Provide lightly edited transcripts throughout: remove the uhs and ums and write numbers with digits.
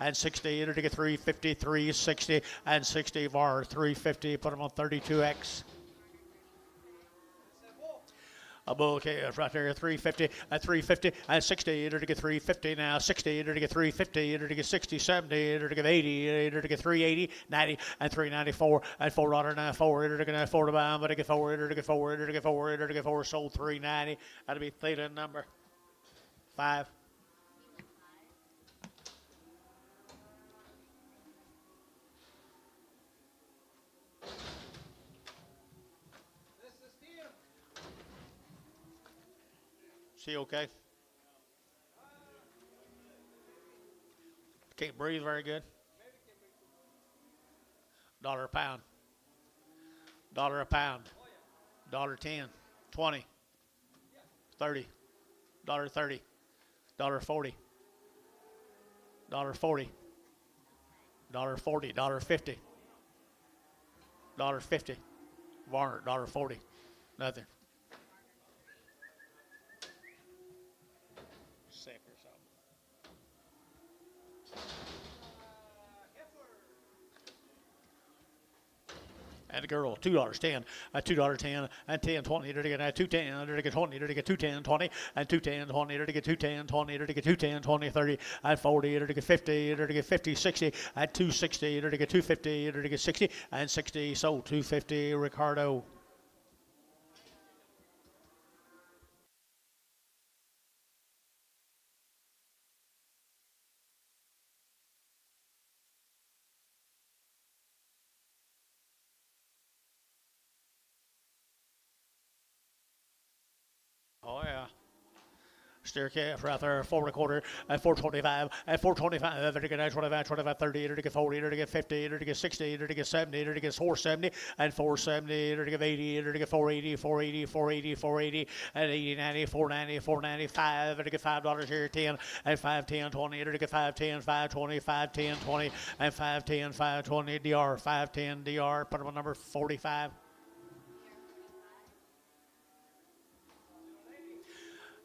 and 60, enter to get 350, 360, and 60 var 350. Put them on 32X. A bull calf right there, 350, at 350, and 60, enter to get 350 now, 60, enter to get 350, enter to get 60, 70, enter to get 80, enter to get 380, 90, and 394, and $4.94, enter to get 4 to buy, but to get 4, enter to get 4, enter to get 4, enter to get 4, sold 390. That'll be theta number 5. She okay? Can't breathe very good. $1 a pound. $1 a pound. $1.10. 20. 30. $1.30. $1.40. $1.40. $1.40. $1.50. $1.50. Varner. $1.40. Nothing. Sick or something. And the girl, $2.10, $2.10, and 10, 20, to get 210, to get 20, to get 210, 20, and 210, 20, to get 210, 20, to get 210, 20, 30, and 40, to get 50, to get 50, 60, and 260, to get 250, to get 60, and 60, so 250, Ricardo. Oh, yeah. Steer calf right there, 4 1/4, and 425, and 425, to get 25, 25, 30, to get 40, to get 50, to get 60, to get 70, to get 470, and 470, to get 80, to get 480, 480, 480, 480, and 80, 90, 490, 495, to get $5 here, 10, and 510, 20, to get 510, 520, 510, 20, and 510, 520, DR, 510, DR, put them on number 45.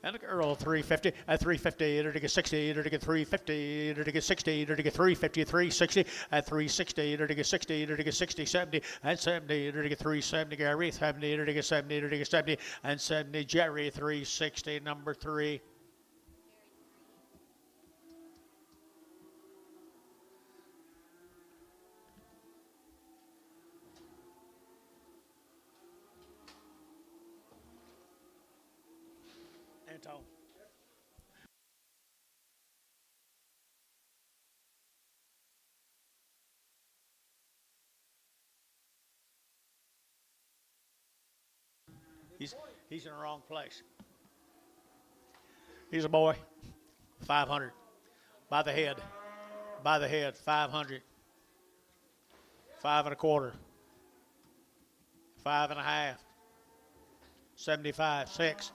And a girl, 350, at 350, to get 60, to get 350, to get 60, to get 350, 360, at 360, to get 60, to get 60, 70, and 70, to get 370, Gary, 70, to get 70, to get 70, and 70, Jerry, 360, number 3. Anton. He's in the wrong place. He's a boy. 500. By the head. By the head. 500. 5 1/4. 5 1/2. 75. 6.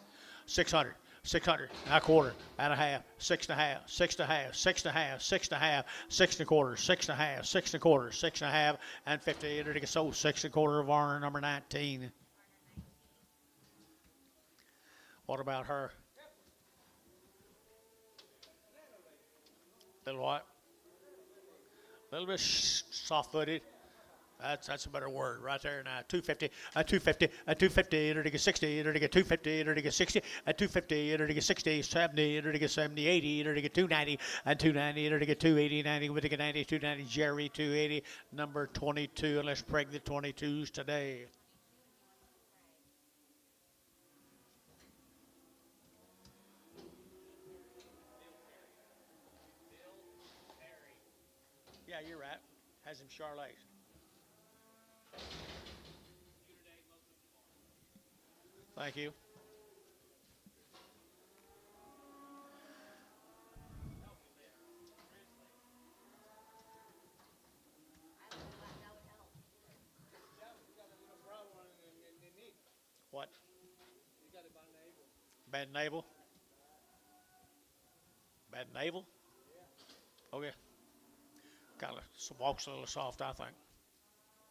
600. 600, and a quarter, and a half, 6 1/2, 6 1/2, 6 1/2, 6 1/2, 6 1/4, 6 1/2, 6 1/4, 6 1/2, and 50. To get sold 6 1/4 of Varner, number 19. What about her? Little what? A little bit soft-footed. That's a better word right there now. 250, 250, 250, to get 60, to get 250, to get 60, 250, to get 60, 70, to get 70, 80, to get 290, and 290, to get 280, 90, with the 90, 290, Jerry, 280, number 22, and let's break the 22s today. Yeah, you're right. Has him Charlotte. Thank you. What? Bad navel? Bad navel? Okay. Kind of walks a little soft, I think.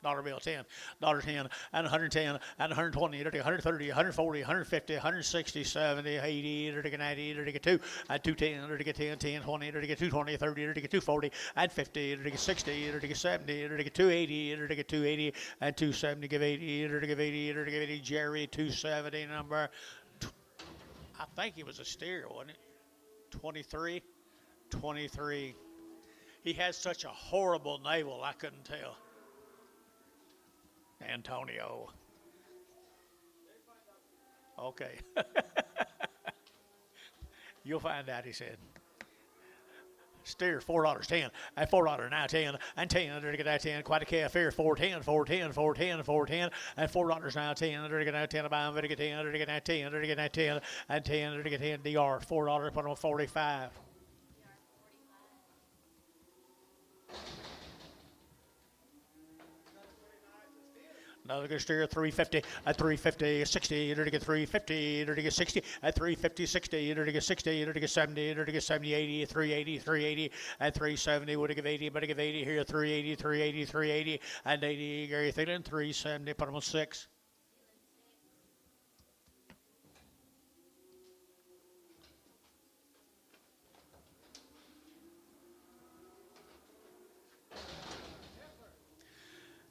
Dollar bill, 10, $10, and 110, and 120, 130, 140, 150, 160, 70, 80, 90, 2, and 210, 10, 10, 20, 220, 30, 240, and 50, 60, 70, 280, 280, and 270, give 80, give 80, give 80, Jerry, 270, number, I think he was a steer, wasn't it? 23, 23. He has such a horrible navel, I couldn't tell. Antonio. Okay. You'll find out, he said. Steer, $4, 10, and $4, now 10, and 10, there to get that 10, quite a calf here, 410, 410, 410, 410, and $4 now 10, there to get that 10, about there to get 10, there to get that 10, there to get that 10, and 10, there to get 10, DR, $4, put on 45. Another good steer, 350, at 350, 60, to get 350, to get 60, at 350, 60, to get 60, to get 70, to get 70, 80, 380, 380, at 370, would give 80, but give 80 here, 380, 380, 380, and 80, Gary Thielen, 370, put him on 6.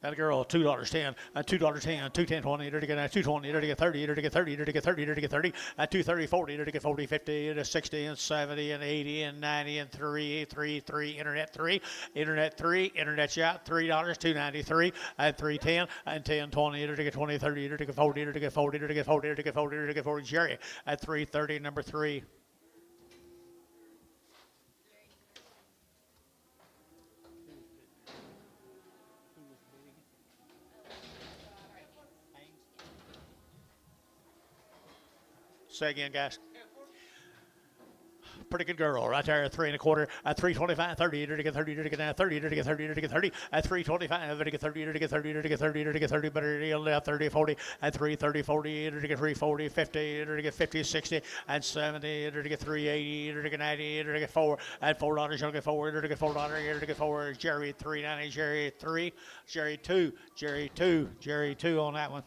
That girl, $2, 10, $2, 10, $2, 20, to get 220, to get 30, to get 30, to get 30, to get 30, at 230, 40, to get 40, 50, to 60, and 70, and 80, and 90, and 3, internet 3, internet shot, $3, 293, and 310, and 10, 20, to get 20, 30, to get 40, to get 40, to get 40, to get 40, to get 40, Jerry, at 330, number 3. Say again, guys. Pretty good girl right there at 3 1/4, at 325, 30, to get 30, to get now 30, to get 30, to get 30, at 325, to get 30, to get 30, to get 30, to get 30, better deal at 30, 40, at 330, 40, to get 340, 50, to get 50, 60, and 70, to get 380, to get 90, to get 4, at $4, to get 4, to get $4, to get 4, Jerry 390, Jerry 3, Jerry 2, Jerry 2, Jerry 2 on that one.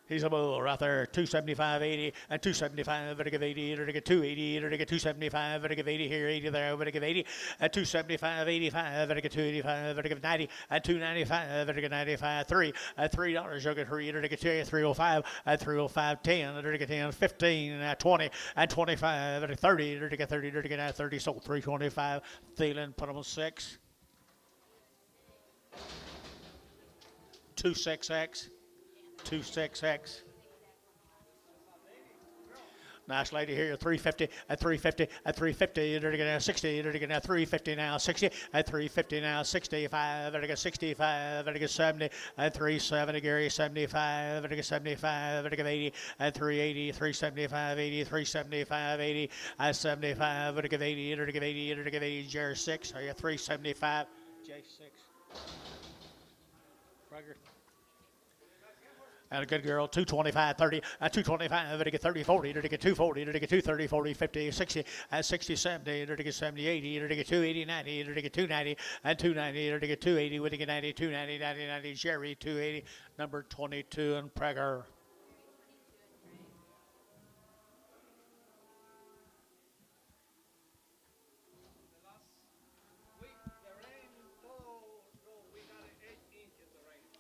He's a bull right there, 275, 80, and 275, to give 80, to get 280, to get 275, to give 80 here, 80 there, to give 80, at 275, 85, to get 285, to give 90, at 295, to get 95, 3, at $3, you'll get 3, to get 305, at 305, 10, to get 10, 15, at 20, at 25, at 30, to get 30, to get 30, sold 325, Thielen, put him on 6. 26X. 26X. Nice lady here, 350, at 350, at 350, to get 60, to get 350 now, 60, at 350 now, 65, to get 65, to get 70, at 370, Gary, 75, to get 75, to get 80, at 380, 375, 80, 375, 80, at 75, to get 80, to get 80, to get 80, Jerry 6, are you 375, J6. Ruggers. And a good girl, 225, 30, at 225, to get 30, 40, to get 240, to get 230, 40, 50, 60, at 60, 70, to get 70, 80, to get 280, 90, to get 290, and 290, to get 280, to get 90, 290, 90, 90, Jerry, 280, number 22, and Prager.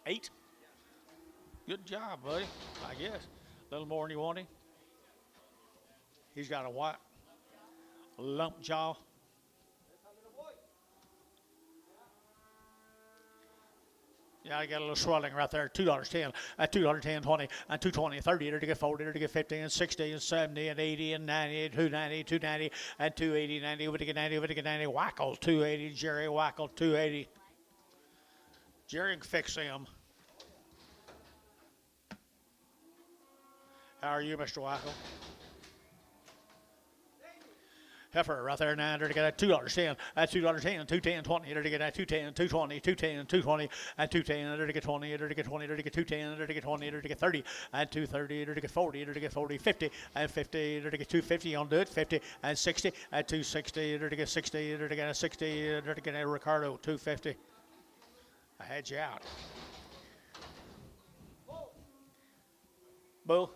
Eight? Good job, buddy, I guess. A little more than you wanted. He's got a what? Lump jaw. Yeah, I got a little swelling right there. $2, 10, at $2, 10, 20, and 220, 30, to get 40, to get 50, and 60, and 70, and 80, and 90, 290, 290, and 280, 90, to get 90, to get 90, Wackel, 280, Jerry, Wackel, 280. Jerry can fix him. How are you, Mr. Wackel? Heifer right there, 9, to get at $2, 10, at $2, 10, 210, 20, to get at 210, 220, 210, 220, at 210, to get 20, to get 20, to get 210, to get 20, to get 30, at 230, to get 40, to get 40, 50, and 50, to get 250, on do it, 50, and 60, at 260, to get 60, to get 60, to get a Ricardo, 250. I had you out. Bull.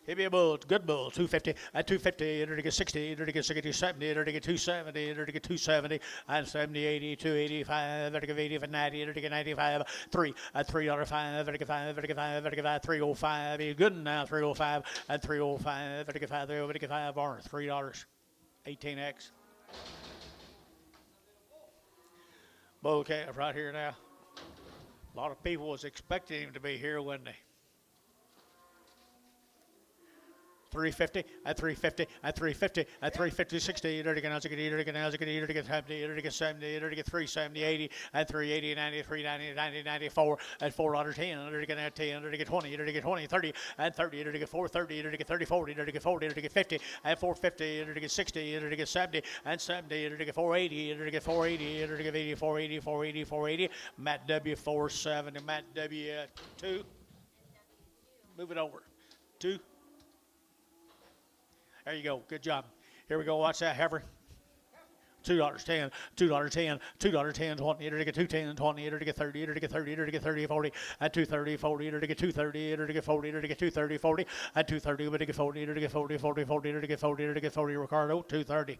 Give me a bull, good bull, 250, at 250, enter to get 60, enter to get 60, 70, enter to get 270, enter to get 270, and 70, 80, 285, enter to get 80, 90, enter to get 95, 3, at $3.05, enter to get 5, enter to get 5, enter to get 5, 305, he's good now, 305, at 305, enter to get 5, enter to get 5, or $3, 18X. Bull calf right here now. A lot of people was expecting him to be here, wasn't they? 350 at 350 at 350 at 350 60 to get 70 to get 70 to get 370 80 at 380 90 390 90 94 at $4.10 to get 10 to get 20 to get 20 30 at 30 to get 430 to get 30 40 to get 40 to get 50 at 450 to get 60 to get 70 and 70 to get 480 to get 480 to get 80 480 480 480 Matt W 470 Matt W 2 move it over 2. There you go. Good job. Here we go. Watch that, heifer. $2.10, $2.10, $2.10, 20, to get 210, 20, to get 30, to get 30, to get 30, 40, at 230, 40, to get 230, to get 40, to get 230, 40, at 230, to get 40, to get 40, 40, 40, to get 40, to get 40, Ricardo, 230.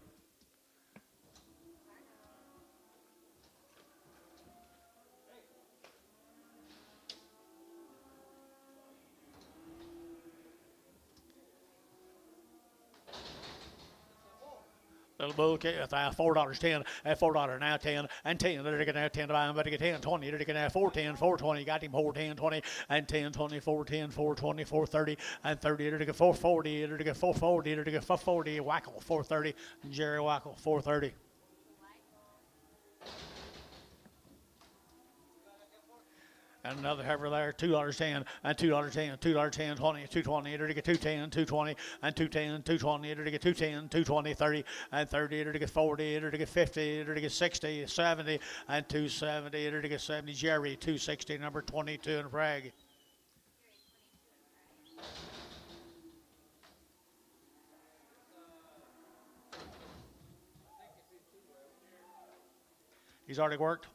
Little bull calf, $4.10, at $4 now 10, and 10, to get now 10 to buy him, but to get 10, 20, to get now 410, 420, got him 410, 20, and 10, 20, 410, 420, 430, and 30, to get 440, to get 440, to get 440, Wackel, 430, Jerry Wackel, 430. And another heifer there, $2.10, and $2.10, $2.10, 20, 220, to get 210, 220, and 210, 220, to get 210, 220, 30, and 30, to get 40, to get 50, to get 60, 70, and 270, to get 70, Jerry, 260, number 22 in Bragg. He's already worked.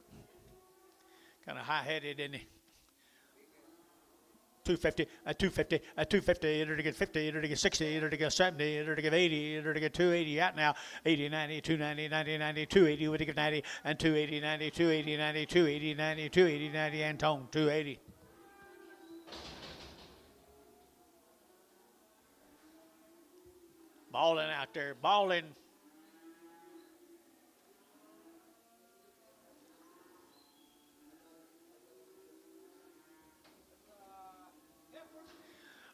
Kind of high-headed, isn't he? 250, at 250, at 250, to get 50, to get 60, to get 70, to get 80, to get 280 out now, 80, 90, 290, 90, 90, 280, to get 90, and 280, 90, 280, 90, 280, 90, 280, 90, and Tone, 280. Balling out there, balling.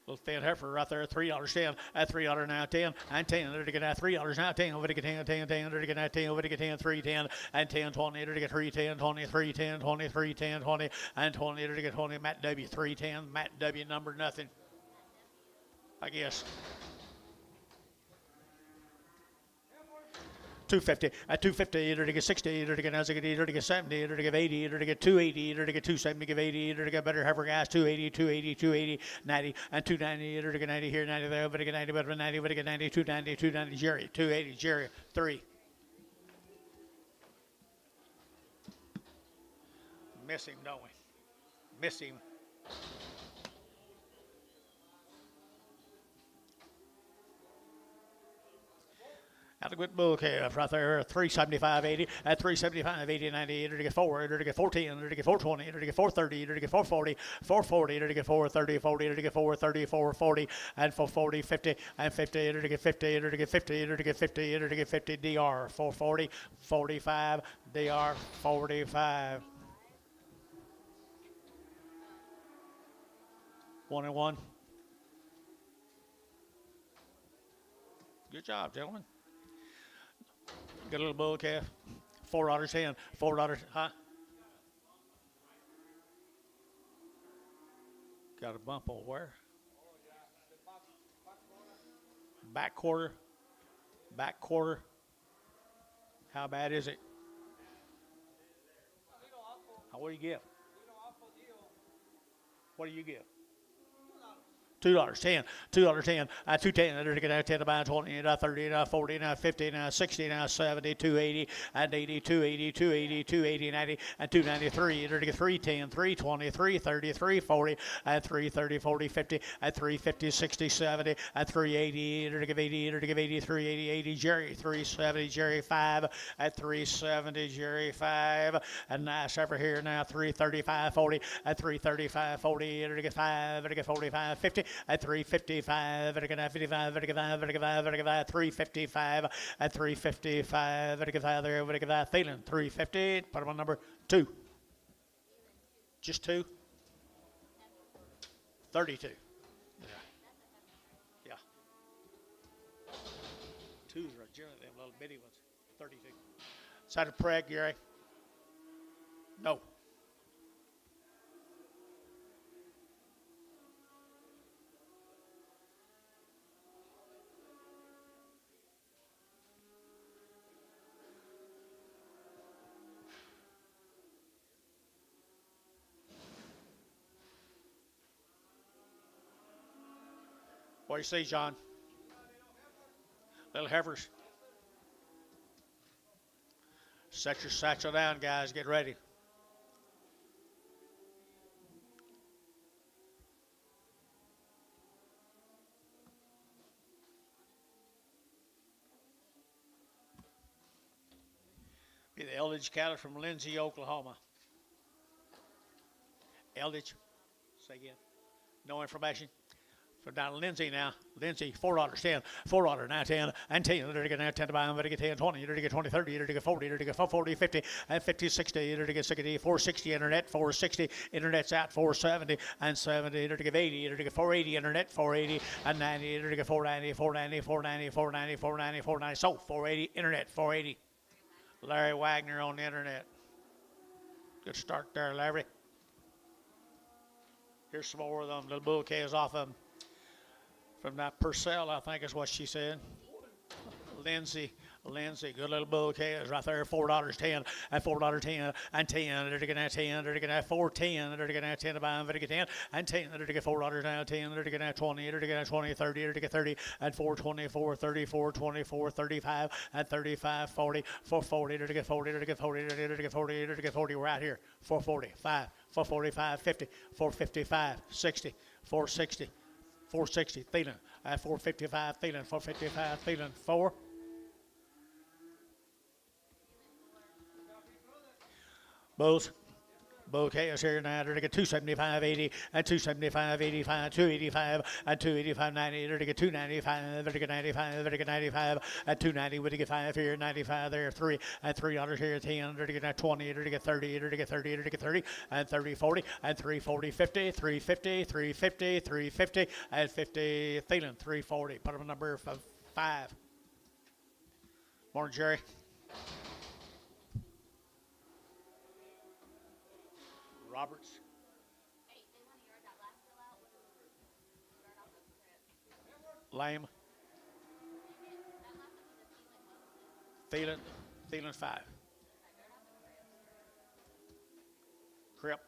Little thin heifer right there, $3.10, at $3 now 10, and 10, to get now $3 now 10, over to get 10, 10, 10, to get now 10, over to get 10, 310, and 10, 20, to get 310, 20, 310, 20, 310, 20, and 20, to get 20, Matt W 310, Matt W number nothing, I guess. 250, at 250, to get 60, to get 70, to get 70, to get 80, to get 280, to get 270, give 80, to get better heifer gas, 280, 280, 280, 90, and 290, to get 90 here, 90 there, to get 90, better 90, to get 90, 290, 290, Jerry, 280, Jerry, 3. Miss him, don't we? Miss him. Adequate bull calf right there, 375.80 at 375.80 90 to get 4, to get 410, to get 420, to get 430, to get 440, 440, to get 430, 40, to get 430, 440, and 440, 50, and 50, to get 50, to get 50, to get 50, to get 50, DR 440, 45, DR 45. 1 and 1. Good job, gentlemen. Got a little bull calf. $4.10. $4, huh? Got a bump over where? Back quarter. Back quarter. How bad is it? What do you give? What do you give? $2.10, $2.10, $2.10, they're gonna 10 about 20, 30, 40, 50, 60, 70, 280, and 80, 280, 280, 280, 90, and 293, they're gonna 310, 320, 330, 340, and 330, 40, 50, and 350, 60, 70, and 380, they're gonna 80, they're gonna 80, 380, 80, Jerry, 370, Jerry 5, at 370, Jerry 5, and nice over here now, 335, 40, at 335, 40, they're gonna 5, they're gonna 45, 50, at 355, at 55, at 55, 355, at 355, at 55, there, at 55, Thielen, 350, put him on number 2. Just 2? 32. Yeah. Yeah. 2s are generally them little bitty ones. 32. Is that a preg, Gary? No. What do you see, John? Little heifers. Set your satchel down, guys. Get ready. Be the Eldridge cattle from Lindsay, Oklahoma. Eldridge. Say again. No information. From down to Lindsay now. Lindsay, $4.10, $4 now 10, and 10. They're going to 10 to buy them, they're going to get 10, 20, they're going to get 20, 30, they're going to get 40, they're going to get 40, 50, and 50, 60, they're going to get 60, 460 internet, 460, internet's out, 470, and 70, they're going to get 80, they're going to get 480 internet, 480, and 90, they're going to get 490, 490, 490, 490, 490, 490, so 480 internet, 480. Larry Wagner on the internet. Good start there, Larry. Here's some more of them little bull calves off of them. From that Purcell, I think is what she said. Lindsay, good little bull calves right there, $4.10, and $4.10, and 10, they're going to 10, they're going to 410, they're going to 10 to buy them, they're going to 10, and 10, they're going to $4 now 10, they're going to 20, they're going to 20, 30, they're going to 30, and 420, 430, 424, 35, and 35, 40, 440, they're going to 40, they're going to 40, they're going to 40, they're going to 40, right here, 440, 5, 445, 50, 455, 60, 460. 460, Thielen, at 455, Thielen, 455, Thielen, 4. Bulls. Bull calves here now, they're to get 275, 80, and 275, 85, 285, and 285, 90, they're to get 295, they're to get 95, they're to get 95, and 290, we're to get 5 here, 95 there, 3, and $3 here, 10, they're to get 20, they're to get 30, they're to get 30, they're to get 30, and 30, 40, and 340, 50, 350, 350, 350, and 50, Thielen, 340. Put them on number 5. Morning, Jerry. Roberts. Lame. Thielen 5. Crip.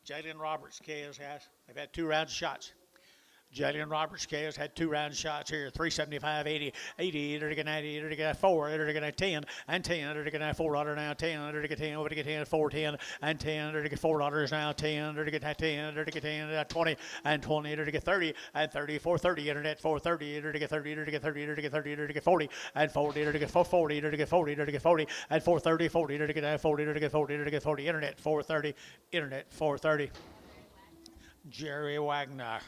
Jalen Roberts calves, guys. They've had 2 rounds of shots. Jalen Roberts calves had 2 round shots here, 375, 80, 80, they're going to 90, they're going to 4, they're going to 10, and 10, they're going to $4 now, 10, they're going to 10, over to get 10, 410, and 10, they're going to get $4 now, 10, they're going to get 10, they're going to get 10, 20, and 20, they're going to get 30, and 30, 430, internet, 430, they're going to get 30, they're going to get 30, they're going to get 30, they're going to get 40, and 40, they're going to get 440, they're going to get 40, they're going to get 40, and 430, 40, they're going to get 40, they're going to get 40, they're going to get 40, internet, 430, internet, 430. Jerry Wagner.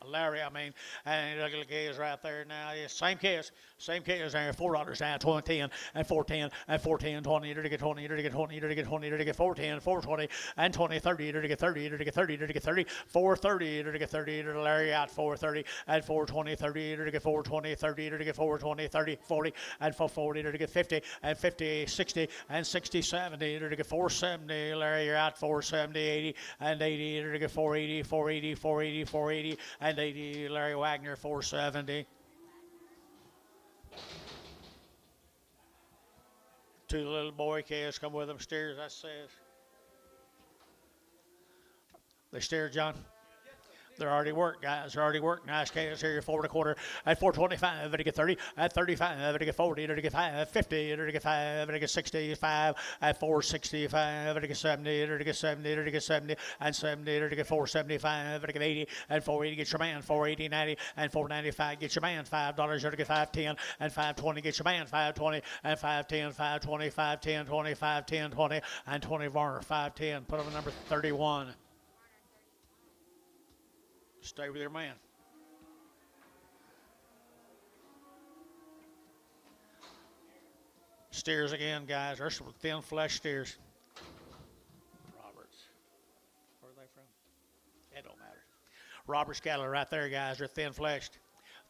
Larry, I mean, and look at the calves right there now. Yeah, same calves there, $4 now, 20, and 410, and 410, 20, you're to get 20, you're to get 20, you're to get 20, you're to get 410, 420, and 20, 30, you're to get 30, you're to get 30, you're to get 30, 430, you're to get 30, you're to Larry out, 430, and 420, 30, you're to get 420, 30, you're to get 420, 30, 40, and 440, you're to get 50, and 50, 60, and 60, 70, you're to get 470, Larry, you're out, 470, 80, and 80, you're to get 480, 480, 480, 480, and 80, Larry Wagner, 470. 2 little boy calves come with them, steers, that says. They steer, John. They're already worked, guys. They're already worked. Nice calves here, 4 1/4 at 425. Ready to get 30 at 35. Ready to get 40. Ready to get 5 50. Ready to get 5. Ready to get 65 at 465. Ready to get 70. Ready to get 70. Ready to get 70 and 70. Ready to get 475. Ready to get 80 and 480. Get your man 480 90 and 495. Get your man $5. Ready to get 510 and 520. Get your man 520 and 510 520 510 20 510 20 and 20 Varner 510. Put on number 31. Stay with your man. Steers again, guys. There's some thin flesh steers. Roberts. Where are they from? It don't matter. Roberts cattle right there, guys. They're thin fleshed.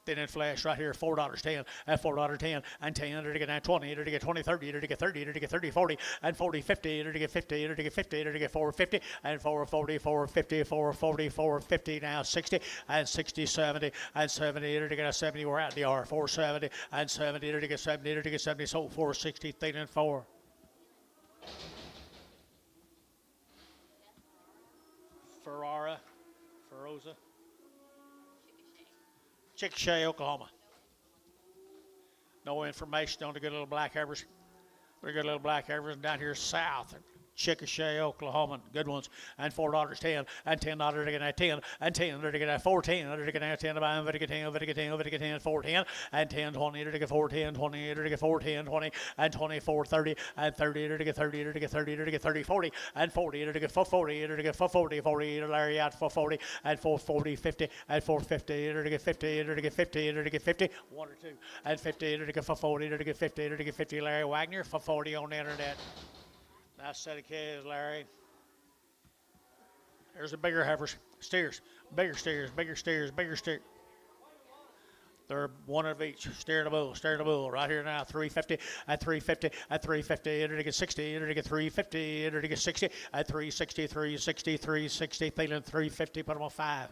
Thin and flesh right here, $4.10 at $4.10 and 10 to get 20 to get 20 30 to get 30 to get 30 40 and 40 50 to get 50 to get 50 to get 450 and 440 450 440 450 now 60 and 60 70 and 70 to get a 70. We're out the R 470 and 70 to get 70 to get 70. So 460 thin and 4. Ferroza. Chickasha, Oklahoma. No information on the good little black heifers. They're good little black heifers down here south. Chickasha, Oklahoma, good ones, and $4.10 and $10 to get 10 and 10 to get 410 to get 10 to buy them, to get 10 to get 10 to get 10 410 and 10 20 to get 410 20 to get 410 20 and 24 30 and 30 to get 30 to get 30 to get 30 40 and 40 to get 40 to get 40 40 to Larry out for 40 and 440 50 and 450 to get 50 to get 50 to get 50 1 or 2 and 50 to get 40 to get 50 to get 50 Larry Wagner for 40 on the internet. Nice set of calves, Larry. There's the bigger heifers, steers, bigger steers, bigger steers, bigger steers. They're one of each. Steer the bull, right here now. 350 at 350 at 350. Enter to get 60. Enter to get 350. Enter to get 60 at 360, 360, 360. Feeling 350. Put them on 5.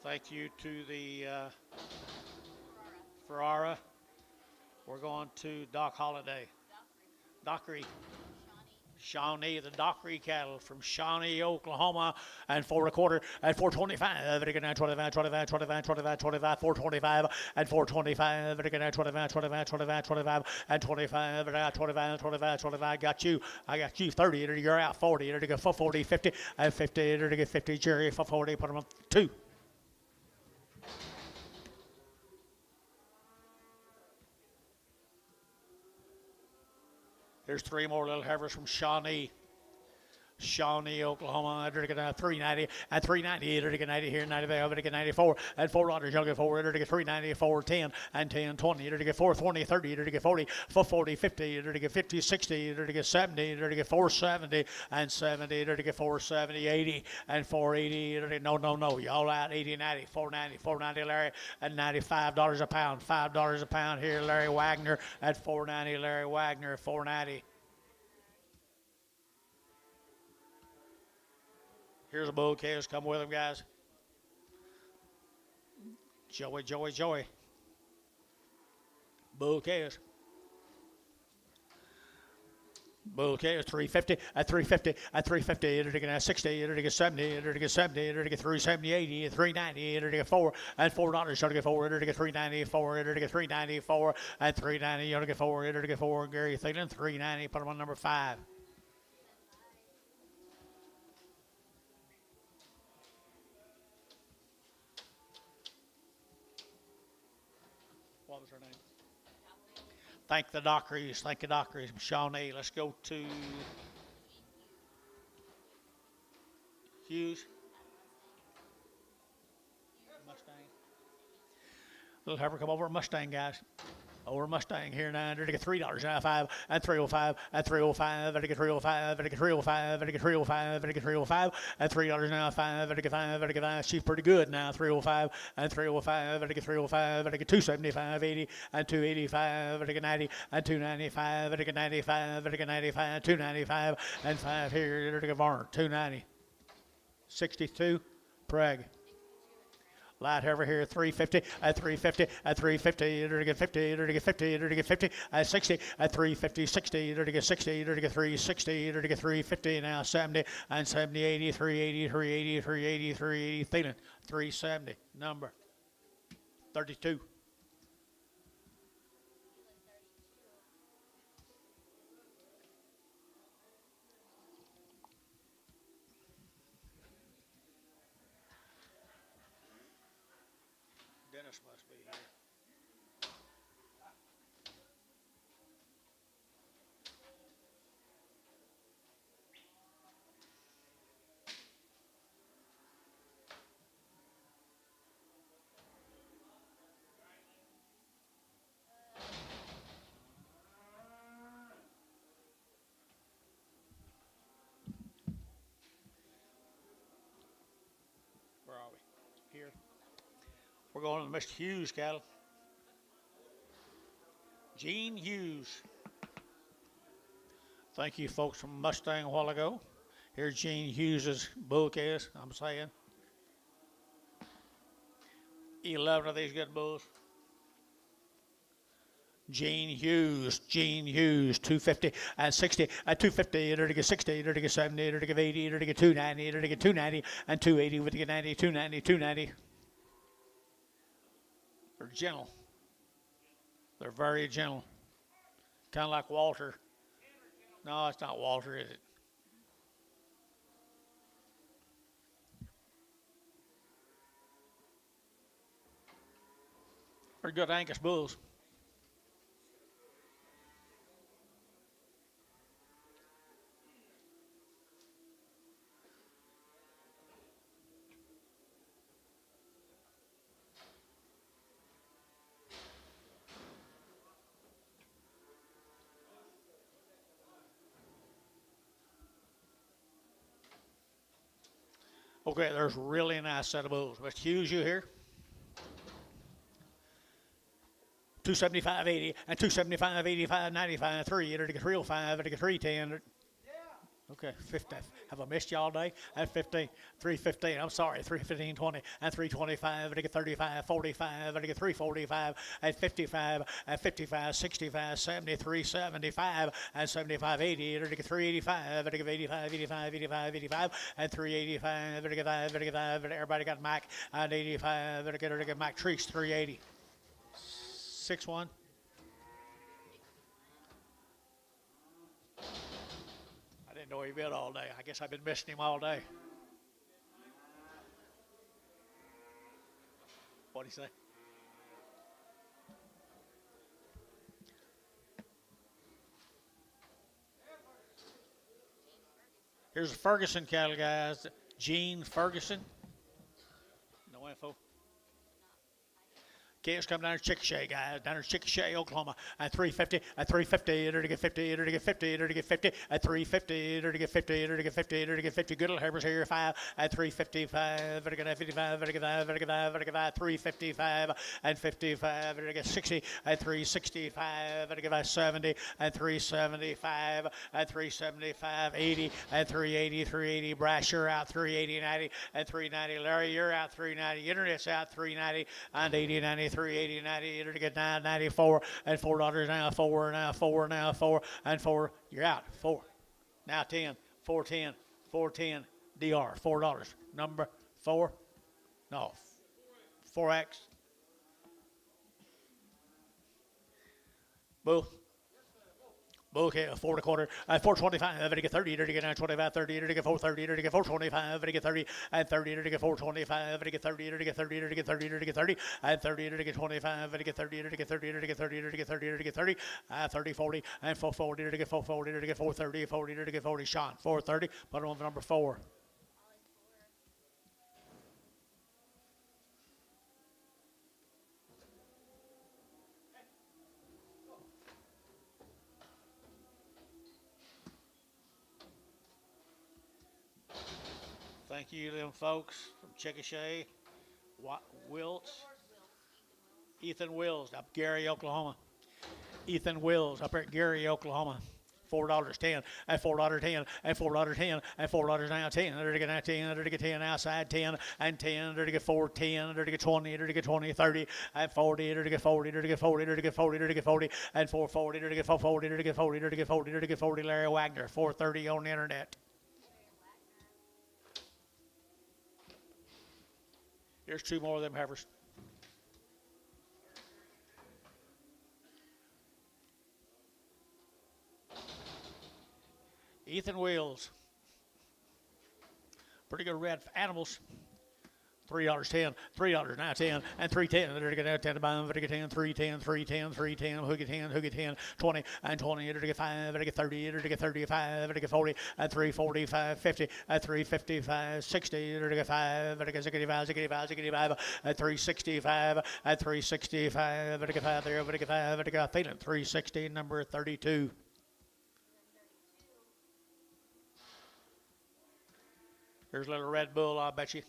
Thank you to the Ferrara. We're going to Doc Holiday. Dockery. Shawnee, the Dockery cattle from Shawnee, Oklahoma, and 4 1/4 at 425. 25, 25, 25, 25, 25, 425 and 425. 25, 25, 25, 25 and 25. 25, 25, 25. Got you. I got you. 30. You're out. 40. To get 40, 50 and 50. To get 50. Jerry for 40. Put them on 2. There's 3 more little heifers from Shawnee, Oklahoma. They're going to get 390 and 390. They're going to get 90 here, 95. They're going to get 94 and $4. You'll get 4. They're going to get 394, 10 and 10, 20. They're going to get 420, 30. They're going to get 40, 440, 50. They're going to get 50, 60. They're going to get 70. They're going to get 470 and 70. They're going to get 470, 80 and 480. No. Y'all out 80, 90, 490, 490, Larry, and $95 a pound. $5 a pound here, Larry Wagner at 490. Larry Wagner, 490. Here's a bull calves. Come with them, guys. Joey. Bull calves. Bull calves, 350 at 350 at 350. They're going to 60. They're going to get 70. They're going to get 70. They're going to get 370, 80, 390. They're going to get 4 and $4. They're going to get 4. They're going to get 394. They're going to get 394 and 390. You're going to get 4. They're going to get 4. Gary Thielen, 390. Put them on number 5. What was her name? Thank the Dockeries. Thank the Dockeries from Shawnee. Let's go to Hughes. Mustang. Little heifer come over Mustang, guys. Over Mustang here now. They're to get $3.95 and 305 and 305. They're to get 305. They're to get 305. They're to get 305. They're to get 305 and $3.95. They're to get 5. They're to get 5. She's pretty good now. 305 and 305. They're to get 305. They're to get 275, 80 and 285. They're to get 90 and 295. They're to get 95. They're to get 95, 295 and 5 here. They're to get Varner 290. 62 Prague. Light heifer here, 350, at 350, at 350, you're to get 50, you're to get 50, you're to get 50, at 60, at 350, 60, you're to get 60, you're to get 360, you're to get 350, now 70, and 70, 80, 380, 380, 380, 380, feeling 370, number 32. Dennis must be here. Where are we? Here. We're going to Mr. Hughes cattle. Gene Hughes. Thank you folks from Mustang a while ago. Here's Gene Hughes's bull case, I'm saying. 11 of these good bulls. Gene Hughes, 250 and 60 and 250, you're to get 60, you're to get 70, you're to get 80, you're to get 290, you're to get 290 and 280 with the 90, 290, 290. They're gentle. They're very gentle. Kind of like Walter. No, it's not Walter, is it? They're good Angus bulls. Okay, there's a really nice set of bulls. Mr. Hughes, you here? 275.80 and 275.85, 95, 3, you're to get 305, to get 310. Okay, 50. Have I missed you all day? At 15, 315. I'm sorry, 315.20 and 325. I get 35, 45. I get 345 at 55, at 55, 65, 73, 75 and 75, 80. I get 385. I get 85, 85, 85, 85 and 385. I get 5, I get 5. Everybody got Mac and 85. I get Mac Trees 380. 6-1. I didn't know he bid all day. I guess I've been missing him all day. What'd he say? Here's the Ferguson cattle, guys. Gene Ferguson. No info. Calves come down to Chickasha, guys. Down to Chickasha, Oklahoma. At 350, at 350, you're to get 50, you're to get 50, you're to get 50, at 350, you're to get 50, you're to get 50, you're to get 50. Good little Herbers here, 5, at 355, you're to get 55, you're to get 5, you're to get 5, you're to get 5, 355, at 55, you're to get 60, at 365, you're to get 70, at 375, at 375, 80, at 380, 380. Brash, you're out 380, 90, at 390. Larry, you're out 390. Internet's out 390, and 80, 90. 380, 90, you're to get 994 and $4 now, 4 now, 4 now, 4 and 4. You're out 4. Now 10, 410, 410, DR, $4. Number 4. No, 4X. Boo. Okay, 4 1/4, 425, to get 30, to get 925, 30, to get 430, to get 425, to get 30, and 30, to get 425, to get 30, to get 30, to get 30, to get 30, and 30, to get 25, to get 30, to get 30, to get 30, to get 30, to get 30, 30, 40, and 440, to get 440, to get 430, 40, to get 40. Sean, 430, put him on number 4. Thank you to them folks from Chickasha, Wilts, Ethan Wills up Gary, Oklahoma. Ethan Wills up at Gary, Oklahoma. $4.10 and $4.10 and $4.10 and $4 now 10. There to get now 10. There to get 10 outside 10 and 10. There to get 4 10. There to get 20. There to get 20 30 and 40. There to get 40. There to get 40. There to get 40. There to get 40 and 440. There to get 440. There to get 40. There to get 40. There to get 40. Larry Wagner 430 on the internet. Here's 2 more of them heifers. Ethan Wills. Pretty good red animals. $3.10, $3 now 10, and $3.10. There to get out 10 to buy them. There to get 10, $3.10, $3.10, $3.10, hook it 10, 20, and 20. There to get 5, there to get 30, there to get 35, there to get 40, and 345, 50, and 355, 60. There to get 5, there to get 65, 65, 65, and 365, and 365. There to get 5 there, there to get 5, there to get 360, number 32. Here's a little Red Bull, I bet you.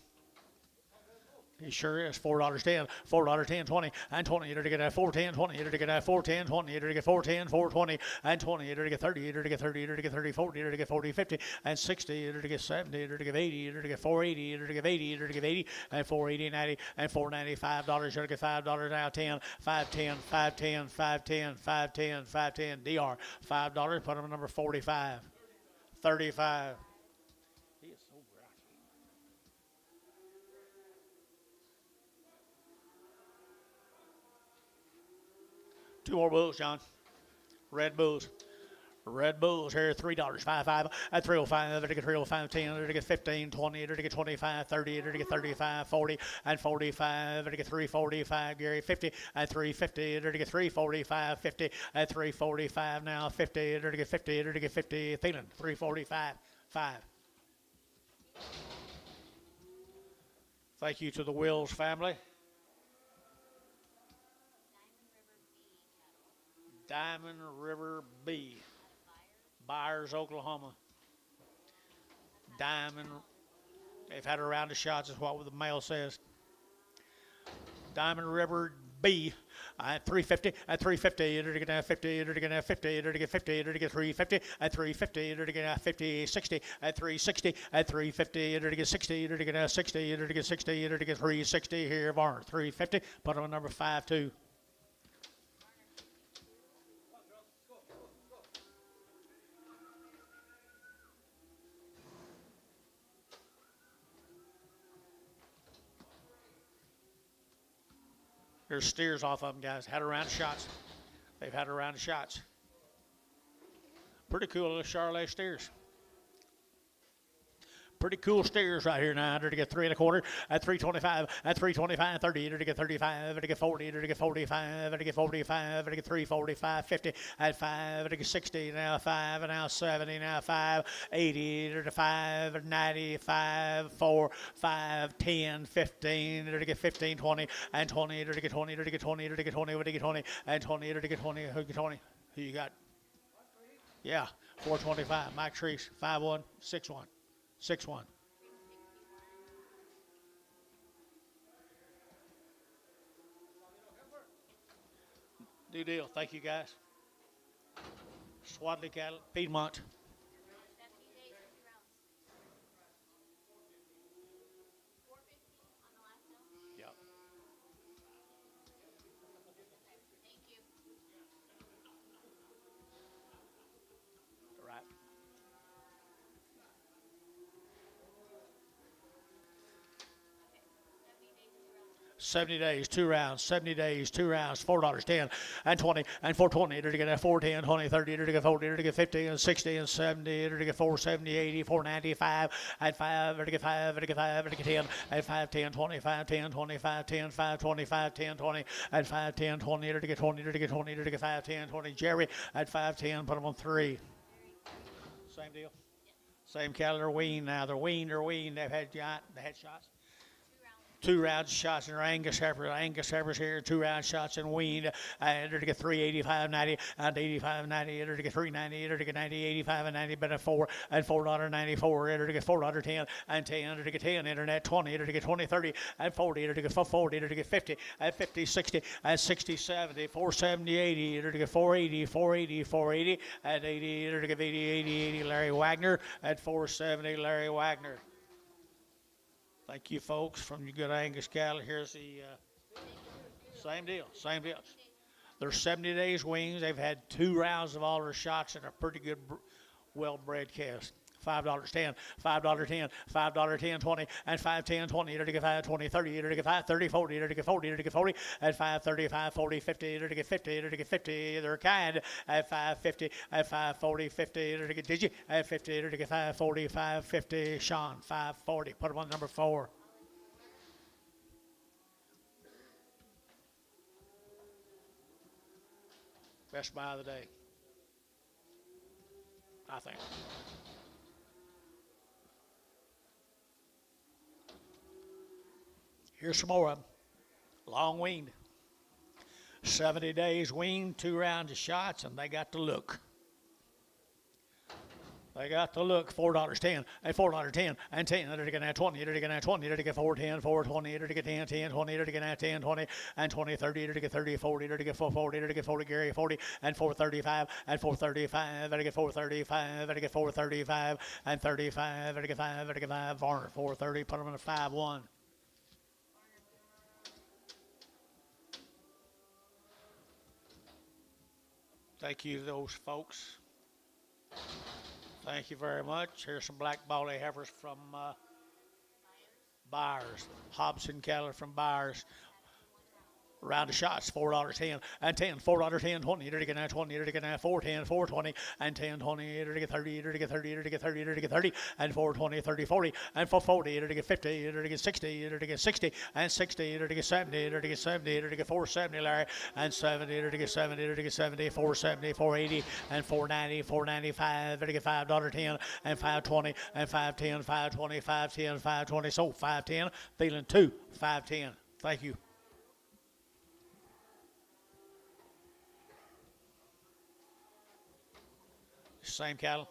He sure is. $4.10, $4.10, 20, and 20. You're to get 410, 20. You're to get 410, 20. You're to get 410, 420, and 20. You're to get 30. You're to get 30. You're to get 30, 40. You're to get 40, 50, and 60. You're to get 70. You're to get 80. You're to get 480. You're to get 80. You're to get 80, and 480, 90, and 490, $5. You're to get $5 now 10, 510, 510, 510, 510, 510. DR $5. Put him at number 45, 35. He is so bright. 2 more bulls, John. Red bulls. Red bulls here, $3, 55 at 305. There to get 305, 10. There to get 15, 20. There to get 25, 30. There to get 35, 40, and 45. There to get 345, Gary, 50 at 350. There to get 345, 50 at 345 now, 50. There to get 50. There to get 50. Thielen, 345, 5. Thank you to the Wills family. Diamond River B, Byers, Oklahoma. Diamond, they've had a round of shots, is what the mail says. Diamond River B at 350, at 350, you're to get 50, you're to get 50, you're to get 50, you're to get 350, at 350, you're to get 50, 60, at 360, at 350, you're to get 60, you're to get 60, you're to get 60, you're to get 360 here, Varner, 350, put on number 52. There's steers off of them, guys. Had a round of shots. They've had a round of shots. Pretty cool little Charolais steers. Pretty cool steers right here now. They're to get 3 1/4 at 325, at 325, 30. They're to get 35, they're to get 40, they're to get 45, they're to get 45, they're to get 345, 50 at 5, they're to get 60 now 5, and now 70 now 5, 80, they're to 5, 90, 5, 4, 5, 10, 15, they're to get 15, 20, and 20, they're to get 20, they're to get 20, they're to get 20, they're to get 20, and 20, they're to get 20, who get 20? Who you got? Yeah, 425. Mike Treese, 5-1, 6-1. 6-1. Do deal. Thank you, guys. Swadley cattle, Piedmont. Yep. Right. 70 days, 2 rounds, 70 days, 2 rounds, $4, 10, and 20, and 420. They're to get 410, 20, 30, they're to get 40, they're to get 50, and 60, and 70, they're to get 470, 80, 495, and 5, they're to get 5, they're to get 5, they're to get 10, and 5, 10, 25, 10, 25, 10, 5, 25, 10, 20, and 5, 10, 20, they're to get 20, they're to get 20, they're to get 5, 10, 20. Jerry at 5, 10, put them on 3. Same deal. Same cattle are weaned now. They're weaned. They've had shots. 2 rounds shots in our Angus heifers. Angus heifers here, 2 round shots in weaned. Enter to get 385.90 and 85.90. Enter to get 390. Enter to get 90, 85 and 90. Bet a 4 and $4.94. Enter to get $4.10 and 10. Enter to get 10. Internet 20. Enter to get 20, 30 and 40. Enter to get 40. Enter to get 50 and 50, 60 and 60, 70, 470, 80. Enter to get 480, 480, 480 and 80. Enter to get 80, 80, 80. Larry Wagner at 470. Larry Wagner. Thank you, folks, from your good Angus cattle. Here's the same deal, same deal. They're 70 days wings. They've had 2 rounds of all their shots and a pretty good, well-bred calves. $5.10, $5.10, $5.10, 20, and $5.10, 20, enter to get 5, 20, 30, enter to get 5, 30, 40, enter to get 40, enter to get 40, at 5, 35, 40, 50, enter to get 50, enter to get 50, they're kind, at 550, at 540, 50, enter to get Digi, at 50, enter to get 540, 550, Sean, 540, put them on number 4. Best buy of the day, I think. Here's some more of them. Long weaned. 70 days weaned, 2 rounds of shots, and they got the look. They got the look. $4.10 and $4.10 and 10. Enter to get 20. Enter to get 20. Enter to get 410, 420. Enter to get 10, 10, 20. Enter to get 10, 20 and 20, 30. Enter to get 30, 40. Enter to get 440. Enter to get 40. Gary 40 and 435 and 435. Enter to get 435. Enter to get 435 and 35. Enter to get 5. Enter to get 5. Varner 430. Put them in a 5-1. Thank you to those folks. Thank you very much. Here's some black baldy heifers from Byers. Hobson cattle from Byers. Round of shots, $4.10 and 10, $4.10, 20, enter to get 20, enter to get 410, 420 and 10, 20, enter to get 30, enter to get 30, enter to get 30, enter to get 30 and 420, 30, 40 and 440, enter to get 50, enter to get 60, enter to get 60 and 60, enter to get 70, enter to get 70, enter to get 470, Larry, and 70, enter to get 70, enter to get 70, 470, 480 and 490, 495, enter to get $5.10 and 520 and 510, 520, 510, 520, so 510, feeling 2, 510. Thank you. Same cattle.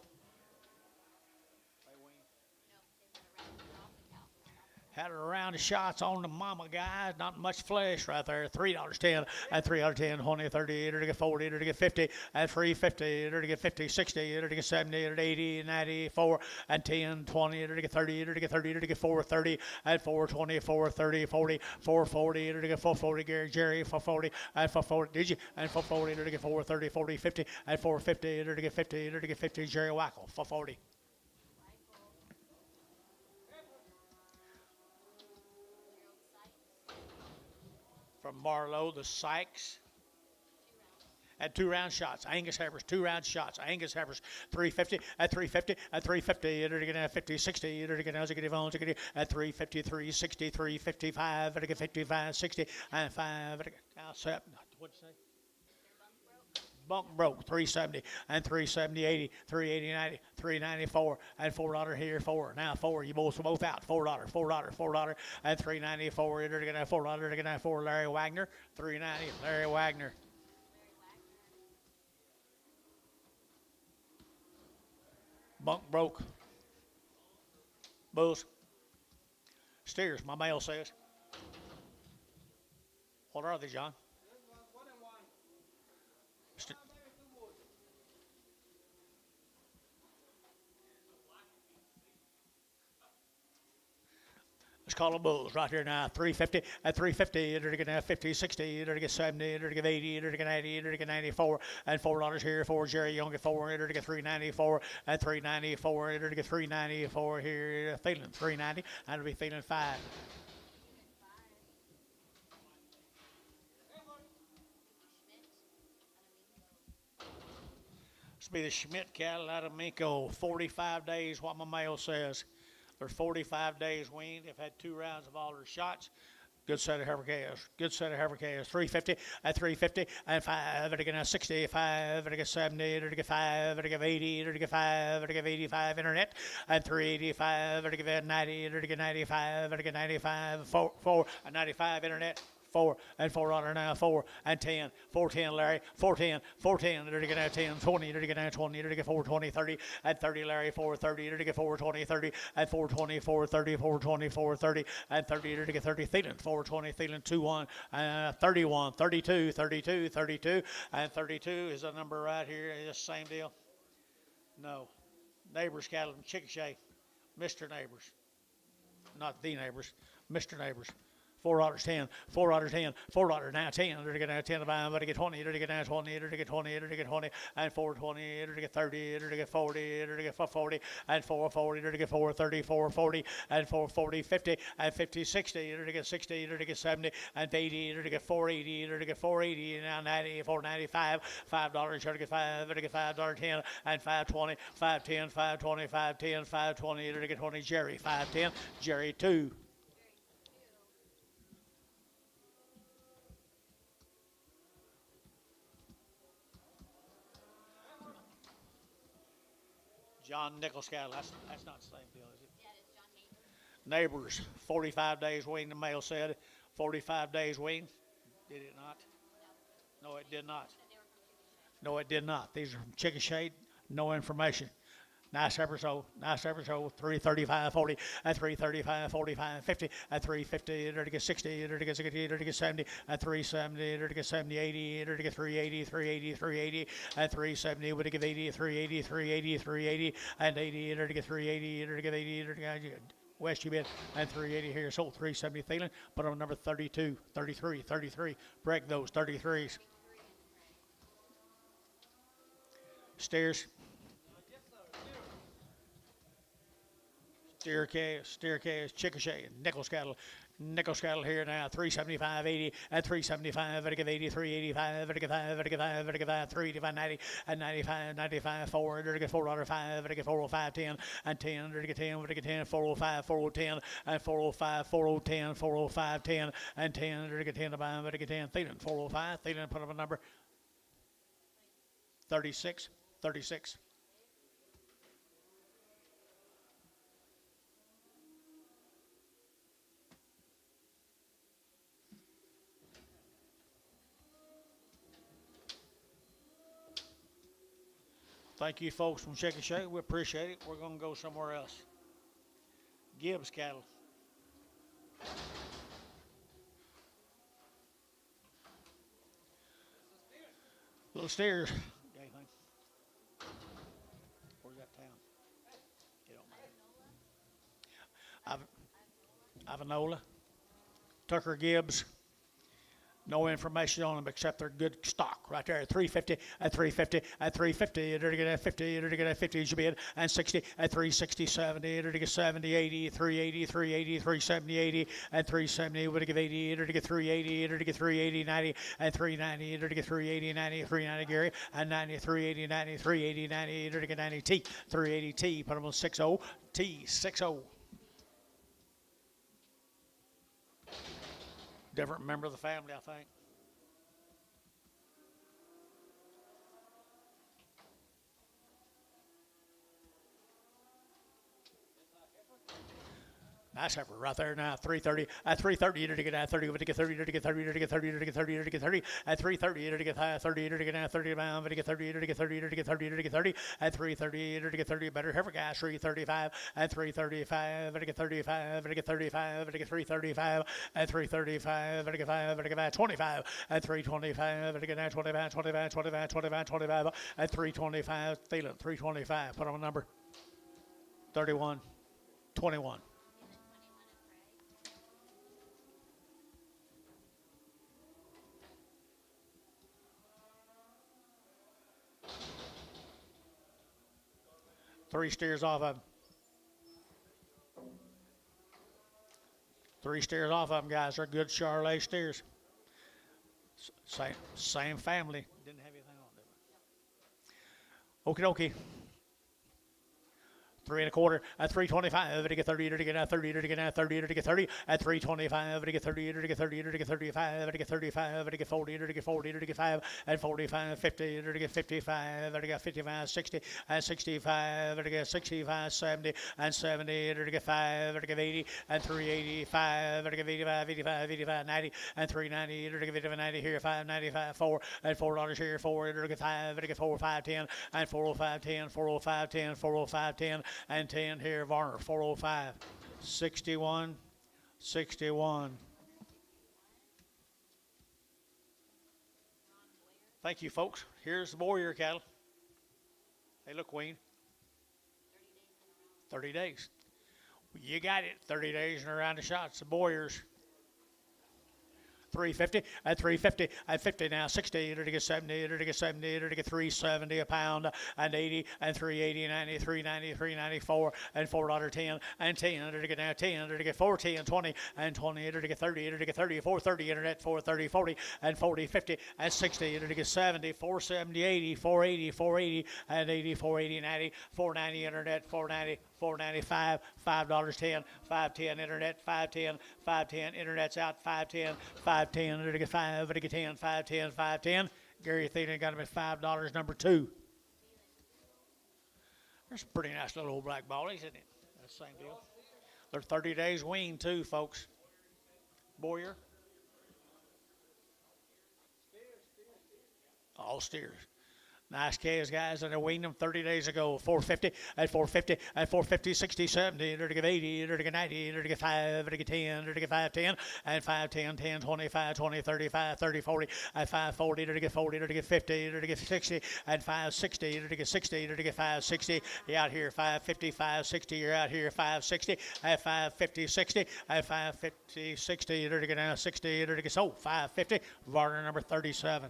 Had a round of shots on the mama guys, not much flesh right there. $3.10 and $3.10, 20, 30, enter to get 40, enter to get 50, and $3.50, enter to get 50, 60, enter to get 70, enter to 80, 94, and 10, 20, enter to get 30, enter to get 30, enter to get 430, and 420, 430, 40, 440, enter to get 440, Gary, Jerry, 440, and 440, did you? And 440, enter to get 430, 40, 50, and 450, enter to get 50, enter to get 50, Jerry Wackel, 440. From Marlowe, the Sykes. At 2 round shots. Angus heifers, 2 round shots. Angus heifers, 350 at 350 at 350. Enter to get 50, 60. Enter to get at 350, 360, 355. Enter to get 55, 60, and 5. What'd you say? Bunk broke, 370 and 370, 80, 380, 90, 394 and $4 here, 4. Now 4, you both out. $4 and 394. Enter to get $4 to get 4. Larry Wagner, 390. Larry Wagner. Bunk broke. Bulls. Steers, my mail says. What are they, John? Let's call them bulls right here now. 350 at 350. Enter to get 50, 60. Enter to get 70. Enter to get 80. Enter to get 90. Enter to get 94. And $4 here for Jerry Young at 4. Enter to get 394 and 394. Enter to get 394 here. Feeling 390. And it'll be feeling 5. This will be the Schmidt cattle out of Minko. 45 days, what my mail says. They're 45 days weaned. They've had 2 rounds of all their shots. Good set of heifer calves. Good set of heifer calves. 350 at 350 and 5 at again 65 at 70 at 5 at 80 at 5 at 85 internet and 385 at 90 at 95 at 95 4 at 95 internet. 4 and 4 on her now, 4 and 10, 410 Larry, 410, 410, there to get 10, 20, there to get 20, there to get 4, 20, 30, and 30 Larry, 430, there to get 4, 20, 30, and 420, 430, 420, 430, and 30, there to get 30, Thielen, 420, Thielen, 2, 1, 31, 32, 32, 32, and 32 is a number right here, it's the same deal. No. Neighbors cattle from Chickasha, Mr. Neighbors, not the neighbors, Mr. Neighbors. 4 orders 10, 4 orders 10, 4 orders now 10, to get 10 of them, to get 20, to get 20, to get 20, to get 20, and 420, to get 30, to get 40, to get 40, and 440, to get 430, 440, and 440, 50, and 50, 60, to get 60, to get 70, and 80, to get 480, to get 480, now 90, 495, $5, to get 5, to get $5.10, and 520, 510, 520, 510, 520, to get 20, Jerry, 510, Jerry 2. John Nichols cattle. That's not the same deal, is it? Yeah, it's John Neighbors. 45 days wean, the mail said. 45 days wean. Did it not? No, it did not. No, it did not. These are from Chickasha. No information. Nice episode, 335, 40, at 335, 45, 50, at 350, to get 60, to get 60, to get 70, at 370, to get 70, 80, to get 380, 380, 380, at 370, would get 80, 380, 380, 380, and 80, to get 380, to get 80, to get West you bid, and 380 here, sold 370 Thielen, but on number 32, 33, 33, break those 33s. Steers. Steer calves, Chickasha, Nichols cattle here now, 375, 80, and 375, at 80, 385, at 5, at 5, at 5, 385, 90, and 95, 95, 4, at 405, at 405, 10, and 10, at 10, at 10, 405, 4010, and 405, 4010, 405, 10, and 10, at 10, at 10, Thielen, 405, Thielen put up a number 36, 36. Thank you, folks from Chickasha. We appreciate it. We're going to go somewhere else. Gibbs cattle. Little steers. Anything? Where's that town? Get on my Ivanola. Tucker Gibbs. No information on them except they're good stock right there at 350, at 350, at 350, to get at 50, to get at 50 is your bid, and 60, at 360, 70, to get 70, 80, 380, 380, 370, 80, and 370, to get 80, to get 380, to get 380, 90, and 390, to get 380, 90, 390 Gary, and 90, 380, 90, 380, 90, to get 90 T, 380 T, put them on 60, T, 60. Different member of the family, I think. Nice heifer right there now, 330. At 330, to get at 30, to get 30, to get 30, to get 30, to get 30, to get 30. At 330, to get 30, to get at 30, to get 30, to get 30, to get 30, to get 30. At 330, to get 30, better heifer guys, 335. At 335, to get 35, to get 35, to get 335. At 335, to get 5, to get 25. At 325, to get 25, 25, 25, 25, 25. At 325, Thielen, 325. Put on a number 31, 21. Three steers off of them. 3 steers off of them, guys. They're good Charolais steers. Same family. Didn't have anything on them. Okie dokie. Three and a quarter at 325 to get 30 to get 30 to get 30 to get 30 at 325 to get 30 to get 30 to get 35 to get 35 to get 40 to get 40 to get 5 and 45 50 to get 55 to get 55 60 and 65 to get 65 70 and 70 to get 5 to get 80 and 385 to get 85 85 85 90 and 390 to get 85 90 here 595 4 and $4 here 4 to get 5 to get 4 5 10 and 405 10 405 10 405 10 and 10 here, Varner, 405, 61, 61. Thank you, folks. Here's the Warrior cattle. Hey, look, Wayne. 30 days. You got it. 30 days and around the shots. The Warriors. 350 at 350 at 50 now 60 to get 70 to get 70 to get 370 a pound and 80 and 380 90 390 394 and $4.10 and 10 to get now 10 to get 410 20 and 20 to get 30 to get 30 430 internet 430 40 and 40 50 and 60 to get 70 470 80 480 480 and 80 480 90 490 internet 490 495 $5.10 510 internet 510 510 internet's out 510 510 to get 5 to get 10 510 510 Gary Athena got him at $5 number 2. There's a pretty nice little old black ballies, isn't it? That's the same deal. They're 30 days weaned too, folks. Boyer. All steers. Nice calves, guys, and I weaned them 30 days ago. 450 at 450 at 450, 60, 70, to get 80, to get 90, to get 5, to get 10, to get 5, 10, and 5, 10, 10, 25, 20, 35, 30, 40, at 540, to get 40, to get 50, to get 60, and 560, to get 60, to get 560. You're out here 550, 560. You're out here 560 at 550, 60 at 550, 60, to get now 60, to get 550. Varner number 37.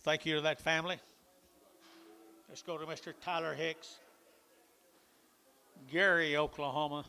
Thank you to that family. Let's go to Mr. Tyler Hicks, Gary, Oklahoma.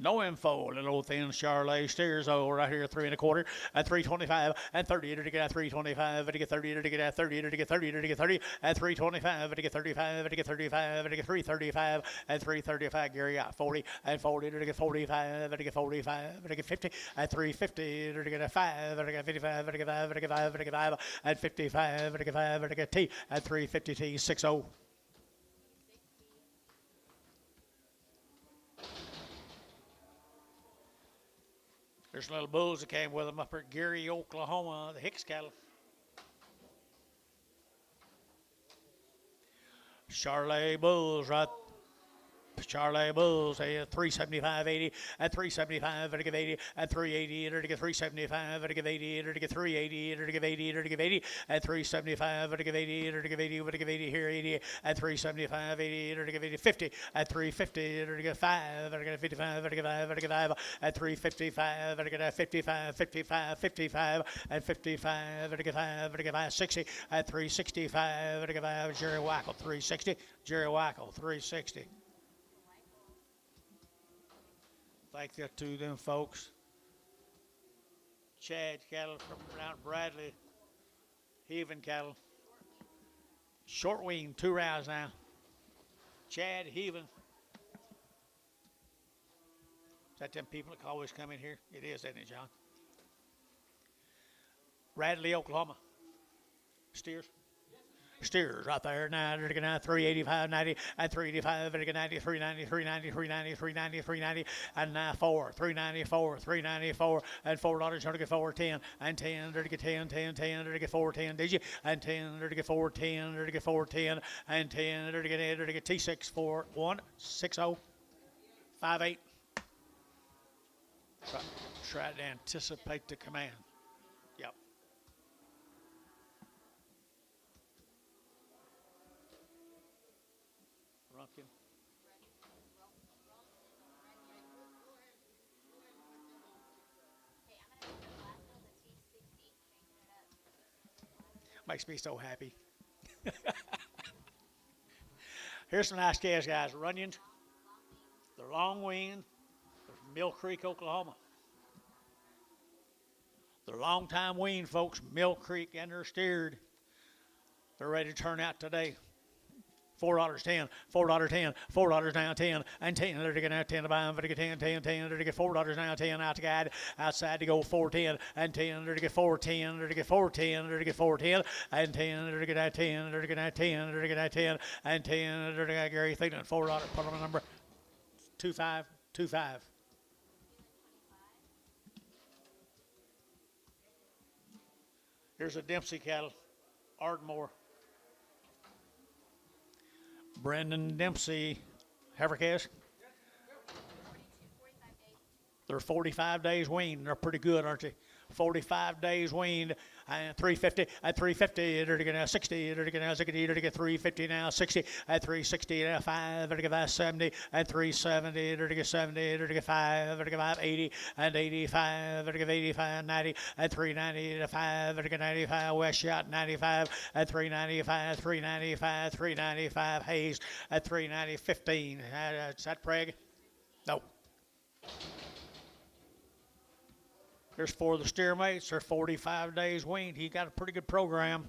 No info, little old thin Charlet steers over right here, 3 1/4 at 325 and 30 to get at 325 to get 30 to get at 30 to get 30 to get 30 at 325 to get 35 to get 35 to get 335 at 335. Gary out 40 and 40 to get 45 to get 45 to get 50 at 350 to get a 5 to get 55 to get 5 to get 5 to get 5 at 55 to get 5 to get T at 350 T 60. There's little bulls that came with them up at Gary, Oklahoma, the Hicks cattle. Charlet bulls right. Charlet bulls at 375.80 at 375 to give 80 at 380 to give 375 to give 80 to give 380 to give 80 to give 80 at 375 to give 80 to give 80 to give 80 here 80 at 375 80 to give 80 50 at 350 to give 5 to give 55 to give 5 to give 5 at 355 to give 55 55 55 at 55 to give 5 to give 5 60 at 365 to give 5 Jerry Wackel 360 Jerry Wackel 360. Thank you to them folks. Chad cattle from Mount Bradley. Heaving cattle. Short wean, 2 rounds now. Chad Heaving. Is that them people that always come in here? It is, isn't it, John? Bradley, Oklahoma. Steers. Steers right there now. They're going to 385, 90, and 385, they're going 90, 390, 390, 390, 390, 390, and now 4, 394, 394, and $4. They're to get 410, and 10, they're to get 10, 10, 10, they're to get 410, did you? And 10, they're to get 410, they're to get 410, and 10, they're to get 8, they're to get T6, 4, 1, 6, 0, 5, 8. Try to anticipate the command. Yep. Rumpkin. Makes me so happy. Here's some nice calves, guys. Runions. They're long weaned. They're from Mill Creek, Oklahoma. They're long time weaned, folks. Mill Creek, and they're steered. They're ready to turn out today. $4.10, $4.10, $4 now 10, and 10. They're to get now 10 to buy them, to get 10, 10, 10. They're to get $4 now 10 out to guide, outside to go 4.10 and 10. They're to get 4.10. They're to get 4.10. They're to get 4.10 and 10. They're to get out 10. They're to get out 10. They're to get out 10 and 10. They're to get Gary Thielen $4. Put on a number 2525. Here's a Dempsey cattle, Ardmore. Brendan Dempsey, heifer calves. They're 45 days weaned. They're pretty good, aren't they? 45 days weaned, and 350 at 350. They're to get now 60. They're to get now 60. They're to get 350 now 60 at 360 now 5. They're to get 570 at 370. They're to get 70. They're to get 5. They're to get 580 and 85. They're to get 85 90 at 390 to 5. They're to get 95 West Shot 95 at 395 395 395 Hayes at 390 15. Is that Prague? No. There's 4 of the steer mates. They're 45 days weaned. He got a pretty good program.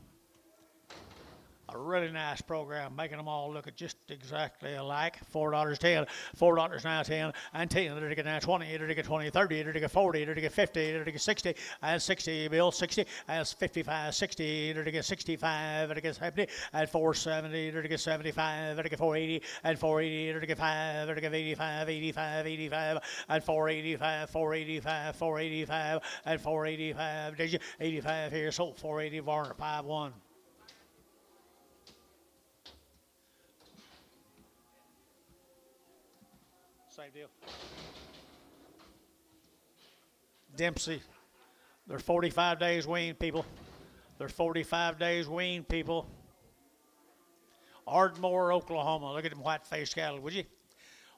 A really nice program, making them all look just exactly alike. $4.10, $4 now 10, and 10. They're to get now 20. They're to get 20, 30. They're to get 40. They're to get 50. They're to get 60, and 60. Bill 60, and 55, 60. They're to get 65. They're to get 70, and 470. They're to get 75. They're to get 480, and 480. They're to get 5. They're to get 85, 85, 85, and 485, 485, 485, and 485. Did you 85 here? Sold 480. Varner 5-1. Same deal. Dempsey. They're 45 days weaned, people. They're 45 days weaned, people. Ardmore, Oklahoma. Look at them white-faced cattle, would you?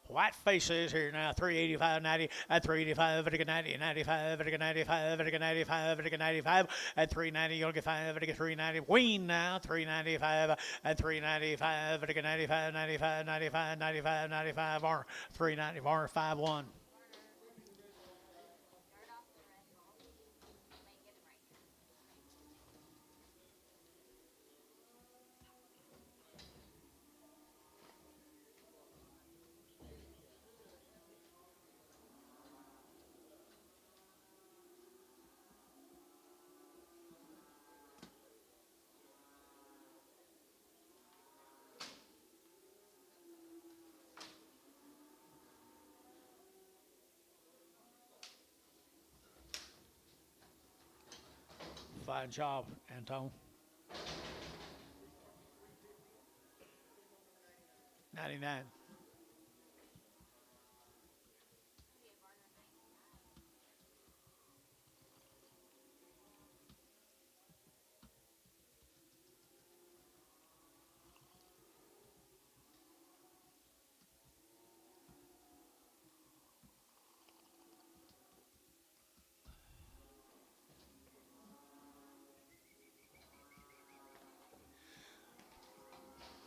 White faces here now, 385, 90, at 385, at 90, 95, at 95, at 95, at 95, at 390, you'll get 5, at 390, wean now, 395, at 395, at 95, 95, 95, 95, 95, Varner, 390, Varner, 5-1. Fine job, Anton. 99.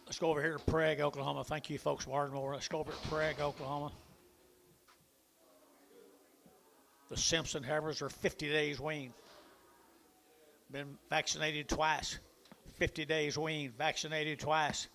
Let's go over here to Prague, Oklahoma. Thank you, folks, Ardmore. Let's go over to Prague, Oklahoma. The Simpson heifers are 50 days weaned. Been vaccinated twice. 50 days weaned, vaccinated twice.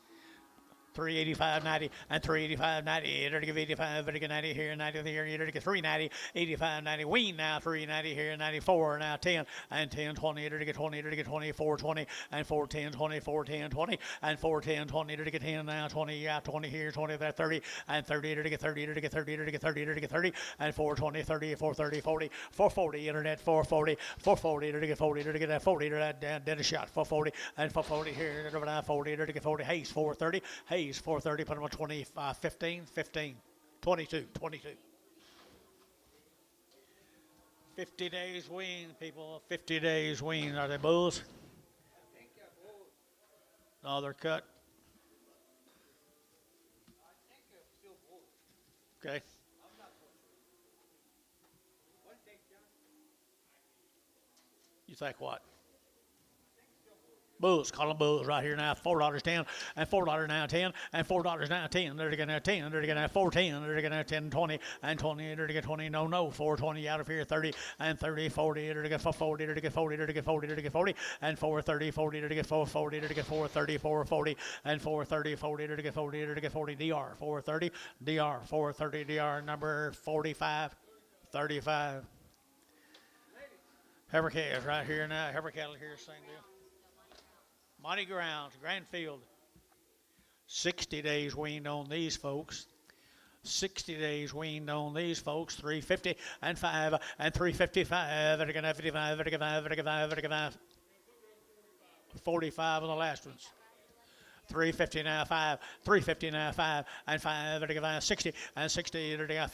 385.90 and 385.90. They're to give 85, they're to get 90 here, 90 here, they're to get 390, 85.90. Wean now, 390 here, 94 now 10 and 10, 20. They're to get 20, they're to get 24, 20 and 410, 24, 10, 20 and 410, 20. They're to get 10 now, 20, yeah, 20 here, 20 there, 30 and 30. They're to get 30, they're to get 30, they're to get 30, they're to get 30 and 420, 30, 430, 40, 440. Internet 440, 440. They're to get 40, they're to get that 40. They're that dead a shot 440 and 440 here. They're over now 40. They're to get 40. Hayes 430. Hayes 430, put them on 20, 15, 15, 22, 22. 50 days wean, people, 50 days wean. Are they bulls? No, they're cut. Okay. You think what? Bulls, call them bulls right here now. $4.10 and $4 now 10 and $4 now 10. They're gonna 10. They're gonna 4.10. They're gonna 10 20 and 20. They're gonna 20. No 4.20 out of here 30 and 30 40. They're gonna 40. They're gonna 40. They're gonna 40. They're gonna 40 and 4.30 40. They're gonna 4.40. They're gonna 4.30 4.40 and 4.30 40. They're gonna 40. They're gonna 40 DR 4.30 DR 4.30 DR number 45 35. Heifer calves right here now. Heifer cattle here, same deal. Money Grounds, Grand Field. 60 days weaned on these folks. 60 days weaned on these folks. 350 and 5 and 355. 55, 55, 55, 55. 45 on the last ones. 350 now 5, 350 now 5 and 5, 60 and 60, 5,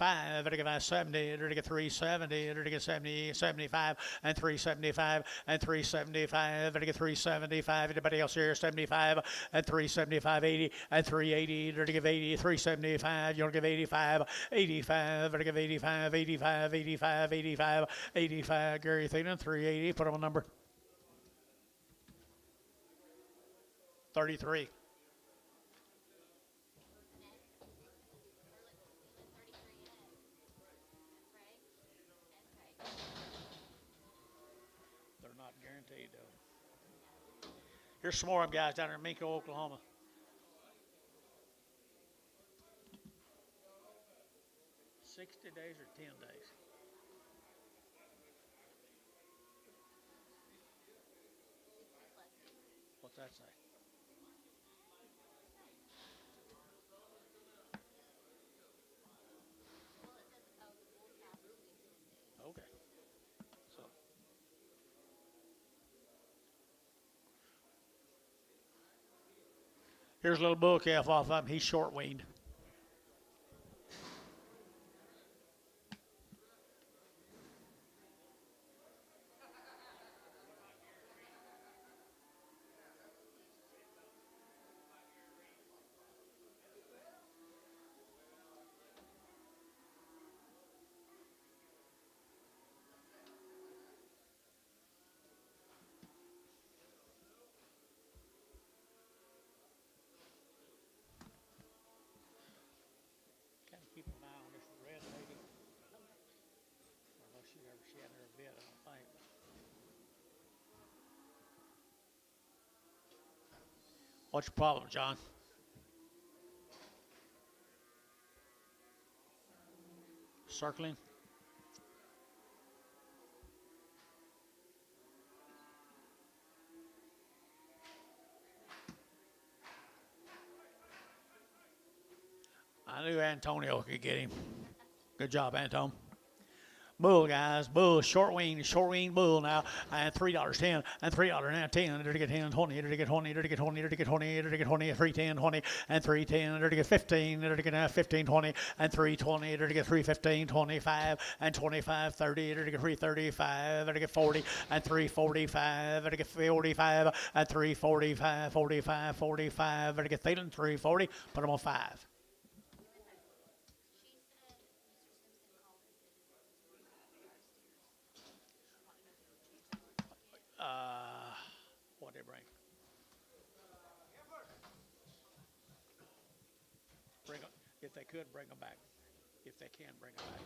70, 370, 70, 75 and 375 and 375, 375. Anybody else here? 75 and 375, 80 and 380, 80, 375. You want to give 85, 85, 85, 85, 85, 85, 85. Gary Thielen, 380. Put on a number. 33. Not guaranteed though. Here's some more of them guys down there in Minko, Oklahoma. $60 days or 10 days? What's that say? Okay. So here's a little bull calf off of him. He's short weaned. Keep an eye on this red lady. I don't know if she had her bit, I don't think. What's your problem, John? Circling? I knew Antonio could get him. Good job, Anton. Bull, guys, bull, short weaned bull now, and $3.10, and $3 now 10, to get 10, 20, to get 20, to get 20, to get 20, to get 20, 310, 20, and 310, to get 15, to get now 15, 20, and 320, to get 315, 25, and 25, 30, to get 335, to get 40, and 345, to get 45, and 345, 45, 45, to get Thielen 340, put them on 5. What they bring? Bring them, if they could, bring them back. If they can, bring them back.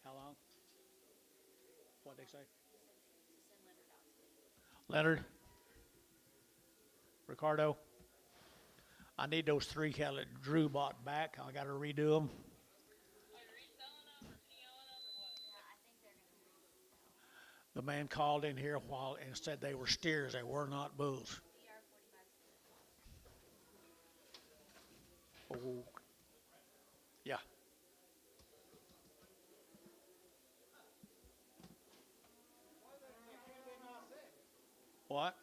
How long? What'd they say? Leonard? Ricardo? I need those 3 cattle that Drew bought back. I got to redo them. The man called in here a while and said they were steers. They were not bulls. Oh, yeah. What?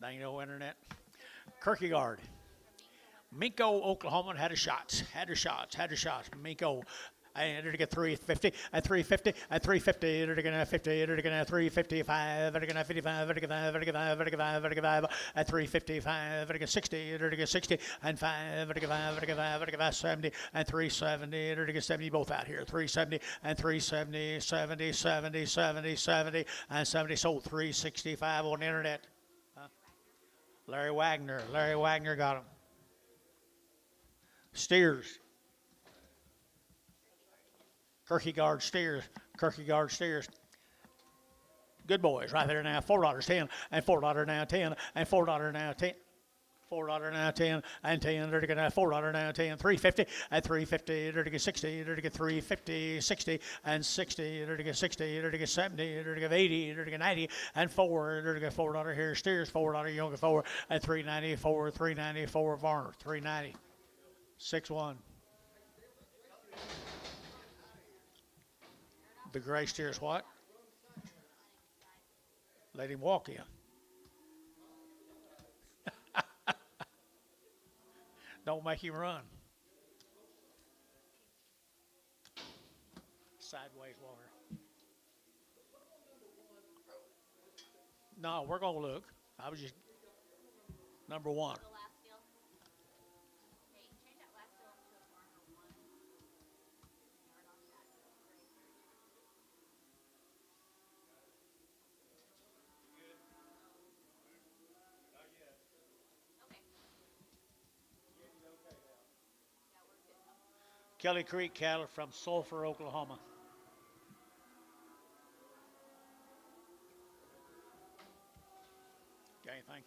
Dino Internet. Kierkegaard. Minko, Oklahoma had a shots. Minko. And to get 350 and 350 and 350. They're gonna 50. They're gonna 355. They're gonna 55. They're gonna 55. They're gonna 55 at 355. They're gonna 60. They're gonna 60 and 5. They're gonna 55. They're gonna 70 and 370. They're gonna 70 both out here. 370 and 370. 70 70 70 70 and 70. Sold 365 on the internet. Larry Wagner got him. Steers. Kierkegaard steers. Good boys right there now. $4.10 and $4 now 10 and $4 now 10. $4 now 10 and 10. They're going to $4 now 10. 350 and 350. They're to get 60. They're to get 350, 60 and 60. They're to get 60. They're to get 70. They're to get 80. They're to get 90 and 4. They're to get $4 here. Steers $4. Younger 4 and 394. 394 Varner. 390. 6-1. The gray steers what? Let him walk in. Don't make him run. Sideways water. No, we're going to look. I was just number one. Kelly Creek cattle from Sulphur, Oklahoma. Got anything?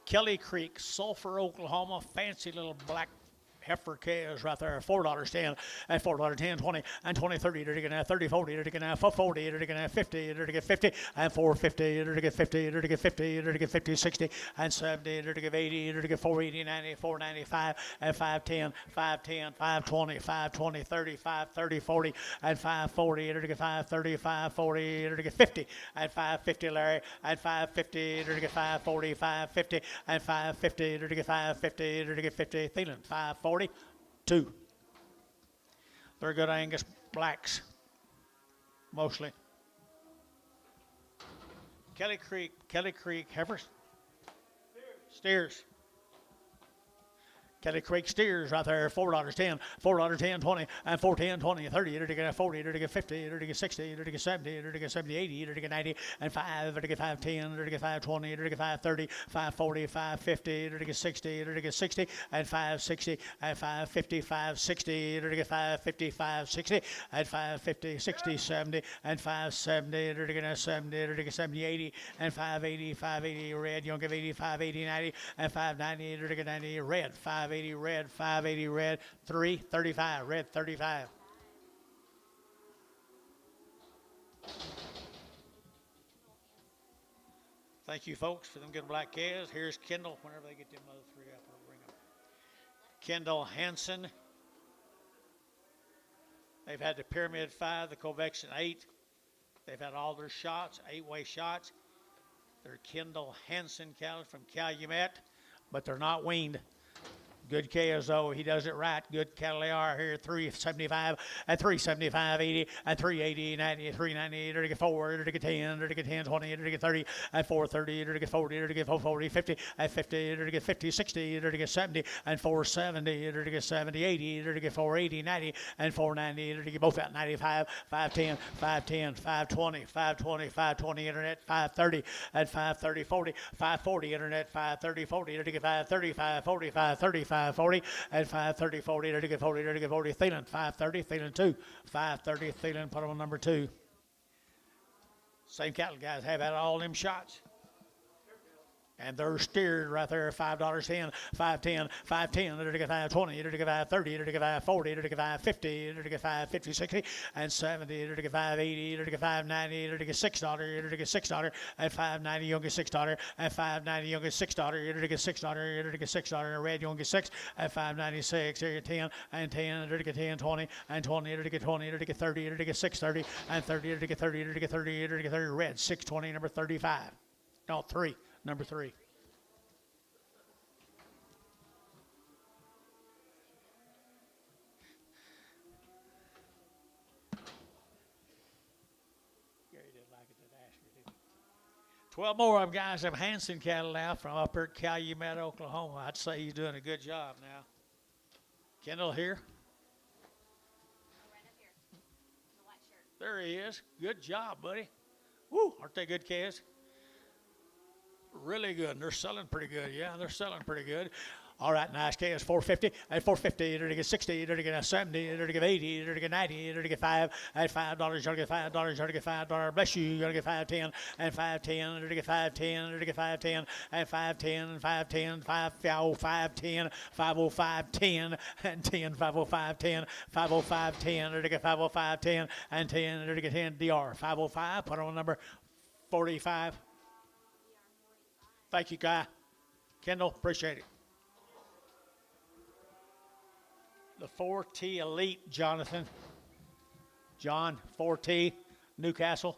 Kelly Creek, Sulphur, Oklahoma. Fancy little black heifer calves right there. $4.10 and $4.10, 20 and 20, 30. They're going to 30, 40. They're going to 40. They're going to 50. They're going to get 50 and 450. They're going to get 50. They're going to get 50. They're going to get 50, 60 and 70. They're going to get 80. They're going to get 480, 90, 495 and 510, 510, 520, 520, 30, 530, 40 and 540. They're going to get 530, 540. They're going to get 50 and 550, Larry, and 550. They're going to get 540, 550 and 550. They're going to get 550. They're going to get 50. Thielen, 540. 2. They're good Angus blacks, mostly. Kelly Creek heifers. Steers. Kelly Creek steers right there, $4.10, $4.10, 20, and 410, 20, 30, they're to get 40, they're to get 50, they're to get 60, they're to get 70, they're to get 70, 80, they're to get 90, and 5, they're to get 510, they're to get 520, they're to get 530, 540, 550, they're to get 60, they're to get 60, and 560, and 550, 560, they're to get 550, 560, and 550, 60, 70, and 570, they're to get 70, they're to get 70, 80, and 580, 580, red, you don't give 80, 580, 90, and 590, they're to get 90, red, 580 red, 580 red, 335 red, 35. Thank you, folks, for them good black calves. Here's Kendall. Whenever they get them other three up, I'll bring them. Kendall Hansen. They've had the Pyramid 5, the Convection 8. They've had all their shots, 8-way shots. They're Kendall Hansen cattle from Calumet, but they're not weaned. Good calves, though. He does it right. Good cattle they are here. 375 and 375, 80 and 380, 90, 390. They're to get 4, they're to get 10, they're to get 10, 20, they're to get 30 and 430, they're to get 40, they're to get 440, 50 and 50, they're to get 50, 60, they're to get 70 and 470, they're to get 70, 80, they're to get 480, 90 and 490, they're to get both out 95, 510, 510, 520, 520, 520 internet, 530 and 530, 40, 540 internet, 530, 40, they're to get 530, 540, 535. 540 and 530, 40, they're to get 40, they're to get 40, Thielen, 530, Thielen 2, 530, Thielen, put them on number 2. Same cattle guys have had all them shots. And they're steered right there, $5.10, 510, 510, they're to get 520, they're to get 530, they're to get 540, they're to get 550, they're to get 550, 60, and 70, they're to get 580, they're to get 590, they're to get $6, they're to get $6, and 590, you don't get $6, and 590, you don't get $6, you're to get $6, you're to get $6, and red, you don't get 6, and 596, you're 10, and 10, they're to get 10, 20, and 20, they're to get 20, they're to get 30, they're to get 630, and 30, they're to get 30, they're to get 30, they're to get 30, red, 620, number 35. No, 3. Number 3. Gary didn't like it, did Asher, did he? 12 more of them guys have Hanson cattle now from up here at Calumet, Oklahoma. I'd say he's doing a good job now. Kendall here. There he is. Good job, buddy. Woo, aren't they good calves? Really good. And they're selling pretty good. Yeah, they're selling pretty good. All right, nice calves. 450 and 450. They're to get 60. They're to get 70. They're to get 80. They're to get 90. They're to get 5 at $5. You're to get $5. You're to get $5. Bless you. You're to get 510 and 510. They're to get 510. They're to get 510 and 510 and 510. 50510 50510 and 10 50510 50510. They're to get 50510 and 10. They're to get 10 DR 505. Put on number 45. Thank you, Guy. Kendall, appreciate it. The 4T Elite, Jonathan. John, 4T, Newcastle.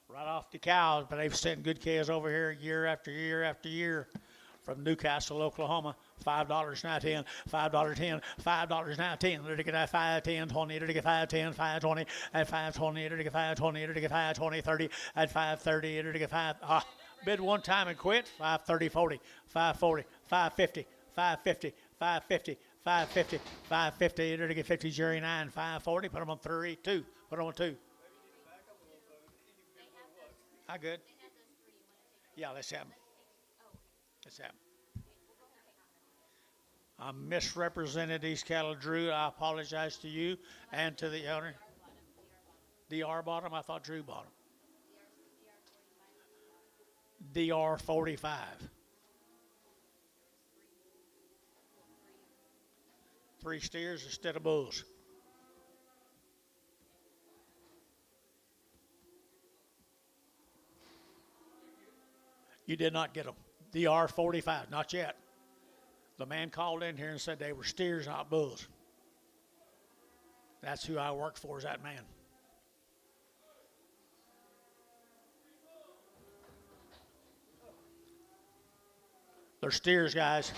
Right off the cows, but they've sent good calves over here year after year after year from Newcastle, Oklahoma. $5 now 10, $5 10, $5 now 10. They're to get 5, 10, 20, they're to get 5, 10, 5, 20, and 5, 20, they're to get 5, 20, they're to get 5, 20, 30, and 5, 30, they're to get 5. Bid one time and quit. 5, 30, 40, 5, 40, 5, 50, 5, 50, 5, 50. 550, 550, they're to get 50, Jerry 9, 540, put them on 3, 2, put them on 2. How good? Yeah, let's have them. Let's have them. I misrepresented these cattle, Drew. I apologize to you and to the owner. DR bottom, I thought Drew bottom. DR 45. 3 steers instead of bulls. You did not get them. DR 45, not yet. The man called in here and said they were steers, not bulls. That's who I work for, is that man. They're steers, guys.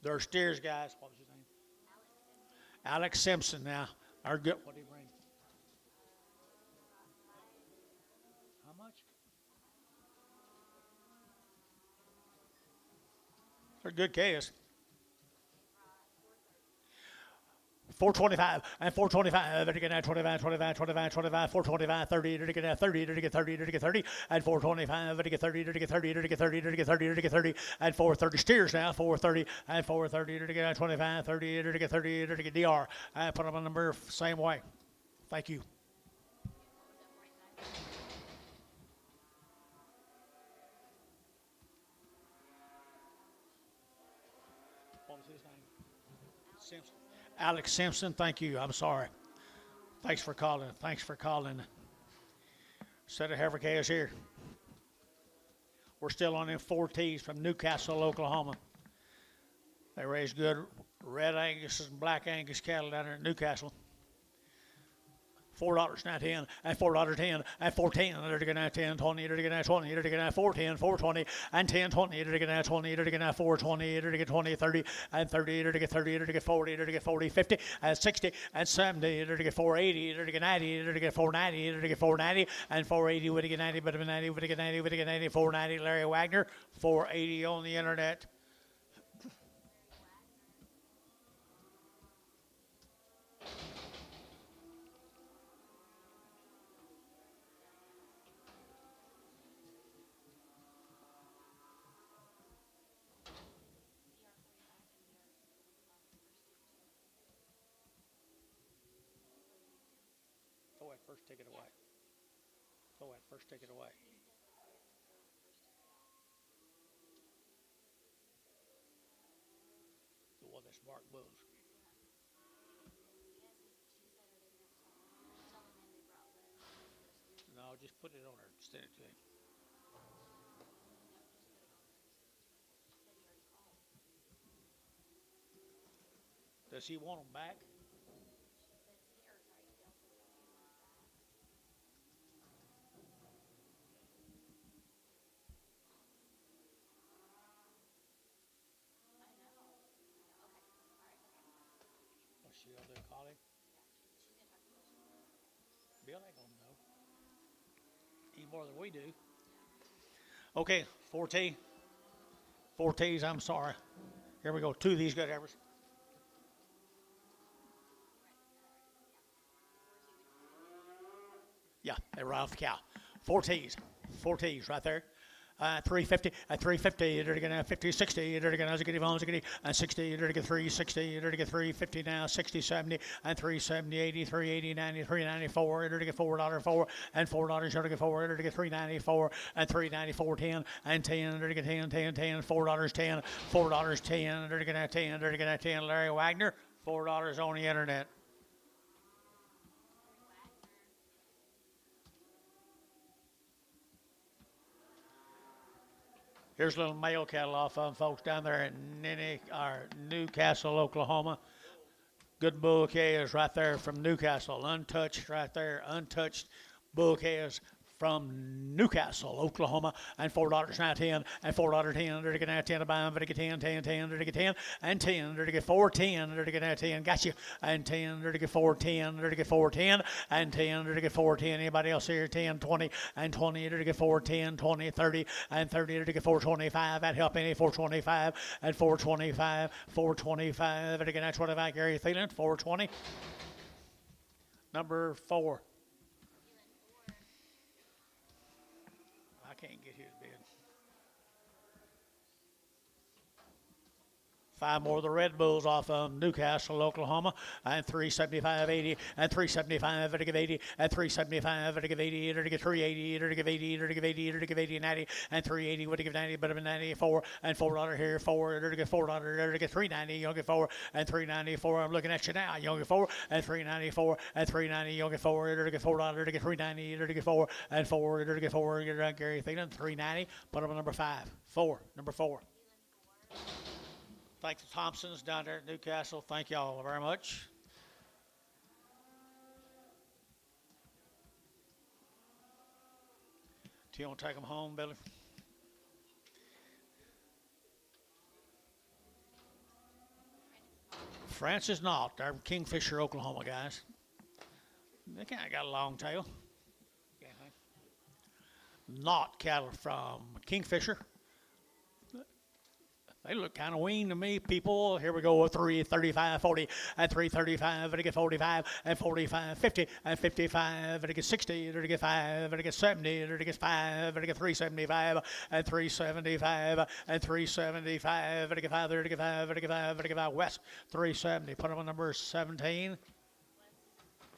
They're steers, guys. What was his name? Alex Simpson now. Our good. What did he bring? How much? They're good calves. 425 and 425. They're getting at 25, 25, 25, 25, 425, 30. They're getting at 30. They're getting 30. They're getting 30 and 425. They're getting 30. They're getting 30. They're getting 30. They're getting 30. They're getting 30 and 430 steers now. 430 and 430. They're getting at 25, 30. They're getting 30. They're getting DR. I put them on number same way. Thank you. What was his name? Simpson. Alex Simpson, thank you. I'm sorry. Thanks for calling. Thanks for calling. Set of heifer calves here. We're still on them 4Ts from Newcastle, Oklahoma. They raise good red Angus and black Angus cattle down there in Newcastle. $4 now 10 and $4 10 and 410. They're to get now 10, 20, they're to get now 20, they're to get now 410, 420 and 10, 20, they're to get now 20, they're to get now 420, they're to get 20, 30 and 30, they're to get 30, they're to get 40, they're to get 40, 50 and 60 and 70, they're to get 480, they're to get 90, they're to get 490, they're to get 490 and 480, would to get 90, but 90, would to get 90, would to get 90, 490, Larry Wagner, 480 on the internet. Throw that first ticket away. Throw that first ticket away. The one that's marked bulls. No, just put it on her. Send it to him. Does he want them back? more than we do. Okay, 4T. 4Ts, I'm sorry. Here we go. 2 of these good heifers. Yeah, they were off the cow. 4Ts. 4Ts right there. 350, 350, they're going to 50, 60, they're going to get on, and 60, they're going to 360, they're going to 350 now, 60, 70, and 370, 80, 380, 90, 394, they're going to get $4, and $4, they're going to get 4, they're going to get 394, and 394, 10, and 10, they're going to get 10, 10, 10, $4, 10, $4, 10, they're going to have 10, they're going to have 10, Larry Wagner, $4 on the internet. Here's a little male cattle off of them, folks, down there in Newcastle, Oklahoma. Good bull calves right there from Newcastle, untouched right there, untouched bull calves from Newcastle, Oklahoma, and $4 now 10, and $4 10, they're gonna have 10 to buy them, they're gonna get 10, 10, 10, they're gonna get 10, and 10, they're gonna get 4, 10, they're gonna have 10, got you, and 10, they're gonna get 4, 10, they're gonna get 4, 10, and 10, they're gonna get 4, 10, anybody else here, 10, 20, and 20, they're gonna get 4, 10, 20, 30, and 30, they're gonna get 425, that help any, 425, and 425, 425, they're gonna have 25, Gary Thielen, 420, number 4. Can't get his bid. 5 more of the Red Bulls off of Newcastle, Oklahoma, and 375.80, and 375, to give 80, and 375, to give 80, to give 380, to give 80, to give 80, to give 80, 90, and 380, would give 90, but 94, and $4 here, 4, to give $4, to get 390, you'll get 4, and 394, I'm looking at you now, you'll get 4, and 394, and 390, you'll get 4, to get $4, to get 390, to get 4, and 4, to get 4, get around Gary Thielen, 390, put up on number 5, 4, number 4. Thank the Thompsons down there at Newcastle. Thank y'all very much. Do you want to take them home, Billy? Francis Knott. They're Kingfisher, Oklahoma, guys. They kind of got a long tail. Knott cattle from Kingfisher. They look kind of weaned to me, people. Here we go, 335, 40, and 335, and to get 45, and 45, 50, and 55, and to get 60, and to get 5, and to get 70, and to get 5, and to get 375, and 375, and 375, and to get 5, and to get 5, and to get 5, and to get 5, West, 370. Put them on number 17,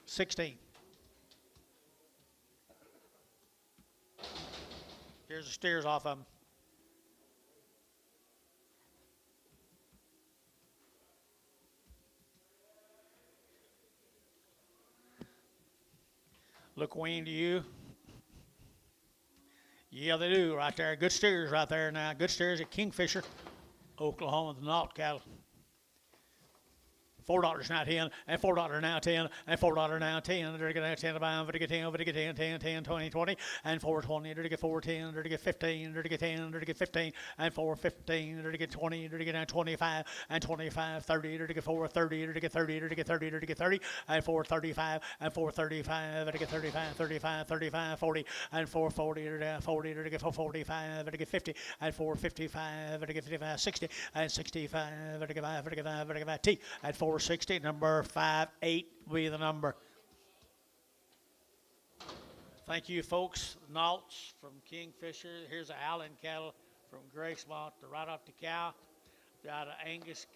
16. Here's the steers off of them. Look weaned to you. Yeah, they do right there. Good steers right there now. Good steers at Kingfisher, Oklahoma, the Knott cattle. $4 now 10, and $4 now 10, and $4 now 10. They're going to have 10 to buy them, to get 10, to get 10, 10, 10, 20, 20, and 420. They're to get 410, they're to get 15, they're to get 10, they're to get 15, and 415, they're to get 20, they're to get 25, and 25, 30, they're to get 430, they're to get 30, they're to get 30, they're to get 30, and 435, and 435, they're to get 35, 35, 35, 40, and 440, they're to get 40, they're to get 445, they're to get 50, and 455, they're to get 55, 60, and 65, they're to get 5, they're to get 5, they're to get 5, T, at 460, number 58 will be the number. Thank you, folks. Knotts from Kingfisher. Here's the Allen cattle from Gracemont. They're right off the cow. They're out of Angus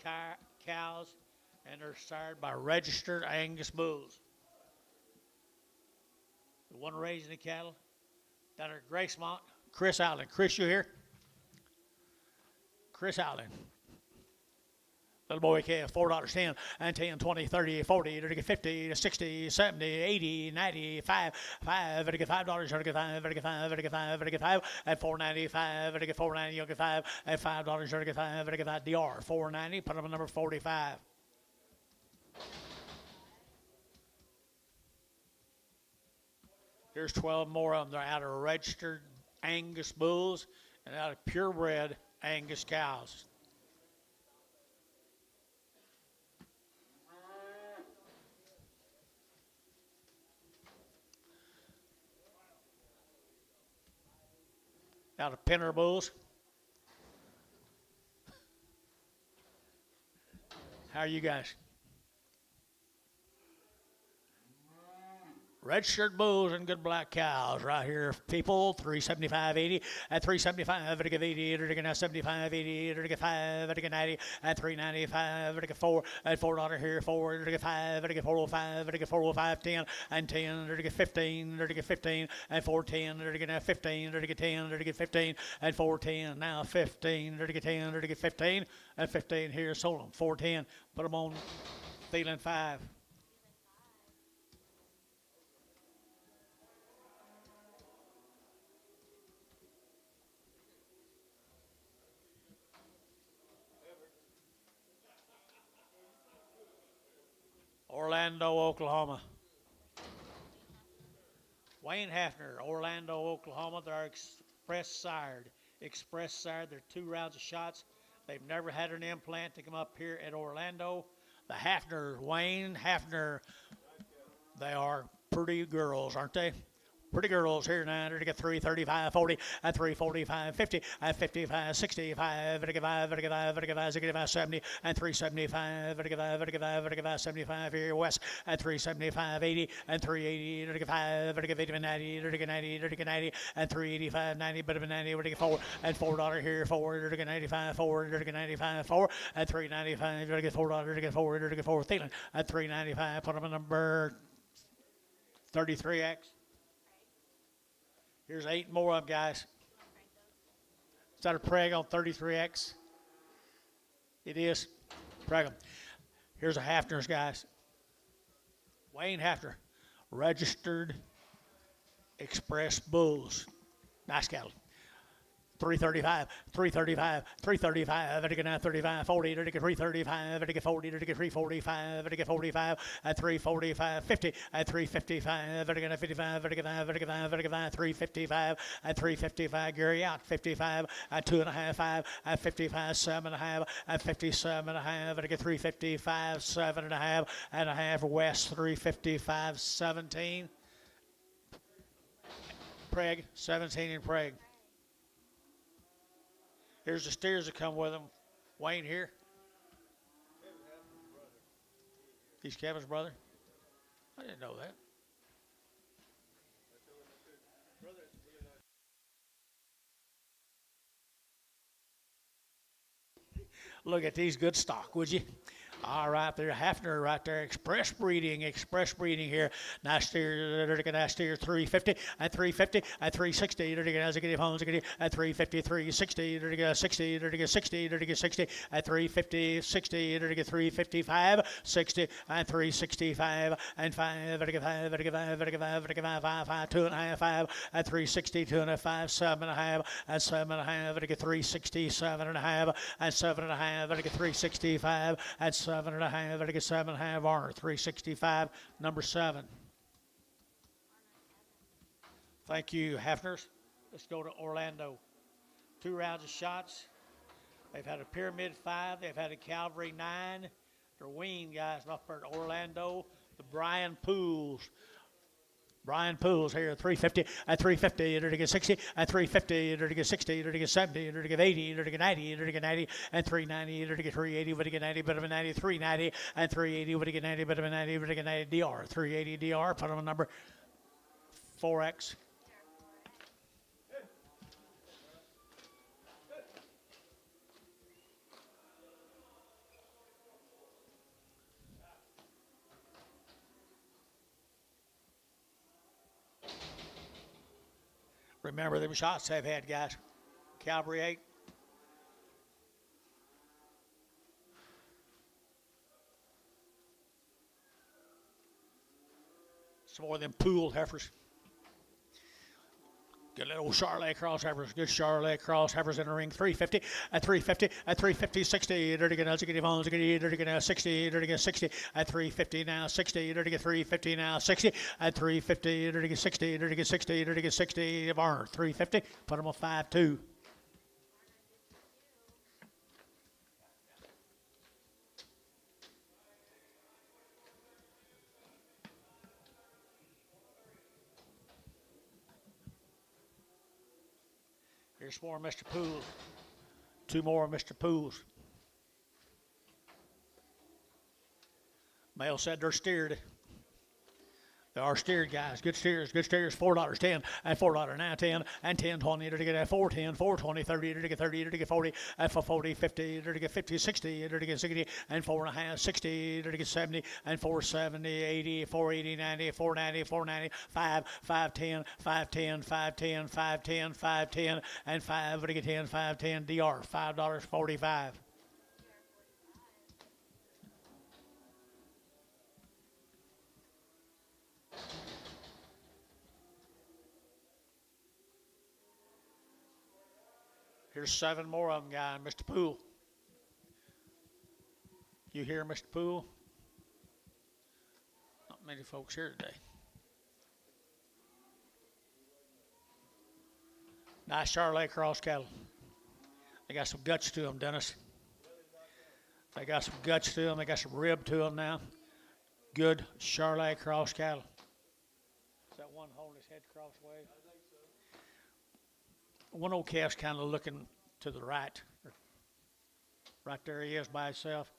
cows, and they're sired by registered Angus bulls. The one raising the cattle down at Gracemont, Chris Allen. Chris, you here? Chris Allen. Little boy calf, $4, 10, and 10, 20, 30, 40, to get 50, 60, 70, 80, 95, 5, to get $5, to get 5, to get 5, to get 5, to get 5, and 495, to get 490, you'll get 5, and $5, to get 5, to get 5, DR, 490, put them on number 45. Here's 12 more of them. They're out of registered Angus bulls and out of purebred Angus cows. Out of Pinner Bulls. How are you guys? Red shirt bulls and good black cows right here, people. 375.80 at 375. At 80, at 75, 80, at 5, at 90, at 395, at 4, at $4 here, 4, at 5, at 405, at 405, 10, and 10, at 15, at 15, and 410, at 15, at 10, at 15, and 410, now 15, at 10, at 15, and 15 here, sold them, 410, put them on Thielen 5. Orlando, Oklahoma. Wayne Hafner, Orlando, Oklahoma. They're express sired. Express sired. They're 2 rounds of shots. They've never had an implant to come up here at Orlando. The Hafner, Wayne Hafner. They are pretty girls, aren't they? Pretty girls here now. To get 335, 40, and 345, 50, and 55, 65, 55, 55, 55, 65, 70, and 375, 55, 55, 55, 75 here west, and 375, 80, and 380, 35, 80, 90, 90, 90, and 385, 90, but 90, 4, and $4 here, 4, 95, 4, 95, 4, and 395, $4, 4, Thielen, and 395, put them in number 33X. Here's 8 more of them, guys. Is that a preg on 33X? It is. Preg them. Here's a Hafner's, guys. Wayne Hafner. Registered Express Bulls. Nice cattle. 335, 335, 335, at 35, 40, at 335, at 40, at 345, at 45, at 345, 50, at 355, at 55, at 55, at 55, 355, at 355, Gary out, 55, at 2.5, 5, at 55, 7.5, at 57.5, at 355, 7.5, and a half west, 355, 17. Preg, 17 in Preg. Here's the steers that come with them. Wayne here. He's Kevin's brother? I didn't know that. Look at these good stock, would you? All right, there, Hafner right there, express breeding here. Nice steer, 350, and 350, and 360, at 350, 360, 60, 60, 60, at 350, 60, 355, 60, and 365, and 5, 5, 2.5, 5, at 360, 2.5, 7.5, and 7.5, at 360, 7.5, and 7.5, at 365, and 7.5, at 7.5, Arner, 365, number 7. Thank you, Hafners. Let's go to Orlando. 2 rounds of shots. They've had a Pyramid 5. They've had a Calvary 9. They're weaned, guys, up there at Orlando. The Brian Pools. Brian Pools here, 350, at 350, at 60, at 350, at 60, at 70, at 80, at 90, at 90, and 390, at 380, at 90, but of 90, 390, and 380, at 90, but of 90, at 90, DR, 380 DR, put on number 4X. Remember them shots they've had, guys. Calvary 8. Some more of them pooled heifers. Good little Charolais cross heifers. Good Charolais cross heifers in the ring. 350, at 350, at 350, 60, dirty get 60, dirty get 60, dirty get 60, at 350 now, 60, dirty get 350 now, 60, at 350, dirty get 60, dirty get 60, dirty get 60, Varner, 350, put them on 5-2. Here's more Mr. Poole. 2 more Mr. Pools. Male said they're steered. They are steered, guys. Good steers, good steers. $4.10 and $4.9, and 10, 20, to get 410, 420, 30, to get 30, to get 40, and for 40, 50, to get 50, 60, to get 60, and 4.5, 60, to get 70, and 470, 80, 480, 90, 490, 490, 5, 510, 510, 510, 510, 510, and 5, to get 10, 510, DR, $5.45. Here's 7 more of them, guy. Mr. Poole. You hear Mr. Poole? Not many folks here today. Nice Charolais cross cattle. They got some guts to them, Dennis. They got some guts to them. They got some rib to them now. Good Charolais cross cattle. Is that one holding his head crossways? One old calf's kind of looking to the right. Right there he is by himself.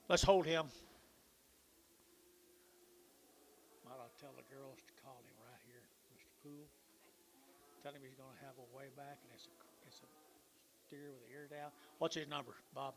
Let's hold him. Might I tell the girls to call him right here, Mr. Poole. Tell him he's going to have a way back, and it's a steer with the ear down. What's his number, Bob?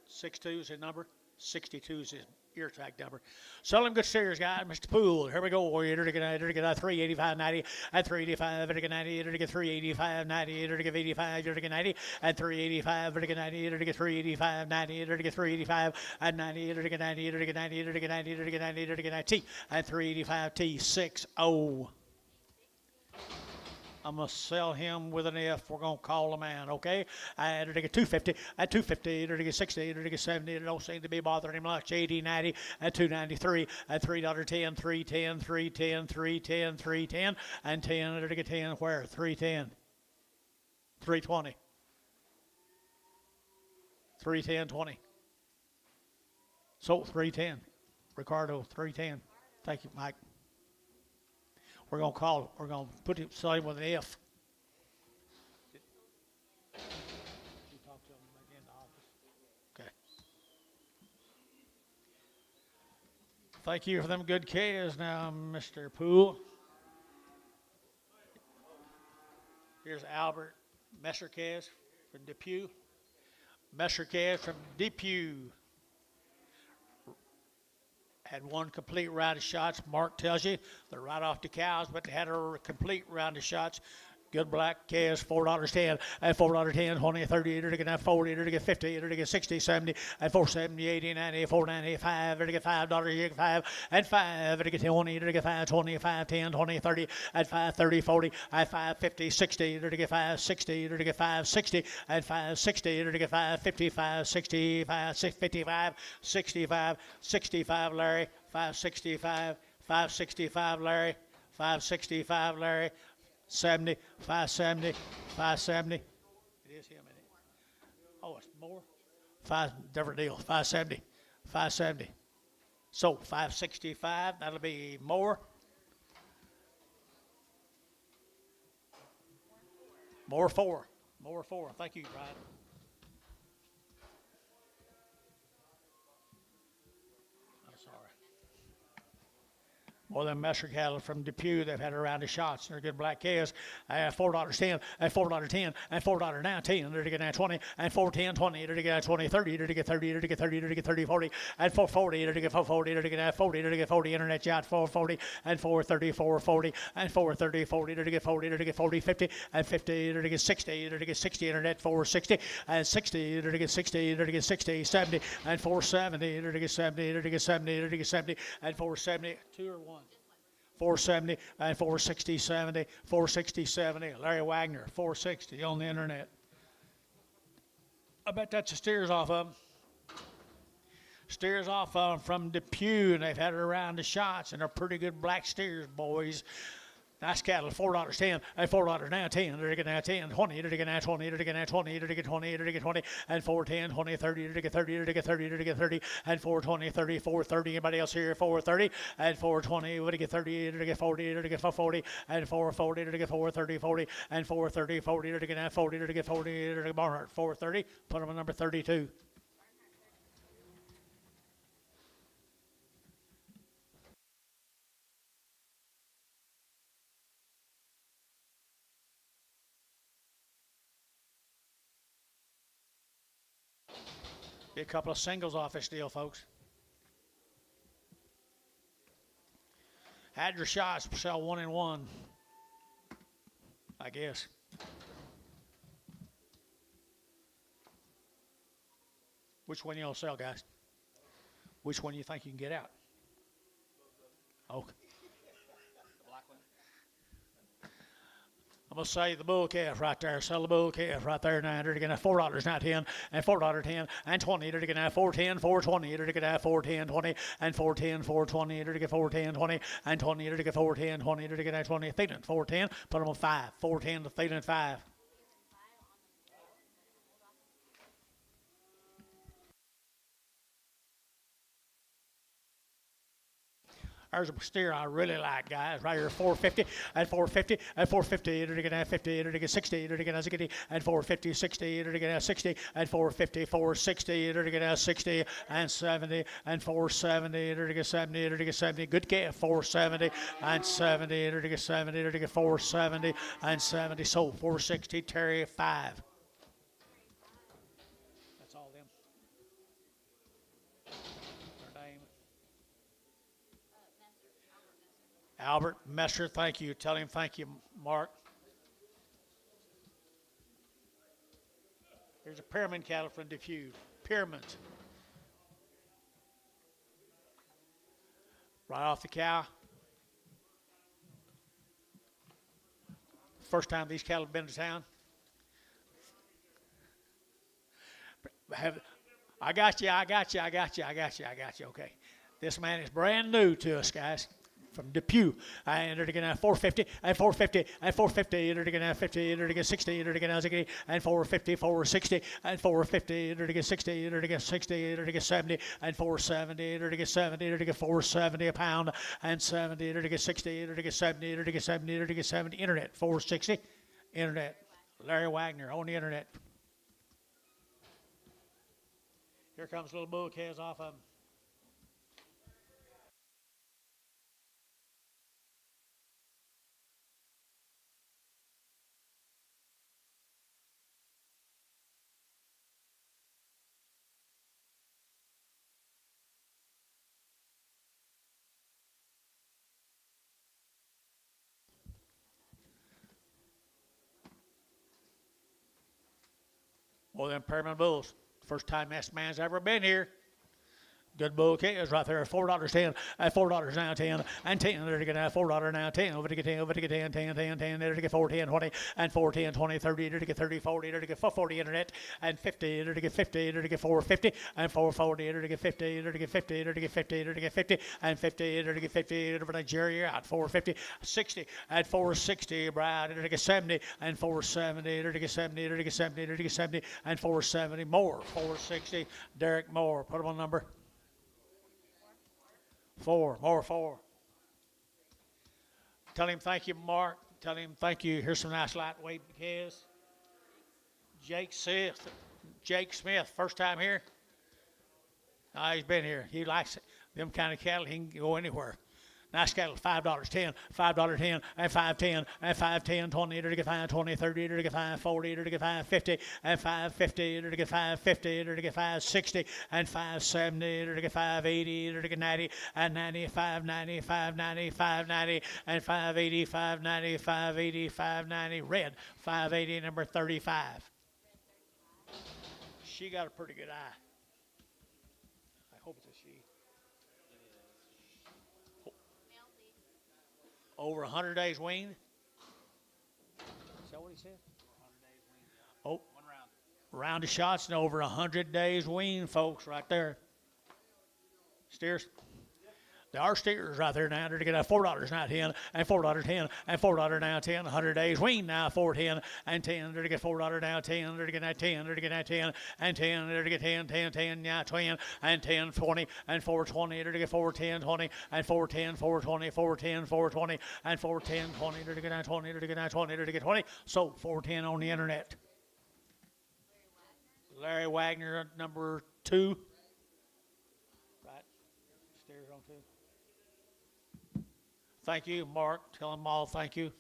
62 is his number. 62 is his ear tag number. Sell him good steers, guys. Mr. Poole. Here we go. We're to get 385, 90, and 385, to get 90, to get 385, 90, to get 85, to get 90, and 385, to get 90, to get 385, 90, to get 385, and 90, to get 90, to get 90, to get 90, to get 90, to get 90, and 385 T60. I'm going to sell him with an F. We're going to call the man, okay? And to get 250, at 250, to get 60, to get 70. It don't seem to be bothering him much. 80, 90, at 293, at $3.10, 310, 310, 310, 310, and 10, to get 10, where? 310, 320, 310, 20. So 310, Ricardo, 310. Thank you, Mike. We're going to call it. We're going to put him, sell him with an F. You talk to him again in the office. Okay. Thank you for them good calves now, Mr. Poole. Here's Albert Messer calves from Depew. Messer calves from Depew. Had 1 complete round of shots. Mark tells you they're right off the cows, but they had a complete round of shots. Good black calves, $4.10, and $4.10, 20, 30, to get 40, to get 50, to get 60, 70, and 470, 80, 90, 495, to get $5, to get 5, and 5, to get 20, to get 5, 25, 10, 20, 30, and 5, 30, 40, and 5, 50, 60, to get 5, 60, to get 5, 60, and 5, 60, to get 5, 55, 65, 55, 65, 65, Larry, 565, 565, Larry, 565, Larry, 70, 570, 570. It is him, isn't it? Oh, it's more? Different deal. 570, 570. So 565, that'll be more. More 4. More 4. Thank you, Brian. More than Messer cattle from Depew. They've had a round of shots. They're good black calves. $4.10, and $4.10, and $4.10, to get 20, and $4.10, 20, to get 20, 30, to get 30, to get 30, to get 30, 40, and $4.40, to get 4.40, to get 40, to get 40, internet yacht, $4.40, and $4.30, $4.40, and $4.30, 40, to get 40, to get 40, 50, and 50, to get 60, to get 60, internet, $4.60, and 60, to get 60, to get 60, 70, and $4.70, to get 70, to get 70, to get 70, and $4.70, 2 or 1. 470 and 460, 70, 460, 70. Larry Wagner, 460 on the internet. I bet that's the steers off of them. Steers off of them from Depew, and they've had it around the shots, and they're pretty good black steers, boys. Nice cattle, $4.10, and $4 now 10, to get now 10, 20, to get now 20, to get now 20, to get 20, to get 20, and 410, 20, 30, to get 30, to get 30, to get 30, and 420, 30, 430. Anybody else here? 430, and 420, to get 30, to get 40, to get 440, and 440, to get 430, 40, and 430, 40, to get now 40, to get 40, to get Barnhart, 430. Put them on number 32. Be a couple of singles off this deal, folks. Had your shots, sell 1 and 1, I guess. Which one y'all sell, guys? Which one you think you can get out? Okay. I'm going to say the bull calf right there. Sell the bull calf right there. Now, to get now $4 now 10, and $4.10, and 20, to get now 410, 420, to get now 410, 20, and 410, 420, to get 410, 20, and 20, to get 410, 20, to get now 20. Thielen, 410, put them on 5. 410 to Thielen, 5. There's a steer I really like, guys. Right here, 450, and 450, and 450, to get 50, to get 60, to get 60, and 450, 60, to get 60, and 450, 460, to get 60, and 70, and 470, to get 70, to get 70. Good calf, 470, and 70, to get 70, to get 470, and 70. So 460, Terry, 5. That's all them. Their name. Albert Messer, thank you. Tell him thank you, Mark. Here's a Pyramid cattle from Depew. Pyramids. Right off the cow. First time these cattle have been to town. I got you. Okay. This man is brand new to us, guys. From Depew, and to get 450, and 450, and 450, to get 50, to get 60, to get 60, and 450, 460, and 450, to get 60, to get 60, to get 70, and 470, to get 70, to get 470 a pound, and 70, to get 60, to get 70, to get 70, to get 70. Internet, 460. Internet. Larry Wagner on the internet. Here comes little bull calves off of him. Well, them Pyramid bulls. First time this man's ever been here. Good bull calves right there. $4.10, and $4 now 10, and 10. There to get $4 now 10. Over to get 10, over to get 10, 10, 10, 10. There to get 410, 20, and 410, 20, 30. There to get 30, 40. There to get 440 internet, and 50. There to get 50. There to get 450, and 440. There to get 50. There to get 50. There to get 50. There to get 50, and 50. There to get 50. Over to Jerry out 450, 60, and 460. Brad. There to get 70, and 470. There to get 70. There to get 70. There to get 70, and 470 more. 460. Derek Moore. Put him on number. 4. More 4. Tell him thank you, Mark. Tell him thank you. Here's some nice lightweight calves. Jake Smith, first time here. He's been here. He likes it. Them kind of cattle, he can go anywhere. Nice cattle, $5.10, $5.10, and $5.10, and $5.10, 20, to get 5.20, 30, to get 5.40, to get 5.50, and $5.50, to get 5.50, to get 5.60, and $5.70, to get 5.80, to get 90, and 90, 5.90, 5.90, 5.90, and 5.80, 5.90, 5.80, 5.90. Red, 5.80, number 35. She got a pretty good eye. I hope it's a she. Over 100 days weaned. Is that what he said? 100 days weaned. Yeah. Oh, 1 round. Round of shots and over 100 days weaned, folks, right there. Steers. There are steers right there now. They're to get $4 now 10 and $4.10 and $4 now 10. 100 days wean now 4.10 and 10. They're to get $4 now 10. They're to get that 10. They're to get that 10 and 10. They're to get 10 10 10 now 20 and 10 20 and 4.20. They're to get 4.10 20 and 4.10 4.20 4.10 4.20 and 4.10 20. They're to get that 20. They're to get that 20. They're to get 20. So 4.10 on the internet. Larry Wagner, number 2. Right. Steers on 2. Thank you, Mark. Tell them all thank you.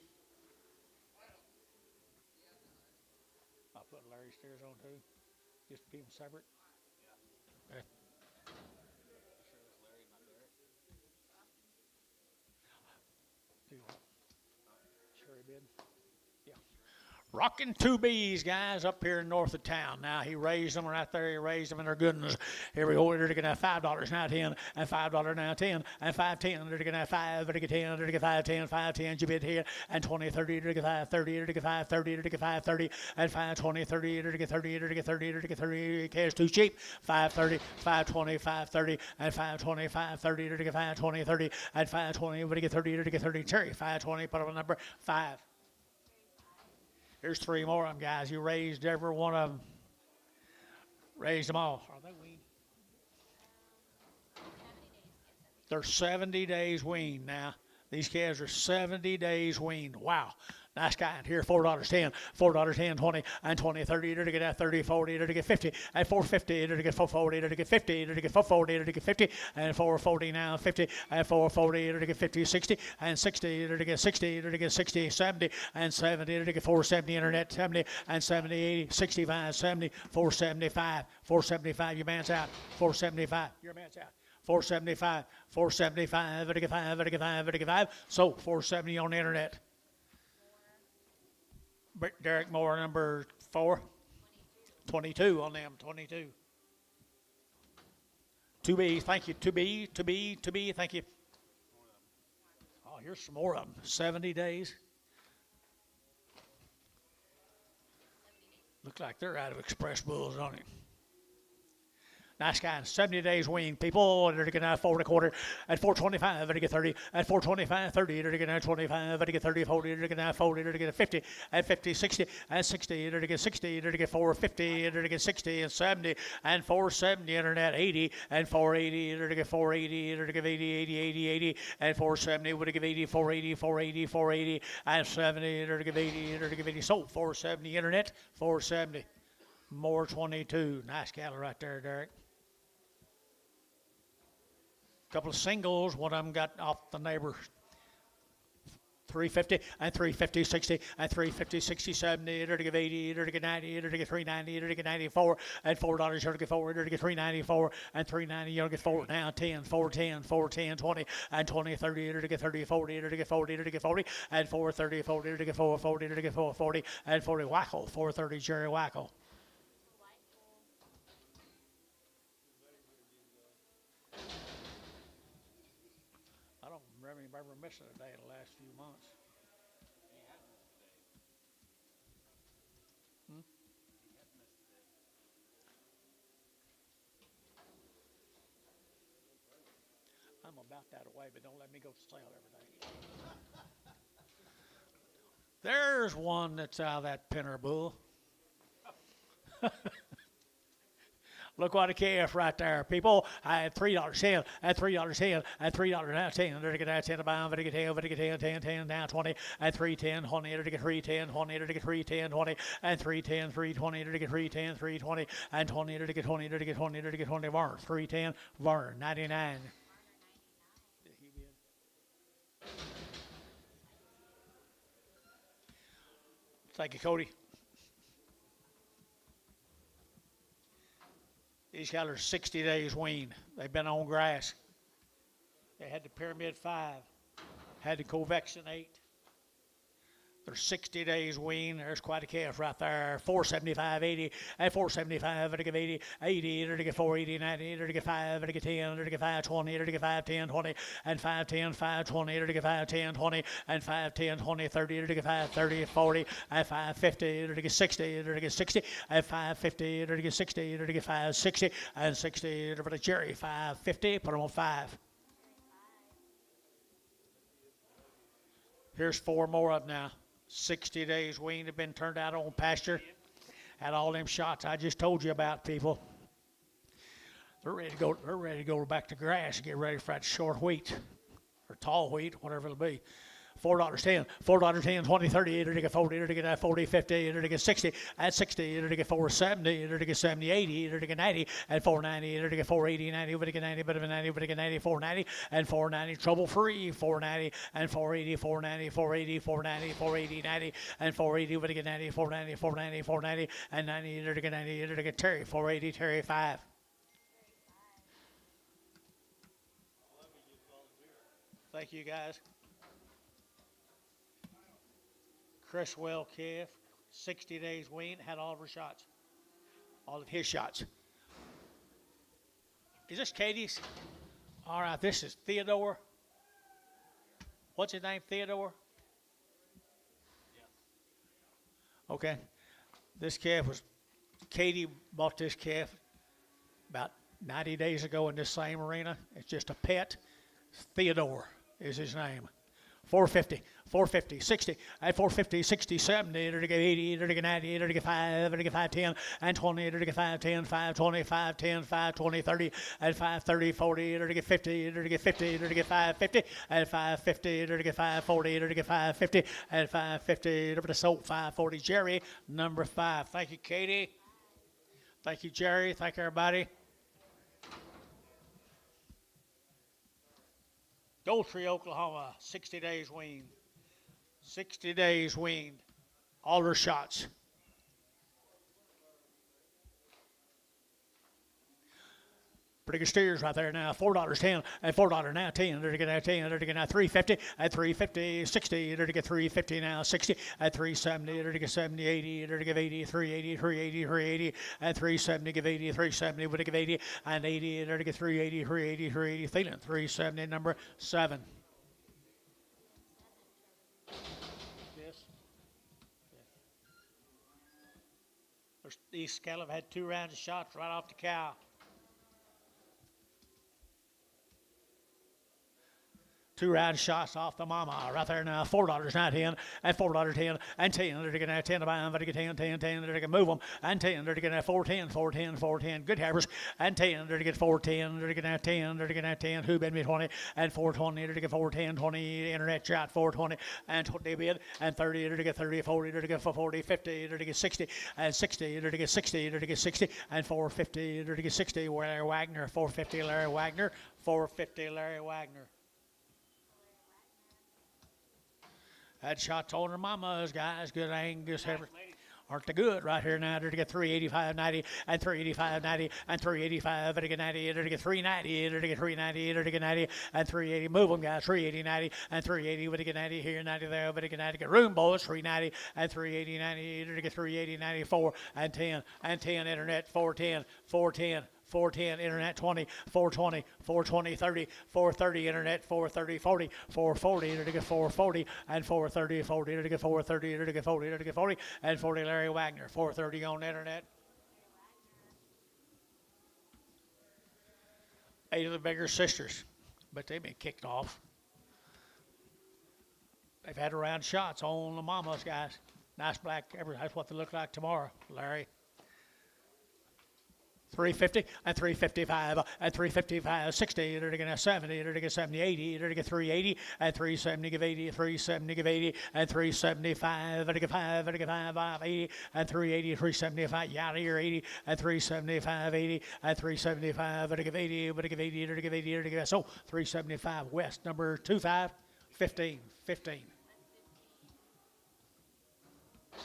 I'll put Larry steers on 2. Just to keep them separate. Okay. Sure he did. Yeah. Rocking 2Bs, guys, up here north of town. Now, he raised them right there. He raised them, and they're good ones. Here we go. They're going to have $5 now 10, and $5 now 10, and 5.10. They're going to have 5. They're going to get 10. They're going to get 5.10, 5.10. You bid here, and 20, 30. They're going to get 5.30. They're going to get 5.30. They're going to get 5.30, and 5.20, 30. They're going to get 30. They're going to get 30. They're going to get 30. Cash too cheap. 5.30, 5.20, 5.30, and 5.20, 5.30. They're going to get 5.20, 30, and 5.20. We're going to get 30. They're going to get 30. Cherry, 5.20. Put up a number 5. Here's 3 more of them, guys. You raised every one of them. Raised them all. Are they weaned? They're 70 days weaned now. These calves are 70 days weaned. Wow. Nice guy. And here, $4.10, $4.10, 20, and 20, 30. They're to get that 30, 40. They're to get 50, and 4.50. They're to get 4.40. They're to get 50. They're to get 4.40. They're to get 50, and 4.40 now 50, and 4.40. They're to get 50, 60, and 60. They're to get 60. They're to get 60, 70, and 70. They're to get 4.70 internet 70, and 70, 80, 65, 70, 4.75, 4.75. Your man's out. 4.75. Your man's out. 4.75, 4.75. They're to get 5. They're to get 5. They're to get 5. So 4.70 on the internet. Derek Moore, number 4. 22 on them, 22. 2B, thank you. 2B, thank you. Oh, here's some more of them. 70 days. Look like they're out of express bulls, don't it? Nice guy. 70 days wean. People, they're going to get 4.25 at 4.25. They're get 30 at 4.25. 30. They're going to get 25. They're get 30. 40. They're going to get 40. They're going to get 50 at 50. 60 and 60. They're going to get 60. They're going to get 4.50. They're going to get 60 and 70 and 4.70. Internet 80 and 4.80. They're going to get 4.80. They're going to give 80, 80, 80, 80 and 4.70. Would give 80, 4.80, 4.80, 4.80 and 70. They're going to give 80. They're going to give 80. So 4.70 internet 4.70. More 22. Nice cattle right there, Derek. Couple of singles. One of them got off the neighbor. 350 and 350, 60 and 350, 60, 70. They're to give 80. They're to get 90. They're to get 390. They're to get 94 and $4. You're to get 4. They're to get 394 and 390. You're to get 4 now 10, 410, 410, 20 and 20, 30. They're to get 30, 40. They're to get 40. They're to get 40 and 430, 40. They're to get 440. They're to get 440 and 40. Wackel 430. Jerry Wackel. I've ever missed a day in the last few months. I'm about that away, but don't let me go to sale every day. There's one that's out of that pinner bull. Look what a calf right there, people. I had $3.10 at $3.10 at $3 now 10. They're to get 10 to buy. They're to get 10. They're to get 10, 10, 10 now 20 at 3.10. 20. They're to get 3.10. 20. They're to get 3.10. 20 and 3.10. 3.20. They're to get 3.10. 3.20 and 20. They're to get 20. They're to get 20. They're to get 20. Varner 3.10. Varner 99. Thank you, Cody. These cattle are 60 days weaned. They've been on grass. They had the Pyramid 5, had the Covexin 8. They're 60 days weaned. There's quite a calf right there. 475, 80, and 475. They're to give 80, 80. They're to get 480, 90. They're to get 5. They're to get 10. They're to get 520. They're to get 510, 20, and 510, 520. They're to get 510, 20, and 510, 20, 30. They're to get 530, 40, and 550. They're to get 60. They're to get 60, and 550. They're to get 60. They're to get 560, and 60. They're for the Jerry 550. Put them on 5. Here's 4 more up now. 60 days weaned, have been turned out on pasture. Had all them shots I just told you about, people. They're ready to go. They're ready to go back to grass and get ready for that short wheat or tall wheat, whatever it'll be. $4.10, $4.10, 20, 30, to get 40, to get 40, 50, to get 60, at 60, to get 470, to get 70, 80, to get 90, at 490, to get 480, 90, to get 90, but 90, to get 90, 490, and 490, trouble free, 490, and 480, 490, 480, 490, 480, 90, and 480, to get 90, 490, 490, 490, and 90, to get 90, to get Terry, 480, Terry 5. Thank you, guys. Cresswell calf, 60 days weaned, had all of her shots. All of his shots. Is this Katie's? All right, this is Theodore. What's his name, Theodore? Yeah. Okay. This calf was, Katie bought this calf about 90 days ago in this same arena. It's just a pet. Theodore is his name. 450, 450, 60, at 450, 60, 70, to get 80, to get 90, to get 5, to get 510, and 20, to get 510, 520, 510, 520, 30, at 530, 40, to get 50, to get 50, to get 550, at 550, to get 540, to get 550, at 550, to get sold 540. Jerry, number 5. Thank you, Katie. Thank you, Jerry. Thank you, everybody. Goldtree, Oklahoma, 60 days weaned. 60 days weaned. All her shots. Pretty good steers right there now. $4.10 and $4 now 10. They're to get 10. They're to get now 350 at 350, 60. They're to get 350 now 60 at 370. They're to get 70, 80. They're to give 80, 380, 380, 380 at 370. Give 80, 370. Would give 80 and 80. They're to get 380, 380, 380. Thielen 370 number 7. Yes. These scallop had 2 rounds of shots right off the cow. Two round shots off the mama right there now. $4 now 10 and $4.10 and 10. They're getting 10 to buy them. They're getting 10, 10, 10. They're going to move them and 10. They're getting 410, 410, 410. Good heifers and 10. They're getting 410. They're getting 10. They're getting 10. Who bid me 20 and 420. They're getting 410, 20. Internet shot 420 and 20 bid and 30. They're getting 30, 40. They're getting 40, 50. They're getting 60 and 60. They're getting 60. They're getting 60 and 450. They're getting 60. Larry Wagner 450. Larry Wagner 450. Larry Wagner. Had shots on her mamas, guys. Good Angus heifer. Aren't they good right here now? They're to get 385.90 and 385.90 and 385. They're to get 90. They're to get 390. They're to get 390. They're to get 90 and 380. Move them, guys. 380, 90 and 380. We're to get 90 here, 90 there. We're to get 90. Get room, boys. 390 and 380, 90. They're to get 380, 94 and 10 and 10. Internet 410, 410. 410, internet 20, 420, 420, 30, 430, internet 430, 40, 440, to get 440, and 430, 40, to get 430, to get 40, to get 40, and 40, Larry Wagner, 430 on the internet. 8 of the bigger sisters, but they've been kicked off. They've had around shots on the mamas, guys. Nice black, that's what they look like tomorrow, Larry. 350 and 355 and 355, 60, they're to get 70, they're to get 70, 80, they're to get 380 and 370, give 80, 370, give 80 and 375, they're to get 5, they're to get 5, 580 and 380, 375, yeah, here 80 and 375, 80 and 375, they're to give 80, they're to give 80, they're to give 80, they're to give so 375 West, number 25, 15, 15.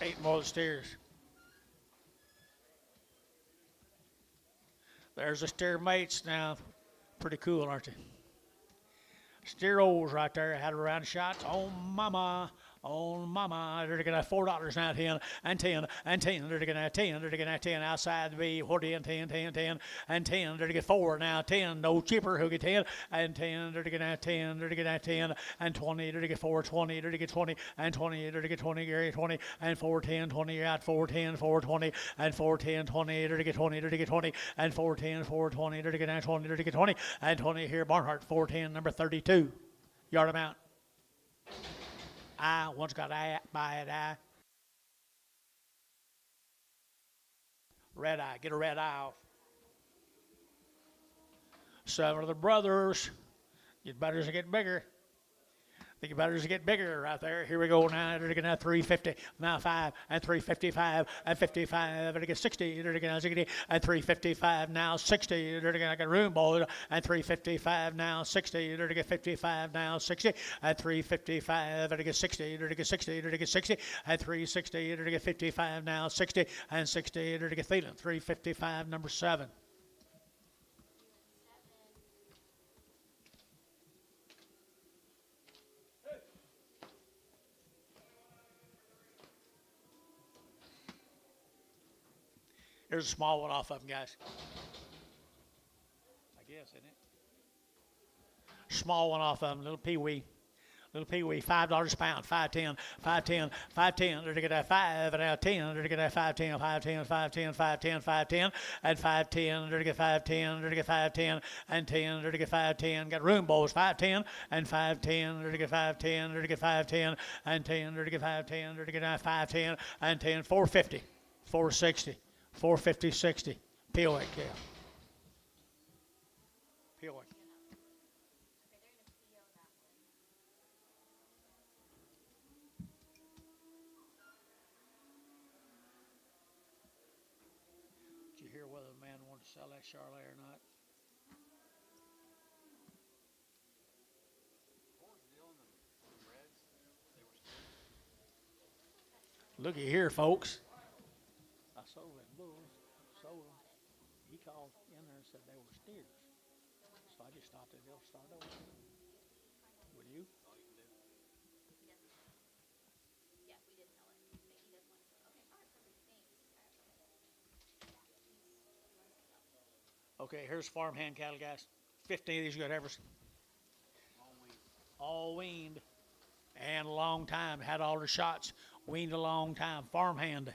8 more steers. There's the steer mates now. Pretty cool, aren't they? Steer O's right there. Had a round of shots on mama. On mama. They're going to $4 now, 10 and 10 and 10. They're going to 10. They're going to 10 outside the B. 10, 10, 10, 10 and 10. They're going to get 4 now, 10. No cheaper. Who get 10 and 10. They're going to 10. They're going to 10 and 20. They're going to get 4, 20. They're going to get 20 and 20. They're going to get 20. Gary 20 and 4, 10, 20 out. 4, 10, 4, 20 and 4, 10, 20. They're going to get 20. They're going to get 20 and 4, 10, 4, 20. They're going to get 20. They're going to get 20 and 20 here. Barnhart 4, 10, number 32. Yard amount. eye. One's got eye, bad eye. Red eye. Get a red eye off. 7 of the brothers. Your butters are getting bigger. The butters get bigger right there. Here we go now. They're going to 350. Now 5 and 355 and 55. They're going to get 60. They're going to 60 and 355 now 60. They're going to get room ball and 355 now 60. They're going to get 55 now 60 and 355. They're going to get 60. They're going to get 60. They're going to get 60 and 360. They're going to get 55 now 60 and 60. They're going to get Thielen 355 number 7. Here's a small one off of them, guys. I guess, isn't it? Small one off of them, little peewee. Little peewee, $5 a pound, 510, 510, 510. They're to get that 5 and now 10. They're to get that 510, 510, 510, 510, 510, and 510. They're to get 510. They're to get 510 and 10. They're to get 510. Got room bowls, 510 and 510. They're to get 510. They're to get 510 and 10. They're to get 510. They're to get 510 and 10. 450, 460. 450, 60. Peelwick, yeah. Peelwick. Did you hear whether the man wanted to sell that Charlotte or not? Looky here, folks. I sold them bulls, sold them. He called in there and said they were steers. So I just stopped it. They'll start over. Will you? Yeah, we did sell it. But he does want to sell it. Okay, all right, perfect. Thanks. Okay, here's farmhand cattle, guys. 15 of these good heifers. All weaned. And a long time. Had all the shots. Weaned a long time. Farmhand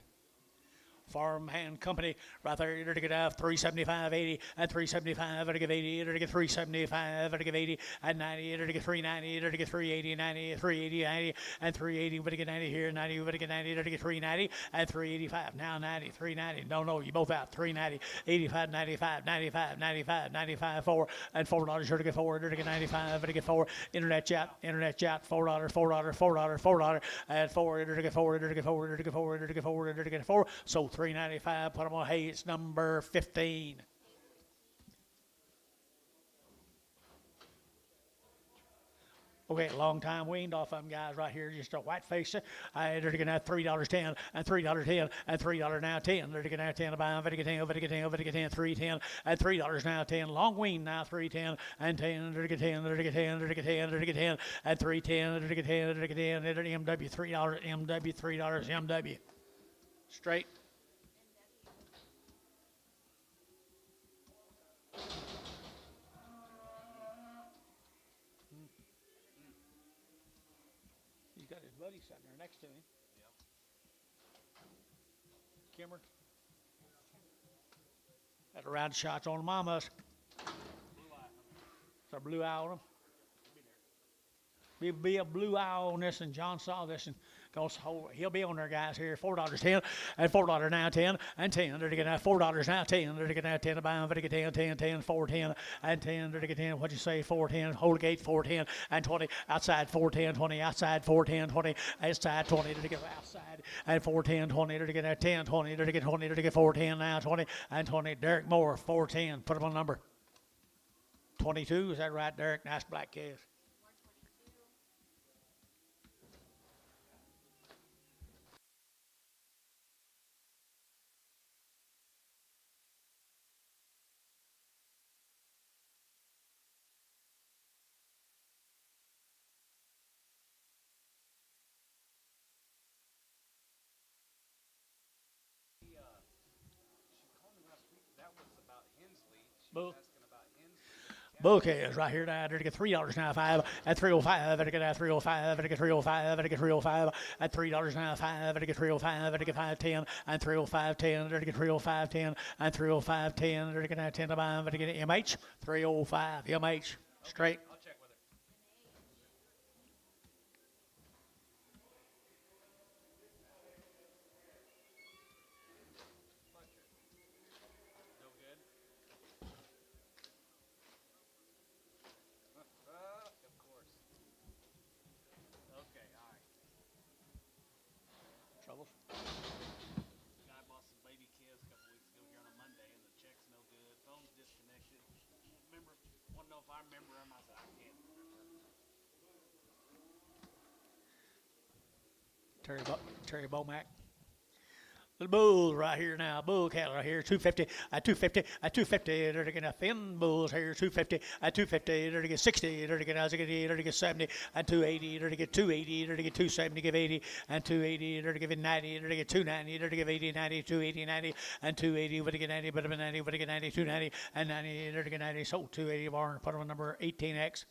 company right there. You're to get 375, 80, and 375, to give 80, you're to get 375, to give 80, and 90, you're to get 390, you're to get 380, 90, 380, 90, and 380, but to get 90 here, 90, but to get 90, you're to get 390, and 385. Now 90, 390. No, you both out. 390, 85, 95, 95, 95, 95, 4, and $4. You're to get 4, you're to get 95, but to get 4. Internet chat, $4, $4, $4, and 4, you're to get 4, you're to get 4, you're to get 4, you're to get 4, you're to get 4. So 395, put them on. Hey, it's number 15. Okay, long time weaned off of them guys right here, just a white face. They're going to have $3.10 and $3.10 and $3 now 10. They're going to have 10 to buy them, get 10, get 10, get 10, 3.10 and $3 now 10. Long weaned now 3.10 and 10. They're get 10, they're get 10, they're get 10, they're get 10 and 3.10. They're get 10, they're get 10. They're MW $3, MW $3, MW straight. He's got his buddy sitting there next to him. Yep. Kimmer. Had a round shots on the mamas. It's a blue eye on him. Be a blue eye on this, and John saw this, and he'll be on there, guys. Here, $4.10 and $4 now 10 and 10. They're to get $4 now 10. They're to get 10 to buy them. They're to get 10, 10, 10, 410 and 10. They're to get 10. What'd you say? 410. Hold gate 410 and 20. Outside 410, 20. Outside 410, 20. Outside 20. They're to get outside and 410, 20. They're to get 10, 20. They're to get 20. They're to get 410 now 20 and 20. Derek Moore 410. Put him on number 22. Is that right, Derek? Nice black calf. Okay, is right here now. They're to get $3 now 5 at 305. They're to get 305. They're to get 305. They're to get 305 at $3 now 5. They're to get 305. They're to get 510 and 305.10. They're to get 305.10 and 305.10. They're to get 10 to buy. They're to get MH 305. MH straight. I'll check with her. remember him. I said, I can't remember. Terry Bomack. Little bull right here now, bull cattle right here, 250, at 250, at 250, they're getting a thin bulls here, 250, at 250, they're getting 60, they're getting 80, they're getting 70, and 280, they're getting 280, they're getting 270, give 80, and 280, they're giving 90, they're getting 290, they're giving 80, 90, 280, 90, and 280, would get 90, but 90, would get 90, 290, and 90, they're getting 90, so 280 barn, put on number 18X.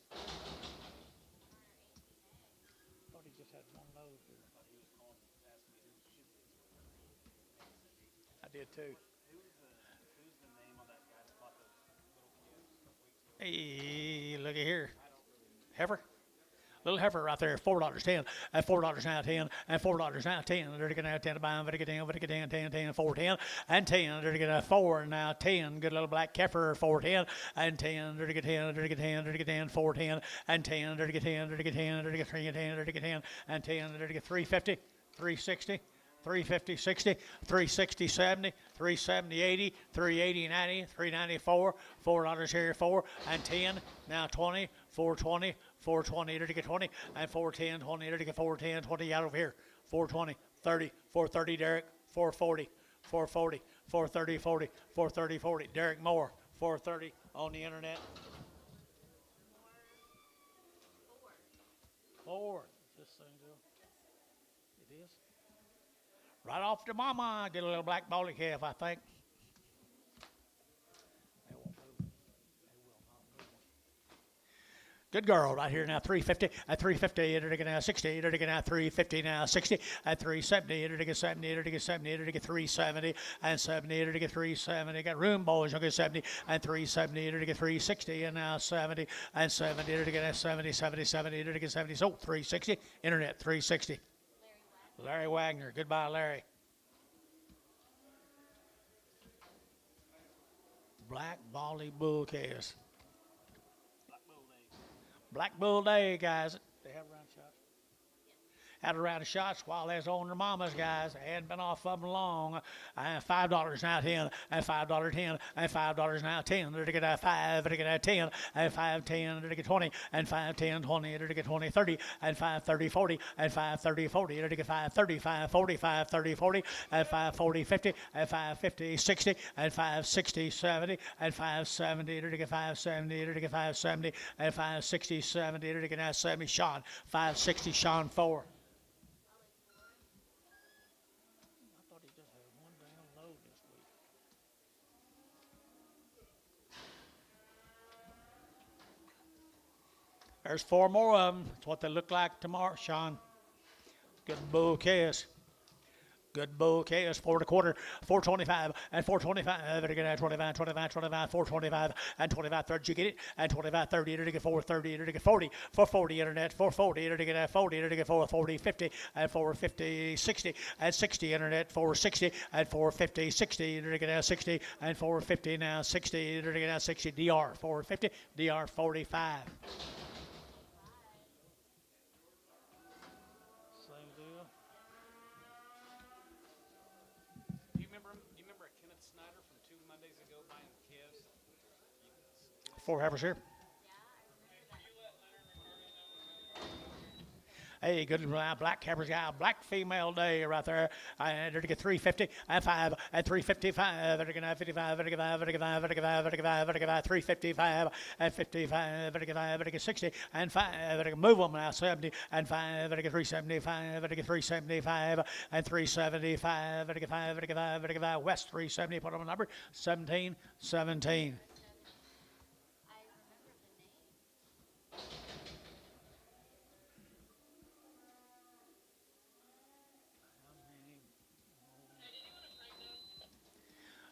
Thought he just had one load here. I did too. Who's the name of that guy that bought those little kids a couple weeks ago? Hey, looky here. Heifer. Little heifer right there, $4.10, and $4 now 10, and $4 now 10. They're going to have 10 to buy them, but 10, 10, 4, 10, and 10. They're going to 4 now 10. Good little black heifer, 4, 10, and 10. They're going to 10, they're going to 10, they're going to 10, 4, 10, and 10. They're going to 10, they're going to 10, they're going to 3, and 10, they're going to 10, and 10. They're going to 350, 360. 350, 60, 360, 70, 370, 80, 380, 90, 394, $4 here, 4, and 10, now 20, 420, 420, to get 20, and 410, 20, to get 410, 20 out over here, 420, 30, 430, Derek, 440, 440, 430, 40, 430, 40, Derek Moore, 430 on the internet. 4. This thing, it is. Right off the mama, get a little black baldy calf, I think. They won't move. They will not move. Good girl right here now, 350, at 350, they're going to 60, they're going to 350 now, 60, at 370, they're going to 70, they're going to 70, they're going to 370, and 70, they're going to 370, got room boys, they're going to 70, and 370, they're going to 360, and now 70, and 70, they're going to 70, 70, 70, they're going to 70, so 360, internet, 360. Larry Wagner. Goodbye, Larry. Black Volley Bull calves. Black Bull Day, guys. They have round shots. Had a round of shots while they was on their mamas, guys. They hadn't been off of them long. $5 now 10, and $5 10, and $5 now 10. They're to get 5, they're to get 10, and 5 10, they're to get 20, and 5 10 20, they're to get 20 30, and 5 30 40, and 5 30 40, they're to get 5 30 5 40, 5 30 40, and 5 40 50, and 5 50 60, and 5 60 70, and 5 70, they're to get 5 70, they're to get 5 70, and 5 60 70, they're to get 70. Sean 5 60, Sean 4. There's 4 more of them. That's what they look like tomorrow, Sean. Good bull calves. Good bull calves, 4 1/4, 425, and 425. They're going to 25, 25, 25, 425, and 25 30. You get it? And 25 30. They're going to get 430. They're going to get 40, 440 internet, 440. They're going to get 40. They're going to get 440, 50, and 450, 60, and 60 internet, 460, and 450, 60. They're going to get 60, and 450 now 60. They're going to get 60. DR 450, DR 45. Snyder from 2 Mondays ago buying calves. 4 heifers here. Hey, good black heifers guy, black female day right there. They're to get 350 and 5 and 355. They're going to 55, 55, 55, 55, 55, 55, 355 and 55, 55, 60 and 5. They're going to move them now 70 and 5. They're going to 375. They're going to 375 and 375. They're going to 5. They're going to 5. West 370. Put on a number 17, 17.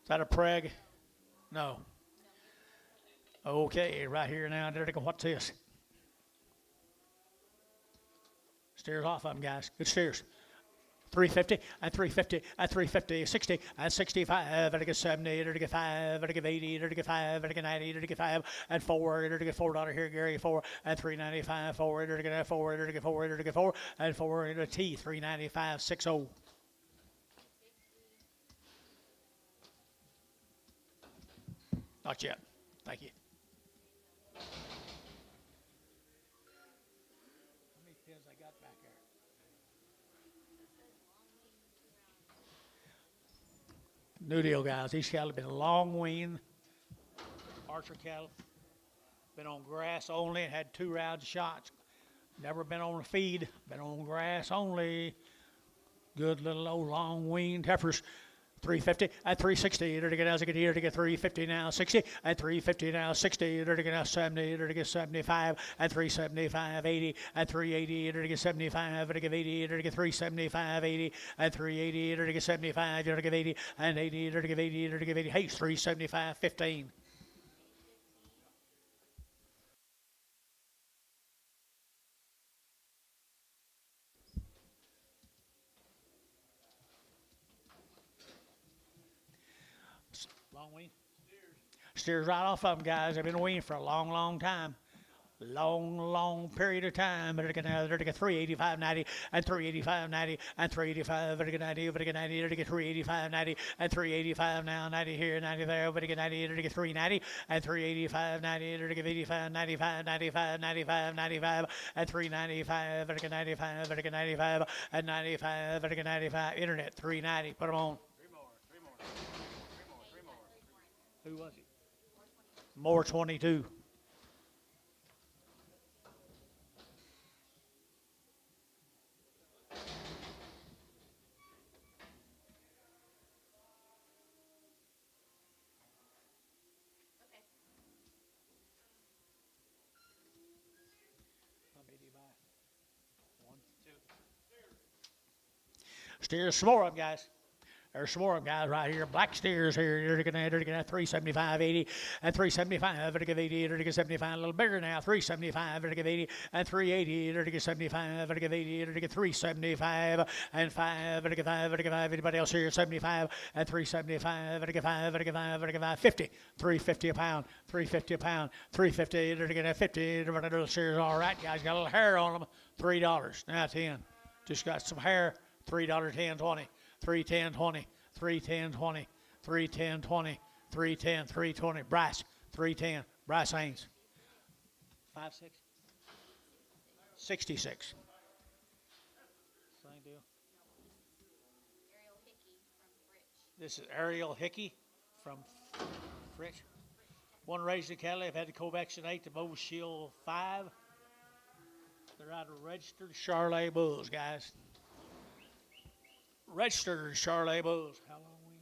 Is that a preg? No. Okay, right here now. There they go. What's this? Steers off of them, guys. Good steers. 350 and 350 and 350, 60 and 65. They're to get 70. They're to get 5. They're to get 80. They're to get 5. They're to get 90. They're to get 5 and 4. They're to get $4 here, Gary. 4 and 395. 4. They're to get 4. They're to get 4. They're to get 4 and 4. Into T 395 60. Not yet. Thank you. New deal, guys. These cattle have been long weaned. Archer cattle. Been on grass only and had 2 rounds of shots. Never been on a feed. Been on grass only. Good little old long weaned heifers. 350 and 360. To get as I get here to get 350 now 60 and 350 now 60. To get now 70. To get 75 and 375 80 and 380. To get 75 to get 80. To get 375 80 and 380. To get 75 to get 80 and 80. To get 80 to get 80. Hey, 375 15. Long wean. Steers right off of them, guys. They've been weaned for a long, long time. Long period of time. They're going to get 385 90 and 385 90 and 385. They're going to get 90. They're going to get 385 90 and 385 now. 90 here, 90 there. They're going to get 90. They're going to get 390 and 385 90. They're going to get 85 95 95 95 95 and 395. They're going to get 95. They're going to get 95 and 95. They're going to get 95. Internet 390. Put them on. Who was it? More 22. Steers, some more of them, guys. There's some more of them, guys, right here. Black steers here. They're going to 375 80 and 375. They're going to get 80. They're going to get 75. A little bigger now. 375. They're going to get 80 and 380. They're going to get 75. They're going to get 80. They're going to get 375 and 5. They're going to get 5. They're going to get 5. Anybody else here? 75 and 375. They're going to get 5. They're going to get 5. They're going to get 5. 50. 350 a pound. 350 a pound. 350. They're going to get 50. They're going to do the steers. All right, guys. Got a little hair on them. $3. Now 10. Just got some hair. $3, 10, 20. 310 20, 310 20, 310 20, 310 320. Bryce 310. Bryce Haynes 56 66. Same deal. Ariel Hickey from Fritch. This is Ariel Hickey from Fritch. One raised in cattle. They've had to co-vaccinate the Moe Shield 5. They're out of registered Charolais bulls, guys. Registered Charolais bulls. How long we?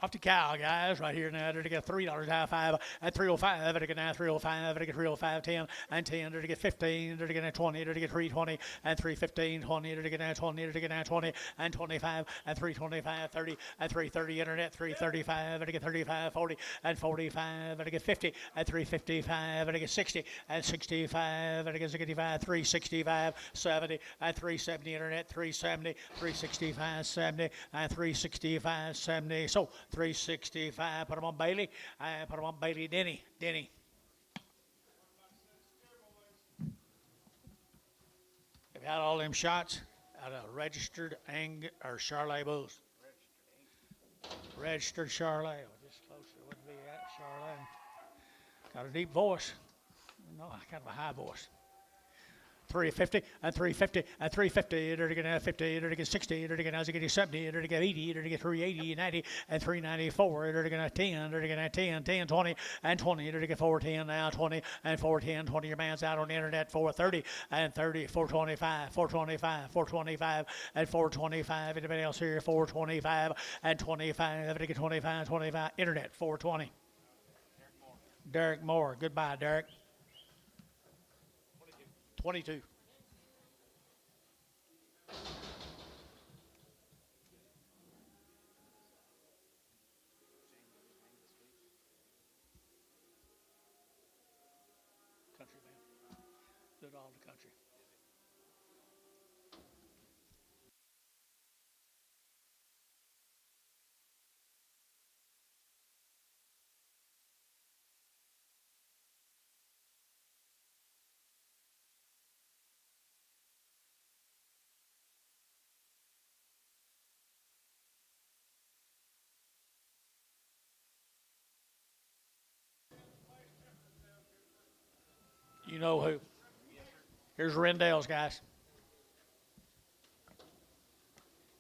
Off the cow, guys, right here now. They're to get $3 out of 5 at 305. They're to get now 305. They're to get 305, 10 and 10. They're to get 15. They're to get now 20. They're to get 320 and 315, 20. They're to get now 20. They're to get now 20 and 25 and 325, 30 and 330. Internet 335. They're to get 35, 40 and 45. They're to get 50 and 355. They're to get 60 and 65. They're to get 65, 365, 70 and 370. Internet 370, 365, 70 and 365, 70. So 365. Put them on Bailey. Put them on Bailey. Denny. They've had all them shots out of registered or Charolais bulls. Registered Charolais. Just closer wouldn't be that Charolais. Got a deep voice. No, kind of a high voice. 350 and 350 and 350. They're to get 50. They're to get 60. They're to get 70. They're to get 80. They're to get 380, 90 and 394. They're to get 10. They're to get 10, 10, 20 and 20. They're to get 410 now 20 and 410. 20 your man's out on the internet. 430 and 30. 425, 425, 425 and 425. Anybody else here? 425 and 25. They're to get 25, 25. Internet 420. Derek Moore. Goodbye, Derek. 22. Country man. Did all the country. You know who. Here's Rendell's, guys.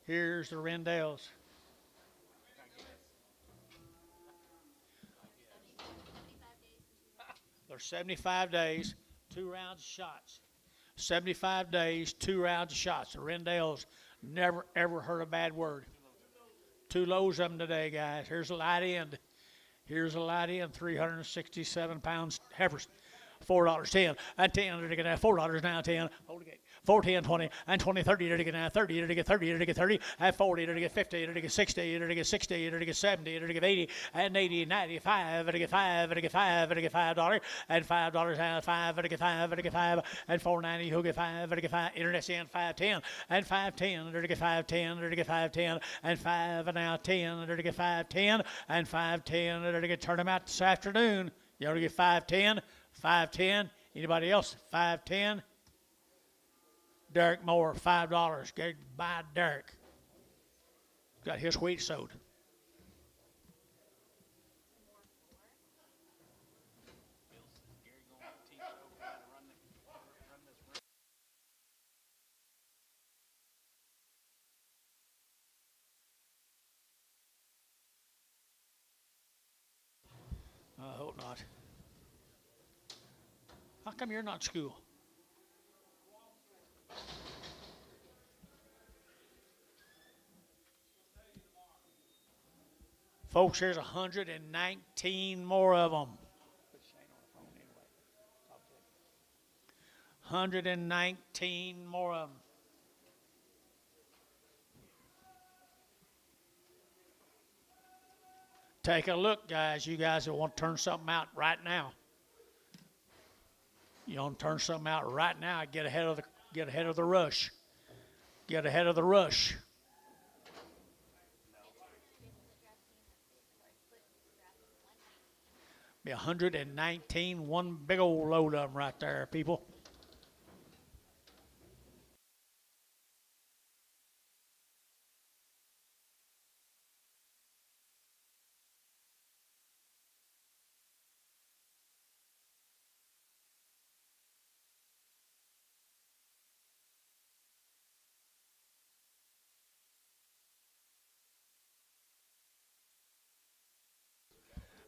Here's the Rendells. They're 75 days, 2 rounds of shots. 75 days, 2 rounds of shots. The Rendells, never ever heard a bad word. 2 loads of them today, guys. Here's a light end. Here's a light end, 367 pounds heifers. $4.10 and 10 to get that $4 now 10. Hold the gate. 4, 10, 20 and 20, 30 to get now 30 to get 30 to get 30 and 40 to get 50 to get 60 to get 60 to get 70 to get 80 and 80, 95 to get 5 to get 5 to get $5 and $5 now 5 to get 5 to get 5 and 4.90 who get 5 to get 5. Internet's in 5.10 and 5.10 to get 5.10 to get 5.10 and 5 and now 10 to get 5.10 and 5.10 to get turn them out this afternoon. You ought to get 5.10. 5.10. Anybody else? 5.10. Derek Moore, $5. Get by Derek. Got his wheat sowed. Gary going to teach Oak how to run this. I hope not. How come you're not in school? Folks, there's 119 more of them. 119 more of them. Take a look, guys. You guys that want to turn something out right now. You want to turn something out right now. Get ahead of the rush. Get ahead of the rush. Be 119, one big old load of them right there, people.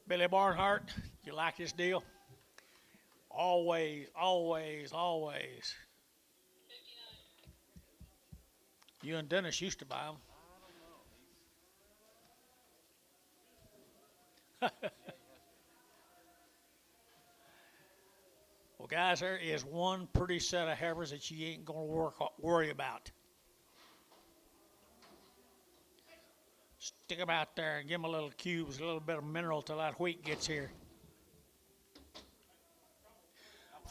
Billy Barnhart, you like this deal? Always, always, always. You and Dennis used to buy them. Well, guys, there is one pretty set of heifers that you ain't going to worry about. Stick them out there and give them a little cubes, a little bit of mineral till that wheat gets here.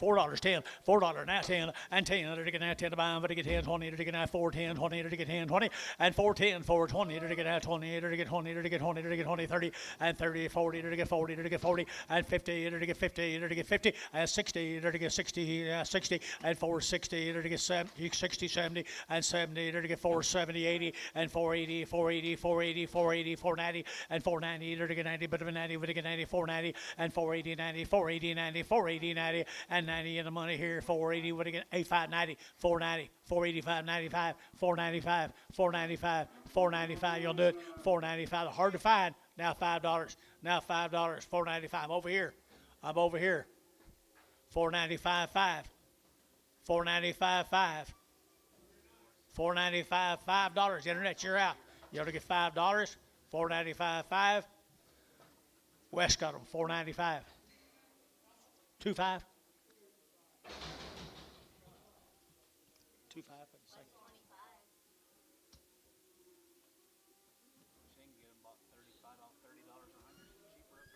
$4, 10, $4 now 10, and 10 to get now 10 to buy them, to get 10, 20 to get now 4, 10, 20 to get 10, 20, and 4, 10, 4, 20 to get now 20 to get 20 to get 20 to get 20, 30, and 30, 40 to get 40 to get 40, and 50 to get 50 to get 50, and 60 to get 60, 60, and 460 to get 60, 70, and 70 to get 470, 80, and 480, 480, 480, 480, 490, and 490 to get 90, but of a 90 to get 90, 490, and 480, 90, 480, 90, 480, 90, and 90 in the money here, 480 would get 8590, 490, 485, 95, 495, 495, 495. You'll do it. 495. Hard to find. Now $5. Now $5. 495. I'm over here. I'm over here. 495.5. 495.5. 495. $5. Internet, you're out. You ought to get $5. 495.5. West got them. 495. 25. 25 for the second. She can get them about $30 a hundred cheaper.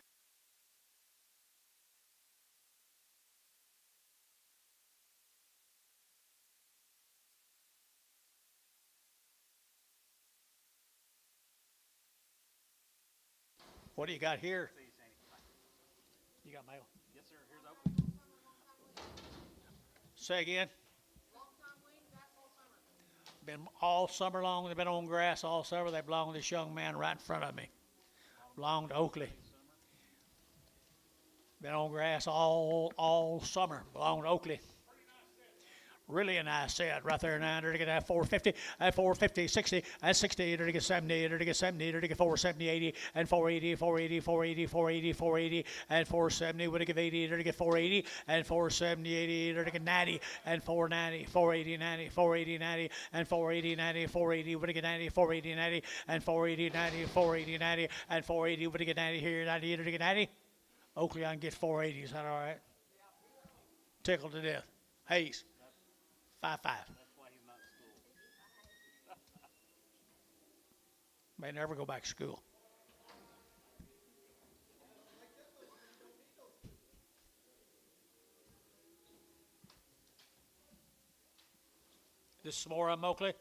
What do you got here? You got mail. Yes, sir. Here's Oakley. Say again. Been all summer long. They've been on grass all summer. They belong to this young man right in front of me. Belong to Oakley. Been on grass all summer. Belong to Oakley. Really a nice set right there now. They're to get that 450, at 450, 60, at 60, they're to get 70, they're to get 70, they're to get 470, 80, and 480, 480, 480, 480, 480, and 470, would get 80, they're to get 480, and 470, 80, they're to get 90, and 490, 480, 90, 480, 90, and 480, 90, 480, would get 90, 480, 90, and 480, 90, 480, 90, and 480, would get 90 here, 90, they're to get 90. Oakley, I can get 480, is that all right? Tickled to death. Hayes. 5'5". That's why he's not in school. May never go back to school. This is more of them, Oakley?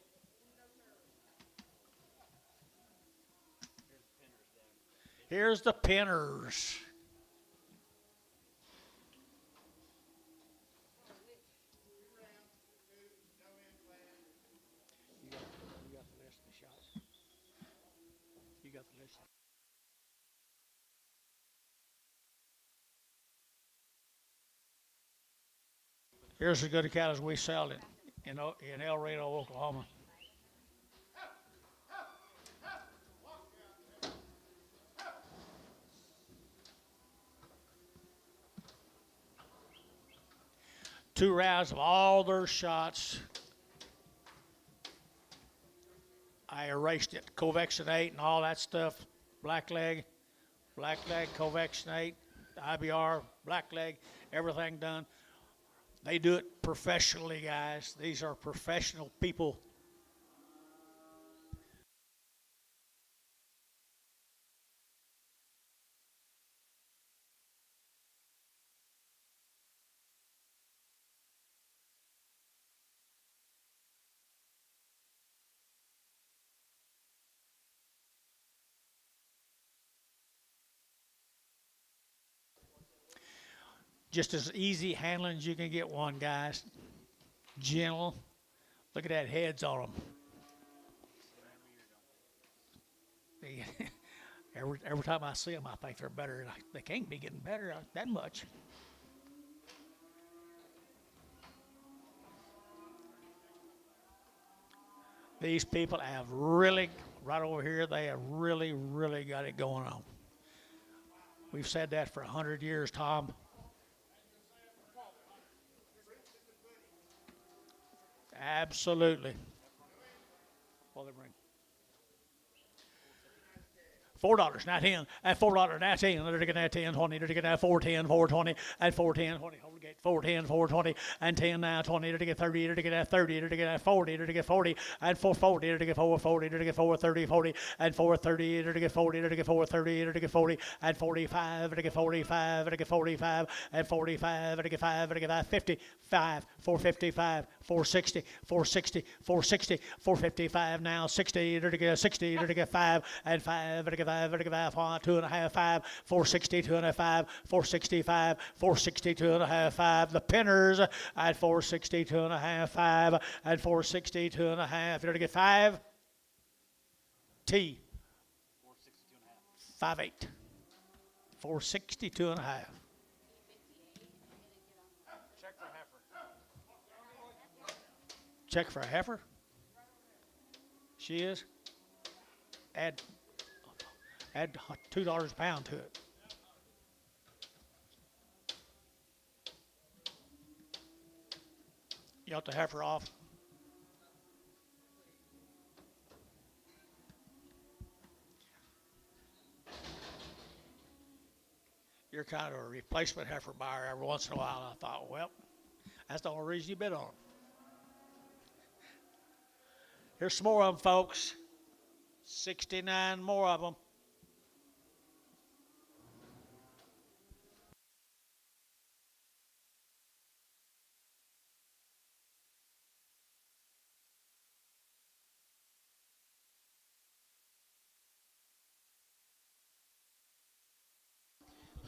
Here's the pinners. You got the list of the shots. You got the list. Here's as good a cattle as we sell in El Reno, Oklahoma. Two rounds of all their shots. I erased it. Covexinate and all that stuff. Blackleg, Covexinate, IBR, blackleg, everything done. They do it professionally, guys. These are professional people. Just as easy handling as you can get one, guys. Gentle. Look at that heads on them. Every time I see them, I think they're better. They can't be getting better that much. These people have really, right over here, they have really, really got it going on. We've said that for 100 years, Tom. Absolutely. What they bring? $4, not 10. At $4, not 10. They're taking that 10, 20. They're taking that 410, 420. At 410, 20. Hold the gate. 410, 420. And 10 now, 20. They're taking 30. They're taking that 30. They're taking that 40. They're taking 40. And 440. They're taking 440. They're taking 430, 40. And 430. They're taking 40. They're taking 430. They're taking 40. And 45. They're taking 45. They're taking 45. And 45. They're taking 5. They're taking 55. 455. 460. 460. 460. 455 now. 60. They're taking 60. They're taking 5. And 5. They're taking 5. They're taking 5. 2.5. 5. 460. 2.5. 465. 460. 2.5. 5. The pinners at 460. 2.5. 5. At 460. 2.5. They're to get 5. T. 5.8. 460. 2.5. Check for heifer. Check for a heifer. She is. Add $2 a pound to it. You got the heifer off. You're kind of a replacement heifer buyer every once in a while. I thought, well, that's the only reason you bid on them. Here's some more of them, folks. 69 more of them.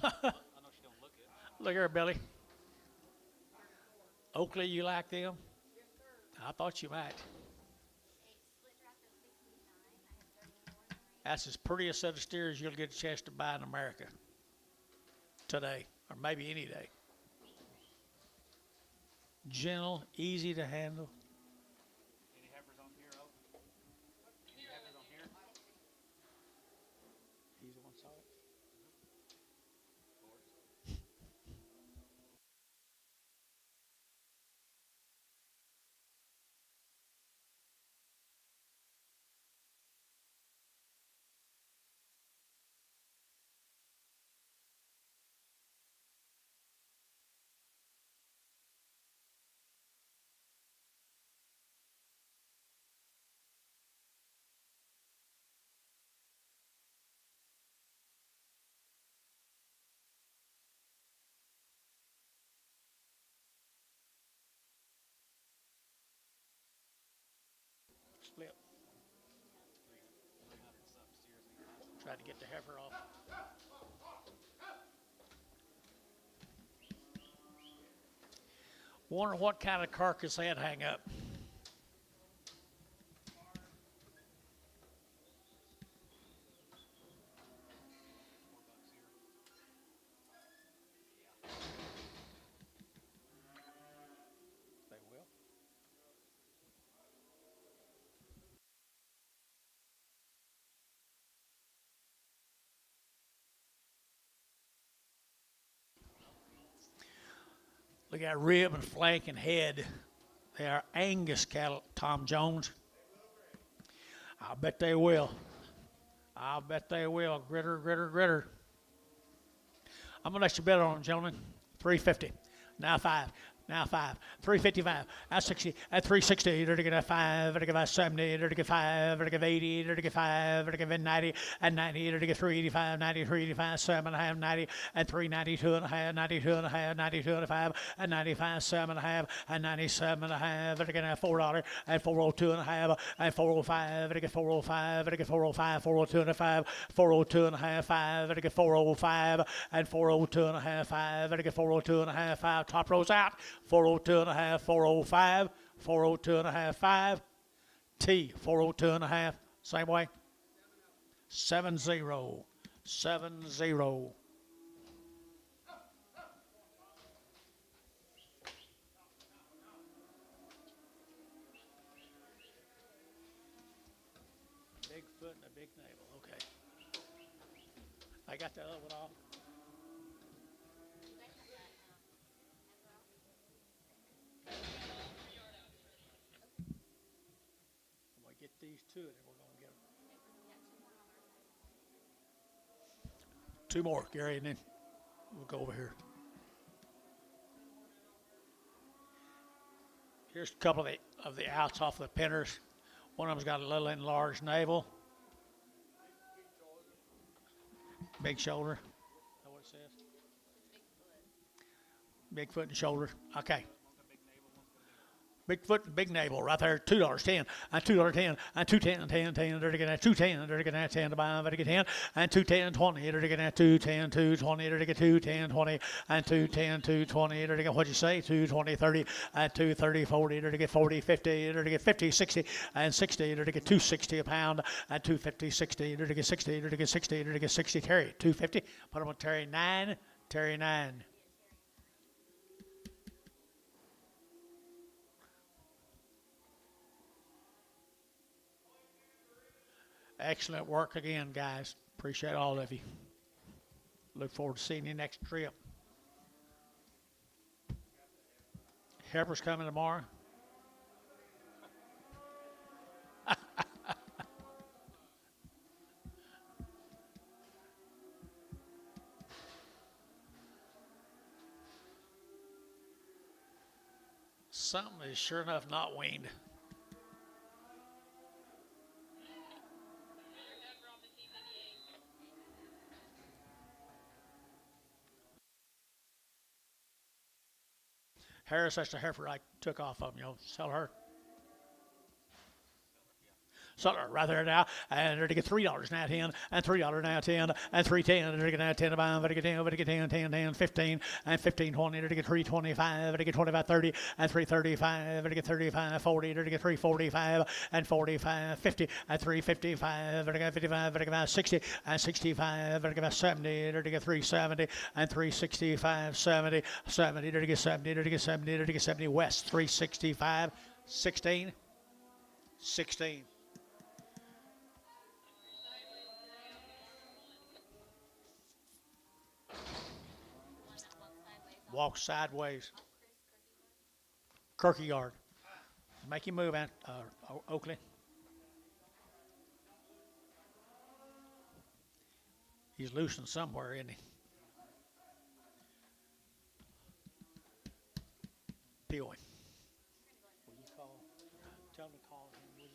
I know she don't look it. Look here, Billy. Oakley, you like them? I thought you might. That's as pretty a set of steers you'll get a chance to buy in America today, or maybe any day. Gentle, easy to handle. Any heifers on here, oh? Any heifers on here? He's the one saw it. Split. Tried to get the heifer off. Wonder what kind of carcass they'd hang up. They will. Look at rib and flank and head. They are Angus cattle, Tom Jones. I'll bet they will. I'll bet they will. Gritter, gritter, gritter. I'm going to let you bet on them, gentlemen. 350. Now 5. Now 5. 355. At 60. At 360. They're to get a 5. They're to get 70. They're to get 5. They're to get 80. They're to get 5. They're to get 90. At 90. They're to get 385. 90. 385. 7.5. 90. At 392 and a half. 92 and a half. 92 and a half. At 95. 7.5. At 97 and a half. They're to get $4. At 402 and a half. At 405. They're to get 405. They're to get 405. 402 and a 5. 402 and a half. 5. They're to get 405. And 402 and a half. 5. They're to get 402 and a half. 5. Top rows out. 402 and a half, 405, 402 and a half, 5. T, 402 and a half, same way. 70, 70. Big foot and a big navel, okay. I got the other one off. Get these two, and then we're going to get them. Two more, Gary, and then we'll go over here. Here's a couple of the outs off the pinners. One of them's got a little enlarged navel. Big shoulder. Is that what it says? Big foot and shoulder. Okay. Big foot and big navel right there, $2.10, and $2.10, and $2.10, 10, 10, they're getting at $2.10, they're getting at 10 to buy, they're getting 10, and $2.10, 20, they're getting at $2.10, 2.20, they're getting $2.10, 20, and $2.10, 2.20, they're getting, what'd you say, 2.20, 30, and 2.30, 40, they're getting 40, 50, they're getting 50, 60, and 60, they're getting $2.60 a pound, and 2.50, 60, they're getting 60, they're getting 60, they're getting 60, Terry, 2.50, put them on Terry 9, Terry 9. Excellent work again, guys. Appreciate all of you. Look forward to seeing you next trip. Heifer's coming tomorrow. Something is sure enough not weaned. Harris, that's the heifer I took off of him, sell her. Seller right there now, and they're to get $3 now 10, and $3 now 10, and 3.10. They're to get now 10 about, they're to get 10, they're to get 10, 10, 10, 15, and 15.20. They're to get 3.25, they're to get 25.30, and 3.35. They're to get 35.40. They're to get 3.45, and 45.50, and 3.55. They're to get 55. They're to get 60, and 65. They're to get 70. They're to get 3.70, and 3.65, 70, 70. They're to get 70. They're to get 70. They're to get 70 West 3.65, 16, 16. Walk sideways. Kierkegaard. Make you move, Oakley. He's loosened somewhere, isn't he? Peel him. Will you call? Tell him to call him, will you?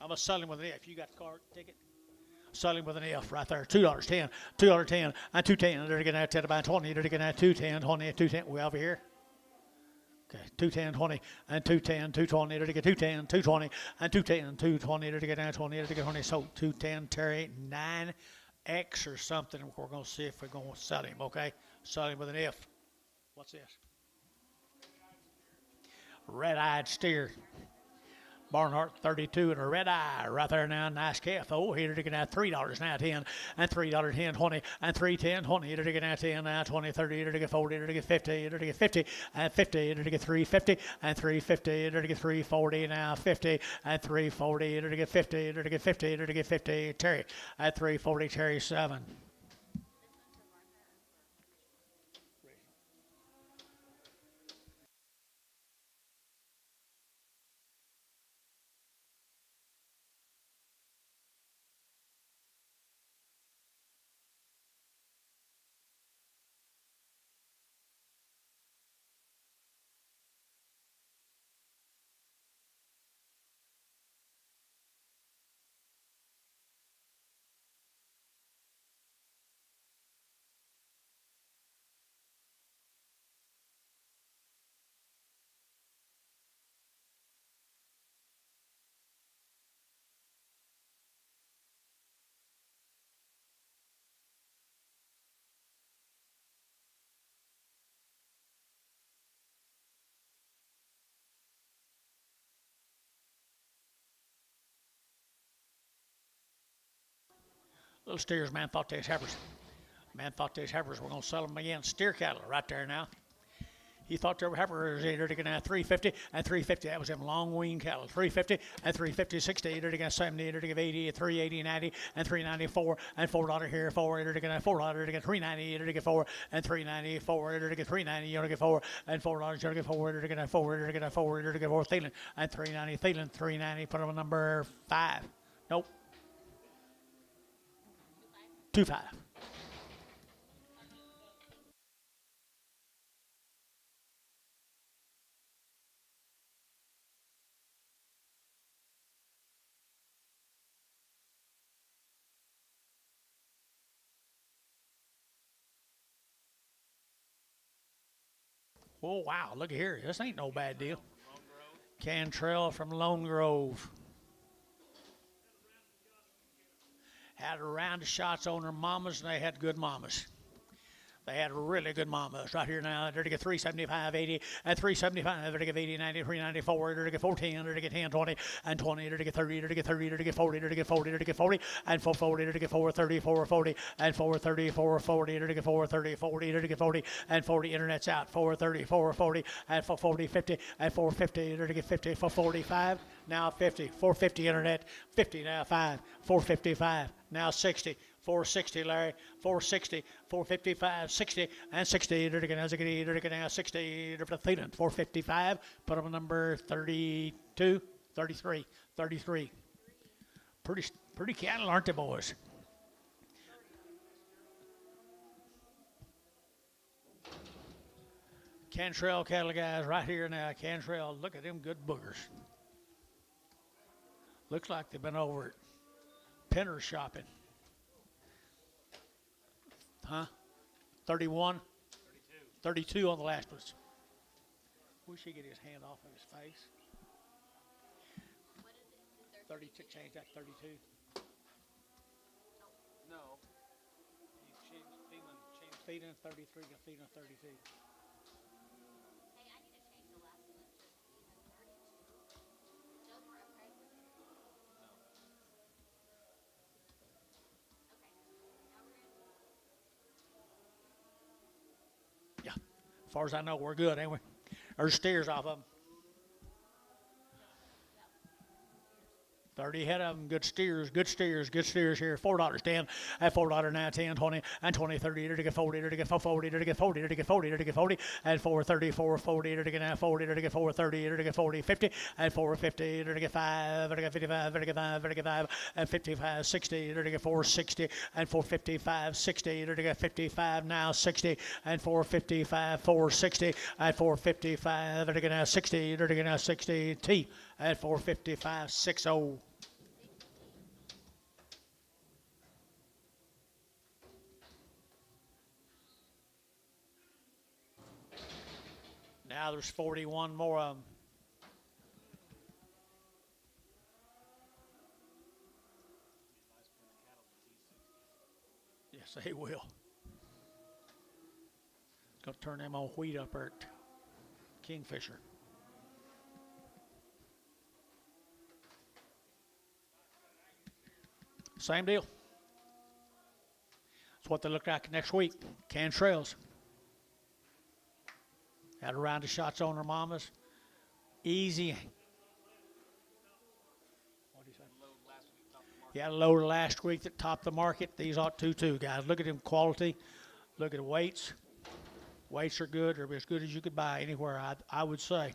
I'm going to sell him with an F. You got the card ticket? Sell him with an F right there. $2.10, $2.10, and 2.10. They're getting that 10 about 20. They're getting that 2.10, 20, 2.10. We over here? Okay, 2.10, 20, and 2.10, 2.20. They're get 2.10, 2.20, and 2.10, 2.20. They're get that 20. They're get 20. So 2.10, Terry, 9X or something. We're going to see if we're going to sell him, okay? Sell him with an F. What's this? Red-eyed steer. Barnhart 32 and a red eye right there now. Nice calf. Oh, here they're getting out $3 now 10, and $3 10, 20, and 3.10, 20. They're getting out 10 now 20, 30. They're get 40. They're get 50. They're get 50 and 50. They're get 3.50 and 3.50. They're get 3.40 now 50 and 3.40. They're get 50. They're get 50. They're get 50. Terry at 3.40. Terry 7. Little steers, man, thought they was heifers. Man thought they was heifers. We're going to sell them again. Steer cattle right there now. He thought they were heifers. They're going to have 3.50 and 3.50. That was them long wean cattle. 3.50 and 3.50, 60. They're going to 70. They're going to 80, 3.80, 90, and 3.94 and $4 here. 4. They're going to $4. They're going to 3.90. They're going to 4 and 3.94. They're going to 3.90. You're going to get 4 and $4. You're going to get 4. They're going to 4. They're going to 4. They're going to 4. Thielen and 3.90. Thielen 3.90. Put them on number 5. Nope. 2.5. Oh, wow, look at here. This ain't no bad deal. Cantrell from Lone Grove. Had a round of shots on their mamas, and they had good mamas. They had really good mamas right here now. They're to get 375, 80, and 375. They're to get 80, 90, 394. They're to get 410. They're to get 10, 20, and 20. They're to get 30. They're to get 30. They're to get 40. They're to get 40. They're to get 40, and 440. They're to get 430, 440, and 430, 440. They're to get 430, 40. They're to get 40, and 40. Internet's out. 430, 440, and 440, 50, and 450. They're to get 50, 445. Now 50, 450 internet. 50 now 5, 455. Now 60. 460, Larry, 460, 455, 60, and 60. They're going to now 60. They're Thielen, 455. Put them on number 32, 33, 33. Pretty cattle, aren't they, boys? Cantrell cattle guys right here now. Cantrell, look at them good boogers. Looks like they've been over at Penner shopping. Huh? 31? 32 on the last one. Wish he'd get his hand off of his face. 32, change that to 32. No. He's changed, Thielen changed. Feeding 33 to feeding 32. Hey, I need to change the last one to even 32. Joe's more okay with it. No. Okay. Now we're in. Yeah. As far as I know, we're good, ain't we? There's steers off of them. 30 head of them, good steers here. $4, 10, at $4 now, 10, 20, and 20, 30, to get 40, to get 40, to get 40, to get 40, to get 40, and 430, 440, to get now 40, to get 430, to get 40, 50, and 450, to get 5, to get 55, to get 5, to get 5, and 55, 60, to get 460, and 455, 60, to get 55, now 60, and 455, 460, and 455, to get now 60, to get now 60, T, at 455, 60. Now there's 41 more of them. Yes, they will. Gonna turn them on wheat up there at Kingfisher. Same deal. That's what they look like next week. Cantrells. Had a round of shots on their mamas. Easy. What do you say? Yeah, load last week that topped the market. These ought to too, guys. Look at them quality. Look at the weights. Weights are good. They're as good as you could buy anywhere, I would say.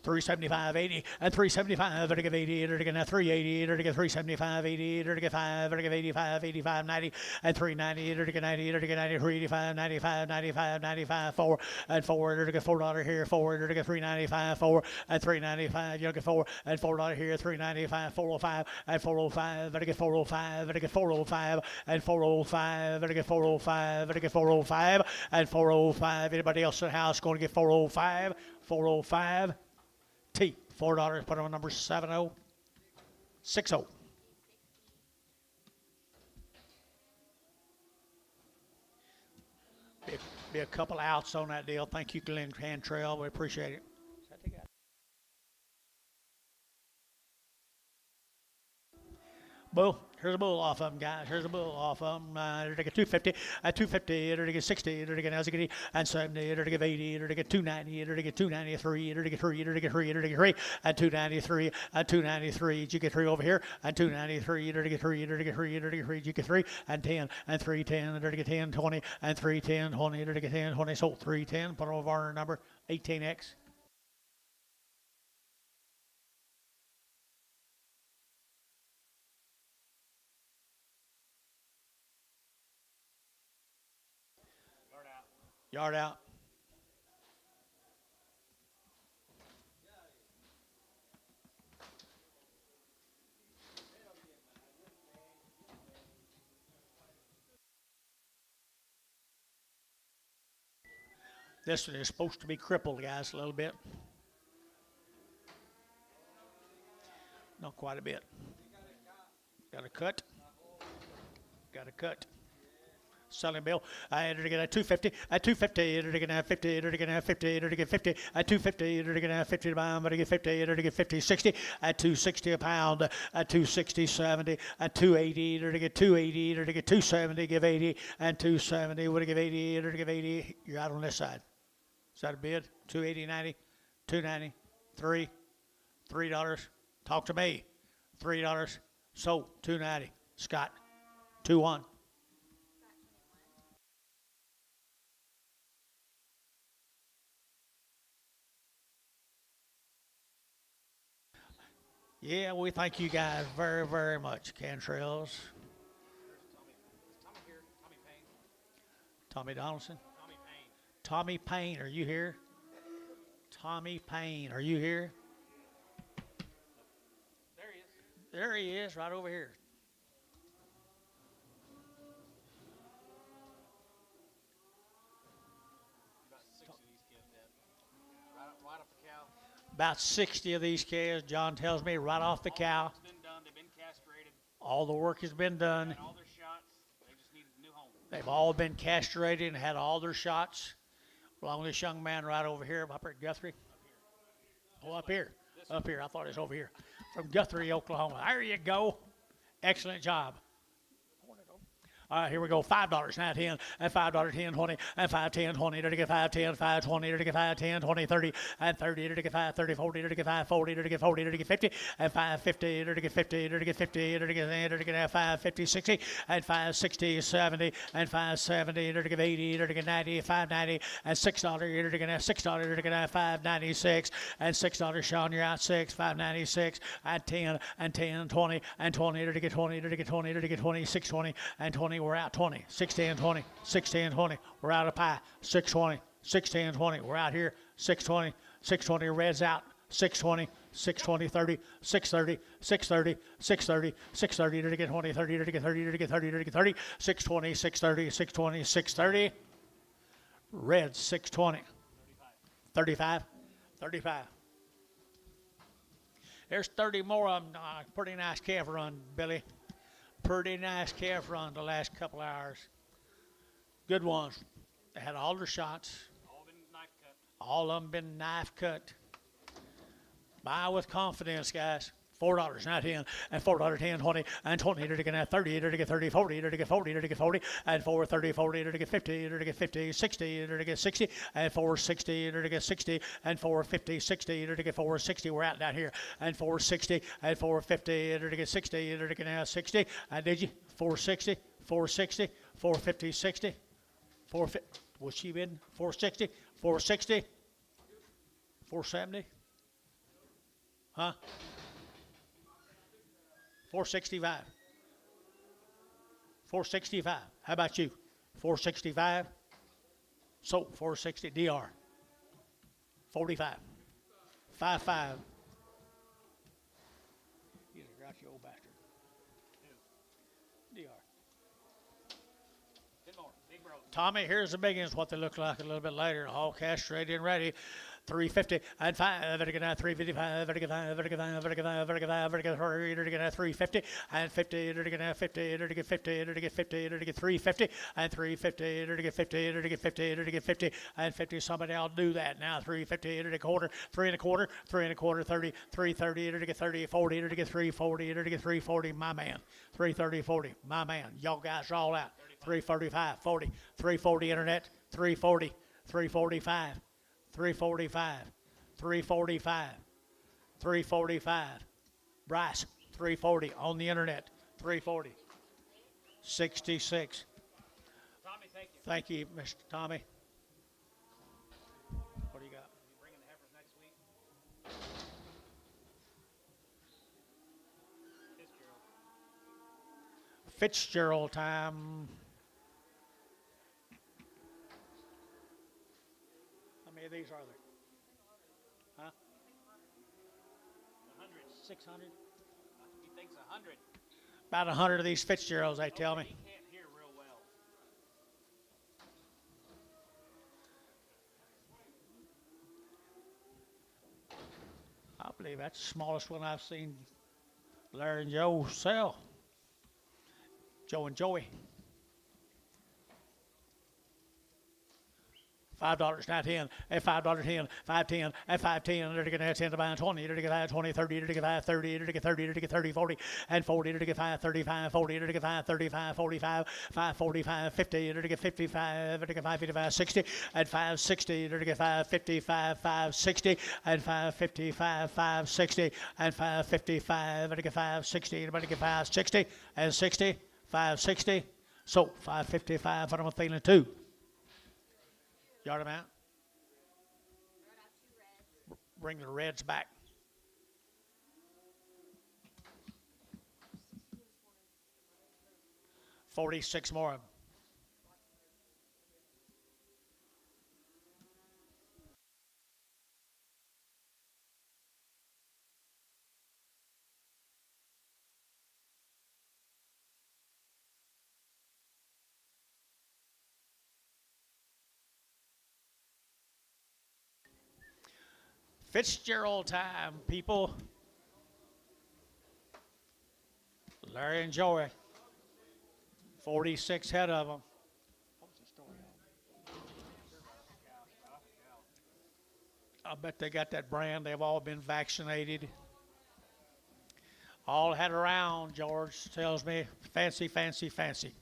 375, 80, and 375, to give 80, to get 380, to get 375, 80, to get 5, to get 85, 85, 90, and 390, to get 90, to get 90, 385, 95, 95, 95, 4, and 4, to get $4 here, 4, to get 395, 4, and 395, you get 4, and $4 here, 395, 405, and 405, to get 405, to get 405, and 405, to get 405, to get 405, and 405. Anybody else in the house going to get 405, 405? T, $4, put on number 7060. Be a couple outs on that deal. Thank you, Glenn Cantrell. We appreciate it. Bull. Here's a bull off of them, guys. Here's a bull off of them. To get 250, at 250, to get 60, to get 70, and 70, to get 80, to get 290, to get 293, to get 3, to get 3, to get 3, and 293, and 293. You get 3 over here, and 293, to get 3, to get 3, to get 3, you get 3, and 10, and 310, to get 10, 20, and 310, 20, to get 10, 20. So 310, put over our number 18X. Yard out. This one is supposed to be crippled, guys, a little bit. Not quite a bit. Got a cut. Got a cut. Selling bill. I entered to get a 250, at 250, entered to get a 50, entered to get a 50, entered to get 50, at 250, entered to get a 50 to buy, but to get 50, entered to get 50, 60, at 260 a pound, at 260, 70, at 280, entered to get 280, entered to get 270, give 80, and 270, would give 80, entered to give 80. You're out on this side. Is that a bid? 280, 90, 290, 3, $3. Talk to me. $3. So 290. Scott, 2-1. Yeah, we thank you guys very, very much, Cantrells. Tommy here. Tommy Payne. Tommy Donaldson. Tommy Payne. Tommy Payne, are you here? Tommy Payne, are you here? There he is. There he is, right over here. About 6 of these kids dead. Right up the cow. About 60 of these calves, John tells me, right off the cow. It's been done. They've been castrated. All the work has been done. Had all their shots. They just need a new home. They've all been castrated and had all their shots. Along with this young man right over here, up at Guthrie. Oh, up here. Up here. I thought it was over here. From Guthrie, Oklahoma. There you go. Excellent job. All right, here we go. $5, now 10, and $5, 10, 20, and 5, 10, 20, to get 5, 10, 5, 20, to get 5, 10, 20, 30, and 30, to get 5, 30, 40, to get 5, 40, to get 40, to get 50, and 5, 50, to get 50, to get 50, to get 5, 50, 60, and 5, 60, 70, and 5, 70, to get 80, to get 90, 5, 90, and $6, to get $6, to get 5, 96, and $6, Sean, you're out 6, 5, 96, and 10, and 10, 20, and 20, to get 20, to get 20, to get 20, 6, 20, and 20, we're out 20, 6, 10, 20, 6, 10, 20, we're out of pie, 6, 20, 6, 10, 20, we're out here, 6, 20, 6, 20, red's out, 6, 20, 6, 20, 30, 6, 30, 6, 30, 6, 30, 6, 30, to get 20, 30, to get 30, to get 30, to get 30, 6, 20, 6, 30, 6, 20, 6, 30, red, 6, 20, 35, 35. There's 30 more of them. Pretty nice calf run, Billy. Pretty nice calf run the last couple hours. Good ones. They had all their shots. All been knife cut. All of them been knife cut. Buy with confidence, guys. $4, not 10, and $4, 10, 20, and 20, to get 30, to get 30, 40, to get 40, to get 40, and 4, 30, 40, to get 50, to get 50, 60, to get 60, and 4, 60, to get 60, and 4, 50, 60, to get 4, 60, we're out down here, and 4, 60, and 4, 50, to get 60, to get 60, and did you? 4, 60, 4, 60, 4, 50, 60, 4, was she in? 4, 60, 4, 60, 4, 70? Huh? 465. 465. How about you? 465. So 460 DR. 45. 55. He's a grouchy old bastard. DR. 10 more. Big bros. Tommy, here's the big ones, what they look like a little bit later. All castrated and ready. 350 and 5, 355, 350 and 50, 50, 50, 350 and 350, 50, 50 and 50. Somebody else do that now. 350 to quarter, 3 and a quarter, 3 and a quarter, 30, 330 to get 30, 40 to get 340 to get 340. My man, 330, 40. My man, y'all guys are all out. 345, 40, 340 internet, 340, 345. 345, 345, 345. Bryce, 340 on the internet, 340. 66. Tommy, thank you. Thank you, Mr. Tommy. What do you got? You bringing the heifers next week? Fitzgerald time. How many of these are there? Huh? 100. 600? He thinks 100. About 100 of these Fitzgeralds, they tell me. He can't hear real well. I believe that's the smallest one I've seen Larry and Joe sell. Joe and Joey. $5, not 10, and $5, 10, 5, 10, and 5, 10, to get 10 to buy 20, to get 5, 20, 30, to get 5, 30, to get 30, to get 30, 40, and 40, to get 5, 35, 40, to get 5, 35, 45, 5, 45, 50, to get 55, to get 5, 55, 60, and 5, 60, to get 5, 55, 5, 60, and 5, 55, 5, 60, and 5, 55, to get 5, 60, to get 5, 60, and 60, 5, 60, so 555, what am I feeling too? Yard them out. Bring the reds back. $46 more of them. Fitzgerald time, people. Larry and Joey. 46 head of them. I bet they got that brand. They've all been vaccinated. All had around, George tells me. Fancy, fancy, fancy.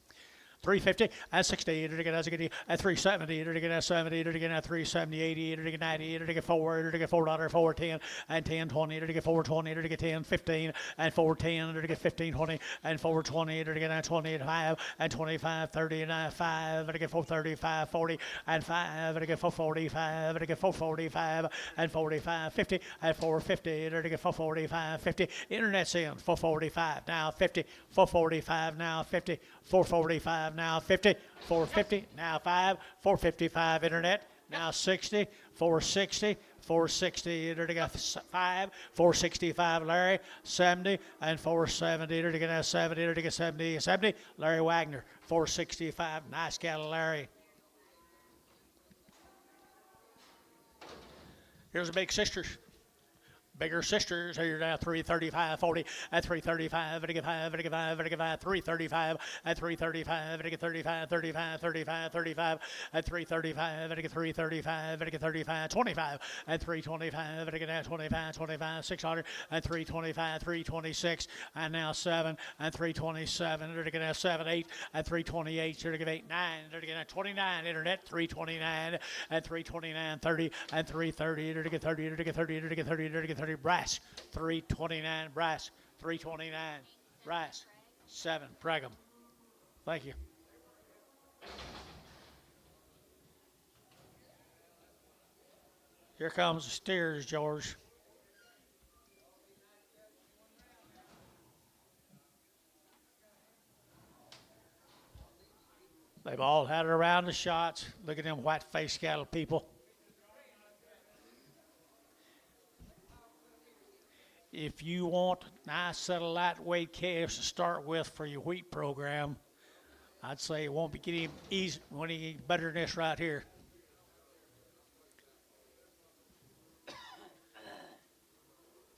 350 and 60, at 370, at 70, at 370, 80, at 90, at 4, at $4, 410, and 10, 20, at 420, at 10, 15, and 410, at 15, 20, and 420, at 20, 5, and 25, 30, and 5, at 435, 40, and 5, at 445, at 445, and 45, 50, and 450, at 445, 50. Internet's in, 445, now 50, 445, now 50, 445, now 50, 450, now 5, 455 internet, now 60, 460, 460, 5, 465 Larry, 70, and 470, 70, 70, 70, Larry Wagner, 465, nice cattle Larry. Here's the big sisters. Bigger sisters here now 335 40 at 335 at 5 at 5 at 5 335 at 335 at 35 35 35 35 at 335 at 335 at 35 25 at 325 at 25 25 600 at 325 326 and now 7 at 327 at 7 8 at 328 8 9 at 29 internet 329 at 329 30 at 330 at 30 at 30 at 30 at 30 brass 329 brass 329 brass 7 Pregham. Thank you. Here comes the steers, George. They've all had it around the shots. Look at them white-faced cattle, people. If you want nice set of lightweight calves to start with for your wheat program, I'd say it won't be getting easy when you get better than this right here.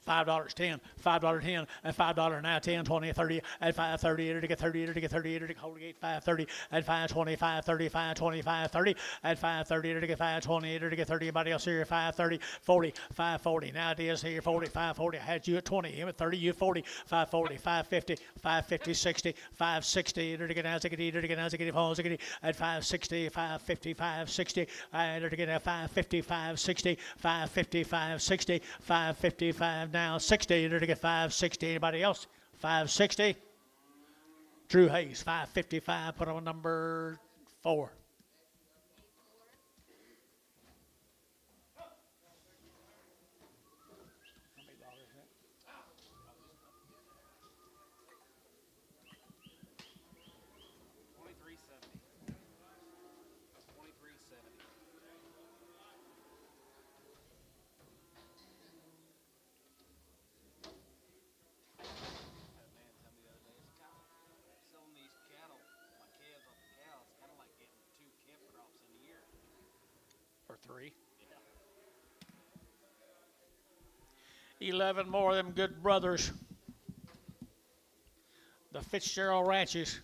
$5, 10, $5, 10, and $5 now, 10, 20, 30, at 530, to get 30, to get 30, to get Colgate 530, at 525, 35, 25, 30, at 530, to get 520, to get 30. Anybody else here? 530, 40, 540. Now it is here, 40, 540. I had you at 20, him at 30, you at 40, 540, 550, 550, 60, 560, to get Nazikity, to get Nazikity, Nazikity, at 560, 550, 560, and to get 550, 560, 550, 560, 555. Now 60 to get 560. Anybody else? 560. Drew Hayes, 555. Put on number 4. Or 3. 11 more of them good brothers. The Fitzgerald Ranches.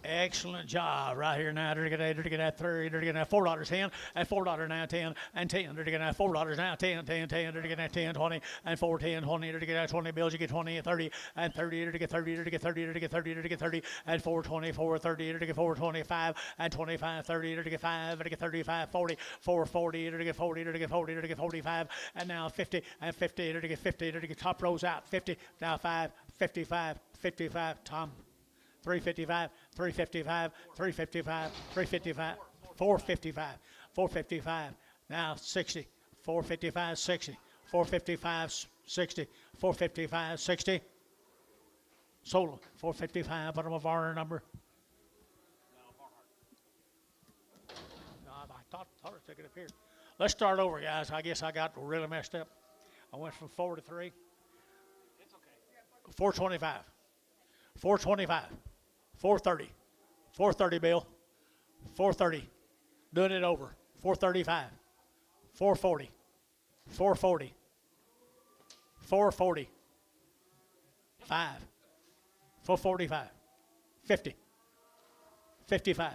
Excellent job right here now. They're going to get $3, they're going to $4, 10, and $4 now, 10, and 10. They're going to $4 now, 10, 10, 10. They're going to 10, 20, and 4, 10, 20. They're going to 20 bills. You get 20, 30, and 30. They're going to get 30, they're going to get 30, they're going to get 30, they're going to get 30, and 4, 20, 4, 30. They're going to get 4, 25, and 25, 30. They're going to get 5, they're going to get 35, 40, 4, 40. They're going to get 40, they're going to get 40, they're going to get 45, and now 50, and 50. They're going to get 50. They're going to get top rows out. 50, now 5, 55, 55. Tom. 355, 355, 355, 355, 455, 455, now 60, 455, 60, 455, 60, 455, 60. Sold 455, bottom of our number. No, I thought I was taking it up here. Let's start over, guys. I guess I got really messed up. I went from 4 to 3. It's okay. 425, 425. 430, 430, Bill, 430, doing it over, 435, 440, 440, 440, 5, 445, 50, 55.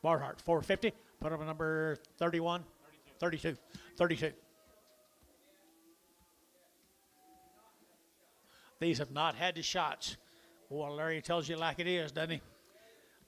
Barhart, 450. Put up a number 31, 32, 32. These have not had the shots. Boy, Larry tells you like it is, doesn't he?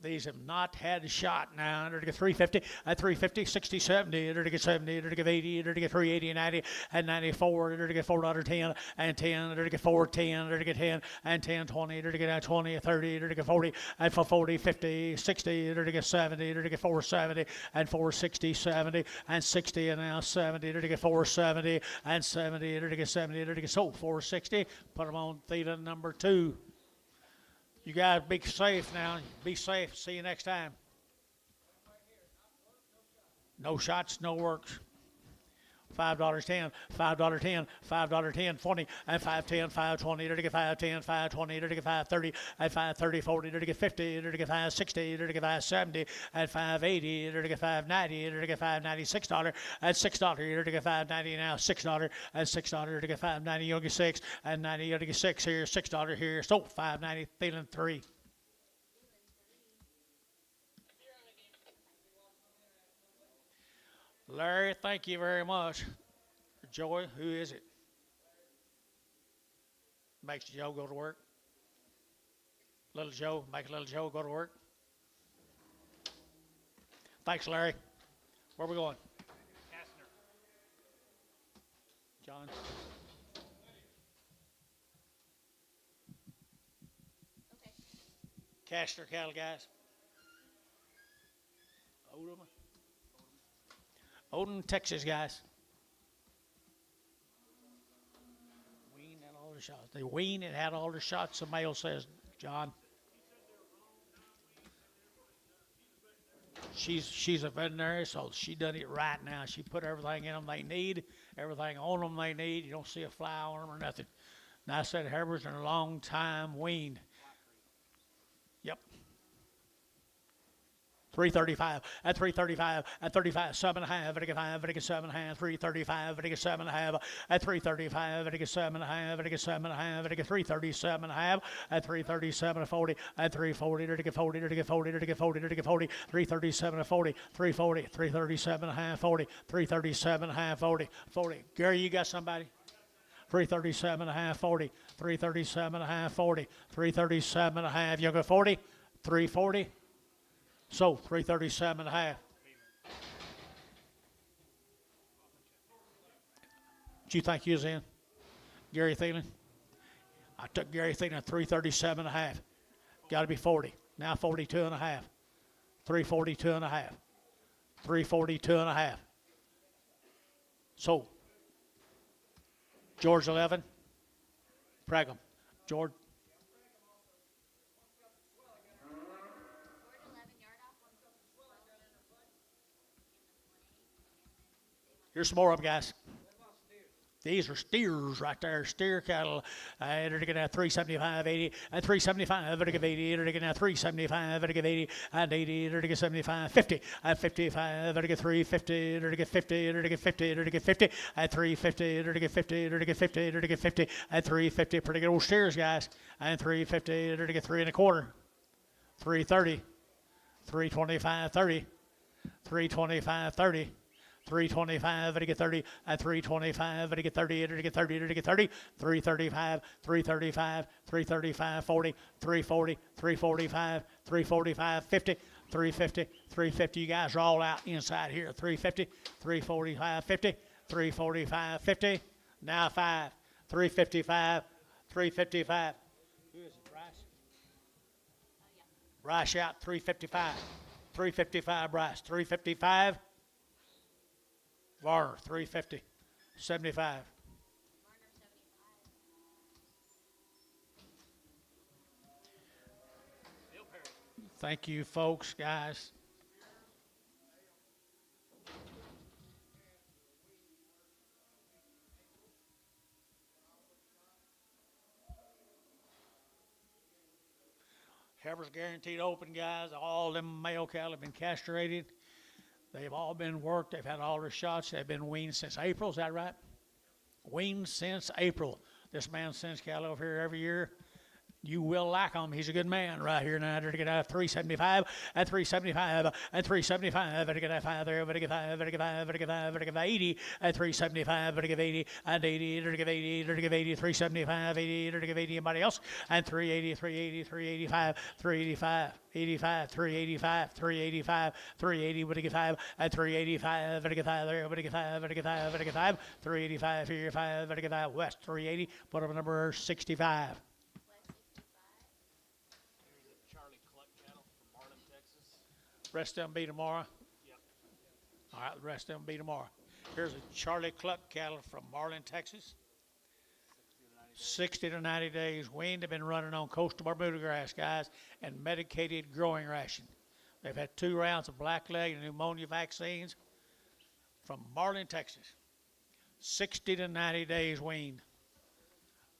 These have not had a shot now. Under to get 350, at 350, 60, 70, under to get 70, under to get 80, under to get 380, 90, and 94, under to get $4.10, and 10, under to get 410, under to get 10, and 10, 20, under to get 20, 30, under to get 40, and for 40, 50, 60, under to get 70, under to get 470, and 460, 70, and 60, and now 70, under to get 470, and 70, under to get 70, under to get 460. Put them on theta number 2. You guys be safe now. Be safe. See you next time. No shots, no works. $5.10, $5.10, $5.10, 20, and 5.10, 5.20, to get 5.10, 5.20, to get 5.30, and 5.30, 40, to get 50, to get 5.60, to get 5.70, and 5.80, to get 5.90, to get 5.96, and $6, to get 5.90 now, $6, and $6, to get 5.90, you'll get 6, and 90, you'll get 6 here, $6 here, so 5.90, feeling 3. Larry, thank you very much. Joey, who is it? Makes Joe go to work. Little Joe, make little Joe go to work. Thanks, Larry. Where are we going? Kastner. John. Okay. Castner cattle, guys. Odin, Texas, guys. Wean had all the shots. They wean and had all the shots, the male says, John. She's a veterinary, so she done it right now. She put everything in them they need, everything on them they need. You don't see a fly on them or nothing. And I said Herbert's in a long time weaned. Yep. 335 at 335 at 35 7.5 at 5 at 7.5 335 at 7.5 at 335 at 7.5 at 7.5 at 337.5 at 337 40 at 340 to 40 to 40 to 40 to 40 337 40 340 337.5 40 337.5 40 40. Gary, you got somebody? 337.5 40 337.5 40 337.5. You go 40 340. So 337.5. Did you think you was in? Gary Thielen? I took Gary Thielen 337.5. Got to be 40. Now 42.5. 342.5. 342.5. So George 11. Pregham. George. Here's some more of them, guys. These are steers right there, steer cattle. They're going to have 375, 80, and 375, they're going to 80, they're going to have 375, they're going to 80, and 80, they're going to 75, 50, and 55, they're going to 350, they're going to 50, they're going to 50, they're going to 50, and 350, they're going to 50, they're going to 50, they're going to 50, and 350, pretty good old steers, guys, and 350, they're going to get 3 1/4, 330, 325, 30, 325, 30. 325, to get 30, at 325, to get 30, to get 30, to get 30, 335, 335, 335, 40, 340, 345, 345, 50, 350, 350. You guys are all out inside here. 350, 345, 50, 345, 50. Now 5, 355, 355. Who is it, Bryce? Bryce out, 355. 355, Bryce. 355. Varner, 350, 75. Thank you, folks, guys. Heber's guaranteed open, guys. All them male cattle have been castrated. They've all been worked. They've had all their shots. They've been weaned since April. Is that right? Weaned since April. This man sends cattle over here every year. You will like him. He's a good man right here now. To get out 375 and 375 and 375. To get out 5 there. To get 5. To get 5. To get 5. To get 80 and 375. To give 80 and 80. To give 80. To give 80. 375. 80. To give 80. Anybody else? And 380. 380. 385. 385. 85, 385, 385, 380, would get 5, and 385, would get 5 there, would get 5, would get 5, would get 5, 385, here, 5, would get 5, west, 380, put up number 65. West 65. Here's a Charlie Cluck cattle from Marlin, Texas. Rest of them be tomorrow. Yep. All right, the rest of them be tomorrow. Here's a Charlie Cluck cattle from Marlin, Texas. 60 to 90 days weaned. They've been running on coastal Bermuda grass, guys, and medicated growing ration. They've had 2 rounds of blackleg and pneumonia vaccines from Marlin, Texas. 60 to 90 days weaned.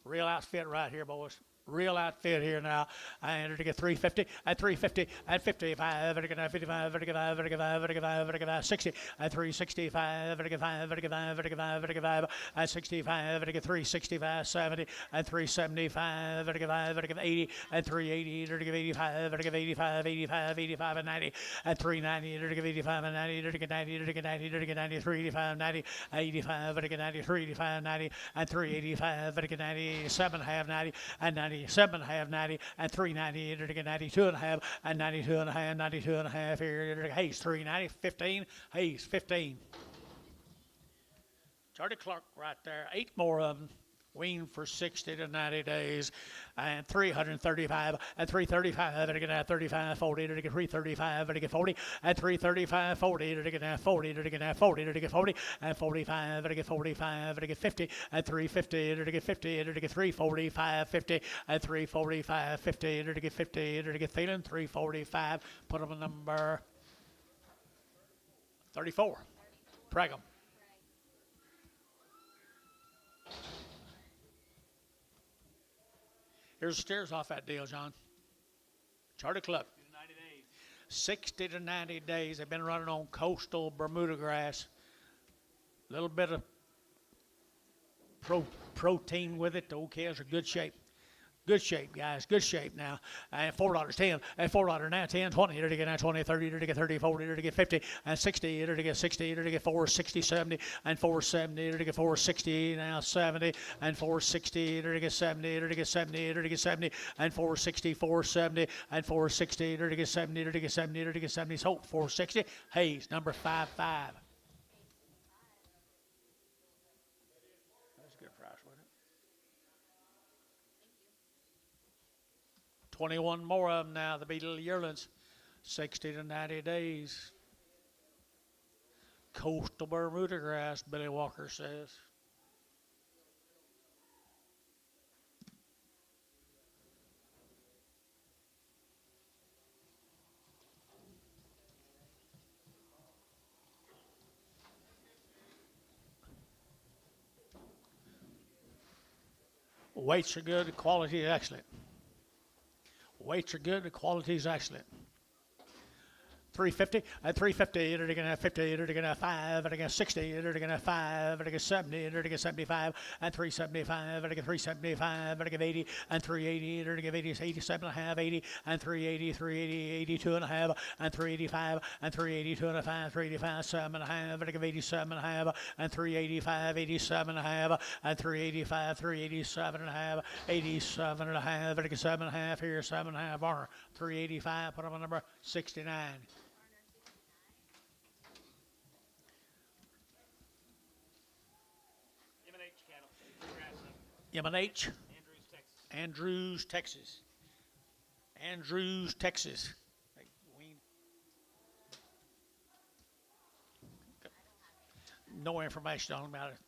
Real outfit right here, boys. Real outfit here now. I entered to get 350 and 350 and 55, and 55, 55, 55, 55, 55, 60 and 365, 55, 55, 55, 55, and 65, and 365, 70 and 375, 55, 80 and 380, 85, 85, 85, 85 and 90 and 390, 85 and 90, 90, 90, 90, 385, 90, 85, 90, 385, 90 and 385, 97 half 90 and 90. 7 half 90 and 390 92 and a half and 92 and a half 92 and a half here Hayes 390 15 Hayes 15 Charlie Clark right there 8 more of them weaned for 60 to 90 days and 335 and 335 to get 35 40 to get 335 to get 40 and 335 40 to get 40 to get 40 to get 40 and 45 to get 45 to get 50 and 350 to get 50 to get 345 50 and 345 50 to get 50 to get feeling 345 put them on number 34 Prag 'em. Here's the steers off that deal, John. Charlie Cluck. 90 days. 60 to 90 days. They've been running on coastal Bermuda grass. A little bit of protein with it. The old cows are good shape. Good shape, guys. Good shape now. And $4.10. And $4 now. 10, 20. To get now 20, 30. To get 30, 40. To get 50. And 60. To get 60. To get 460, 70. And 470. To get 460. Now 70. And 460. To get 70. To get 70. To get 70. And 460, 470. And 460. To get 70. To get 70. To get 70. So 460. Hayes, number 55. That's a good price, wasn't it? 21 more of them now, the Beetle yearlings, 60 to 90 days. Coastal Bermuda grass, Billy Walker says. Weights are good, the quality is excellent. Weights are good, the quality is excellent. 350 and 350, they're going to have 50, they're going to have 5, they're going to have 60, they're going to have 5, they're going to 70, they're going to 75, and 375, they're going to 375, they're going to 80, and 380, they're going to 80, 87 and a half, 80, and 380, 380, 82 and a half, and 385, and 382 and a half, 385, 7 and a half, they're going 87 and a half, and 385, 87 and a half, and 385, 387 and a half, 87 and a half, they're going 7 and a half here, 7 and a half, Barner, 385, put them on number 69. M&H, Andrews, Texas. Andrews, Texas. No information on about it.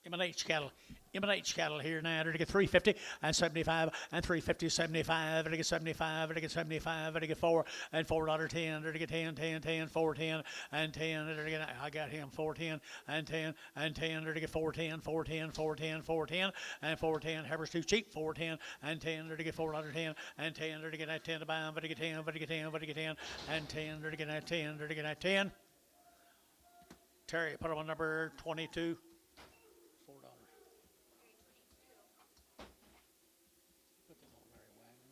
M&H cattle. M&H cattle here now. They're to get 350 and 75 and 350, 75. They're to get 75. They're to get 75. They're to get 4 and $4.10. They're to get 10, 10, 10, 410 and 10. They're to get, I got him 410 and 10 and 10. They're to get 410, 410, 410, 410 and 410. Heifer's too cheap. 410 and 10. They're to get $4.10 and 10. They're to get that 10 to buy them. But to get 10, but to get 10, but to get 10 and 10. They're to get that 10. They're to get that 10. Terry, put them on number 22. $4. Put them on very wagon.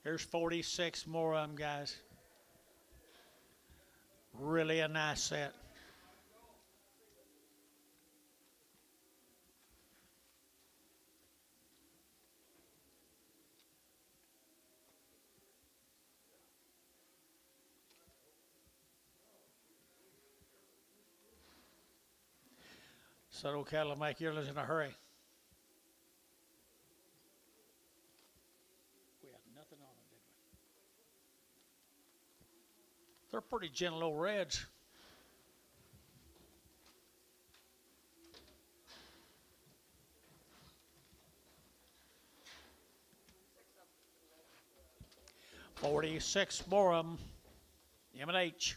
Here's 46 more of them, guys. Really a nice set. Subtle cattle make yours in a hurry. We had nothing on them, did we? They're pretty gentle old reds. $46 more of them. M&H.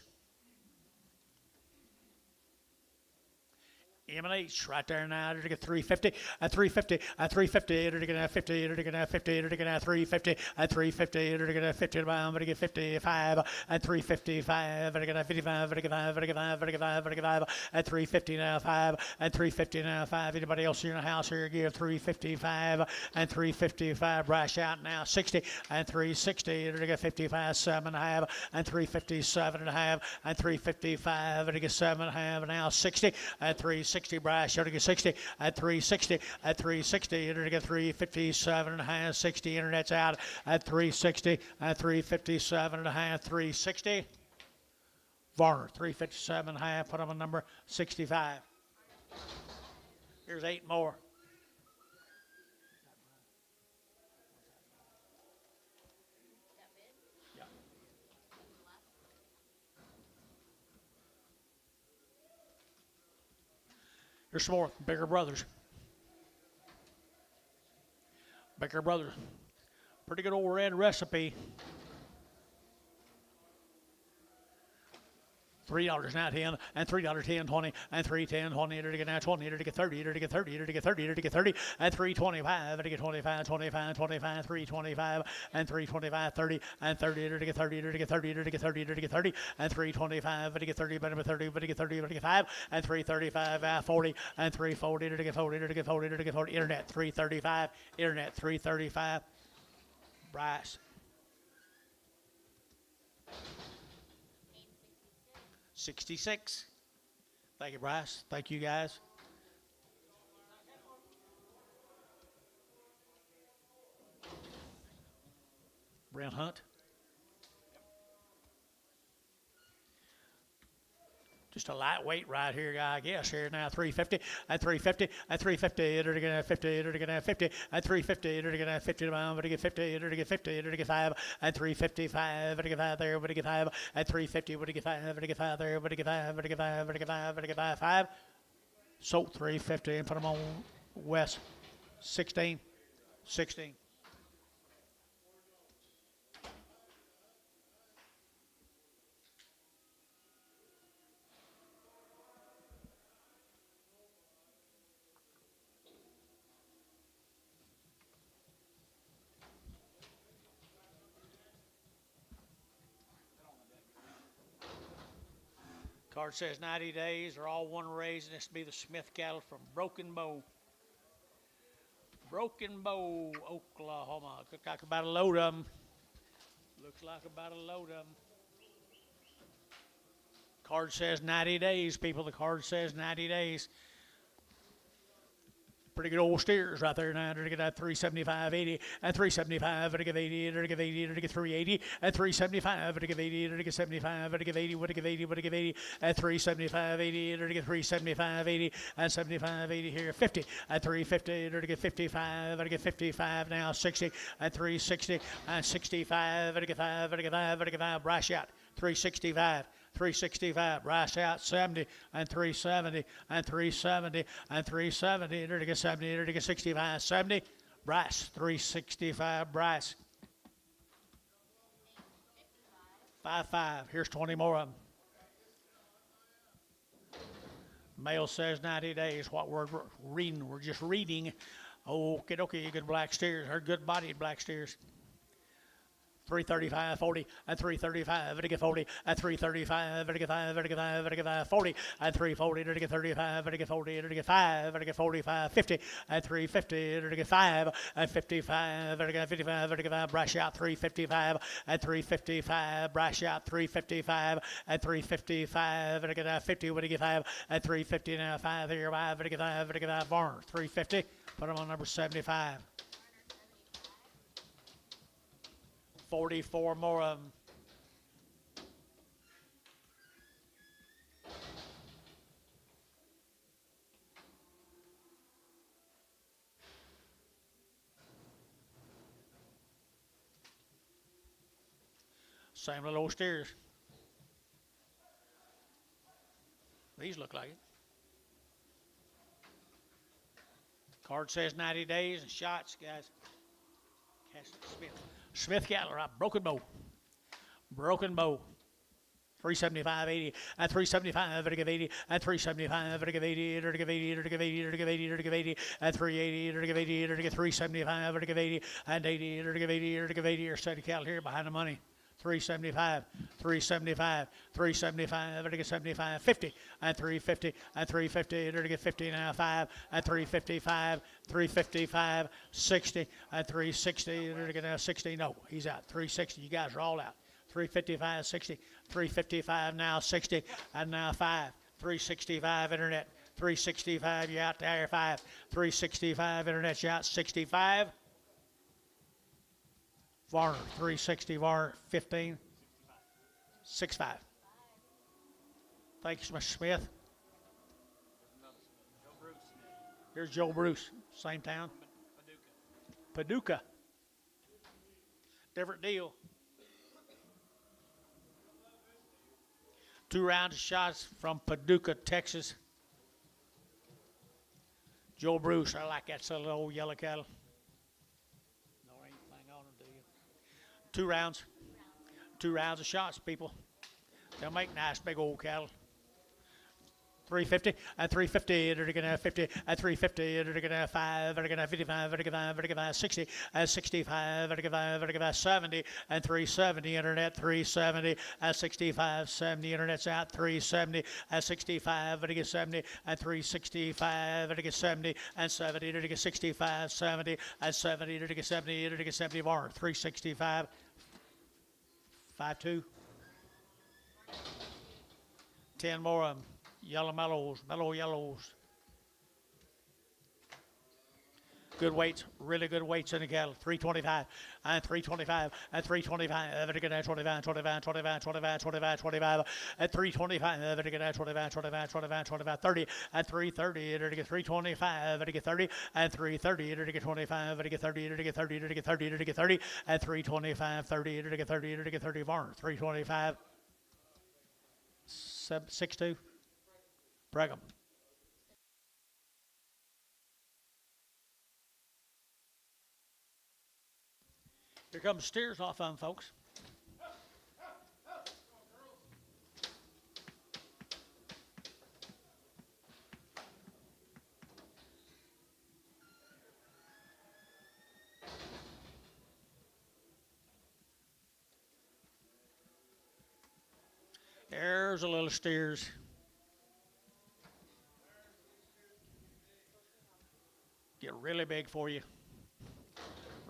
M&H right there now. They're to get 350 and 350 and 350. They're to get 50. They're to get 50. They're to get 350 and 350. They're to get 50 to buy them. They're to get 55 and 355. They're to get 55. They're to get 5. They're to get 5. They're to get 5. They're to get 5 and 350 now 5 and 350 now 5. Anybody else here in the house here give 355 and 355. Brash out now 60 and 360. They're to get 55 7.5 and 357 and a half and 355. They're to get 7.5 now 60 and 360. Brash, you're to get 60 at 360 at 360. You're to get 357 and a half. 60. Internet's out at 360 at 357 and a half. 360. Varner 357 and a half. Put them on number 65. Here's 8 more. Here's some more bigger brothers. Bigger brothers. Pretty good old red recipe. $3 now 10 and $3 10 20 and 3 10 20 to get now 20 to get 30 to get 30 to get 30 to get 30 and 325 to get 25 25 25 325 and 325 30 and 30 to get 30 to get 30 to get 30 to get 30 and 325 to get 30 but 30 but to get 30 but to get 5 and 335 40 and 340 to get 40 to get 40 to get 40. Internet 335. Internet 335. Bryce. 66. Thank you, Bryce. Thank you, guys. Brent Hunt. Just a lightweight right here, I guess. Here now, 350 and 350 and 350. They're to get 50. They're to get 50 and 350. They're to get 50 to buy. But to get 50. They're to get 50. They're to get 5 and 355. But to get 5 there. But to get 5 and 350. But to get 5. But to get 5 there. But to get 5. But to get 5. But to get 5. But to get 5. 5. So 350 and put them on West. 16. 16. Card says 90 days. They're all one raise, and this will be the Smith cattle from Broken Bow. Broken Bow, Oklahoma. Looks like about a load of them. Looks like about a load of them. Card says 90 days, people. The card says 90 days. Pretty good old steers right there now. They're going to get 375, 80, and 375. They're going to give 80, they're going to give 80, they're going to give 380, and 375. They're going to give 80, they're going to give 75, they're going to give 80, what to give 80, what to give 80, and 375, 80, they're going to give 375, 80, and 75, 80 here, 50, and 350, they're going to get 55, they're going to get 55 now, 60, and 360, and 65, they're going to get 5, they're going to get 5, they're going to get 5, brash out, 365. 365, brass out 70 and 370 and 370 and 370, there to get 70, there to get 65, 70, brass, 365, brass. 5. Here's 20 more of them. Male says 90 days. What we're reading? We're just reading. Okay, good black steers. They're good bodied black steers. 335, 40, and 335, to get 40, and 335, to get 5, to get 5, to get 5, 40, and 340, to get 35, to get 40, to get 5, to get 45, 50, and 350, to get 5, and 55, to get 55, to get 5, brash out 355, and 355, brash out 355, and 355, to get 50, to get 5, and 350 now 5 here, 5, to get 5, to get 5, Varner, 350, put them on number 75. 44 more of them. Same little old steers. These look like it. Card says 90 days and shots, guys. Smith cattle, right? Broken bow. 375, 80, and 375, to give 80, and 375, to give 80, to give 80, to give 80, to give 80, to give 80, and 380, to give 80, to give 375, to give 80, and 80, to give 80, to give 80, or steady cattle here behind the money. 375, 375, 375, to get 75, 50, and 350, and 350, to get 50 now 5, and 355, 355, 60, and 360, to get now 60. No, he's out. 360, you guys are all out. 355, 60, 355 now 60, and now 5, 365 internet, 365, you out there 5, 365 internet, you out 65. Varner, 360, Varner, 15, 65. Thank you, Mr. Smith. Here's Joe Bruce, same town. Paducah. Different deal. 2 rounds of shots from Paducah, Texas. Joe Bruce, I like that little old yellow cattle. 2 rounds. 2 rounds of shots, people. They'll make nice big old cattle. 350, and 350, they're going to have 50, and 350, they're going to have 5, they're going to have 55, they're going to have 55, 60, and 65, they're going to have 55, 70, and 370, internet, 370, and 65, 70, internet's out, 370, and 65, they're going to get 70, and 365, they're going to get 70, and 70, they're going to get 65, 70, and 70, they're going to get 70, they're going to get 70, Varner, 365, 5-2. 10 more of them. Yellow mellow yellows. Good weights, really good weights in the cattle. 325 and 325 and 325. They're going to 25, 25, 25, 25, 25, 25 and 325. They're going to 25, 25, 25, 25, 30 and 330. They're going to get 325. They're going to get 30 and 330. They're going to get 25. They're going to get 30. They're going to get 30. They're going to get 30. They're going to get 30 and 325, 30. They're going to get 30. They're going to get 30. Varner 325. 6-2. Brigham. Here comes steers off on, folks. There's a little steers. Get really big for you.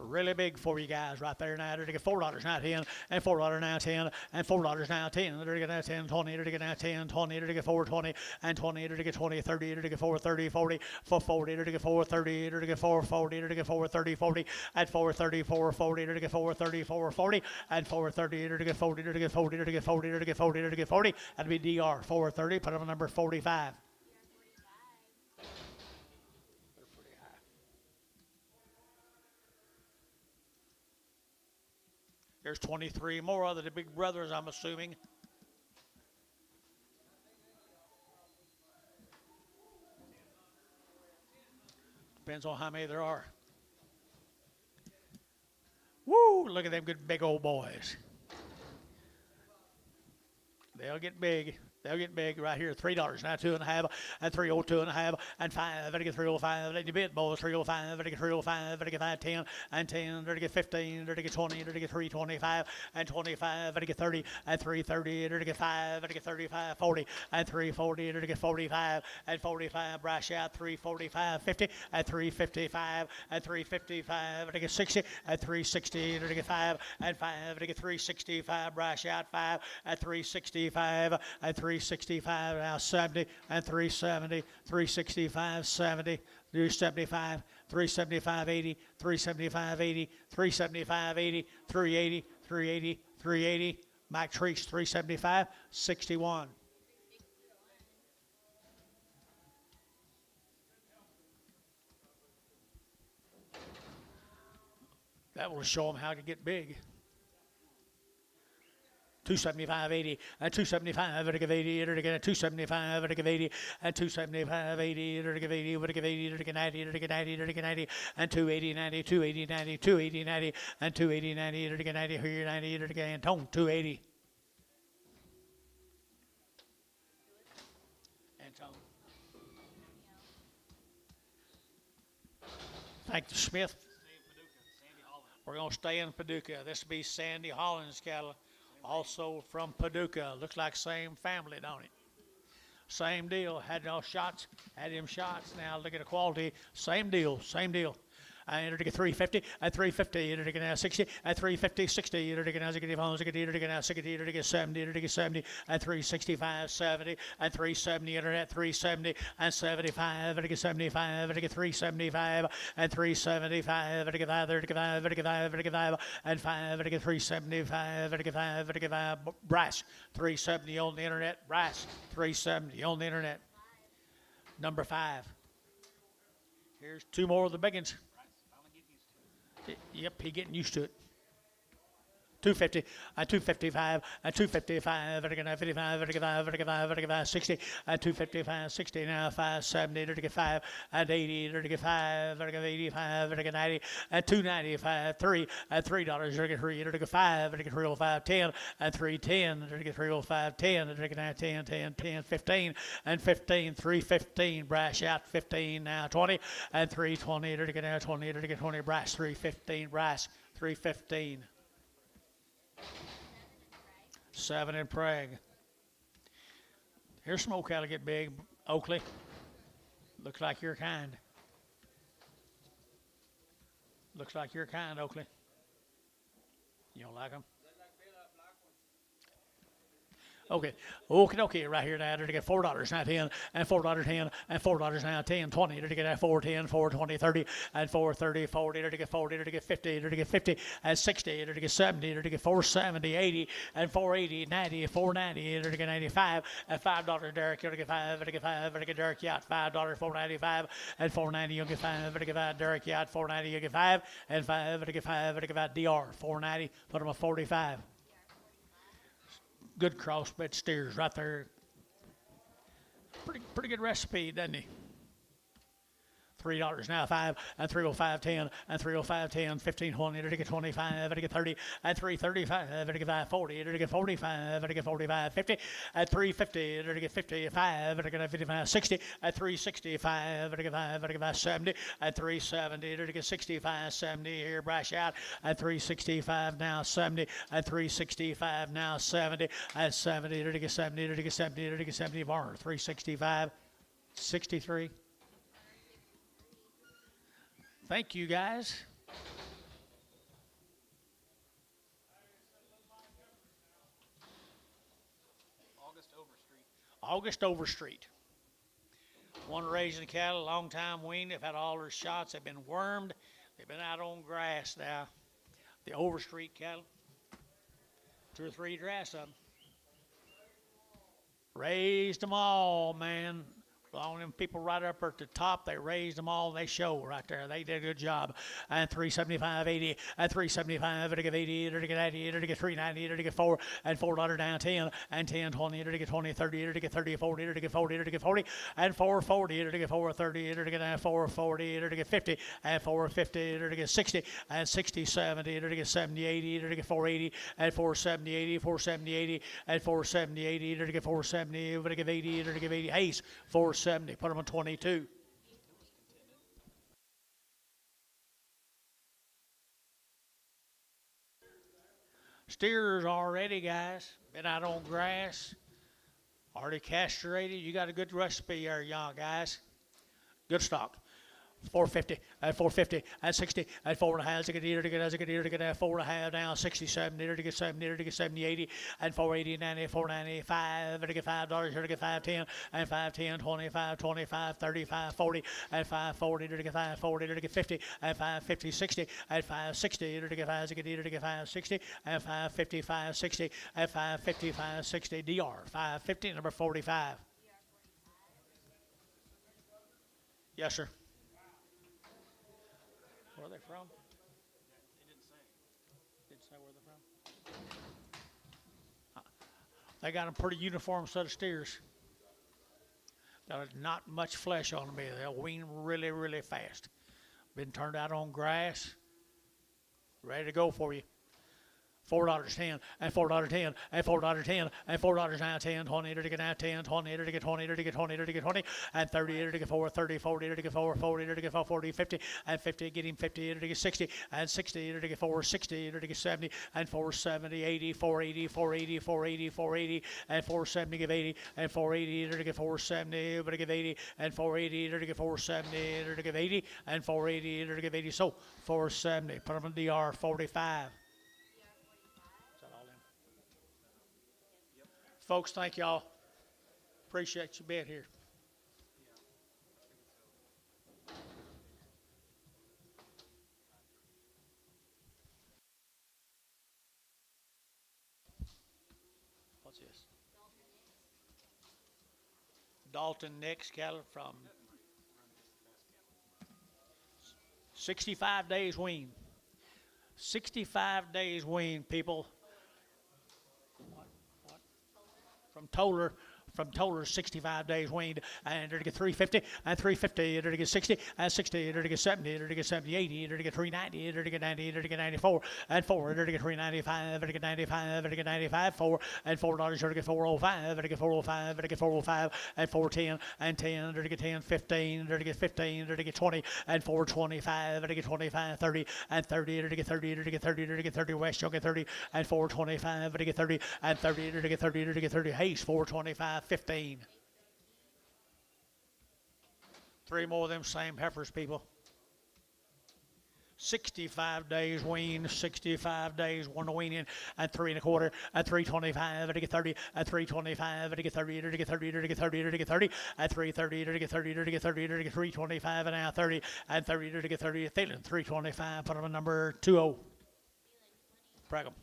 really big for you guys right there now. They're to get $4 now 10 and $4 now 10 and $4 now 10. They're to get now 10 20. They're to get now 10 20. They're to get 420 and 20. They're to get 20 30. They're to get 430 40 440. They're to get 430. They're to get 440. They're to get 430 40 and 430 440. They're to get 430 440 and 430. They're to get 40. They're to get 40. They're to get 40. They're to get 40. They're to get 40. That'd be DR 430. Put on number 45. There's 23 more of the big brothers, I'm assuming. Depends on how many there are. Woo! Look at them good big old boys. They'll get big. They'll get big right here. $3 now, 2.5, and 302.5, and 5. Better get 305. Let you bid, boys. 305. Better get 305. Better get 510, and 10. Better get 15. Better get 20. Better get 325, and 25. Better get 30, and 330. Better get 5. Better get 35, 40, and 340. Better get 45, and 45. Brash out 345, 50, and 355, and 355. Better get 60, and 360. Better get 5, and 5. Better get 365. Brash out 5, and 365, and 365 now 70 and 370, 365, 70, 375, 375, 80, 375, 80, 375, 80, 380, 380, 380. Mike Treese 375, 61. That will show them how to get big. 275, 80, and 275, to give 80, to get 275, to give 80, and 275, 80, to give 80, to give 80, to get 90, to get 90, to get 90, and 280, 90, 280, 90, 280, 90, and 280, 90, to get 90, here 90, to get Antone, 280. Antone. Thank you, Smith. We're going to stay in Paducah. This will be Sandy Hollins cattle. Also from Paducah. Looks like same family, don't it? Same deal. Had no shots. Had him shots. Now look at the quality. Same deal. Same deal. And to get 350, and 350, to get now 60, and 350, 60, to get now 60, to get now 60, to get 70, to get 70, and 365, 70, and 370, internet 370, and 75, to get 75, to get 375, and 375, to get 5, to get 5, to get 5, to get 5, and 5, to get 375, to get 5, to get 5, brass, 370 on the internet, brass, 370 on the internet. Number 5. Here's 2 more of the big ones. Yep, he getting used to it. 250, and 255, and 255, and 55, and 55, 60, and 255, 60, now 570, to get 5, and 80, to get 5, to get 85, to get 90, and 295, 3, and $3, to get 3, to get 5, to get 305, 10, and 310, to get 305, 10, to get 10, 10, 10, 15, and 15, 315, brash out 15, now 20, and 320, to get now 20, to get 20, brash 315, brash 315. 7 in Prague. Here's some old cattle get big. Oakley. Looks like your kind. Looks like your kind, Oakley. You don't like them? Okay, okay, right here now, to get $4 now 10, and $4 10, and $4 now 10, 20, to get 4, 10, 4, 20, 30, and 4, 30, 40, to get 40, to get 50, to get 50, and 60, to get 70, to get 470, 80, and 480, 90, 490, to get 95, and $5 Derek, to get 5, to get 5, to get Derek Yacht, $5, 495, and 490, you'll get 5, to get 5, Derek Yacht, 490, you get 5, and 5, to get 5, to get 5, DR, 490, put them at 45. Good crossbred steers right there. Pretty good recipe, doesn't he? $3 now 5, and 305 10, and 305 10, 15 20, to get 25, to get 30, and 335, to get 540, to get 45, to get 45 50, and 350, to get 55, to get 55 60, and 365, to get 5, to get 5 70, and 370, to get 65 70 here brash out, and 365 now 70, and 365 now 70, and 70, to get 70, to get 70, to get 70 Varner 365 63. Thank you, guys. August Overstreet. One raising cattle, a long time weaned. They've had all their shots. They've been wormed. They've been out on grass now. The Overstreet cattle. 2 or 3 drafts of them. Raised them all, man. All them people right up at the top, they raised them all. They show right there. They did a good job. And 375.80, and 375, it'll give 80, it'll get 80, it'll get 390, it'll get 4, and $4 down 10, and 10, 20, it'll get 20, 30, it'll get 30, 40, it'll get 40, it'll get 40, and 440, it'll get 430, it'll get 440, it'll get 50, and 450, it'll get 60, and 60, 70, it'll get 70, 80, it'll get 480, and 470, 80, 470, 80, and 470, 80, it'll get 470, it'll get 80, it'll get 80, Ace, 470, put them on 22. Steers already, guys, been out on grass, already castrated. You got a good recipe there, young guys. Good stock. 450, at 450, at 60, at 4.5, to get here, to get as a good here, to get at 4.5 down, 67, here to get 70, here to get 70, 80, and 480, 90, 495, to get $5, here to get 510, and 510, 25, 25, 35, 40, and 540, here to get 540, here to get 50, and 550, 60, and 560, here to get 5, to get here to get 560, and 555, 60, and 555, 60, DR, 550, number 45. Yes, sir. Where are they from? They didn't say. Didn't say where they're from. They got a pretty uniform set of steers. There's not much flesh on them either. They'll wean really, really fast. Been turned out on grass. Ready to go for you. $4.10, and $4.10, and $4.10, and $4 now 10, 20, to get now 10, 20, to get 20, to get 20, to get 20, and 30, to get 4, 30, 40, to get 4, 40, to get 4, 40, 50, and 50, get him 50, to get 60, and 60, to get 4, 60, to get 70, and 470, 80, 480, 480, 480, 480, and 470, give 80, and 480, to get 470, but to give 80, and 480, to get 470, to give 80, and 480, to give 80, so 470, put them in DR 45. Folks, thank y'all. Appreciate you being here. What's this? Dalton Nix cattle from 65 days wean. 65 days wean, people. From Toller 65 days weaned, and to get 350, and 350, to get 60, and 60, to get 70, to get 70, 80, to get 390, to get 90, to get 94, and 4, to get 395, to get 95, to get 95, 4, and $4, to get 405, to get 405, to get 405, and 410, and 10, to get 10, 15, to get 15, to get 20, and 425, to get 25, 30, and 30, to get 30, to get 30, to get 30, West, you'll get 30, and 425, to get 30, and 30, to get 30, to get 30, Hayes, 425, 15. 3 more of them same heifers, people. 65 days wean, 65 days one weaning, and 3 1/4, and 325, to get 30, and 325, to get 30, to get 30, to get 30, to get 30, and 330, to get 30, to get 30, to get 325, and now 30, and 30, to get 30, Thielen, 325, put them in number 20. Brag 'em.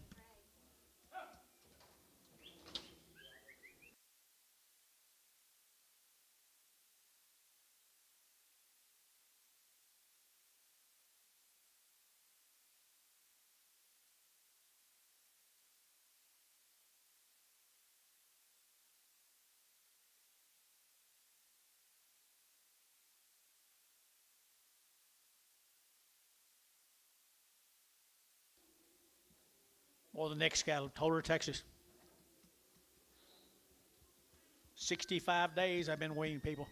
Or the next cattle, Toller, Texas. 65 days I've been weaning, people.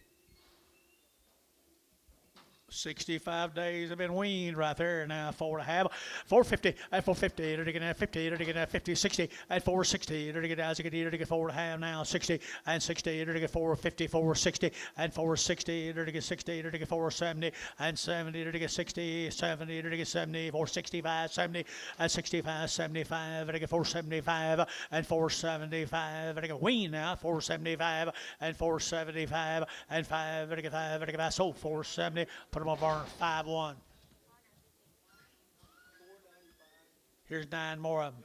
65 days have been weaned right there now. 4.5, 450 at 450. They're taking at 50. They're taking at 50, 60 at 460. They're taking as you can hear. They're taking 4.5 now. 60 and 60. They're taking 450, 460 and 460. They're taking 60. They're taking 470 and 70. They're taking 60, 70. They're taking 70, 465, 70 and 65, 75. They're taking 475 and 475. They're taking wean now. 475 and 475 and 5. They're taking 5. They're taking 5. So 470. Put them up on 5-1. Here's 9 more of them.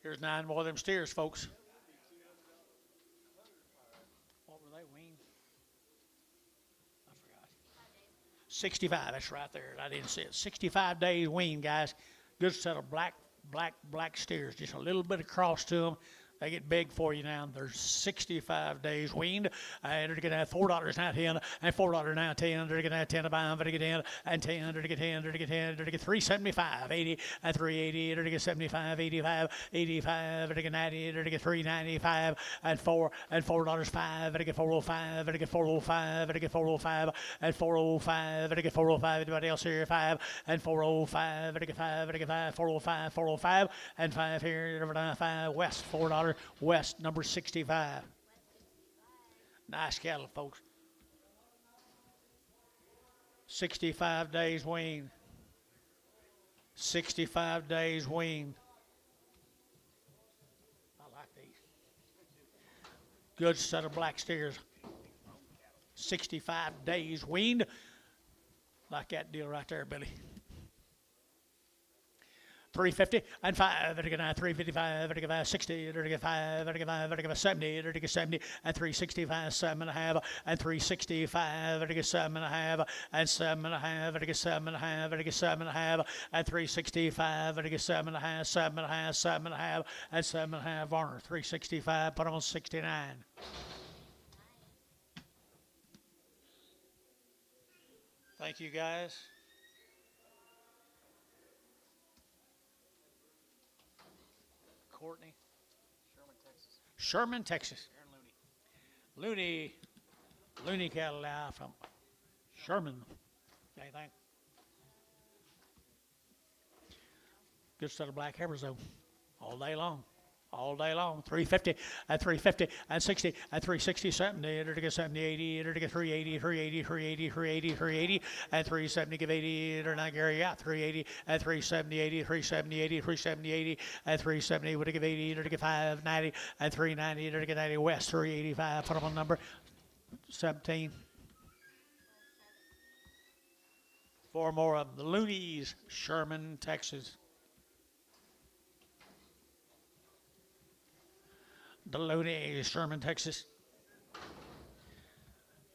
Here's 9 more of them steers, folks. What were they weaned? I forgot. 65, that's right there. I didn't see it. 65 days weaned, guys. Good set of black steers. Just a little bit of cross to them. They get big for you now. They're 65 days weaned. And they're going to have $4 now 10 and $4 now 10. They're going to have 10 to buy them. They're going to get 10 and 10. They're going to get 10. They're going to get 10. They're going to get 375, 80 and 380. They're going to get 75, 85, 85. They're going to get 90. They're going to get 395 and $4 5. They're going to get 405. They're going to get 405. They're going to get 405 and 405. They're going to get 405. Anybody else here? 5 and 405. They're going to get 5. They're going to get 5. 405. 405 and 5 here. Number 5 West $4. West, number 65. Nice cattle, folks. 65 days weaned. 65 days weaned. I like these. Good set of black steers. 65 days weaned. Like that deal right there, Billy. 350 and 5. They're going to 355. They're going to 60. They're going to 5. They're going to 5. They're going to 70. They're going to 70 and 365. 7.5 and 365. They're going to 7.5 and 7.5. They're going to 7.5. They're going to 7.5 and 365. They're going to 7.5, 7.5, 7.5 and 7.5. Varner 365. Put them on 69. Thank you, guys. Courtney. Sherman, Texas. Aaron Looney cattle now from Sherman. Anything? Good set of black heifers though, all day long. All day long. 350 and 350 and 60 and 360, 70, enter to get 70, 80, enter to get 380, 380, 380, 380, 380, and 370, give 80, enter not Gary out, 380 and 370, 80, 370, 80, 370, 80, and 370, would give 80, enter to get 590, and 390, enter to get 90 West, 385, put them on number 17. 4 more of them. The Loonies, Sherman, Texas. The Looney, Sherman, Texas.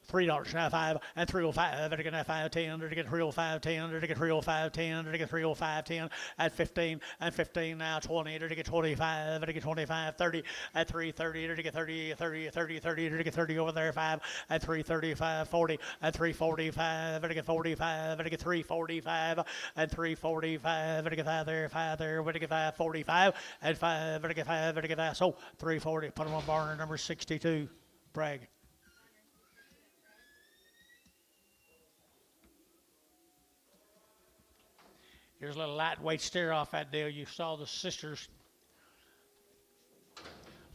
$3 now 5 and 305. They're gonna 510. They're to get 305 10. They're to get 305 10. They're to get 305 10 at 15 and 15 now 20. They're to get 25. They're to get 25 30 at 330. They're to get 30 30 30 30. They're to get 30 over there 5 at 335 40 at 345. They're to get 45. They're to get 345 and 345. They're to get 5 there 5 there. They're to get 545 and 5. They're to get 5. They're to get 5. So 340. Put them on Barner number 62. Bragg. Here's a little lightweight steer off that deal. You saw the sisters.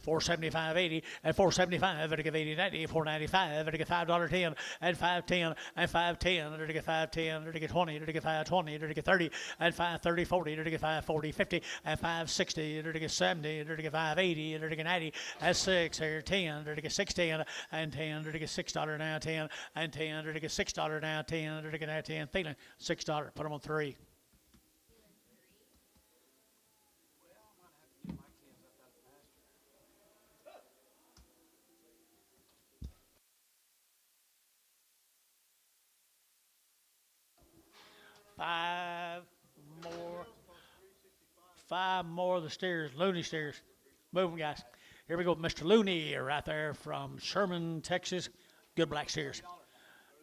475.80 and 475. They're to give 80.90. 495. They're to get $5.10 and 510 and 510. They're to get 510. They're to get 20. They're to get 520. They're to get 30 and 530 40. They're to get 540 50 and 560. They're to get 70. They're to get 580. They're to get 90 and 6. They're 10. They're to get 610 and 10. They're to get $6 now 10 and 10. They're to get $6 now 10. They're to get now 10. Thielen $6. Put them on 3. Five more of the steers, Looney steers. Move them, guys. Here we go, Mr. Looney right there from Sherman, Texas. Good black steers.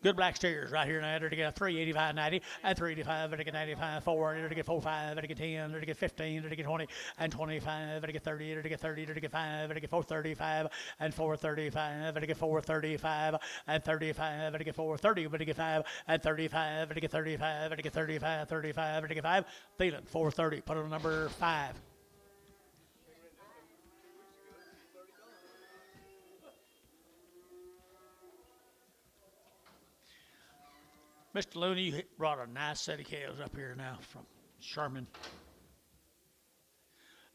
Good black steers right here now. They're to get a 385.90 and 385. They're to get 95, 4. They're to get 45. They're to get 10. They're to get 15. They're to get 20 and 25. They're to get 30. They're to get 30. They're to get 5. They're to get 435 and 435. They're to get 435 and 35. They're to get 430. They're to get 5 and 35. They're to get 35. They're to get 35. 35. They're to get 5. Thielen 430. Put on number 5. Mr. Looney, you brought a nice set of calves up here now from Sherman.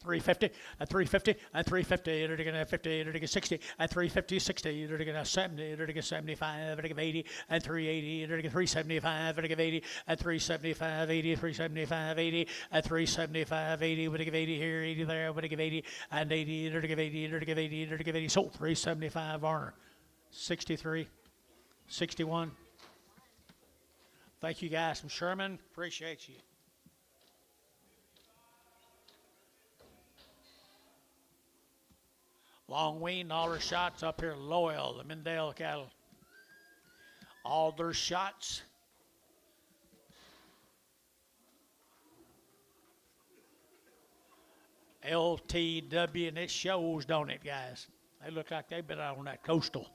350, and 350, and 350, they're going to 50, they're going to get 60, and 350, 60, they're going to 70, they're going to get 75, they're going to get 80, and 380, they're going to get 375, they're going to get 80, and 375, 80, 375, 80, and 375, 80, we're going to give 80 here, 80 there, we're going to give 80, and 80, they're going to give 80, they're going to give 80, they're going to give 80, sold 375, Varner, 63, 61. Thank you guys from Sherman. Appreciate you. Long wean, all their shots up here. Loyal, the Mendel cattle. All their shots. LTW, and it shows, don't it, guys? They look like they've been out on that coastal.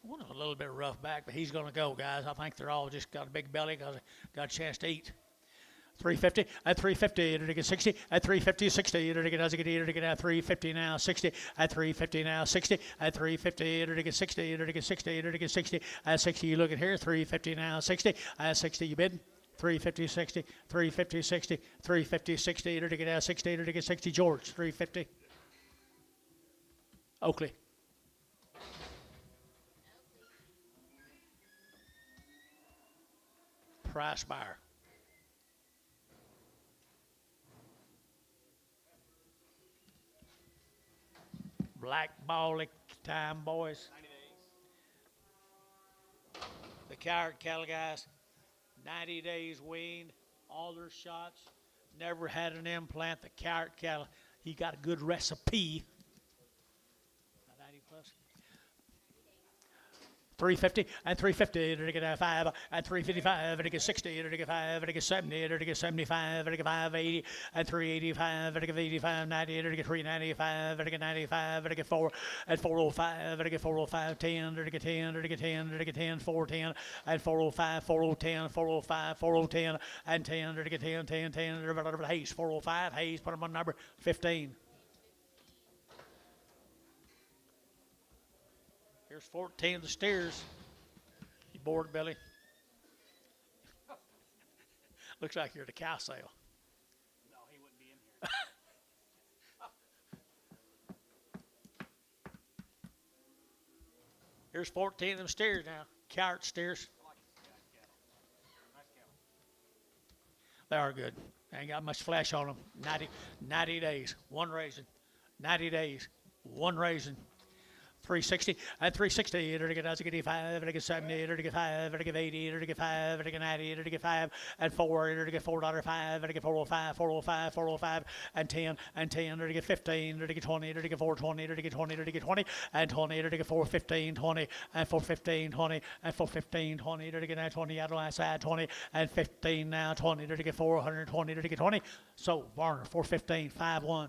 One a little bit rough back, but he's going to go, guys. I think they're all just got a big belly because they got a chance to eat. 350 at 350, they're to get 60 at 350, 60, they're to get as a get 350 now, 60 at 350 now, 60 at 350, they're to get 60, they're to get 60, they're to get 60 at 60. You look at here, 350 now, 60 at 60. You bid 350, 60, 350, 60, 350, 60, they're to get out 60, they're to get 60. George 350. Oakley. Price buyer. Black ball time, boys. 90 days. The carrot cattle guys, 90 days weaned, all their shots, never had an implant. The carrot cattle, he got a good recipe. 90 plus. 350 and 350, they're to get 5 and 355, they're to get 60, they're to get 5, they're to get 70, they're to get 75, they're to get 580 and 385, they're to get 85, 90, they're to get 395, they're to get 95, they're to get 4 and 405, they're to get 405, 10, they're to get 10, they're to get 10, they're to get 10, 410 and 405, 4010, 405, 4010 and 10, they're to get 10, 10, 10, they're about Hayes, 405, Hayes, put them on number 15. Here's 14 of the steers. You bored, Billy? Looks like you're at a cow sale. No, he wouldn't be in here. Here's 14 of them steers now. Carrot steers. I like cattle. Nice cattle. They are good. They ain't got much flesh on them. 90 days, one raising. 90 days, one raising. 360 and 360, they're to get 85, they're to get 70, they're to get 5, they're to get 80, they're to get 5, they're to get 90, they're to get 5 and 4, they're to get $4.05, they're to get 405, 405, 405 and 10 and 10, they're to get 15, they're to get 20, they're to get 420, they're to get 20, they're to get 20 and 20, they're to get 415, 20 and 415, 20 and 415, 20, they're to get 20 out on that side, 20 and 15 now, 20, they're to get 420, they're to get 20. So Varner 415, 5-1.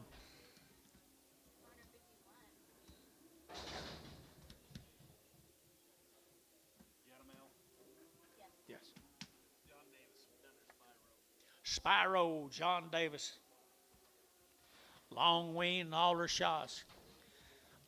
Spyro, John Davis. Long wean and all their shots.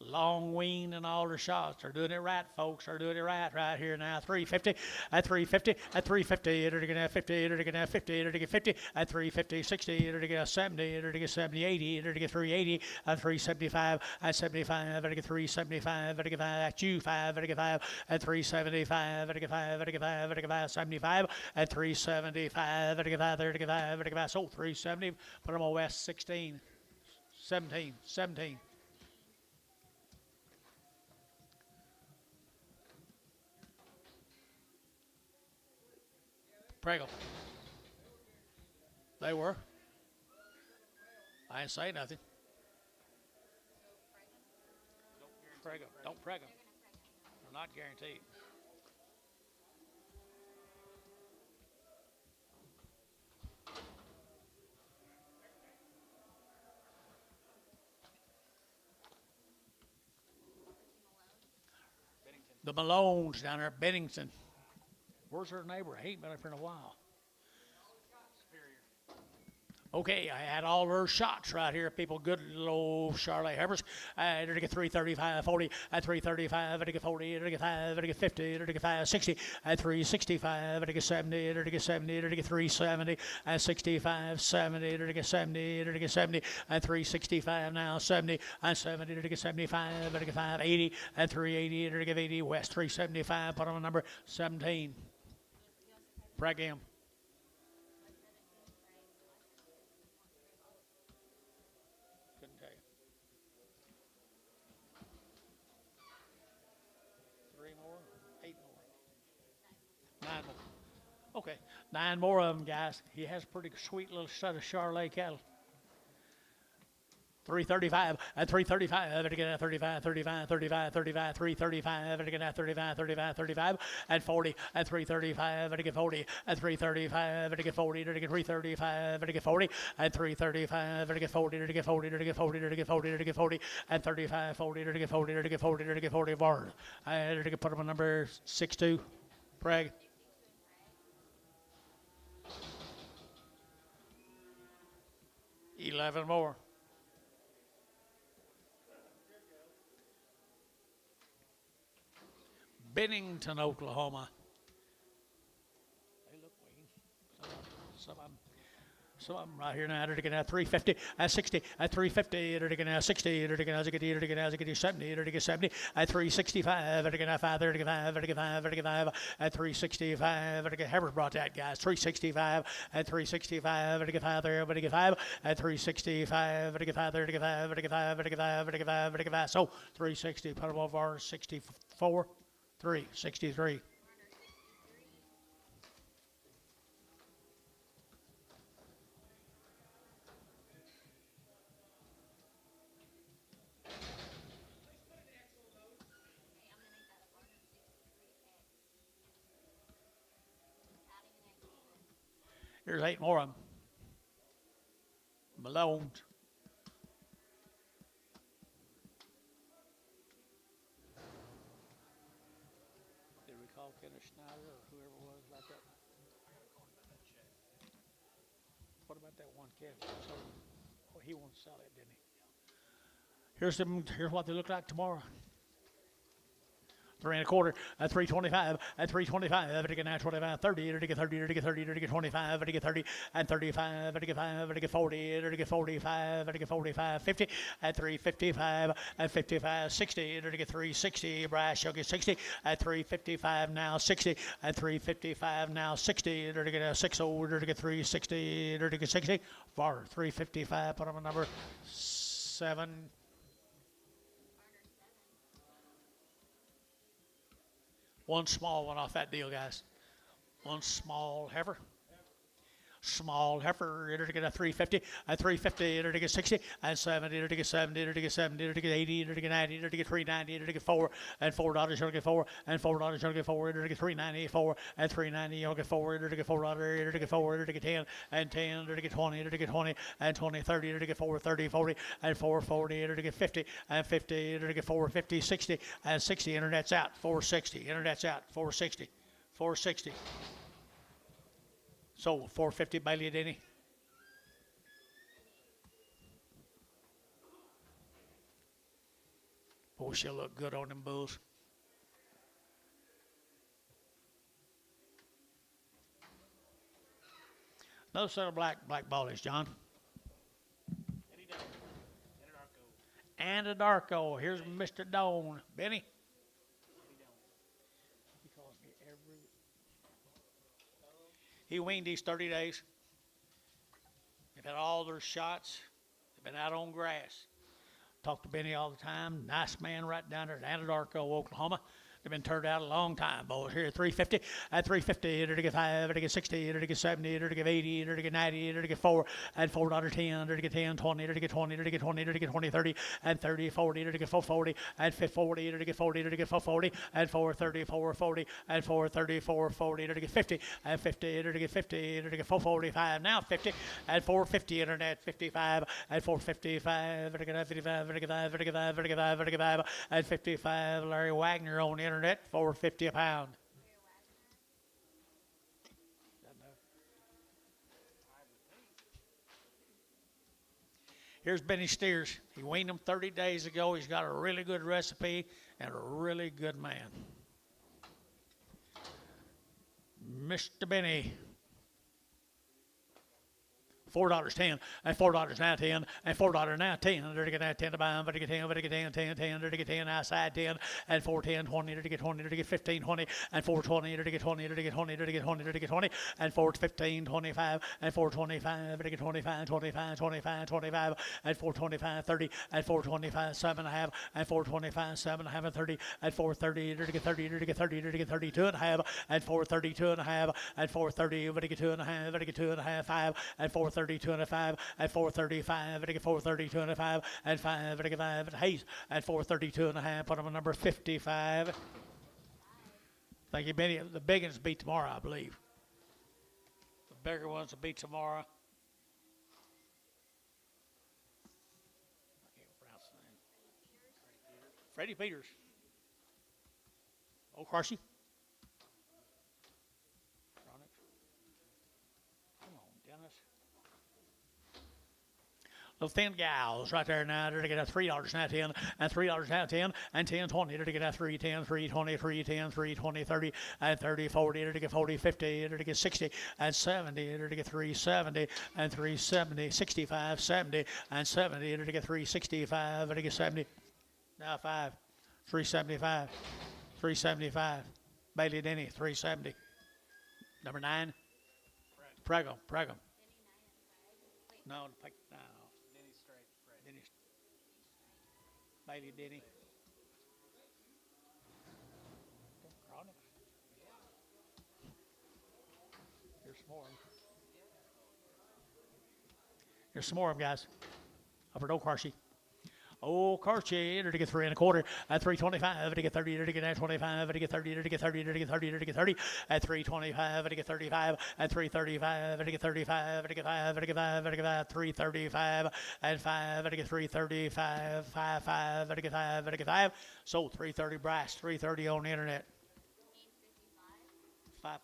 Long wean and all their shots. They're doing it right, folks. They're doing it right here now. 350 at 350 at 350. They're going to 50. They're going to 50. They're going to get 50 at 350, 60. They're going to get 70. They're going to get 70, 80. They're going to get 380 at 375 at 75. They're going to get 375. They're going to get 5 at 5. They're going to get 5 at 375. They're going to get 5. They're going to get 5. They're going to get 5 75 at 375. They're going to get 5. They're going to get 5. They're going to get 5. So 370. Put them on West 16, 17, 17. Preggle. They were. I didn't say nothing. preg them. Don't preg them. They're gonna preg them. They're not guaranteed. Bennington. The Malones down there at Bennington. Where's her neighbor? I ain't been up here in a while. Superior. Okay, I had all her shots right here. People, good low Charlotte Heifers. They're to get 335, 40, at 335, they're to get 40, they're to get 5, they're to get 50, they're to get 5, 60, at 365, they're to get 70, they're to get 70, they're to get 370, at 65, 70, they're to get 70, they're to get 70, at 365 now, 70, at 70, they're to get 75, they're to get 580, at 380, they're to get 80, West 375, put on number 17. Preg him. Couldn't tell you. 3 more, 8 more, 9 more. Okay, 9 more of them, guys. He has a pretty sweet little set of Charolais cattle. 335 at 335 and again at 35 35 35 35 335 and again at 35 35 35 and 40 at 335 and again 40 at 335 and again 40 and again 335 and again 40 and 335 and again 40 and again 40 and again 40 and again 40 and again 40 and 35 40 and again 40 and again 40 and again 40 bar. And again put him on number 62. Preg. $11 more. Bennington, Oklahoma. They look mean. Some of them right here now. They're going to have 350, at 60, at 350. They're going to have 60. They're going to have 70. They're going to 70 at 365. They're going to have 5. They're going to 5. They're going to 5. They're going to 5 at 365. They're going to Heifers brought that, guys. 365 at 365. They're going to 5 there. They're going to 5 at 365. They're going to 5. They're going to 5. They're going to 5. They're going to 5. They're going to 5. They're going to 5. So 360. Put them over 64. 63. Here's 8 more of them. Malone's. Did we call Kenneth Schneider or whoever it was about that? What about that one kid? So, oh, he won't sell it, didn't he? Here's them. Here's what they look like tomorrow. 3 1/4 at 325 at 325 at 25 30 at 30 at 30 at 25 at 30 and 35 at 5 at 40 at 45 at 45 50 at 355 at 55 60 at 360 Brash you'll get 60 at 355 now 60 at 355 now 60 at 60 at 360 at 60 for 355 put on a number 7. One small one off that deal, guys. One small heifer. Small heifer, it'll get a 350, at 350, it'll get 60, and 70, it'll get 70, it'll get 70, it'll get 80, it'll get 90, it'll get 390, it'll get 4, and $4, it'll get 4, and $4, it'll get 4, it'll get 390, 4, and 390, you'll get 4, it'll get $4, it'll get 4, it'll get 10, and 10, it'll get 20, it'll get 20, and 20, 30, it'll get 4, 30, 40, and 4, 40, it'll get 50, and 50, it'll get 4, 50, 60, and 60, internet's out, 460, internet's out, 460, 460. So 450 Bailey Denny. Boy, she'll look good on them bulls. Another set of black ballies, John. Eddie Doan. Anadarko. Here's Mr. Doan. Benny. Eddie Doan. He calls me every. He weaned these 30 days. They've had all their shots. They've been out on grass. Talk to Benny all the time. Nice man right down there at Anadarko, Oklahoma. They've been turned out a long time, boys. Here, 350. At 350, enter to get 5, enter to get 60, enter to get 70, enter to get 80, enter to get 90, enter to get 4, and $4.10, enter to get 10, 20, enter to get 20, enter to get 20, enter to get 20, 30, and 30, 40, enter to get 440, and 40, enter to get 40, enter to get 440, and 430, 440, and 430, 440, enter to get 50, and 50, enter to get 50, enter to get 445, now 50, and 450, internet 55, and 455, enter to get 55, enter to get 5, enter to get 5, enter to get 5, enter to get 5, and 55, Larry Wagner on the internet, $4.50 a pound. Here's Benny Steers. He weaned them 30 days ago. He's got a really good recipe and a really good man. Mr. Benny. $4.10, and $4 now 10, and $4 now 10. Under to get that 10 to buy, but to get 10, but to get 10, 10, 10, under to get 10 outside 10, and 410, 20, under to get 20, under to get 15, 20, and 420, under to get 20, under to get 20, under to get 20, under to get 20, and 415, 25, and 425, under to get 25, 25, 25, 25, and 425, 30, and 425, 7.5, and 425, 7.5, and 30, and 430, under to get 30, under to get 30, under to get 32.5, and 432.5, and 430, under to get 2.5, under to get 2.5, 5, and 430. 2.5 and 435, and 432.5 and 5, and 5 at Hayes and 432.5. Put them on number 55. Thank you, Benny. The big ones beat tomorrow, I believe. The bigger ones will beat tomorrow. I can't pronounce the name. Freddie Peters. Oh, Carsey. Come on, Dennis. Those 10 gals right there now, they're to get a $3 now 10, and $3 now 10, and 10, 20, they're to get a 3, 10, 3, 20, 3, 10, 3, 20, 30, and 30, 40, they're to get 40, 50, they're to get 60, and 70, they're to get 370, and 370, 65, 70, and 70, they're to get 365, they're to get 70, now 5, 375, 375, Bailey Denny, 370, number 9, Pregum. No, Bailey Denny. Here's some more. Here's some more of them, guys. Up at Old Carsey. Oh, Cartier, to get 3 1/4 at 325, to get 30, to get 25, to get 30, to get 30, to get 30, to get 30 at 325, to get 35 at 335, to get 35, to get 5, to get 5, to get 5, 335 and 5, to get 335, 5, to get 5, to get 5. So 330 brass, 330 on the internet. 5.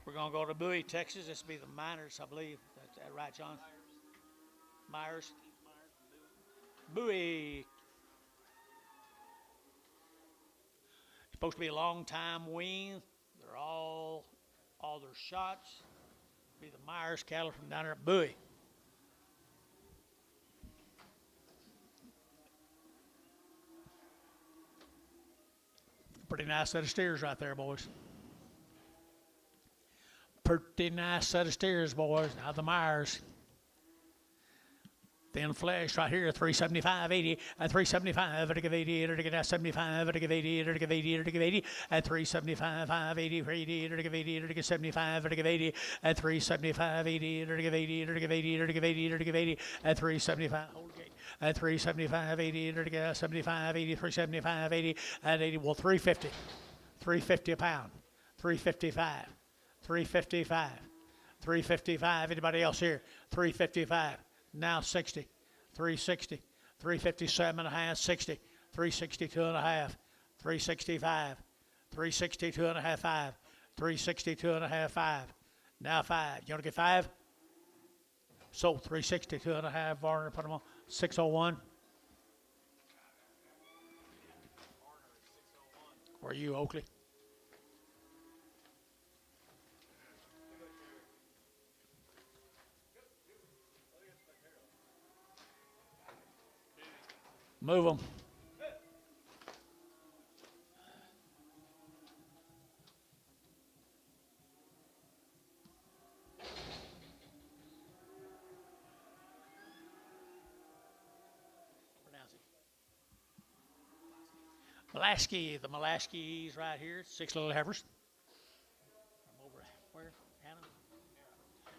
We're going to go to Bowie, Texas. This will be the Miners, I believe. That's that right, John? Myers. Bowie. Supposed to be a long time wean. They're all their shots. Be the Myers cattle from down there at Bowie. Pretty nice set of steers right there, boys. Pretty nice set of steers, boys. Now the Myers. Thin flesh right here, 375, 80, and 375, to give 80, to give 75, to give 80, to give 80, to give 80, and 375, 580, 80, to give 80, to give 75, to give 80, and 375, 80, to give 80, to give 80, to give 80, to give 80, and 375, hold gate, and 375, 80, to give 75, 80, 375, 80, and 80, well, 350, 350 a pound, 355, 355, 355, anybody else here, 355. Now 60, 360, 357 and a half, 60, 362 and a half, 365, 362 and a half, 5, 362 and a half, 5. Now 5. You want to get 5? So 362 and a half, Varner, put them on 601. Where are you, Oakley? Move them. Mulaski, the Mulaski's right here. 6 little heifers. I'm over where? Hannah?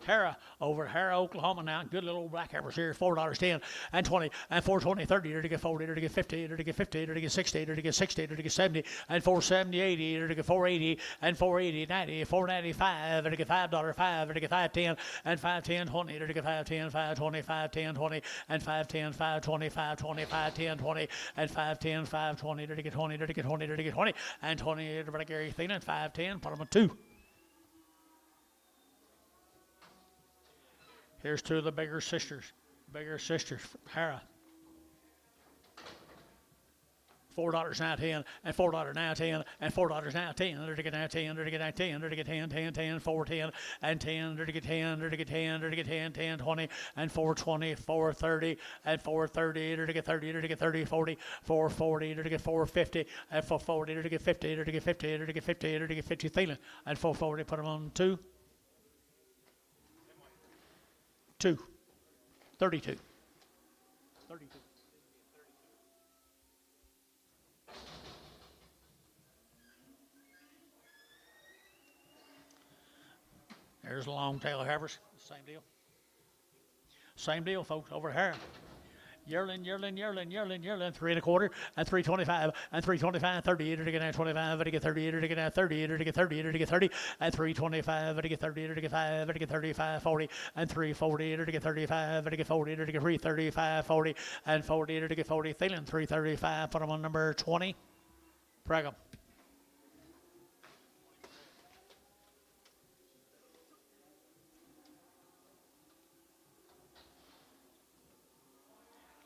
Hera, over Hera, Oklahoma now. Good little old black heifers here. $4.10 and 20 and 420, 30, to get 40, to get 50, to get 50, to get 60, to get 60, to get 70 and 470, 80, to get 480 and 480, 90, 495, to get $5, 5, to get 510 and 510, 20, to get 510, 520, 510, 20 and 510, 520, 520, 510, 20 and 510, 520, to get 20, to get 20, to get 20 and 20, to Gary Thielen, 510, put them on 2. Here's 2 of the bigger sisters. Hera. $4 now 10 and $4 now 10 and $4 now 10 to get now 10 to get now 10 to get 10 10 10 410 and 10 to get 10 to get 10 to get 10 10 20 and 420 430 and 430 to get 30 to get 30 40 440 to get 450 and 440 to get 50 to get 50 to get 50 to get 50 Thielen and 440 put them on 2. 32. 32. There's long tail heifers. Same deal. Same deal, folks, over here. Yearling, 3 1/4 and 325 and 325, 30 to get 25 to get 30 to get 30 to get 30 to get 30 and 325 to get 30 to get 5 to get 35 40 and 340 to get 35 to get 40 to get 335 40 and 40 to get 40 Thielen 335 put them on number 20. Preg 'em.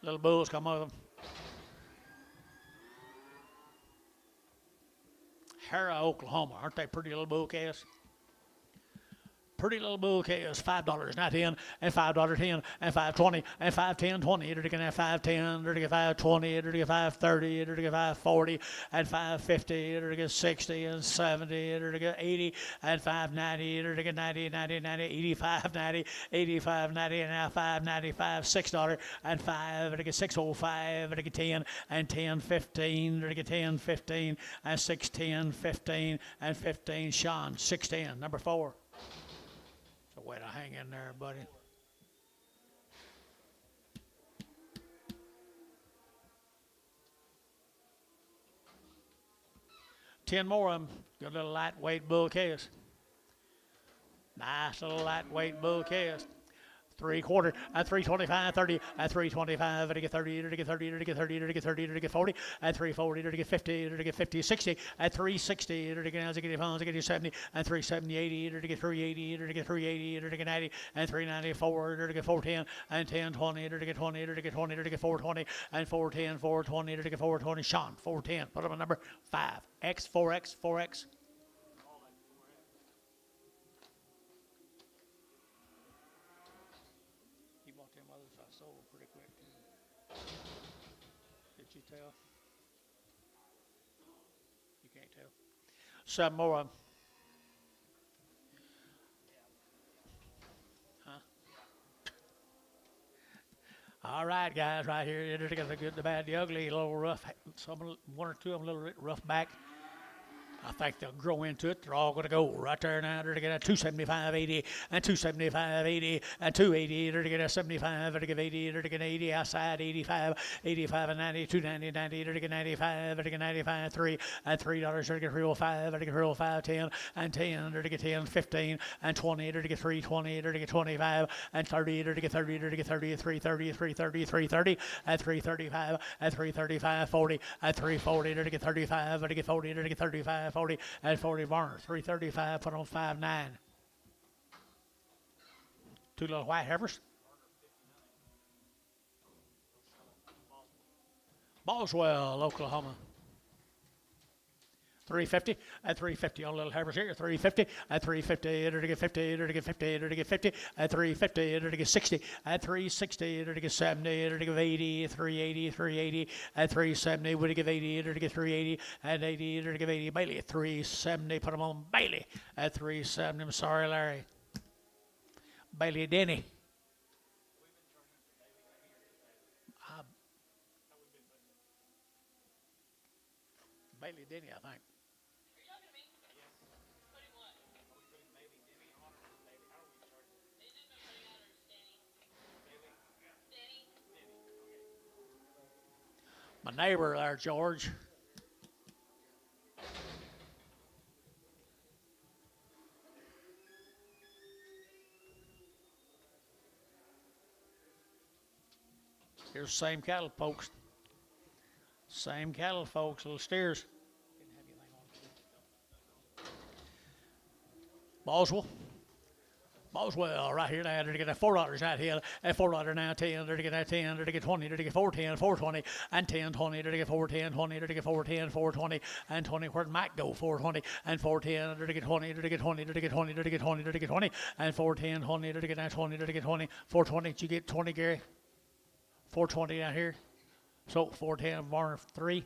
Little bulls come with them. Hera, Oklahoma. Aren't they pretty little bull calves? Pretty little bull calves. $5 now 10 and $5.10 and $5.20 and $5.10 20 to get $5.10 to get $5.20 to get $5.30 to get $5.40 and $5.50 to get $60 and $70 to get $80 and $5.90 to get $90 $90 $90 $85 $90 $85 $90 and now $5.95 $6 and $5 to get $6.05 to get $10 and $10.15 to get $10.15 and $6.10 $15 and $15 Sean $6.10 number 4. So way to hang in there, buddy. Ten more of them. Good little lightweight bull calves. Nice little lightweight bull calves. 3 1/4 and 325 30 and 325 to get 30 to get 30 to get 30 to get 30 to get 40 and 340 to get 50 to get 50 60 and 360 to get 70 and 370 80 to get 380 to get 380 to get 90 and 394 to get 410 and 1020 to get 20 to get 20 to get 420 and 410 420 to get 420 Sean 410 put up a number 5 X 4X 4X. Sold pretty quick too. Did you tell? You can't tell. 7 more of them. Huh? All right, guys, right here. They're together, the good, the bad, the ugly, a little rough. One or two of them a little bit rough back. I think they'll grow into it. They're all going to go right there now. They're to get a 275 80 and 275 80 and 280. They're to get a 75. They're to get 80. They're to get 80 outside 85 85 and 90 290 90. They're to get 95. They're to get 95 3 and $3. They're to get 305. They're to get 305 10 and 10. They're to get 10 15 and 20. They're to get 320. They're to get 25 and 30. They're to get 30. They're to get 30 330 330 330 and 335 and 335 40 and 340. They're to get 35. They're to get 40. They're to get 35 40 and 40 Varner 335 put on 5.9. 2 little white heifers. Boswell, Oklahoma. 350 at 350 on little heifers here. 350 at 350. Enter to get 50. Enter to get 50. Enter to get 50 at 350. Enter to get 60 at 360. Enter to get 70. Enter to get 80. 380. 380 at 370. Would to give 80. Enter to get 380 at 80. Enter to give 80. Bailey at 370. Put him on Bailey at 370. I'm sorry, Larry. Bailey Denny. Bailey Denny, I think. My neighbor there, George. Here's the same cattle, folks. Same cattle, folks. Little steers. Boswell. Boswell, right here now, to get that $4 out here, at $4 now, 10, to get that 10, to get 20, to get 410, 420, and 10, 20, to get 410, 20, to get 410, 420, and 20. Where'd Mike go? 420, and 410, to get 20, to get 20, to get 20, to get 20, to get 20, and 410, 20, to get that 20, to get 20, 420. Did you get 20, Gary? 420 out here. So 410, Varner 3.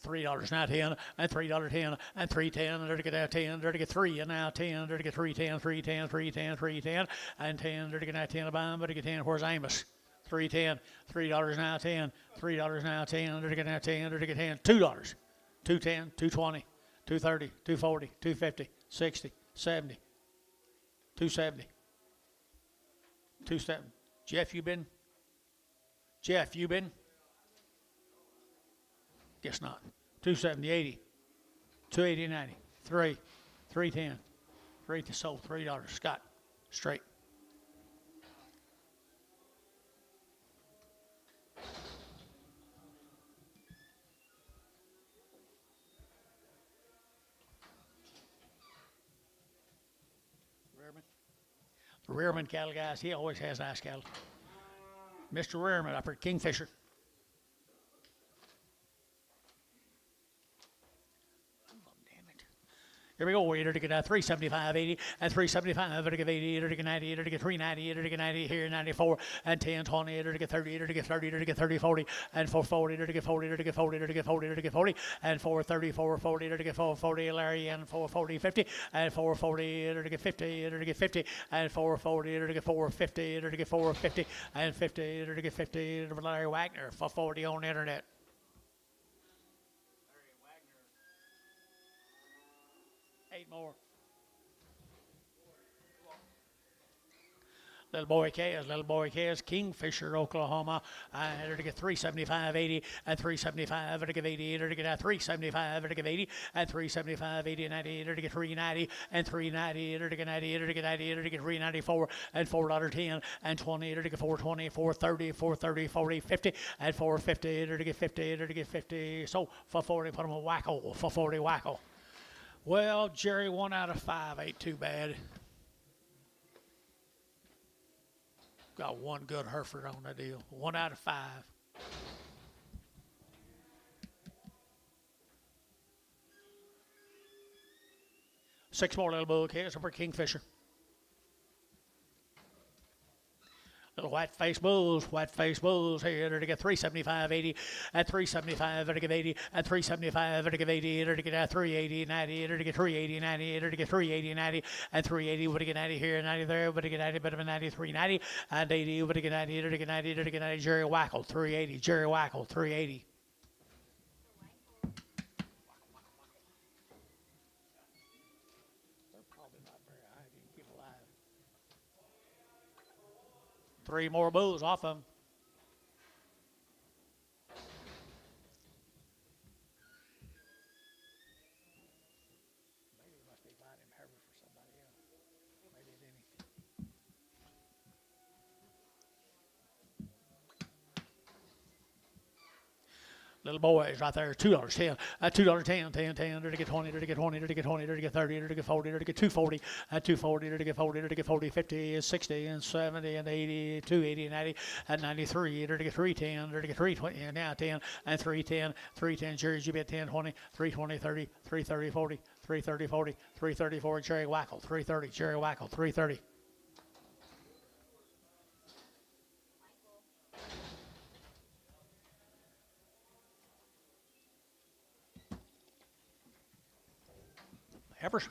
$3 now 10 and $3 10 and $3.10 there to get out 10 there to get 3 and now 10 there to get 3.10 3.10 3.10 3.10 and 10 there to get out 10 about but to get 10. Where's Amos? 3.10 $3 now 10 $3 now 10 there to get out 10 there to get 10 $2 2.10 2.20 2.30 2.40 2.50 60 70 2.70 2.70. Jeff, you been? Guess not. 270, 80, 280, 90, 3, 310, 3 sold, $3. Scott, straight. Rearman. The Rearman cattle guys, he always has nice cattle. Mr. Rearman up at Kingfisher. Here we go. We're to get 375, 80, and 375, to get 80, to get 90, to get 390, to get 90, here 94, and 10, 20, to get 30, to get 30, to get 30, 40, and 440, to get 40, to get 40, to get 40, to get 40, and 430, 440, to get 440, Larry, and 440, 50, and 440, to get 50, to get 50, and 440, to get 450, to get 450, and 50, to get 50, to Larry Wagner, 440 on the internet. 8 more. Little boy Kaz, Kingfisher, Oklahoma. To get 375, 80, and 375, to get 80, to get 375, to get 80, and 375, 80, 90, to get 390, and 390, to get 90, to get 90, to get 394, and $4.10, and 20, to get 420, 430, 430, 40, 50, and 450, to get 50, to get 50. So for 40, put them on Wacko, for 40 Wacko. Well, Jerry, 1 out of 5 ain't too bad. Got one good Hereford on the deal. 1 out of 5. Six more little bull calves for Kingfisher. Little white-faced bulls here to get 375, 80, at 375, to get 80, at 375, to get 80, to get 380, 90, to get 380, 90, to get 380, 90, and 380, would get 90 here, 90 there, would get 90, better than 93, 90, and 80, would get 90, to get 90, to get 90, Jerry Wackel, 380, Jerry Wackel, 380. They're probably not very high to keep alive. 3 more bulls off them. Maybe he must be buying him Hereford for somebody else. Maybe it didn't. Little boys right there, $2.10, $2.10, 10, 10, to get 20, to get 20, to get 20, to get 30, to get 40, to get 240, 240, to get 40, to get 40, 50, 60, and 70, and 80, 280, 90, and 93, to get 310, to get 320, and now 10, and 310, 310, Jerry's, you bet 10, 20, 320, 30, 330, 40, 330, 40, 330, 40, Jerry Wackel, 330, Jerry Wackel, 330. Heifers.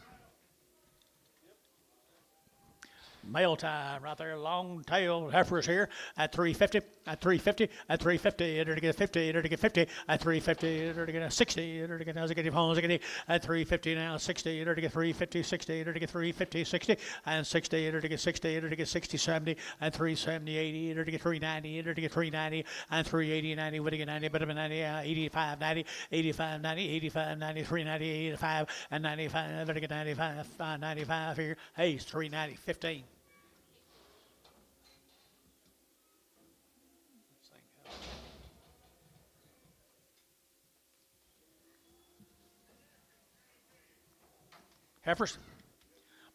Mail time right there, long tail heifers here at 350, at 350, at 350, enter to get 50, enter to get 50, at 350, enter to get 60, enter to get at 350 now, 60, enter to get 350, 60, enter to get 350, 60, and 60, enter to get 60, enter to get 60, 70, and 370, 80, enter to get 390, enter to get 390, and 380, 90, would get 90, but 90, 85, 90, 85, 90, 85, 90, 390, 85, and 95, enter to get 95, 95 here, hey, 390, 15. Heifers.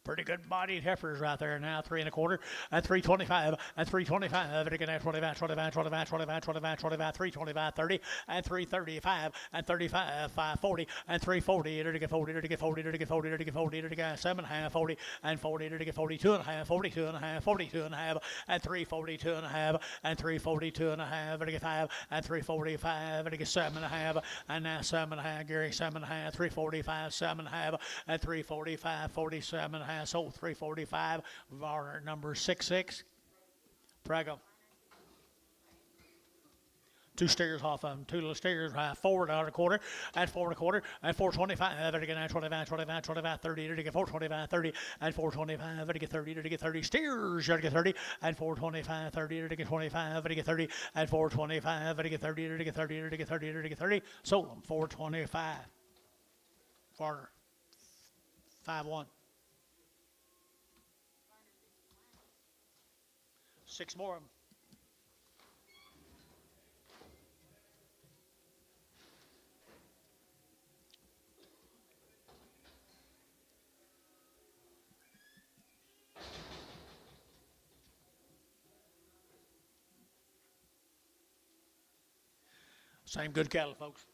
Pretty good bodied heifers right there now. 3 1/4 at 325 at 325. Again at 25, 25, 25, 25, 25, 25, 325, 30 and 335 and 35, 540 and 340. To get 40, to get 40, to get 40, to get 40, to get 7.5, 40 and 40 to get 42.5, 42.5, 42.5 and 342.5 and 342.5 to get 5 and 345 to get 7.5 and now 7.5. Gary 7.5, 345, 7.5 and 345, 47.5. Sold 345. Varner number 66. Prego. 2 steers off of them, 2 little steers, forward out a quarter, and 4 1/4, and 425, again, 25, 25, 25, 30, to get 425, 30, and 425, to get 30, to get 30, steers, to get 30, and 425, 30, to get 25, to get 30, and 425, to get 30, to get 30, to get 30, to get 30, sold them, 425. Varner, 5-1. 6 more of them. Same good cattle, folks.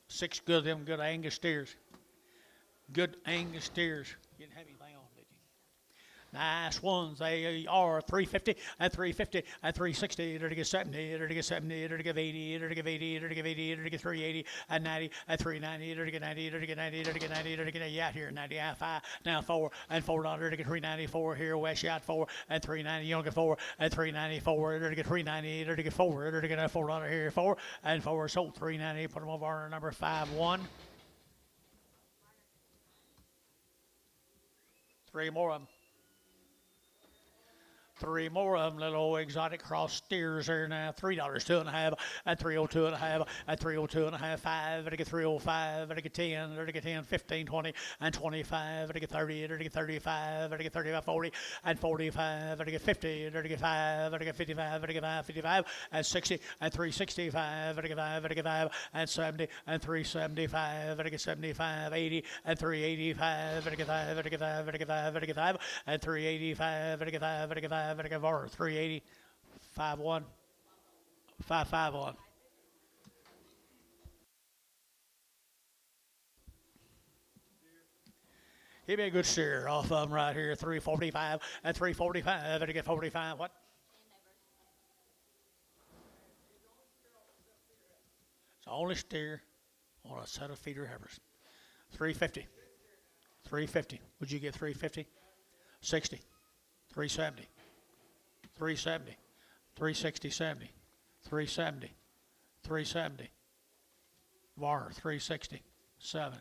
6 good Angus steers. Good Angus steers. You didn't have anything on, did you? Nice ones. They are 350 and 350 and 360 to get 70 to get 70 to get 80 to get 80 to get 80 to get 380 and 90 and 390 to get 90 to get 90 to get 90 to get 80 out here 90 out 5 now 4 and 400 to get 394 here west out 4 and 390 you don't get 4 and 394 to get 390 to get 4 to get 400 here 4 and 4 sold 390. Put them over on number 5-1. 3 more of them. 3 more of them, little exotic cross steers there now. $3, 2.5 at 302.5 at 302.5, 5 to get 305 to get 10 to get 10, 15, 20 and 25 to get 30 to get 35 to get 35, 40 and 45 to get 50 to get 5 to get 55 to get 5, 55 and 60 and 365 to get 5 to get 5 and 70 and 375 to get 75, 80 and 385 to get 5 to get 5 to get 5 to get 5 and 385 to get 5 to get 5 to get 4, 380, 5-1, 5-5-1. He'd be a good steer off of them right here, 345 and 345 to get 45. What? It's the only steer on a set of feeder heifers. 350. 350. Would you get 350? 60. 370. 370, 360, 70, 370, 370. Varner, 360, 7.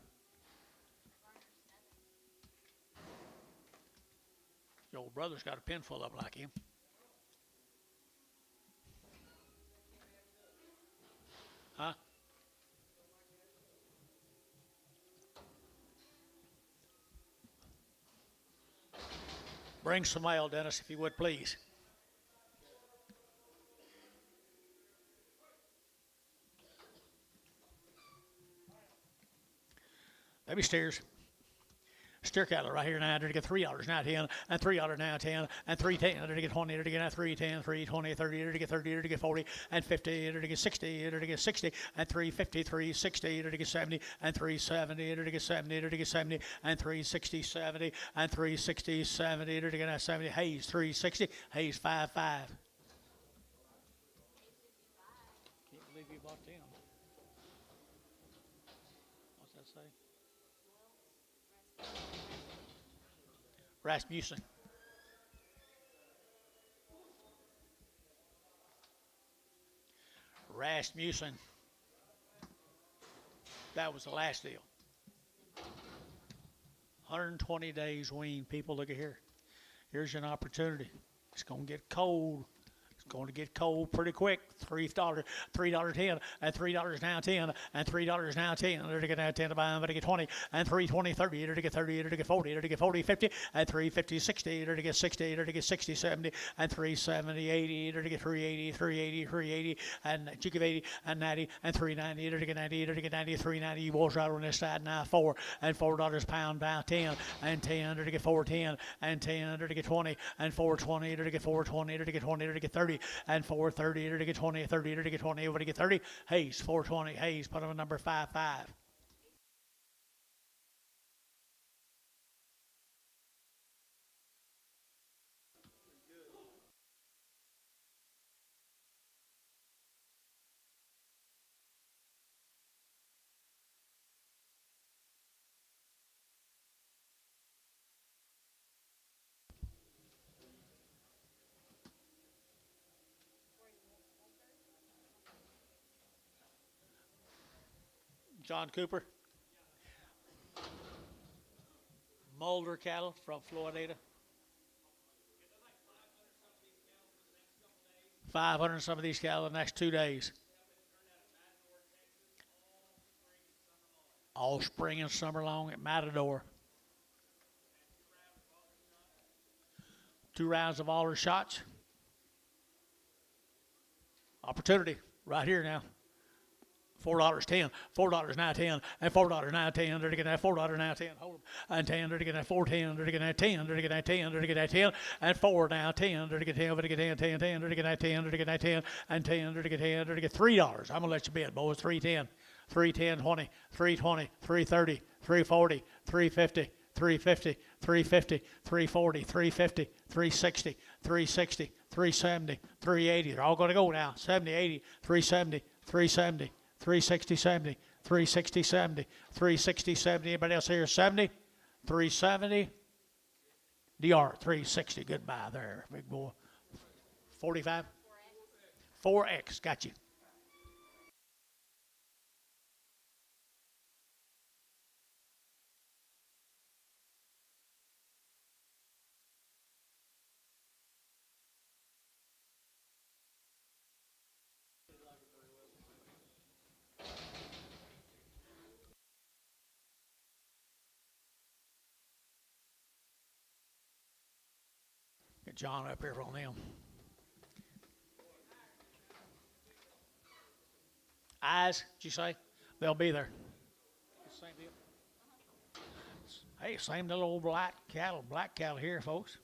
Your old brother's got a pen full up like him. Huh? Bring some mail, Dennis, if you would, please. Maybe steers. Steer cattle right here now. They're to get $3 now 10, and $3 now 10, and $3.10. They're to get 20. They're to get now 3.10, 3.20, 30. They're to get 30. They're to get 40, and 50. They're to get 60. They're to get 60, and 3.50, 3.60. They're to get 70, and 3.70. They're to get 70. They're to get 70, and 3.60, 70, and 3.60, 70. They're to get now 70. Hayes 3.60. Hayes 5.5. Can't believe you bought them. What's that say? Rasmussen. Rasmussen. That was the last deal. 120 days wean. People, look at here. Here's an opportunity. It's going to get cold. Going to get cold pretty quick. $3.10, and $3 now 10, and $3 now 10. They're to get now 10 to buy them, but to get 20, and 3.20, 30. They're to get 30. They're to get 40. They're to get 40, 50, and 3.50, 60. They're to get 60. They're to get 60, 70, and 3.70, 80. They're to get 3.80, 3.80, 3.80, and you give 80, and 90, and 3.90. They're to get 90. They're to get 90, 3.90. You wash out on this side now 4, and $4 pound now 10, and 10. They're to get 4.10, and 10. They're to get 20, and 4.20. They're to get 4.20. They're to get 20. They're to get 30. And 4.30, they're to get 20, 30, they're to get 20, over to get 30. Hayes, 4.20. Hayes, put them at number 5.5. John Cooper. Mulder cattle from Florida. 500 some of these cattle in the next 2 days. All spring and summer long at Matador. 2 rounds of all shots. Opportunity right here now. $4.10, $4 now 10, and $4 now 10. They're to get that $4 now 10. Hold them. And 10. They're to get that 4.10. They're to get that 10. They're to get that 10. They're to get that 10. And 4 now 10. They're to get 10. They're to get 10. 10. 10. They're to get that 10. They're to get that 10. And 10. They're to get 10. They're to get $3. I'm gonna let you bid, boys. 3.10, 3.10, 20, 3.20, 3.30, 3.40, 3.50. 350, 350, 340, 350, 360, 360, 370, 380. They're all going to go now. 70, 80, 370, 370, 360, 70, 360, 70, 360, 70. Anybody else here? 70, 370. DR 360. Goodbye there, big boy. 45. 4X. Got you. Get John up here on them. Eyes, did you say? They'll be there. Same deal. Hey, same little old black cattle here, folks.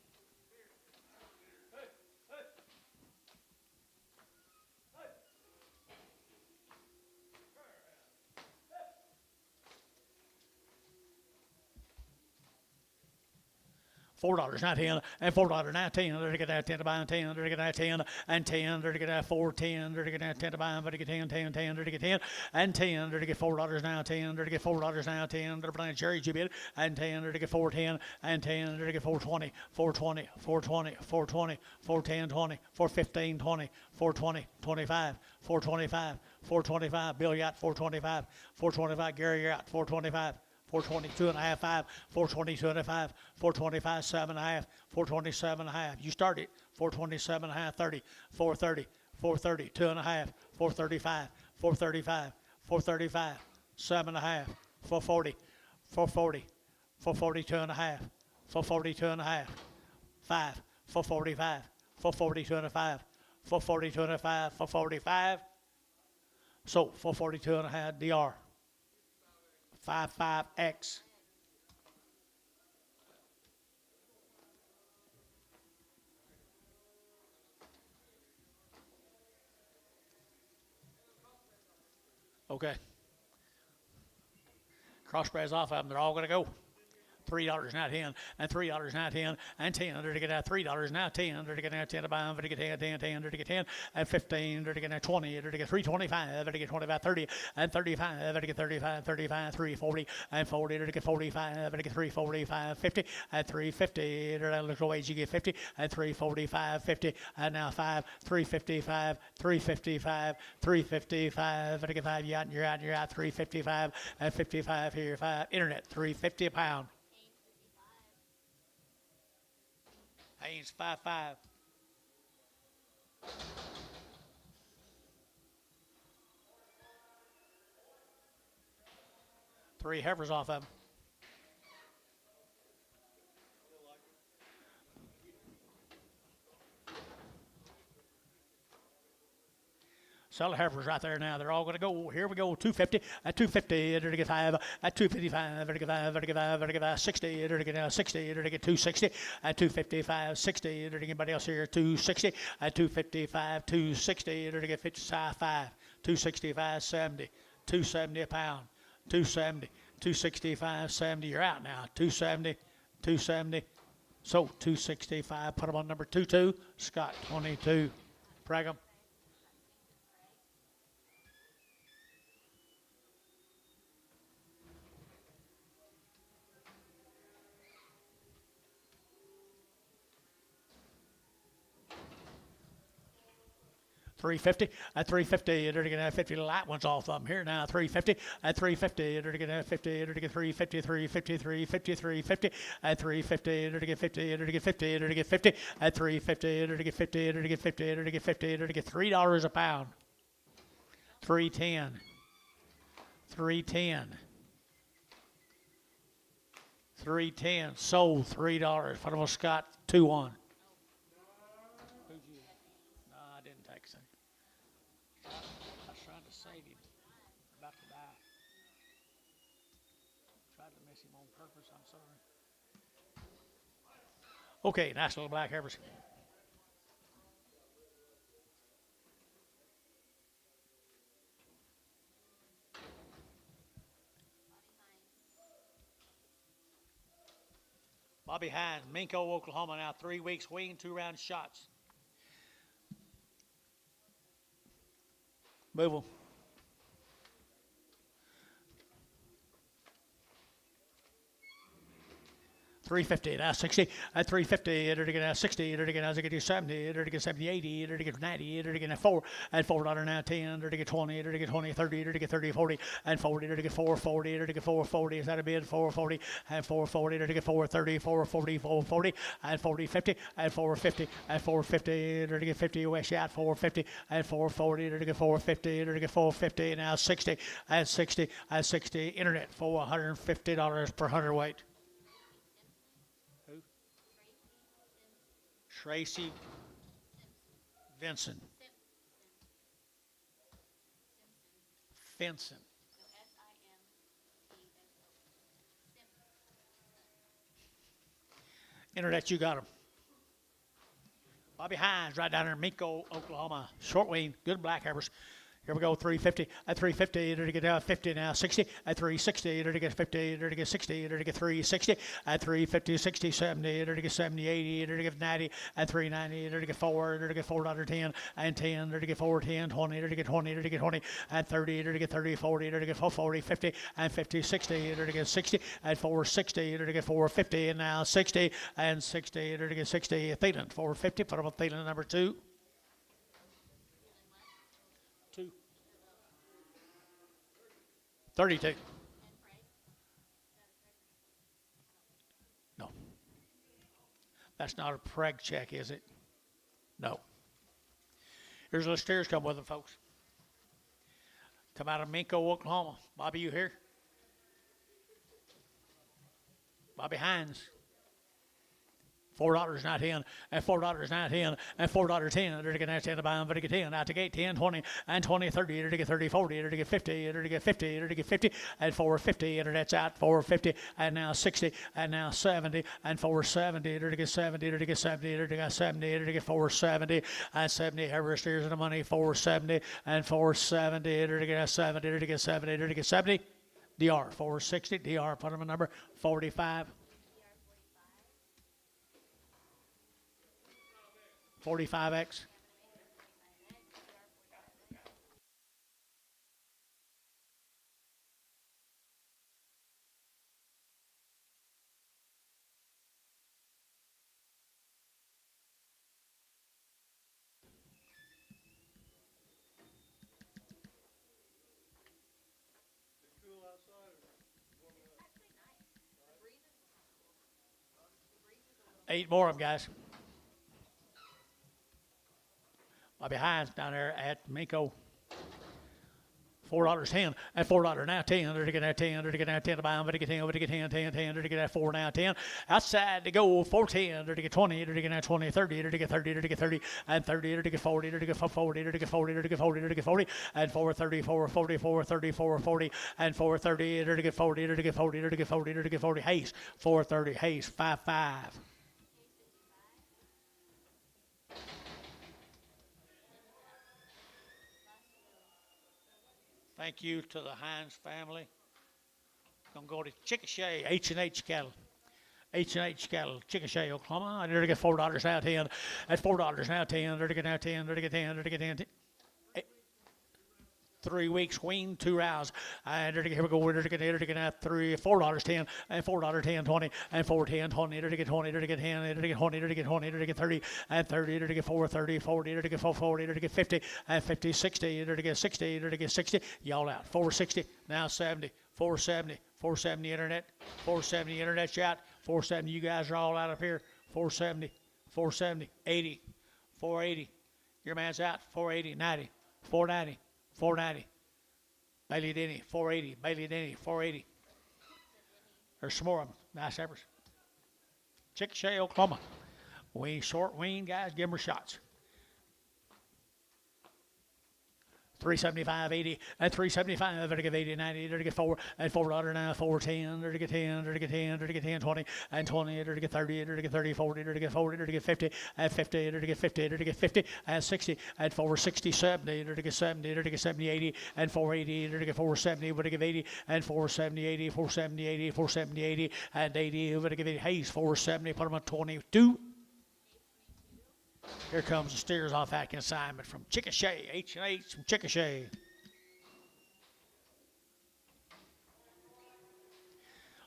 $4 now 10, and $4 now 10. They're to get that 10 to buy and 10. They're to get that 10 and 10. They're to get that 4.10. They're to get that 10 to buy and, but to get 10, 10, 10. They're to get 10 and 10. They're to get $4 now 10. They're to get $4 now 10. They're playing Jerry Jubit and 10. They're to get 4.10 and 10. They're to get 4.20, 4.20, 4.20, 4.20, 4.10, 20, 4.15, 20, 4.20, 25, 4.25, 4.25. Bill Yacht 4.25, 4.25. Gary Yacht 4.25. 422 and a half, 5, 422 and a 5, 425, 7 and a half, 427 and a half. You started 427 and a half, 30, 430, 430, 2 and a half, 435, 435, 435, 7 and a half, 440, 440, 442 and a half, 442 and a half, 5, 445, 442 and a 5, 442 and a 5, 445. So 442 and a half, DR. 55X. Okay. Crossbreds off of them. They're all going to go. $3 now 10 and $3 now 10 and 10 under to get out $3 now 10 under to get out 10 to buy under to get 10 under to get 10 and 15 under to get 20 under to get 325 under to get 25 30 and 35 under to get 35 340 and 40 under to get 45 under to get 345 50 and 350 under that little wage you get 50 and 345 50 and now 5 355 355 under to get 5 you're out 355 and 55 here 5 internet 350 a pound. Haynes 5.5. Three heifers off of them. Sell the heifers right there now. They're all going to go. Here we go. 250 at 250. They're to get 5 at 255. They're to get 5. They're to get 5. They're to get 5. 60. They're to get 60. They're to get 260 at 255. 60. They're to get anybody else here. 260 at 255. 260. They're to get 55. 265. 70. 270 a pound. 270. 265. 70. You're out now. 270. 270. So 265. Put them on number 22. Scott 22. Preg 'em. $350 at 350. They're going to have 50 light ones off of them here now. 350 at 350. They're going to have 50. They're going to get 350, 350, 350, 350 at 350. They're going to get 50. They're going to get 50. They're going to get 50 at 350. They're going to get 50. They're going to get 50. They're going to get 50. They're going to get $3 a pound. 310. 310. 310. Sold $3. Put Scott 2-1. Save him. About to die. Tried to miss him on purpose. I'm sorry. Okay, nice little black heifers. Bobby Hines, Minko, Oklahoma. Now 3 weeks wean, 2-round shots. Move them. 350, now 60, at 350, enter to get 60, enter to get 70, enter to get 70, 80, enter to get 90, enter to get 4, at $4 now 10, enter to get 20, enter to get 20, 30, enter to get 30, 40, and 40, enter to get 440, enter to get 440, is that a bid? 440, and 440, enter to get 430, 440, 440, and 40, 50, and 450, and 450, enter to get 50 US shot, 450, and 440, enter to get 450, enter to get 450, now 60, and 60, and 60, internet for $150 per hundredweight. Tracy Vincent. Vincent. Internet, you got him. Bobby Hines, right down there in Minko, Oklahoma. Short wean, good black heifers. Here we go, 350, at 350, enter to get 50 now, 60, at 360, enter to get 50, enter to get 60, enter to get 360, at 350, 60, 70, enter to get 70, 80, enter to get 90, at 390, enter to get 4, enter to get $4.10, and 10, enter to get 410, 20, enter to get 20, enter to get 20, at 30, enter to get 30, 40, enter to get 440, 50, and 50, 60, enter to get 60, at 460, enter to get 450, and now 60, and 60, enter to get 60, Thielen, 450, put up a Thielen number 2. 32. No. That's not a preg check, is it? No. Here's the steers come with them, folks. Come out of Minko, Oklahoma. Bobby, you here? Bobby Hines. $4.19 and $4.19 and $4.10. They're gonna 10 to buy them, but they get 10 out to gate 10, 20 and 20, 30. They're get 30, 40. They're get 50. They're get 50. They're get 50 and 450. Internet's out 450 and now 60 and now 70 and 470. They're get 70. They're get 70. They're get 70. They're get 470 and 70. Every steers in the money 470 and 470. They're get 70. They're get 70. They're get 70. DR 460. DR put them a number 45. 45X. Eight more of them, guys. Bobby Hines down there at Mako. $4.10 and $4 now 10. They're getting at 10. They're getting at 10 to buy them. They're getting 10. They're getting 10, 10, 10. They're getting at 4 now 10. Outside to go 410. They're getting 20. They're getting at 20, 30. They're getting 30. They're getting 30 and 30. They're getting 40. They're getting 40. They're getting 40. They're getting 40. They're getting 40 and 430, 440, 430, 440 and 430. They're getting 40. They're getting 40. They're getting 40. They're getting 40. Hayes 430. Hayes 55. Thank you to the Hines family. Gonna go to Chickasha, H&H Cattle. H&H Cattle, Chickasha, Oklahoma. They're to get $4 now 10. At $4 now 10. They're to get now 10. They're to get 10. They're to get 10. 3 weeks, queen, 2 rounds. And here we go. They're to get $4, 10, and $4, 20, and 410, 20. They're to get 20. They're to get 10. They're to get 20. They're to get 20. They're to get 30, and 30. They're to get 430, 40. They're to get 440. They're to get 50, and 50, 60. They're to get 60. They're to get 60. Y'all out. 460, now 70, 470, 470 internet, 470 internet shot, 470. You guys are all out up here. 470, 470, 80, 480. Your man's out. 480, 90, 490. 490. Bailey Denny, 480. Bailey Denny, 480. There's some more of them. Nice efforts. Chickasha, Oklahoma. Wean, short wean, guys, give them shots. 375, 80, and 375. They're to get 80, 90. They're to get 4, and $4 now, 410. They're to get 10. They're to get 10. They're to get 10, 20, and 20. They're to get 30. They're to get 30, 40. They're to get 40. They're to get 50, and 50. They're to get 50. They're to get 50, and 60, and 460, 70. They're to get 70. They're to get 70, 80, and 480. They're to get 470. We're to get 80, and 470, 80, 470, 80, 470, 80, and 80. We're to get 80. Hayes, 470. Put them on 22. Here comes the steers off that consignment from Chickasha, H&H from Chickasha.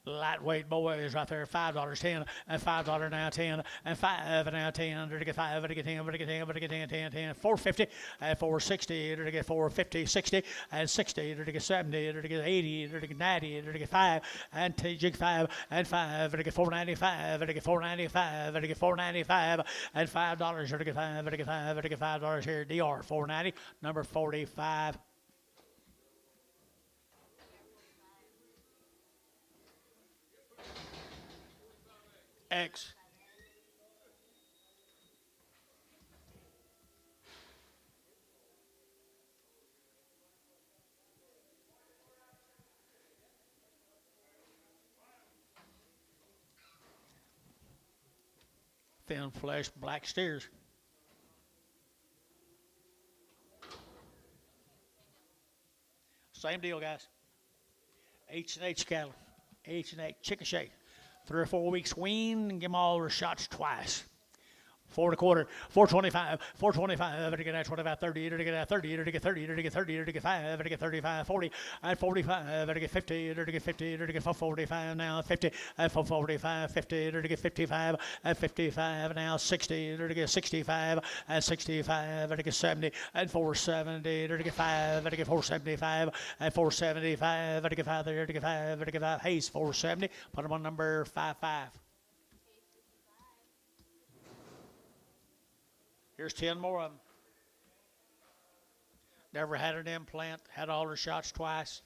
Lightweight boys right there, $5, 10, and $5 now 10, and 5 now 10. They're to get 5, they're to get 10, they're to get 10, they're to get 10, 10, 10, 450, and 460. They're to get 450, 60, and 60. They're to get 70. They're to get 80. They're to get 90. They're to get 5, and jig 5, and 5. They're to get 495. They're to get 495. They're to get 495, and $5. They're to get 5. They're to get 5. They're to get $5 here. DR 490, number 45. X. Thin flesh, black steers. Same deal, guys. H&H cattle. H&H Chickasha. 3 or 4 weeks wean and give them all their shots twice. 4 1/4, 425, 425, to get at 25, 30, to get at 30, to get 30, to get 30, to get 5, to get 35, 40, and 45, to get 50, to get 50, to get 45 now, 50, and 45, 50, to get 55, and 55 now, 60, to get 65, and 65, to get 70, and 470, to get 5, to get 475, and 475, to get 5 there, to get 5, to get 5, Hayes, 470, put them on number 55. Here's 10 more of them. Never had an implant, had all their shots twice.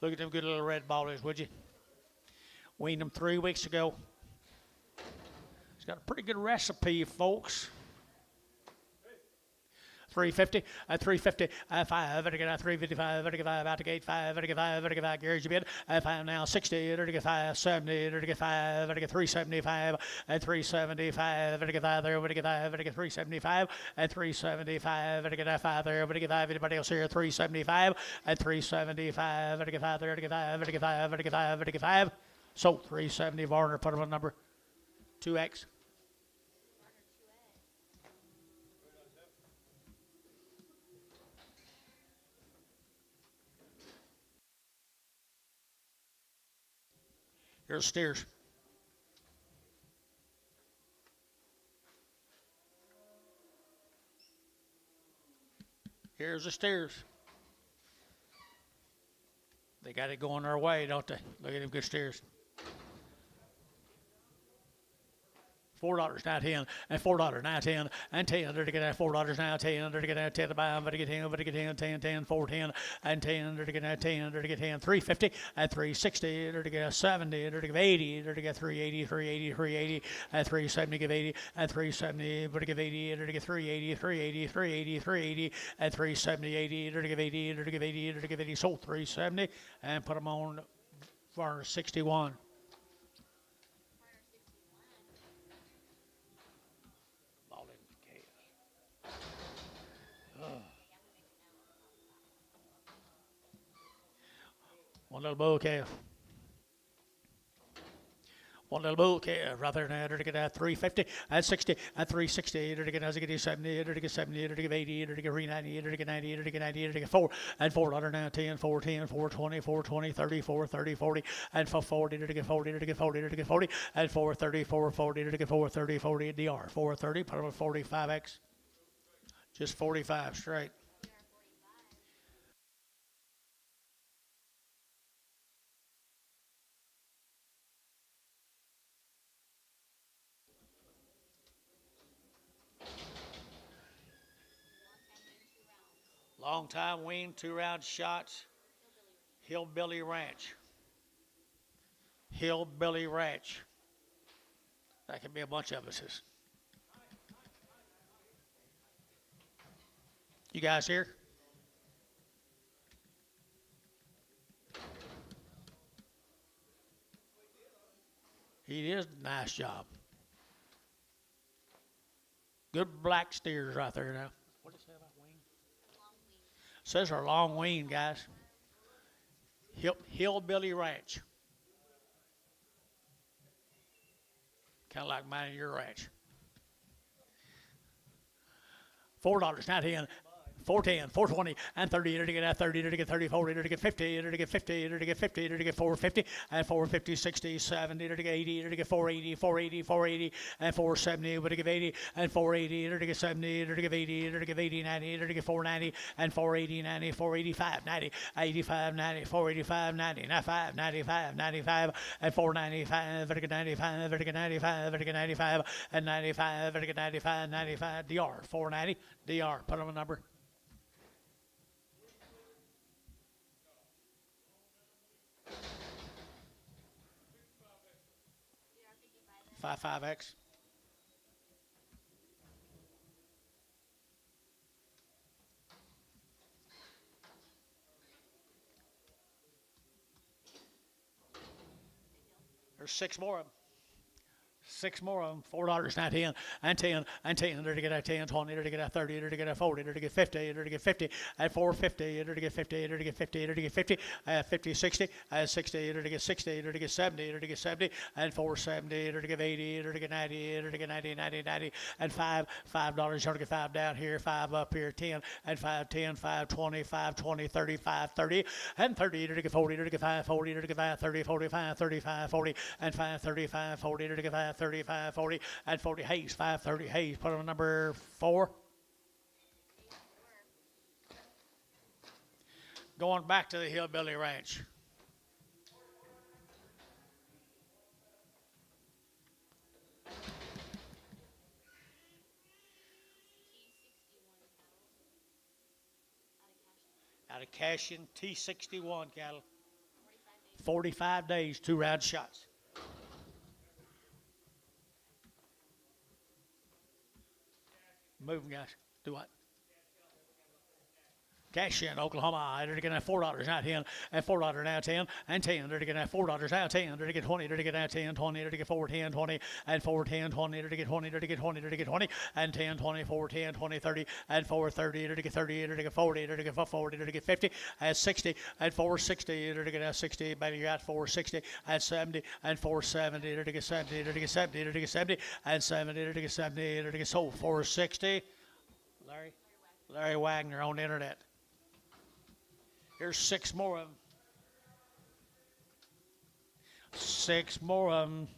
Look at them good little red ballies, would you? Weaned them 3 weeks ago. He's got a pretty good recipe, folks. 350 at 350 at 5 at 355 at 5 out to gate 5 at 5 at 5 Gary's your bid at 5 now 60 at 5 70 at 5 at 375 at 375 at 5 there at 5 at 375 at 375 at 5 there at 5 anybody else here 375 at 375 at 5 there at 5 at 5 at 5 at 5 so 370 Varner put him on number 2X. Here's steers. Here's the steers. They got it going their way, don't they? Look at them good steers. $4 now 10 and $4 now 10 and 10 to get that $4 now 10 to get that 10 to buy but to get 10 but to get 10 10 10 4 10 and 10 to get that 10 to get 10 350 at 360 to get 70 to get 80 to get 380 380 380 at 370 give 80 at 370 but to give 80 to get 380 380 380 380 at 370 80 to give 80 to give 80 to give 80 sold 370 and put them on for 61. One little bull calf. One little bull calf right there now to get at 350 at 60 at 360 to get as to get 70 to get 70 to get 80 to get 90 to get 90 to get 90 to get 4 and $4 now 10 4 10 4 20 4 20 30 4 30 40 and 40 to get 40 to get 40 to get 40 and 4 30 4 40 to get 4 30 40 DR 430 put on 45X just 45 straight. Long time wean, 2-round shots. Hillbilly Ranch. Hillbilly Ranch. That could be a bunch of us. You guys here? He did a nice job. Good black steers right there now. What did it say about wean? Says they're long wean, guys. Hillbilly Ranch. Kind of like mine and your ranch. $4, not in. 410, 420, and 30 to get 30 to get 30, 40 to get 50 to get 50 to get 50 to get 450 and 450, 60, 70 to get 80 to get 480, 480, 480 and 470 to get 80 and 480 to get 70 to get 80 to get 80, 90 to get 490 and 480, 90, 485, 90, 85, 90, 485, 90, 95, 95, 95 and 495 to get 95 to get 95 to get 95 and 95 to get 95, 95 DR 490 DR. Put on a number. Five X. There's 6 more of them. 6 more of them. $4 now 10 and 10 and 10 to get at 10, 20 to get at 30 to get at 40 to get 50 to get 50 at 450 to get 50 to get 50 to get 50 at 50 60 at 60 to get 60 to get 70 to get 70 and 470 to get 80 to get 90 to get 90 90 90 and $5 to get 5 down here 5 up here 10 and 5 10 5 20 5 20 35 30 and 30 to get 40 to get 5 40 to get 5 30 45 35 40 and 5 35 40 to get 5 35 40 and 40 Hayes 530 Hayes put on number 4. Going back to the Hillbilly Ranch. Out of Cashion, T61 cattle. 45 days, 2-round shots. Move 'em, guys. Do what? Cash in Oklahoma, they're getting $4 now 10 and $4 now 10 and 10. They're getting $4 now 10. They're getting 20. They're getting now 10 20. They're getting 4 10 20 and 4 10 20. They're getting 20. They're getting 20. They're getting 20 and 10 20 4 10 20 30 and 4 30. They're getting 30. They're getting 40. They're getting 40. They're getting 50 and 60 and 4 60. They're getting 60. Baby, you got 4 60 and 70 and 4 70. They're getting 70. They're getting 70. They're getting 70 and 70. They're getting 70. They're getting sold 4 60. Larry Wagner on the internet. Here's 6 more of them. 6 more of them.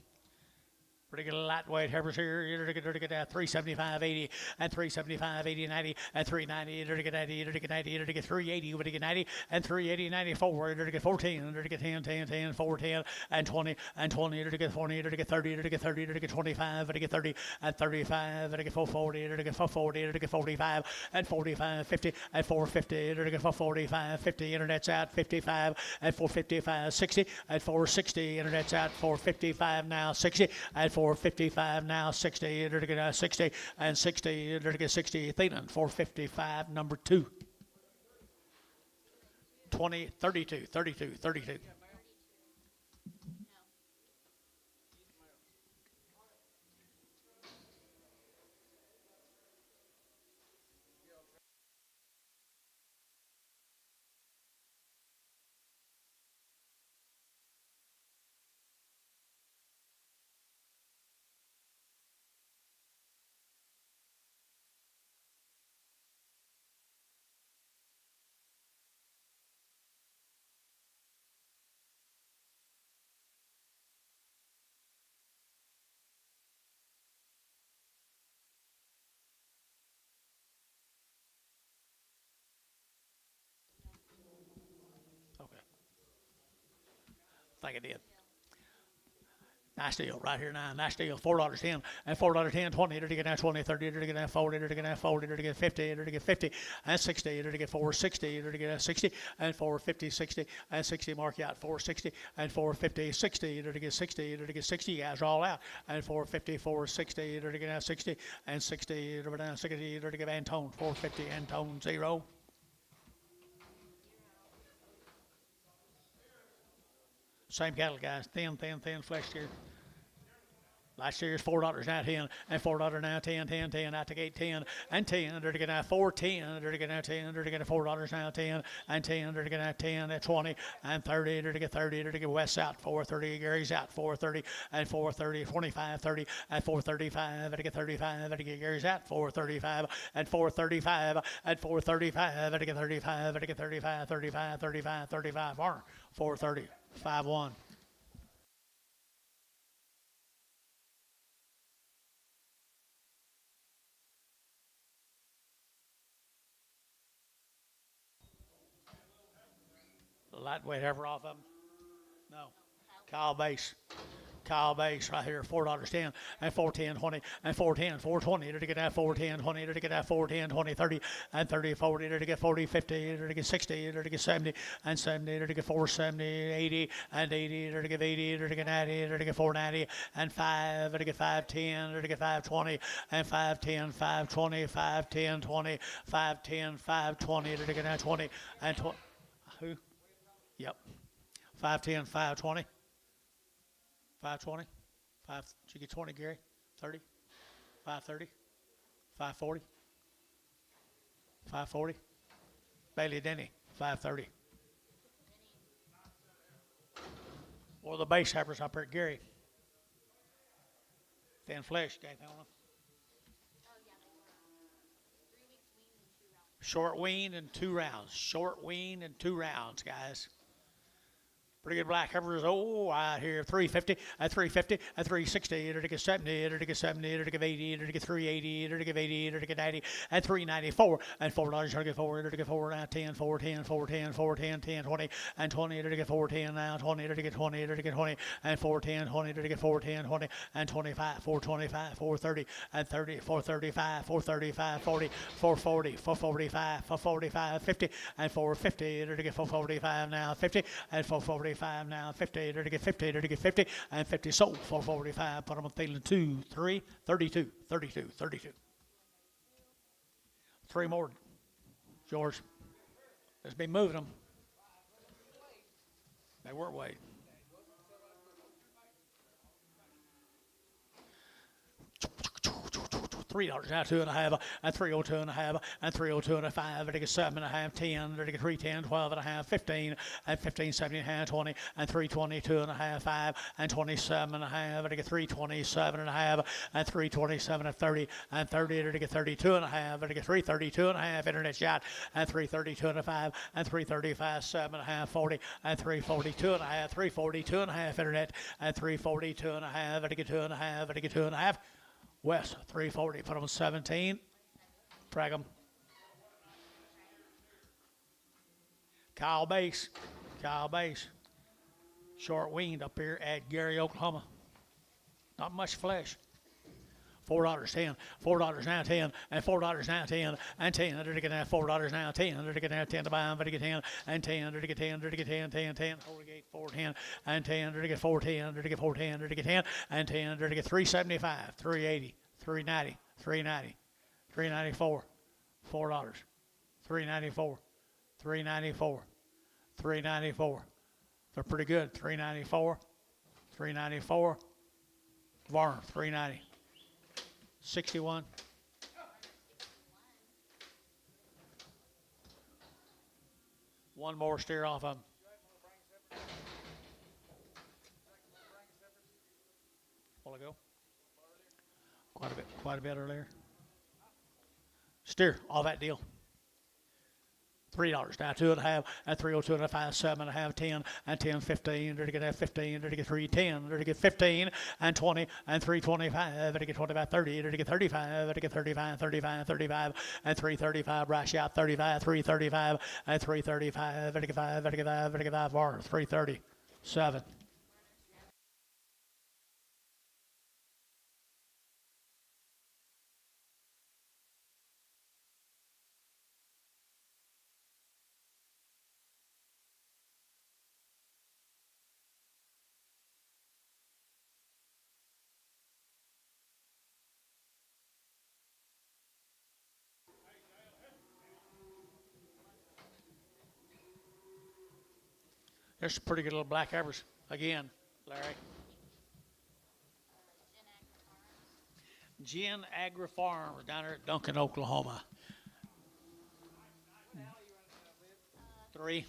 Pretty good lightweight heifers here. You're going to get 375, 80, and 375, 80, 90, and 390. You're going to get 90, you're going to get 90, you're going to get 380, you're going to get 90, and 380, 94. You're going to get 14, you're going to get 10, 10, 10, 4, 10, and 20, and 20. You're going to get 40, you're going to get 30, you're going to get 30, you're going to get 25, you're going to get 30, and 35. You're going to get 440, you're going to get 440, you're going to get 45, and 45, 50, and 450. You're going to get 445, 50. Internet's out 55, and 455, 60, and 460. Internet's out 455 now 60, and 455 now 60. You're to get 60 and 60. You're to get 60. Thelan 455 number 2. 20 32 32 32. Okay. I think I did. Nice deal right here now. Nice deal. $4.10 and $4.10, 20. You're to get now 20, 30. You're to get now 40. You're to get now 40. You're to get 50. You're to get 50 and 60. You're to get 460. You're to get 60 and 450, 60 and 60. Mark out 460 and 450, 60. You're to get 60. You're to get 60. You guys are all out. And 450, 460. You're to get now 60 and 60. You're to get now 60. You're to get Antone 450. Antone 0. Same cattle, guys. Thin flesh here. Last year's $4 now 10 and $4 now 10 10 10 out to gate 10 and 10. They're to get now 4 10. They're to get now 10. They're to get $4 now 10 and 10. They're to get now 10 and 20 and 30. They're to get 30. They're to get West out 430. Gary's out 430 and 430 25 30 and 435. They're to get 35. They're to get Gary's out 435 and 435 and 435. They're to get 35. They're to get 35 35 35 35 430 5-1. Lightweight heifer off of them? No. Kyle base. Kyle base right here, $4.10 and $4.10, 20 and $4.10, $4.20. To get that $4.10, 20. To get that $4.10, 20, 30 and 30, 40. To get 40, 50. To get 60. To get 70 and 70. To get 470, 80 and 80. To get 80. To get 90. To get 490 and 5. To get 510. To get 520 and 510, 520, 510, 20, 510, 520. To get that 20 and 20. Who? Yep. 510, 520. 520. 5. Did you get 20, Gary? 30. 530. 540. 540. Bailey Denny. 530. Or the base heifers up there at Gary. Thin flesh, got anything on them? Oh, yeah, they were 3 weeks weaned and 2 rounds. Short wean and 2 rounds. Short wean and 2 rounds, guys. Pretty good black heifers. Oh, out here 350 at 350 at 360. To get 70. To get 70. To get 80. To get 380. To get 80. To get 90 and 394 and $4. To get 4. To get 4 now 10 4 10 4 10 4 10 10 20 and 20. To get 410 now 20. To get 20. To get 20 and 410 20. To get 410 20 and 25 425 430 and 30 435 435 40 440 445 445 50 and 450. To get 445 now 50 and 440. Now 50, to get 50, to get 50, and 50 sold for 45. Put them on Thielen 2, 3, 32, 32, 32. 3 more, George. Let's be moving them. They weren't waiting. $3 now, 2.5, and 302.5, and 302.5, and 7.5, 10, 3, 10, 12.5, 15, and 15, 17.5, 20, and 322.5, 5, and 27.5, and 327.5, and 327, and 30, and 30, and 32.5, and 332.5, internet shot, and 332.5, and 335, 7.5, 40, and 342.5, 342.5, internet, and 342.5, and 2.5, and 2.5. West, 340, put them 17. Frag them. Kyle Base. Short winged up here at Gary, Oklahoma. Not much flesh. $4 10, $4 now 10, and $4 now 10, and 10, under to get now $4 now 10, under to get now 10 to buy, under to get 10, and 10, under to get 10, under to get 10, 10, 10, hold the gate 410, and 10, under to get 410, under to get 410, under to get 10, and 10, under to get 375, 380, 390, 390, 394, $4, 394, 394, 394. They're pretty good. 394, 394, Varner 390. 61. One more steer off of them. While ago. Quite a bit earlier. Steer, all that deal. $3 now, 2.5, and 302.5, 7.5, 10, and 10, 15, to get 15, to get 310, to get 15, and 20, and 325, to get 25, 30, to get 35, to get 35, 35, 35, and 335, rush out 35, 335, and 335, to get 5, to get 5, to get 5, 330, 7. There's some pretty good little black heifers again, Larry. Jen Agri Farms down there at Duncan, Oklahoma. 3.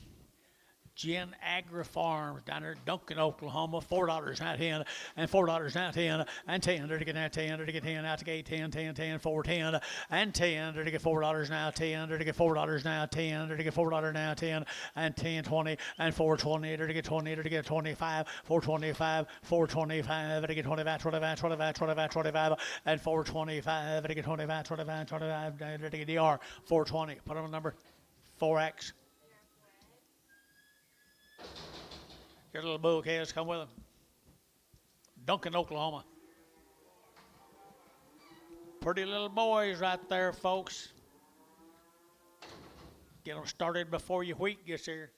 Jen Agri Farms down there at Duncan, Oklahoma. $4 now 10, and $4 now 10, and 10 to get now 10 to get 10 out to gate 10, 10, 10, 4, 10, and 10 to get $4 now 10 to get $4 now 10 to get $4 now 10, and 10, 20, and 420 to get 20 to get 25, 425, 425 to get 25, 25, 25, 25, 25, and 425 to get 25, 25, 25 to get DR 420. Put on number 4X. Your little bull calves come with them. Duncan, Oklahoma. Pretty little boys right there, folks. Get them started before your wheat gets here.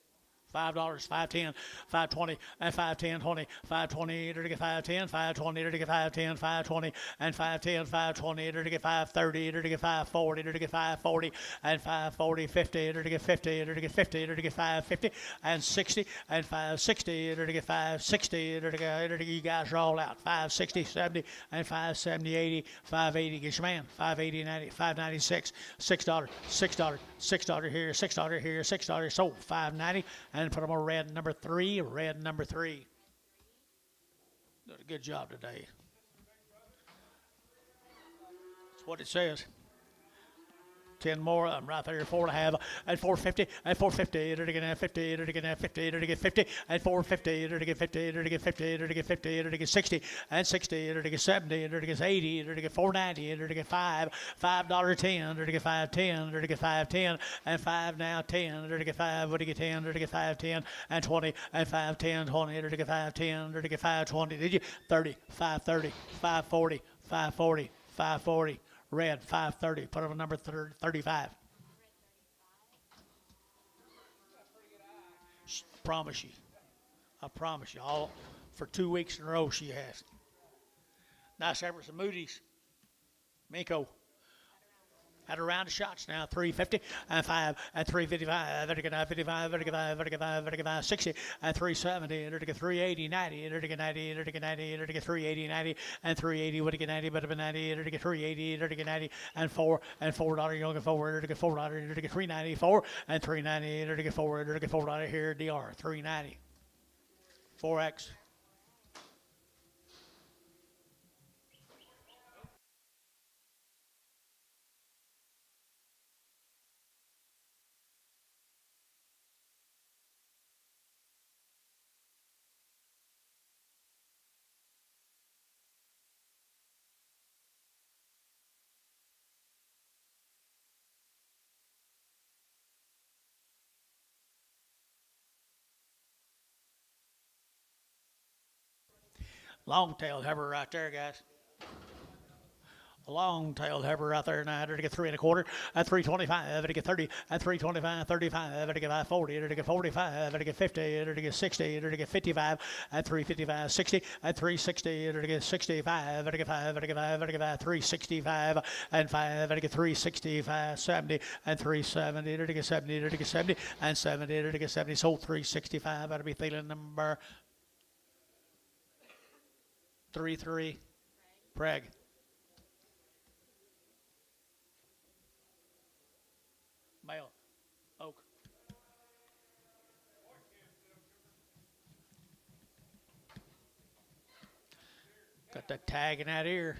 $5, 510, 520, and 510, 20, 520 to get 510, 520 to get 510, 520, and 510, 520 to get 530 to get 540 to get 540, and 540, 50 to get 50 to get 50 to get 550, and 60, and 560 to get 560 to get, you guys are all out. 560, 70, and 570, 80, 580, get your man. 580, 90, 596, $6, $6, $6 here, $6 here, $6 sold, 590, and put them on red number 3, red number 3. Did a good job today. That's what it says. 10 more, I'm right there, 4.5, and 450, and 450, to get 50, to get 50, to get 50, and 450, to get 50, to get 50, to get 50, to get 60, and 60, to get 70, to get 80, to get 490, to get 5, $5.10, to get 510, to get 510, and 5 now 10, to get 5, to get 10, to get 510, and 20, and 510, 20, to get 510, to get 520, did you? 30, 530, 540, 540, 540. Red 530. Put on number 35. Promise you. I promise you. All for 2 weeks in a row she has. Nice heifers and Moody's. Minko. At a round of shots now, 350 and 5 and 355, vertical 55, vertical 5, vertical 5, vertical 5, 60 and 370, vertical 380, 90, vertical 90, vertical 90, vertical 380, 90 and 380, vertical 90, vertical 90, vertical 380, vertical 90 and $4 you're looking forward, vertical $4, vertical 394 and 390, vertical forward, vertical $4 here, DR 390, 4X. Long-tailed heifer right there, guys. A long-tailed heifer right there now. To get 3 1/4 at 325. To get 30 at 325. 35. To get 540. To get 45. To get 50. To get 60. To get 55 at 355. 60 at 360. To get 65. To get 5. To get 5. To get 5. 365 and 5. To get 365. 70 and 370. To get 70. To get 70 and 70. To get 70. Sold 365. That'll be feeling number 33. Preg. Male. Oak. Got that tag in that ear.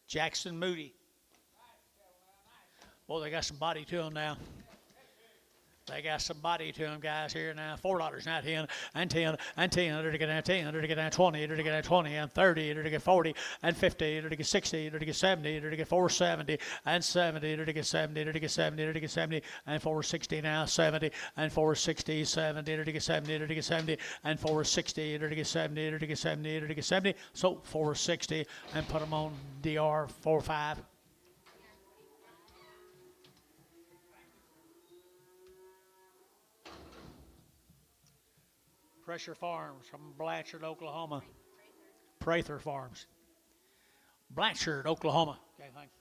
Jackson Moody. Well, they got some body to them now. They got some body to them, guys, here now. $4 now, 10 and 10 and 10. To get 10, to get 20, to get 20 and 30, to get 40 and 50, to get 60, to get 70, to get 470 and 70, to get 70, to get 70, to get 70 and 460 now, 70 and 460, 70, to get 70, to get 70 and 460, to get 70, to get 70, to get 70. So 460 and put them on DR 45. Pressure Farms from Blanchard, Oklahoma. Prather Farms. Blanchard, Oklahoma. Okay, thanks.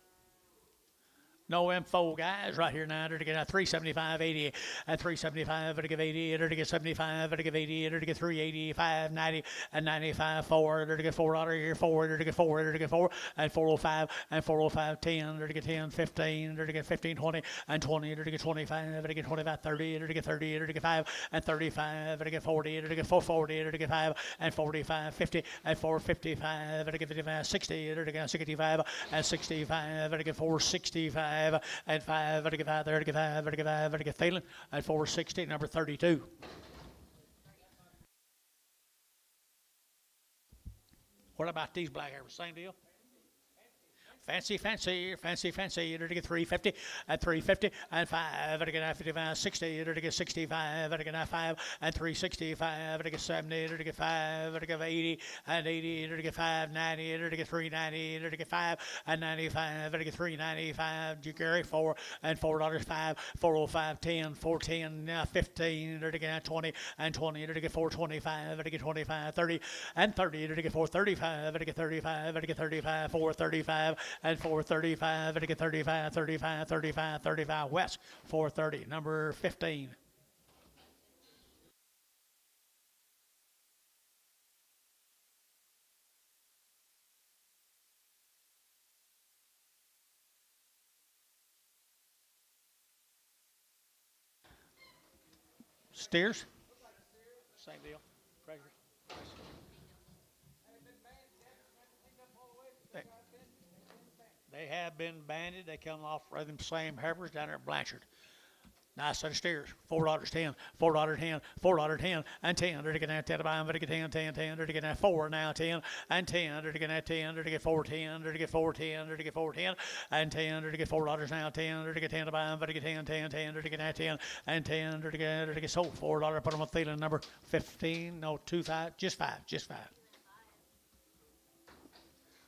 No info, guys, right here now. To get a 375, 80, at 375, to get 80, to get 75, to get 80, to get 385, 90, and 95, 4, to get $4 here, 4, to get 4, to get 4, and 405, and 405, 10, to get 10, 15, to get 15, 20, and 20, to get 25, to get 25, 30, to get 30, to get 5, and 35, to get 40, to get 440, to get 5, and 45, 50, and 455, to get 55, 60, to get 65, and 65, to get 465. And 5, to get 5, there to get 5, to get 5, to get Phelan at 460, number 32. What about these black heifers? Same deal? Fancy, to get 350 at 350 and 5, to get 55, 60, to get 65, to get 5 and 365, to get 70, to get 5, to get 80 and 80, to get 5, 90, to get 390, to get 5 and 95, to get 395, Jerry 4 and $4, 5, 405, 10, 410, 15, to get 20 and 20, to get 425, to get 25, 30 and 30, to get 435, to get 35, to get 35, 435. And 435, to get 35, 35, 35, 35, West, 430, number 15. Steers? Same deal. Pressure. They have been banded. They come off of them same heifers down there at Blanchard. Nice set of steers. $4, 10, $4, 10, $4, 10, and 10. To get 10, to get 10, 10, 10. To get 4 now, 10, and 10. To get 10, to get 4, 10. To get 4, 10. To get 4, 10, and 10. To get $4 now, 10. To get 10, to get 10, 10, 10. To get 10, and 10. To get sold $4. Put them on Thielen, number 15. No, 25, just 5, just 5.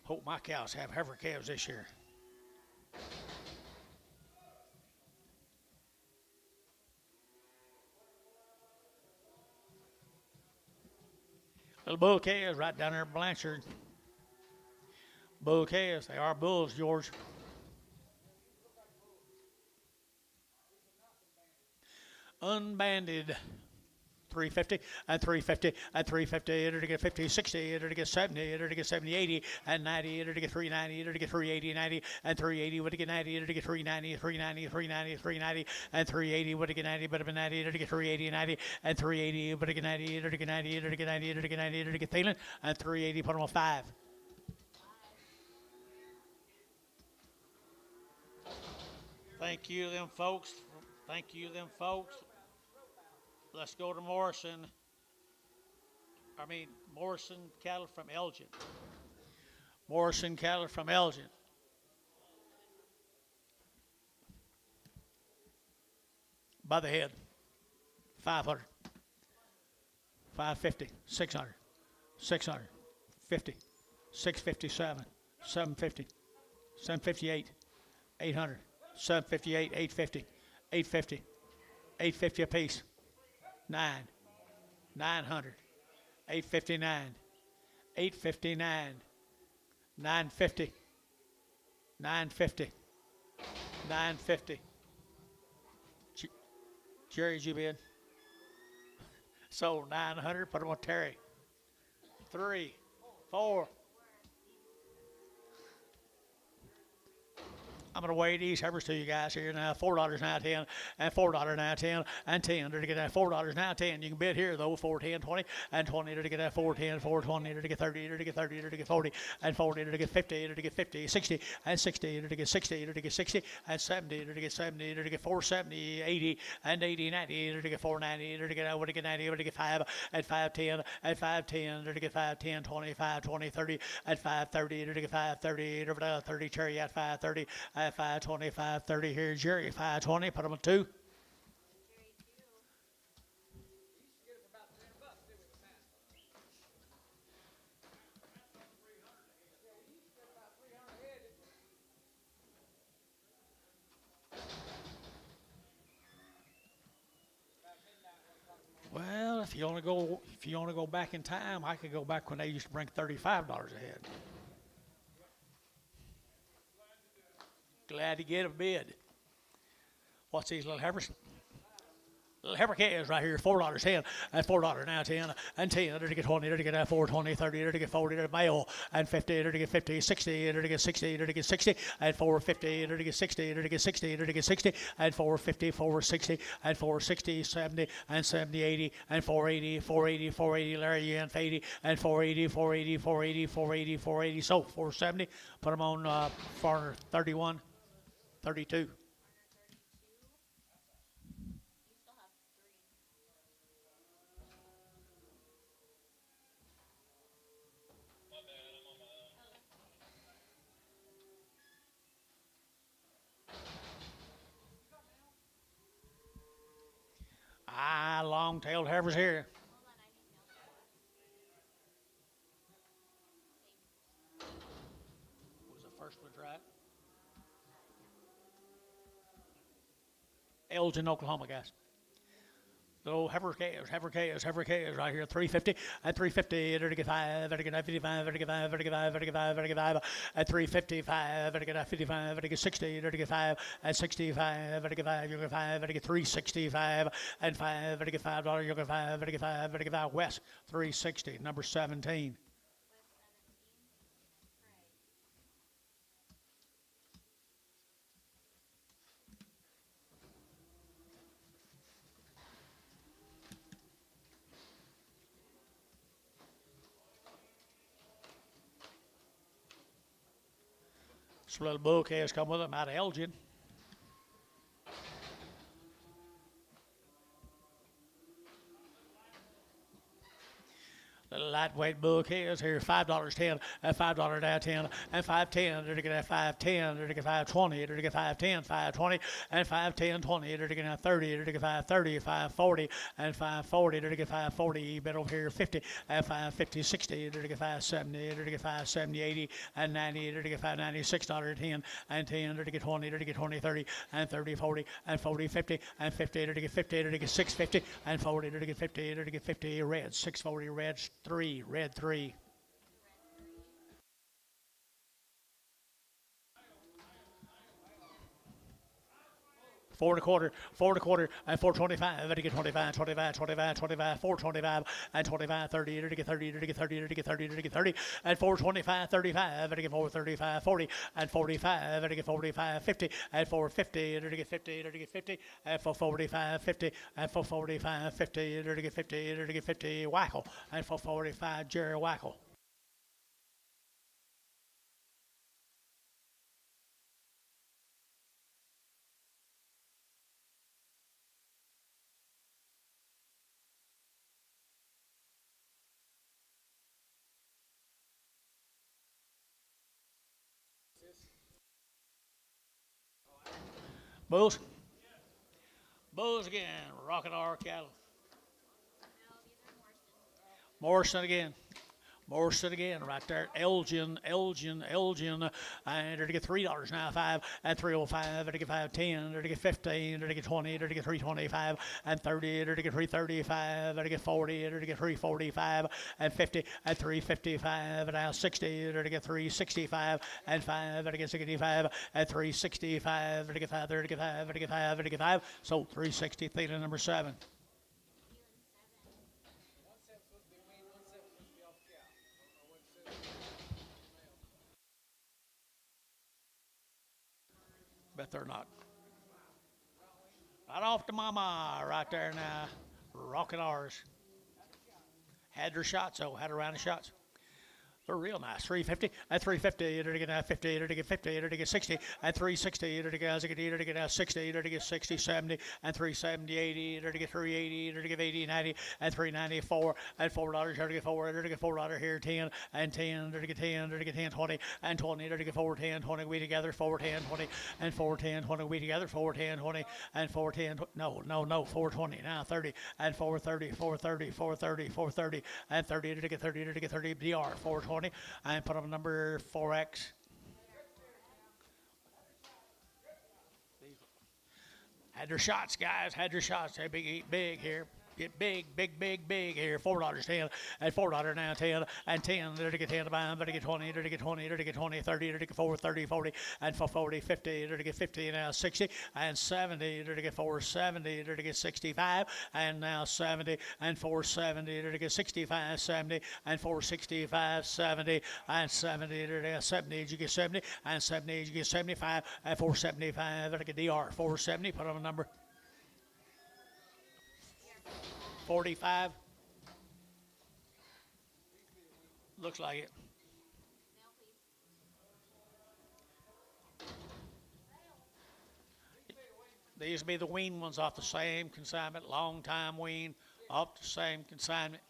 Hope my cows have heifer calves this year. Little bull calves right down there at Blanchard. Bull calves. They are bulls, George. Unbanded. 350 and 350 and 350, enter to get 50, 60, enter to get 70, enter to get 70, 80 and 90, enter to get 390, enter to get 380, 90 and 380, would to get 90, enter to get 390, 390, 390, 390 and 380, would to get 90, but have been 90, enter to get 380, 90 and 380, would to get 90, enter to get 90, enter to get 90, enter to get 90, enter to get Thielen and 380, put them on 5. Thank you, them folks. Thank you, them folks. Let's go to Morrison cattle from Elgin. Morrison cattle from Elgin. By the head. 500. 550. 600. 600. 50. 657. 750. 758. 800. 758. 850. 850. 850 apiece. 900, 859, 859, 950, 950, 950. Jerry's you bid. Sold 900, put them on Terry. 3, 4. I'm going to weigh these heifers to you guys here now. $4 now 10 and $4 now 10 and 10 to get that $4 now 10. You can bid here though 4, 10, 20 and 20 to get that 4, 10, 4, 20 to get 30 to get 30 to get 40 and 40 to get 50 to get 50, 60 and 60 to get 60 to get 60 and 70 to get 70 to get 470, 80 and 80, 90 to get 490 to get over to get 90 to get 5 and 510 and 510 to get 510, 25, 20, 30 and 530 to get 530 over to 30 cherry at 530. 520, 530 here, Jerry. 520, put them on 2. Well, if you want to go back in time, I could go back when they used to bring $35 a head. Glad to get a bid. What's these little heifers? Little heifer calves right here, $4 10 and $4 now 10 and 10 to get 20 to get 4, 20, 30 to get 40 to male and 50 to get 50, 60 to get 60 to get 60 and 450 to get 60 to get 60 to get 60 and 450, 460 and 460, 70 and 70, 80 and 480, 480, 480, Larry and 80 and 480, 480, 480, 480, 480. So 470. Put them on 431, 32. Long-tailed heifers here. Was the first one right? Elgin, Oklahoma, guys. Little heifer calves right here, 350 and 350, to get 5, to get 55, to get 5, to get 5, to get 5, to get 5, and 355, to get 55, to get 60, to get 5, and 65, to get 5, you get 5, to get 365, and 5, to get $5, you get 5, to get 5, to get 5, West, 360, number 17. Some little bull calves come with them out of Elgin. Little lightweight bull calves here, $5 10 and $5 now 10 and 510 to get 510 to get 520 to get 510 520 and 510 20 to get 30 to get 530 540 and 540 to get 540. Bet over here 50 and 550 60 to get 570 to get 570 80 and 90 to get 590 $6 10 and 10 to get 20 to get 20 30 and 30 40 and 40 50 and 50 to get 50 to get 650 and 40 to get 50 to get 50 red 640 red 3 red 3. 4 and a quarter, 4 and a quarter, and 425. Ready to get 25, 25, 25, 25, 425, and 25, 30. Ready to get 30, ready to get 30, ready to get 30, ready to get 30, and 425, 35. Ready to get 435, 40, and 45. Ready to get 45, 50, and 450. Ready to get 50, ready to get 50, and 445, 50, and 445, 50. Ready to get 50, ready to get 50. Whackle, and 445. Jerry Whackle. Bulls. Bulls again. Rocking our cattle. No, these are Morrison's. Morrison again. Morrison again, right there. Elgin. And they're to get $3 now, 5 and 305. They're to get 510. They're to get 15. They're to get 20. They're to get 325 and 30. They're to get 335. They're to get 40. They're to get 345 and 50 and 355 and now 60. They're to get 365 and 5. They're to get 65 and 365. They're to get 5. They're to get 5. They're to get 5. They're to get 5. So 360. Theta number 7. Bet they're not. Right off to mama, right there now. Rocking ours. Had their shots, though. Had a round of shots. They're real nice. 350 and 350. They're to get 50. They're to get 50. They're to get 60 and 360. They're to get 60. They're to get 60, 70 and 370, 80. They're to get 380. They're to get 80, 90 and 394 and $4. They're to get 4. They're to get $4 here. 10 and 10. They're to get 10. They're to get 10, 20 and 20. They're to get 4, 10, 20. We together. 4, 10, 20 and 4, 10, 20. We together. 4, 10, 20 and 4, 10. No. 420. Now 30 and 430. 430. 430. 430 and 30. They're to get 30. They're to get 30. DR 420. And put up number 4X. Had their shots, guys. Had their shots. They big here. Get big here. $4, 10, and $4 now, 10, and 10. They're to get 10 to buy them. They're to get 20. They're to get 20. They're to get 20, 30. They're to get 4, 30, 40, and 440, 50. They're to get 50 now, 60, and 70. They're to get 470. They're to get 65, and now 70, and 470. They're to get 65, 70, and 465, 70, and 70. They're to get 70. You get 70, and 70. You get 75, and 475. They're to get DR 470. Put on a number. 45. Looks like it. No, please. They used to be the wean ones off the same consignment, long time wean, off the same consignment.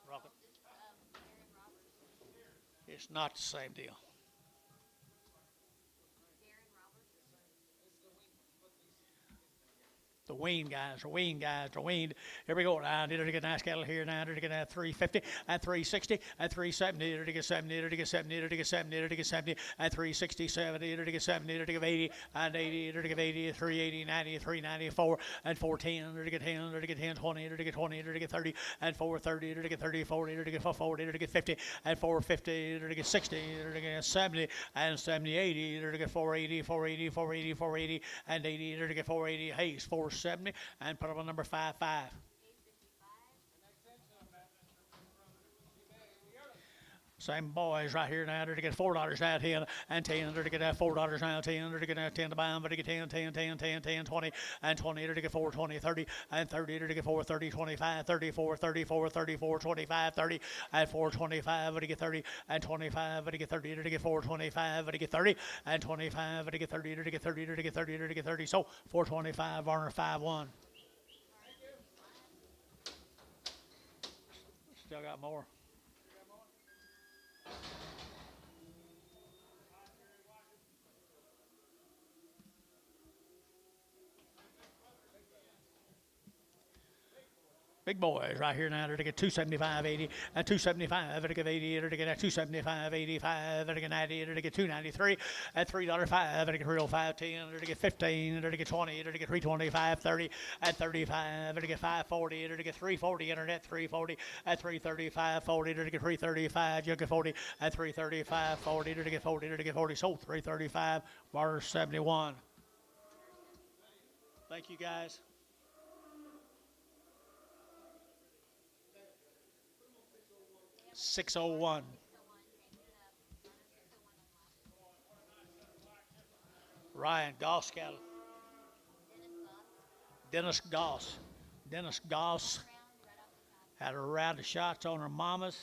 Rocket. Darren Roberts. It's not the same deal. Darren Roberts. The wean guys, the wean guys, the wean. Here we go. Now, they're to get nice cattle here now. They're to get 350 and 360 and 370. They're to get 70. They're to get 70. They're to get 70. They're to get 70 and 360, 70. They're to get 70. They're to get 80 and 80. They're to get 80, 380, 90, 394 and 410. They're to get 10. They're to get 10, 20. They're to get 20. They're to get 30 and 430. They're to get 30, 40. They're to get 440. They're to get 50 and 450. They're to get 60. They're to get 70 and 70, 80. They're to get 480, 480, 480, 480 and 80. They're to get 480. Hayes 470 and put up on number 55. Same boys right here now. They're to get $4 now, 10 and 10. They're to get $4 now, 10. They're to get 10 to buy them. They're to get 10, 10, 10, 10, 10, 20 and 20. They're to get 4, 20, 30 and 30. They're to get 4, 30, 25, 34, 34, 34, 25, 30 and 425. They're to get 30 and 25. They're to get 30. They're to get 425. They're to get 30 and 25. They're to get 30. They're to get 30. They're to get 30. They're to get 30. So 425. Varner 5-1. Still got more. Big boys right here now. They're to get 275, 80, and 275. They're to get 80. They're to get 275, 85. They're to get 90. They're to get 293 at $3.05. They're to get real 510. They're to get 15. They're to get 20. They're to get 325, 30 at 35. They're to get 540. They're to get 340. Internet 340 at 335, 40. They're to get 335. You get 40 at 335, 40. They're to get 40. They're to get 40. So 335. Bar 71. Thank you, guys. $601. Ryan Goss cattle. Dennis Goss. Dennis Goss had a round of shots on her mamas.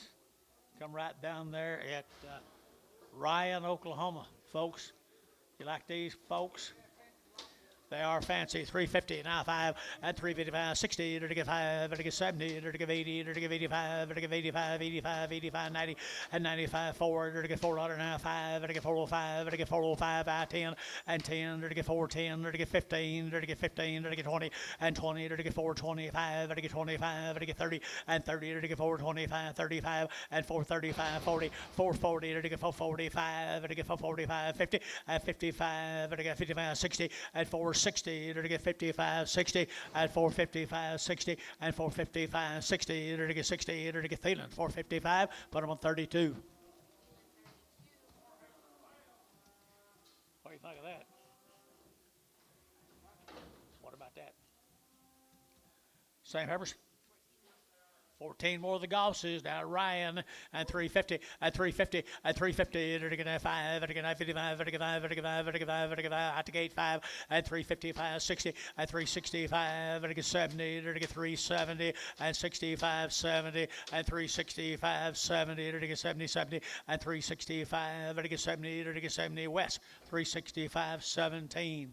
Come right down there at Ryan, Oklahoma, folks. You like these, folks? They are fancy. 350 now 5 and 355, 60, to give 5, to give 70, to give 80, to give 85, to give 85, 85, 85, 90, and 95, 4, to give 400 now 5, to give 405, to give 405, I 10, and 10, to give 410, to give 15, to give 15, to give 20, and 20, to give 425, to give 25, to give 30, and 30, to give 425, 35, and 435, 40, 440, to give 445, to give 445, 50, and 55, to give 55, 60, and 460, to get 55, 60, and 455, 60, and 455, 60, to get 60, to get Thielen, 455, put them on 32. What do you think of that? What about that? Same peppers? 14 more of the Gosses down at Ryan and 350 and 350 and 350 to get 5 to get 55 to get 5 to get 5 to get 5 to get 5 at the gate 5 and 355 60 and 365 to get 70 to get 370 and 65 70 and 365 70 to get 70 70 and 365 to get 70 to get 70 west 365 17.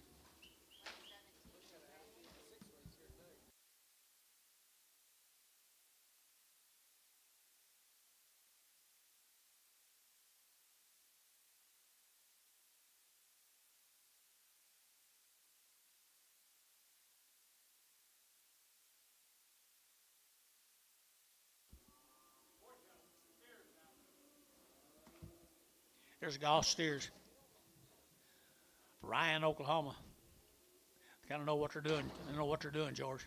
Here's Goss steers. Ryan, Oklahoma. Kind of know what they're doing. They know what they're doing, George.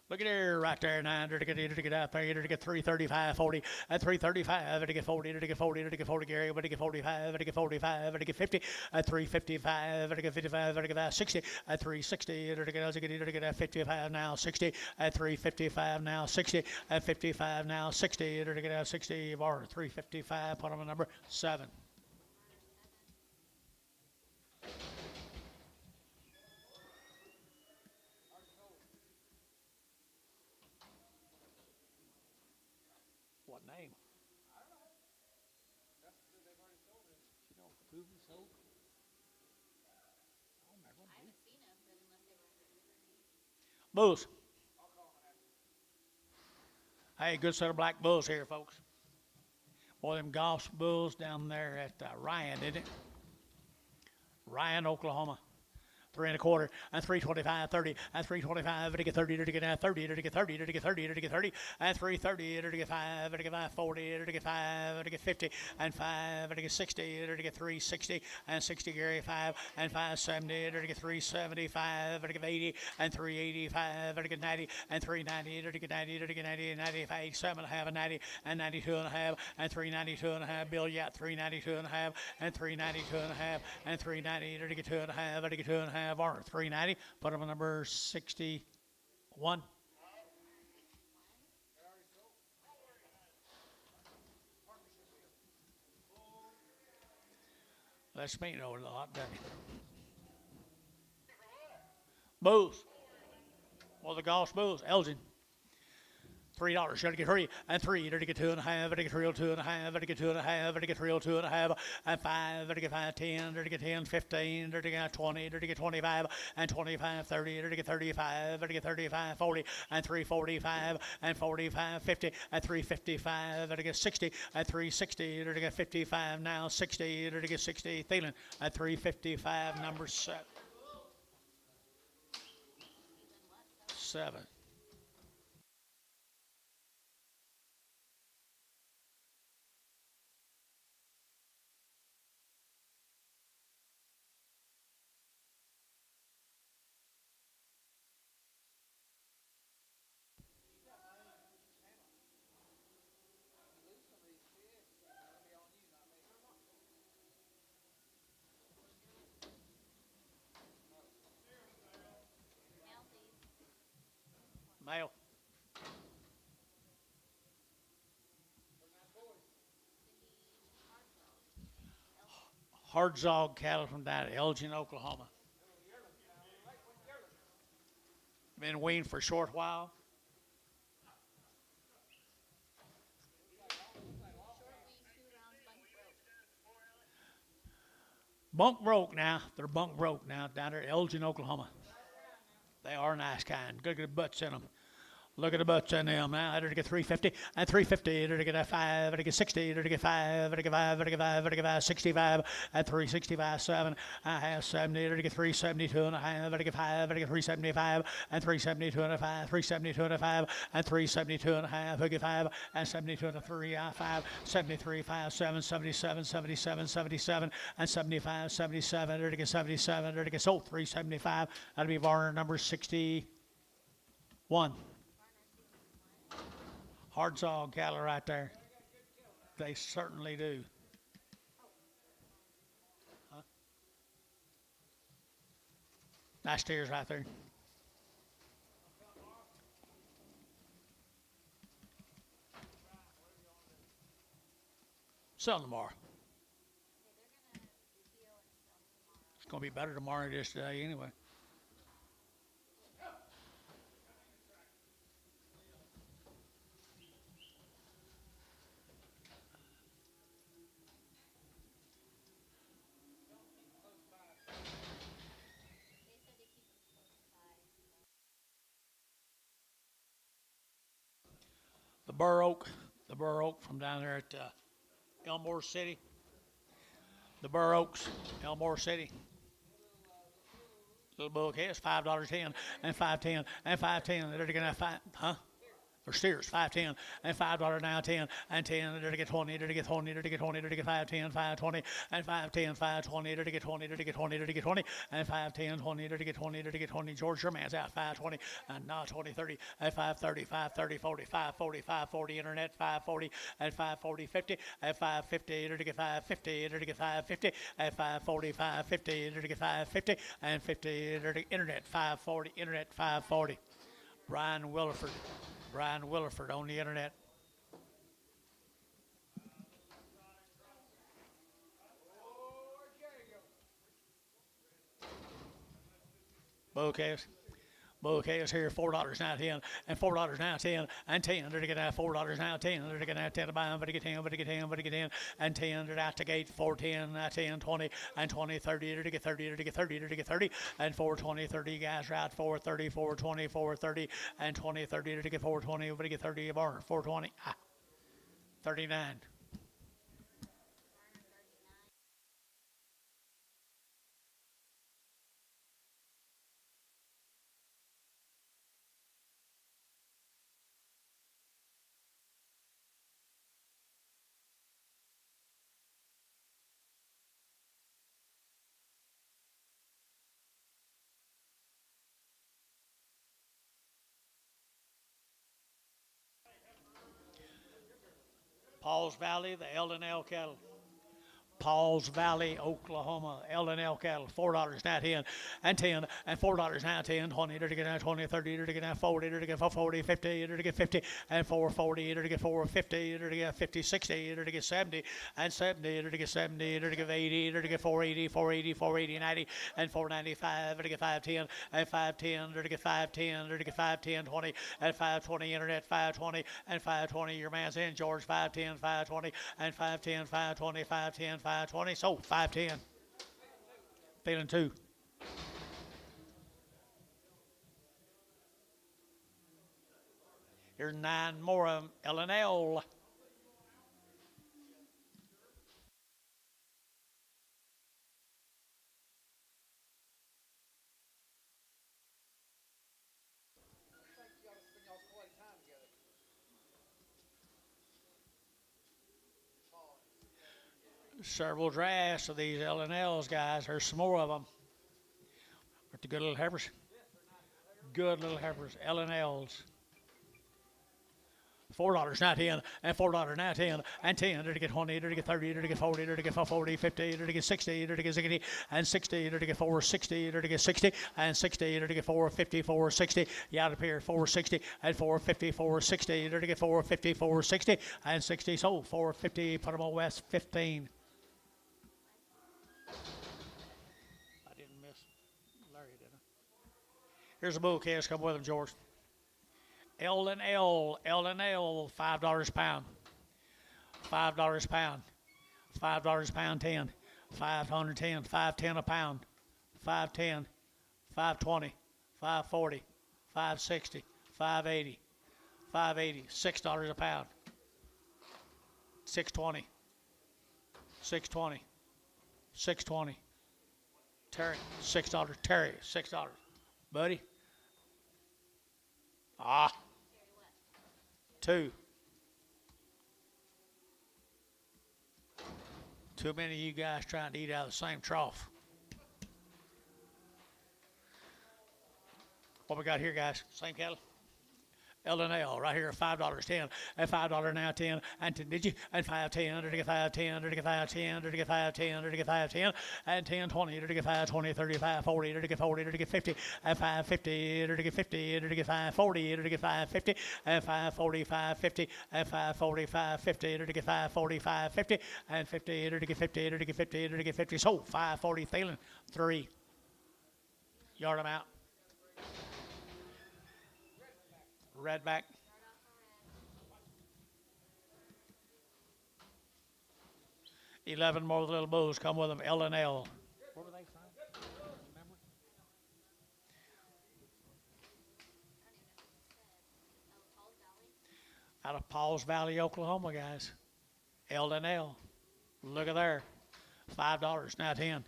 Look at there, right there, 9 to get out there, to get 335, 40, and 335, to get 40, to get 40, to get 40, Gary, to get 45, to get 45, to get 50, and 355, to get 55, to get 60, and 360, to get 55 now, 60, and 355 now, 60, and 55 now, 60, to get 60, bar 355, put on number 7. What name? You know, who we sold? I don't remember. I haven't seen them, but unless they were under a different name. Bulls. Hey, good set of black bulls here, folks. Boy, them Goss bulls down there at Ryan, didn't it? Ryan, Oklahoma. 3 1/4 and 325, 30 and 325 to get 30 to get 30 to get 30 to get 30 to get 30 and 330 to get 5 to get 5 40 to get 5 to get 50 and 5 to get 60 to get 360 and 60 Gary 5 and 570 to get 375 to get 80 and 385 to get 90 and 390 to get 90 to get 90 and 95 7 and a half and 90 and 92 and a half and 392 and a half Bill Yatt 392 and a half and 392 and a half and 390 to get 2 and a half to get 2 and a half or 390. Put them on number 61. Let's meet over a lot, doesn't it? Bulls. Well, the Goss Bulls. Elgin. $3. Should get 3 and 3 to get 2 and a half to get real 2 and a half to get 2 and a half to get real 2 and a half and 5 to get 5 10 to get 10 15 to get 20 to get 25 and 25 30 to get 35 to get 35 40 and 345 and 45 50 and 355 to get 60 and 360 to get 55 now 60 to get 60 Thielen at 355 number 7. Male. Hard zog cattle from down at Elgin, Oklahoma. Been weaned for a short while. Bunk broke now. They're bunk broke now down there at Elgin, Oklahoma. They are nice kind. Good butts in them. Look at the butts in them now. I to get 350 and 350. I to get a 5. I to get 60. I to get 5. I to get 5. I to get 5. I to get 5. 65 and 365. 7. I have 70. I to get 372 and a half. I to get 5. I to get 375 and 372 and a 5. 372 and a 5 and 372 and a half. I get 5 and 72 and a 3. I 5. 73. 5. 7. 77. 77. 77 and 75. 77. I to get 77. I to get sold 375. That'll be Varner number 61. Hard zog cattle right there. They certainly do. Huh? Nice steers right there. Sell them tomorrow. It's going to be better tomorrow than it is today anyway. The Burr Oak from down there at Elmore City. The Burr Oaks, Elmore City. Little bull calves, $5.10 and $5.10 and $5.10. They're gonna find, huh? Or steers, $5.10 and $5 now 10 and 10. They're to get 20. They're to get 20. They're to get 20. They're to get 5.10, 5.20 and 5.10, 5.20. They're to get 20. They're to get 20. They're to get 20 and 5.10, 20. They're to get 20. They're to get 20. George Sherman's out 5.20 and now 20, 30 and 5.30, 5.30, 40, 5.40, 5.40 internet 5.40 and 5.40, 50 and 5.50. They're to get 5.50. They're to get 5.50 and 5.40, 5.50. They're to get 5.50 and 50. They're to internet 5.40, internet 5.40. Brian Williford on the internet. Bull calves here, $4 now 10 and $4 now 10 and 10. They're to get out $4 now 10. They're to get out 10 to buy them, but to get 10, but to get 10, but to get 10 and 10. They're out to gate 410, 10, 20 and 20, 30. They're to get 30. They're to get 30. They're to get 30 and 420, 30 guys out 430, 420, 430 and 20, 30. They're to get 420, but to get 30 bar 420, 39. Pauls Valley, the L&L cattle. Pauls Valley, Oklahoma, L&L cattle, $4 now 10 and 10 and $4 now 10, 20, to get now 20, 30, to get now 40, to get 40, 50, to get 50 and 440, to get 450, to get 50, 60, to get 70 and 70, to get 70, to get 80, to get 480, 480, 480, 90 and 495, to get 510 and 510, to get 510, to get 510, 20 and 520 internet 520 and 520. Your man's in George 510, 520 and 510, 520, 510, 520, so 510. Feeling 2. Here's 9 more of them. L&L. Several drafts of these L&Ls, guys. There's some more of them. But the good little heifers. Good little heifers. L&Ls. $4 now 10, and $4 now 10, and 10 to get 20, to get 30, to get 40, to get 40, 50, to get 60, to get 60, and 60 to get 4, 60 to get 60, and 60 to get 4, 50, 4, 60. You out of here 460 and 450, 460 to get 450, 460, and 60. So 450, put them on West 15. I didn't miss Larry, did I? Here's a bull calves. Come with him, George. L and L, $5 a pound. $5 a pound. $5 a pound 10. 510, 510 a pound. 510, 520, 540, 560, 580, 580, $6 a pound. 620, 620, 620. Terry, $6. Terry, $6. Buddy. Ah. 2. Too many of you guys trying to eat out of the same trough. What we got here, guys? Same cattle? L and L right here, $5, 10, and $5 now 10, and 10, did you? And 510, to get 510, to get 510, to get 510, to get 510, and 10, 20, to get 520, 35, 40, to get 40, to get 50, and 550, to get 50, to get 540, to get 550, and 540, 550, and 540, 550, to get 540, 550, and 50, to get 50, to get 50, to get 50. So 540, Thielen, 3. Yard them out. Redback. 11 more little bulls come with them. L and L. Where were they from? Remember? Out of Paul's Valley, Oklahoma, guys. L and L. Look at there. $5 now 10.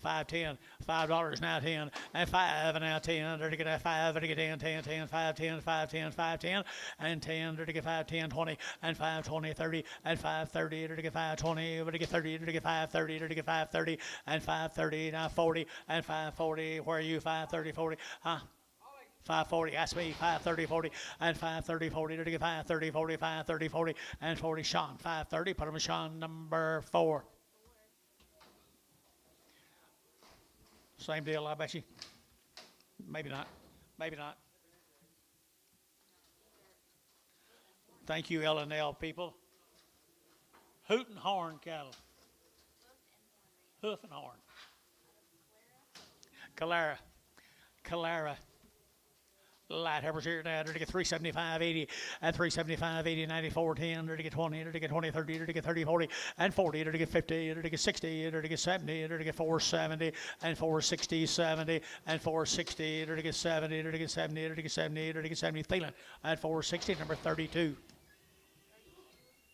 510, $5 now 10, and 5 now 10, to get 5, to get 10, 10, 10, 5, 10, 5, 10, 5, 10, and 10, to get 5, 10, 20, and 5, 20, 30, and 5, 30, to get 5, 20, to get 30, to get 5, 30, to get 5, 30, and 5, 30, now 40, and 5, 40, where are you, 5, 30, 40, huh? 540, that's me, 530, 40, and 530, 40, to get 530, 40, 530, 40, and 40, Sean, 530, put him in Sean number 4. Same deal, I bet you. Maybe not. Maybe not. Thank you, L and L people. Hoot and horn cattle. Hoof and horn. Calara. Light heifers here now, to get 375.80, and 375.80, 94.10, to get 20, to get 20, 30, to get 30, 40, and 40, to get 50, to get 60, to get 70, to get 470, and 460, 70, and 460, to get 70, to get 70, to get 70, to get 70, Thielen, and 460, number 32.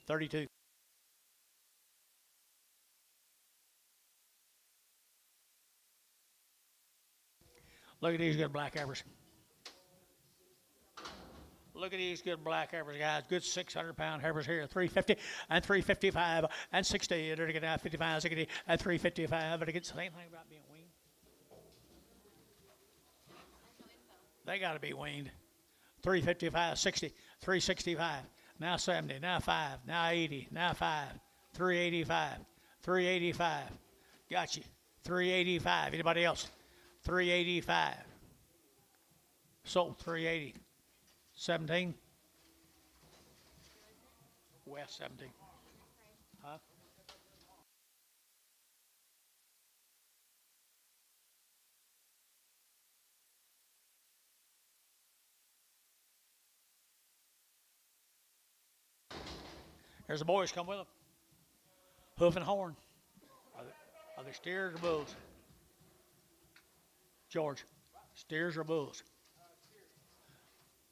32. Look at these good black heifers. Look at these good black heifers, guys. Good 600-pound heifers here. 350 and 355 and 60. To get 55, 60, and 355. To get the same thing about being weaned. They got to be weaned. 355, 60, 365. Now 70. Now 5. Now 80. Now 5. 385. 385. Got you. 385. Anybody else? 385. Sold 380. 17. West 17. Huh? There's the boys. Come with them. Hoof and horn. Are they steers or bulls? George, steers or bulls?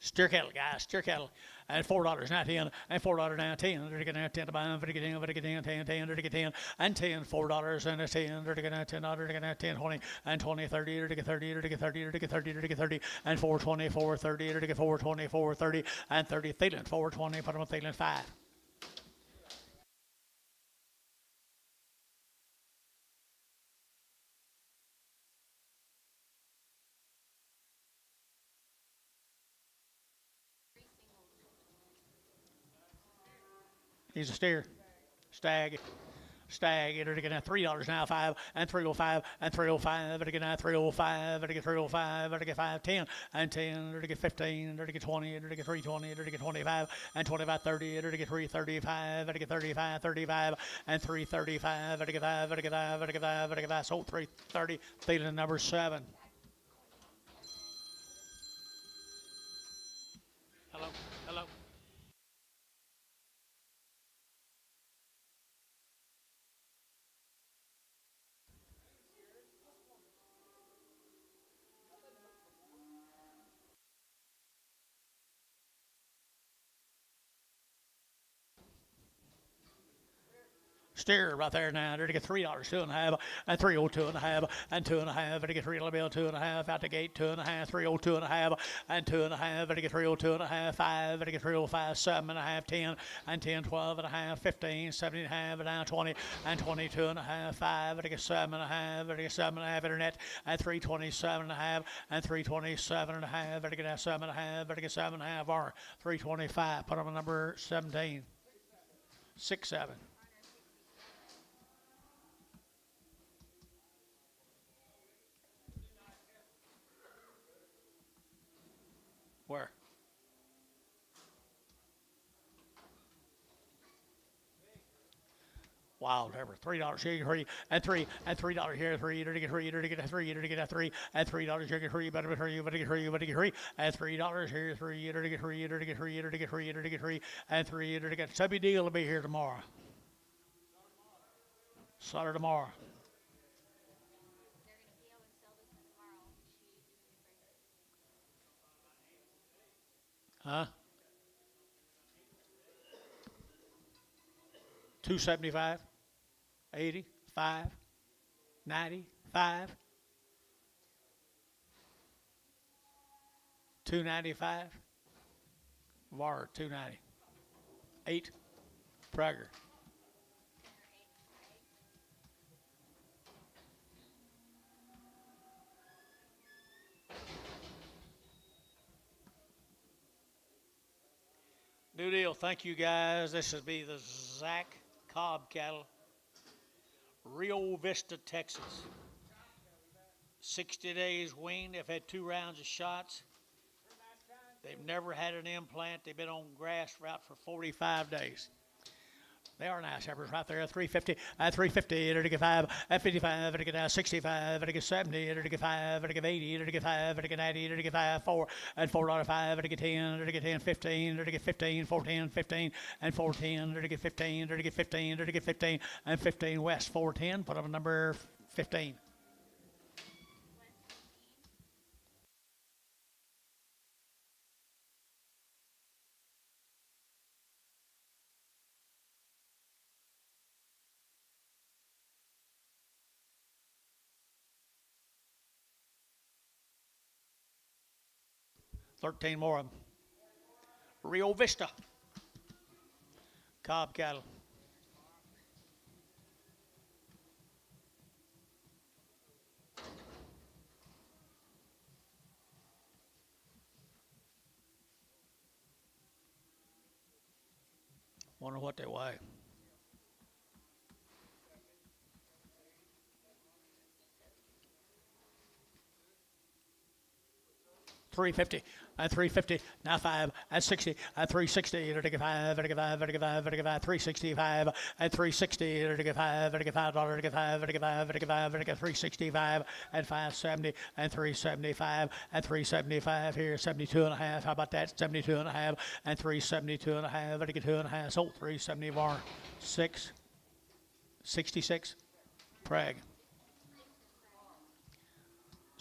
Steer cattle, guys, steer cattle. And $4 now 10, and $4 now 10. To get 10 to buy them, to get 10, to get 10, 10, 10, to get 10, and 10, $4 and a 10, to get $10, to get 10, 20, and 20, 30, to get 30, to get 30, to get 30, to get 30, and 420, 430, to get 420, 430, and 30, Thielen, 420, put them on Thielen, 5. He's a steer. Stag. Stag, enter to get at $3 now, 5 and 305 and 305, enter to get 305, enter to get 305, enter to get 510 and 10, enter to get 15, enter to get 20, enter to get 320, enter to get 25 and 25, 30, enter to get 335, enter to get 35, 35 and 335, enter to get 5, enter to get 5, enter to get 5, enter to get 5, sold 330, feeling number 7. Hello, hello. Steer right there now. There to get $3, 2.5, and 302.5, and 2.5. There to get $3 bill, 2.5 out the gate, 2.5, 302.5, and 2.5. There to get 302.5, 5. There to get 305, 7.5, 10, and 10, 12.5, 15, 17.5, and now 20, and 22.5, 5. There to get 7.5. There to get 7.5 internet, and 327.5, and 327.5. There to get 7.5. There to get 7.5 or 325. Put on number 17. 6, 7. Where? Wild ever. $3 here, 3 and 3 and $3 here, 3 to get 3 to get 3 to get 3 and $3 here, get 3 better for you, better get 3, better get 3 and $3 here, 3 to get 3 to get 3 to get 3 to get 3 and 3 to get. Subby Deal will be here tomorrow. Saturday tomorrow. They're going to be able to sell this one tomorrow. Huh? 275, 80, 5, 90, 5, 295, VAR 290, 8, Prager. New deal. Thank you guys. This will be the Zach Cobb cattle, Rio Vista, Texas. 60 days weaned. They've had 2 rounds of shots. They've never had an implant. They've been on grass route for 45 days. They are nice heifers right there. 350, 350, to get 5, 55, to get 65, to get 70, to get 5, to get 80, to get 5, to get 90, to get 5, 4, and $4.05, to get 10, to get 10, 15, to get 15, 14, 15, and 410, to get 15, to get 15, to get 15, and 15 West 410. Put up a number 15. 13 more of them. Rio Vista. Cobb cattle. Wonder what they weigh. 350 and 350 now 5 and 60 and 360 to get 5 to get 5 to get 5 to get 5 365 and 360 to get 5 to get $5 to get 5 to get 5 to get 5 to get 365 and 570 and 375 and 375 here 72 and a half. How about that? 72 and a half and 372 and a half to get 2 and a half. Sold 370 bar 6 66 Prague.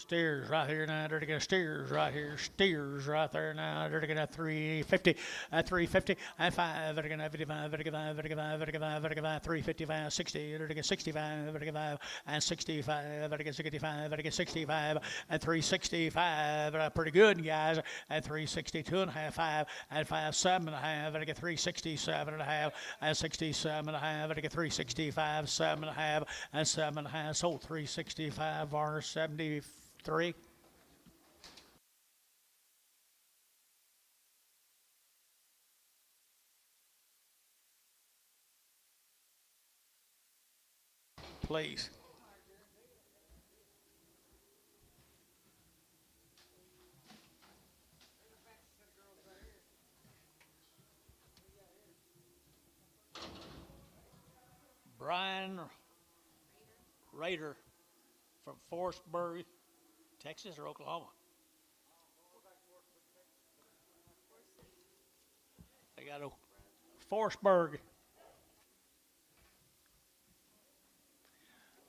Steers right here now. They're to get steers right here. Steers right there now. They're to get a 350, at 350, and 5. They're to get 55, they're to get 5, they're to get 5, they're to get 5, they're to get 5, 355, 60. They're to get 65, they're to get 5, and 65. They're to get 65, they're to get 65, and 365. Pretty good, guys. And 362 and a half, 5, and 5, 7 and a half. They're to get 367 and a half, and 67 and a half. They're to get 365, 7 and a half, and 7 and a half. Sold 365 or 73. please. Brian Rader from Forestburg, Texas or Oklahoma? They got a Forestburg.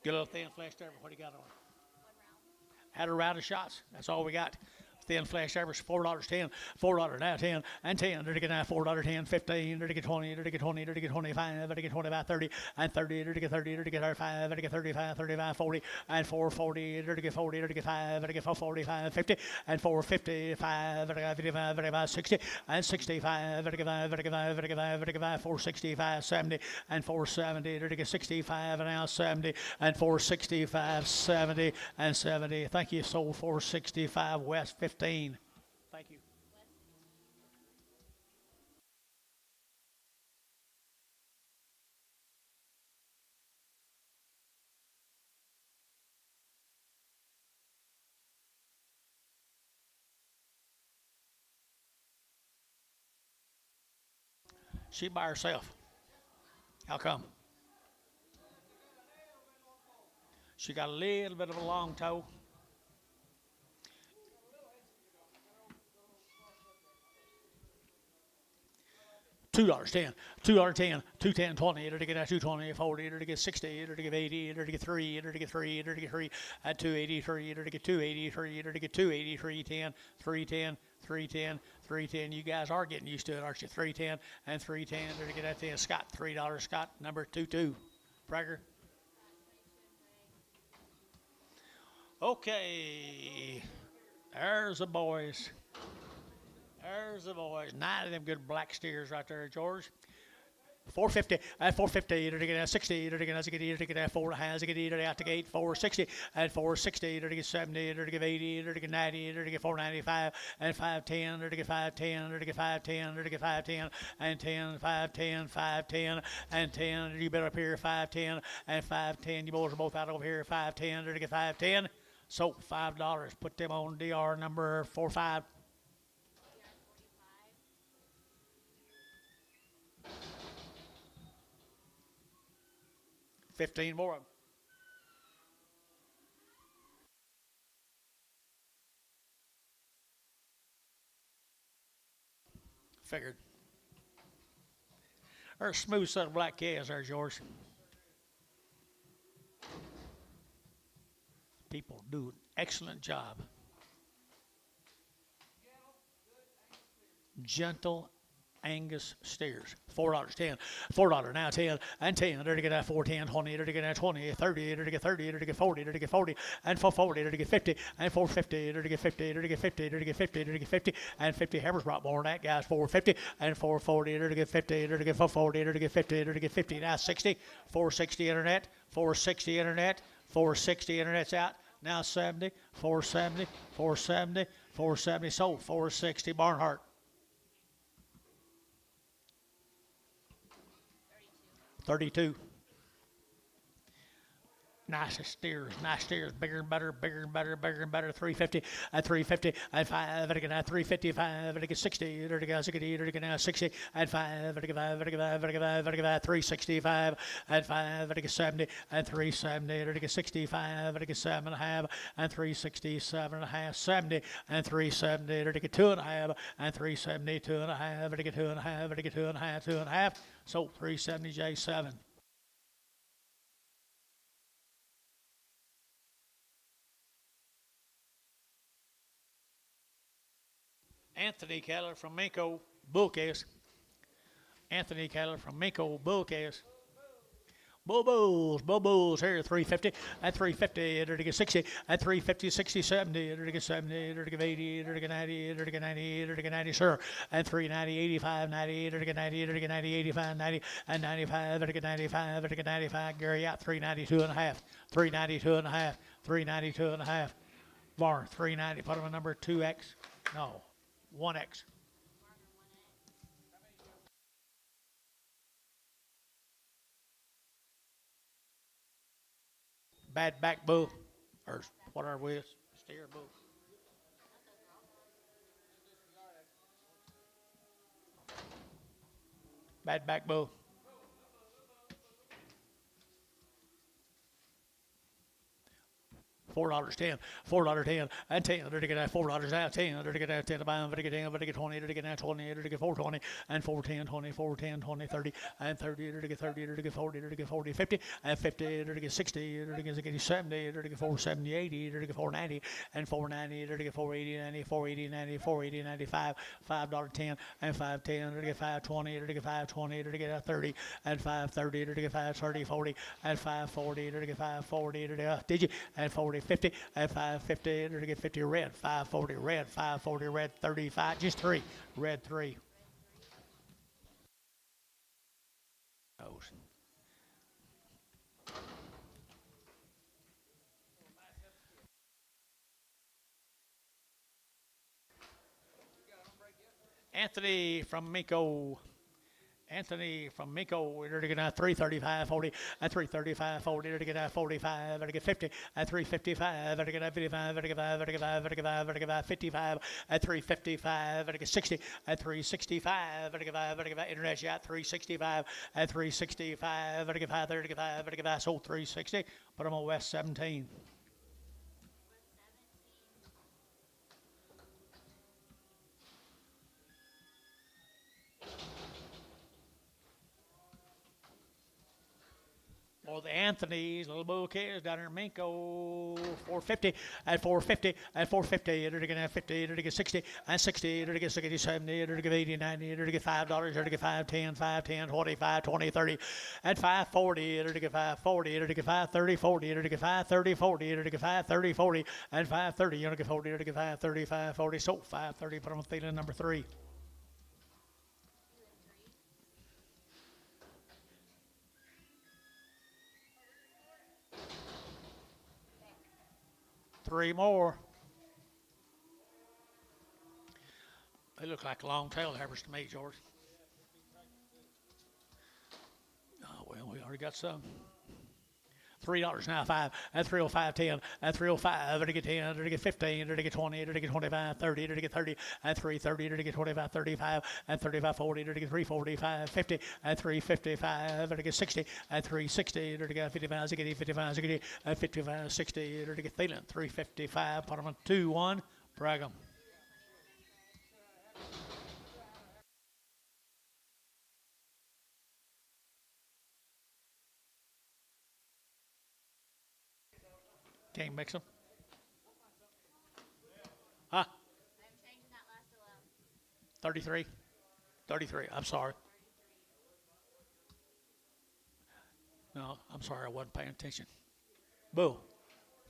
Get a little thin flesh there. What do you got on? Had a round of shots. That's all we got. Thin flesh average $4.10, $4 now 10 and 10. There to get now $4.10, 15. There to get 20. There to get 20. There to get 25. There to get 25, 30 and 30. There to get 30. There to get 35. There to get 35, 35, 40 and 440. There to get 40. There to get 5. There to get 445, 50 and 455. There to get 55, 55, 60 and 65. There to get 5. There to get 5. There to get 5. There to get 5. 465, 70 and 470. There to get 65 and now 70 and 465, 70 and 70. Thank you. Sold 465 West 15. Thank you. She by herself. How come? She got a little bit of a long toe. $2.10, $2.10, 210, 20, to get that 220, 40, to get 60, to get 80, to get 3, to get 3, to get 3, at 283, to get 283, to get 283, 10, 310, 310, 310. You guys are getting used to it, aren't you? 310 and 310, to get that 10. Scott, $3, Scott, number 22. Prager. Okay, there's the boys. There's the boys. 9 of them good black steers right there, George. 450 at 450 to get at 60 to get at 4 hands to get out to gate 460 at 460 to get 70 to get 80 to get 90 to get 495 and 510 to get 510 to get 510 to get 510 and 10 510 510 and 10. You better up here 510 and 510. You boys are both out over here 510 to get 510. So $5. Put them on DR number 45. 15 more of them. Figured. There's a smooth set of black calves there, George. People do an excellent job. Gentle Angus steers. $4.10. $4 now 10 and 10. There to get that 410, 20, there to get that 20, 30, there to get 30, there to get 40, there to get 40, and 440, there to get 50, and 450, there to get 50, there to get 50, there to get 50, there to get 50, and 50 Heifers brought more than that, guys. 450 and 440, there to get 50, there to get 440, there to get 50, there to get 50. Now 60, 460 internet, 460 internet, 460 internet's out. Now 70, 470, 470, 470 sold, 460 Barnhart. 32. Nice steers, bigger and better, bigger and better, bigger and better. 350 and 350 and 5, and again 355, and again 60, and again 60, and again 60 and 5, and again 5, and again 5, and again 5, and again 365 and 5, and again 70 and 370, and again 65, and again 7.5 and 367.5, 70 and 370, and again 2.5 and 370, 2.5, and again 2.5, and again 2.5, 2.5. So 370 J7. Anthony Keller from Minko bull calves. Anthony Keller from Minko bull calves. Bull bulls here, 350 and 350, there to get 60 and 350, 60, 70, there to get 70, there to get 80, there to get 90, there to get 90, there to get 90, sir, and 390, 85, 90, there to get 90, there to get 90, 85, 90, and 95, there to get 95, there to get 95, Gary out, 392 and a half, 392 and a half, 392 and a half, Varn, 390, put him a number 2X, no, 1X. bad back bull, or whatever we is, steer bull. Bad back bull. $4.10, $4.10, and 10. They're to get that $4 out, 10. They're to get that 10 to buy them, to get 10, to get 20, to get that 20, to get 420, and 410, 20, 410, 20, 30, and 30, to get 30, to get 40, to get 40, 50, and 50, to get 60, to get 70, to get 470, 80, to get 490, and 490, to get 480, 90, 480, 90, 480, 95, $5.10, and 510, to get 520, to get 520, to get 30, and 530, to get 530, 40, and 540, to get 540, to get did you, and 40, 50, and 550, to get 50 red, 540 red, 540 red, 35, just 3, red 3. Anthony from Miko. Anthony from Miko, we're to get out 335, 40, at 335, 40, to get out 45, to get 50, at 355, to get out 55, to get 5, to get 5, to get 5, to get 55, at 355, to get 60, at 365, to get 5, to get 5, international at 365, at 365, to get 5, to get 5, to get 5, sold 360, put them on West 17. Or the Anthony's, little bull kids down there in Minko, 450, at 450, at 450, to get 50, to get 60, and 60, to get 60, 70, to get 80, 90, to get $5, to get 510, 510, 25, 20, 30, and 540, to get 540, to get 530, 40, to get 530, 40, to get 530, 40, and 530, to get 40, to get 530, 540, so 530, put on feeling number 3. Three more. They look like long-tailed heifers to me, George. Oh, well, we already got some. $3 now, 5, at 305, 10, at 305, to get 10, to get 15, to get 20, to get 25, 30, to get 30, at 330, to get 25, 35, at 35, 40, to get 345, 50, at 355, to get 60, at 360, to get 55, to get 55, to get 55, 60, to get feeling 355, put them on 2, 1, brag them. Can't mix them. Huh? I'm changing that last 11. 33? 33, I'm sorry. No, I'm sorry, I wasn't paying attention. Boo.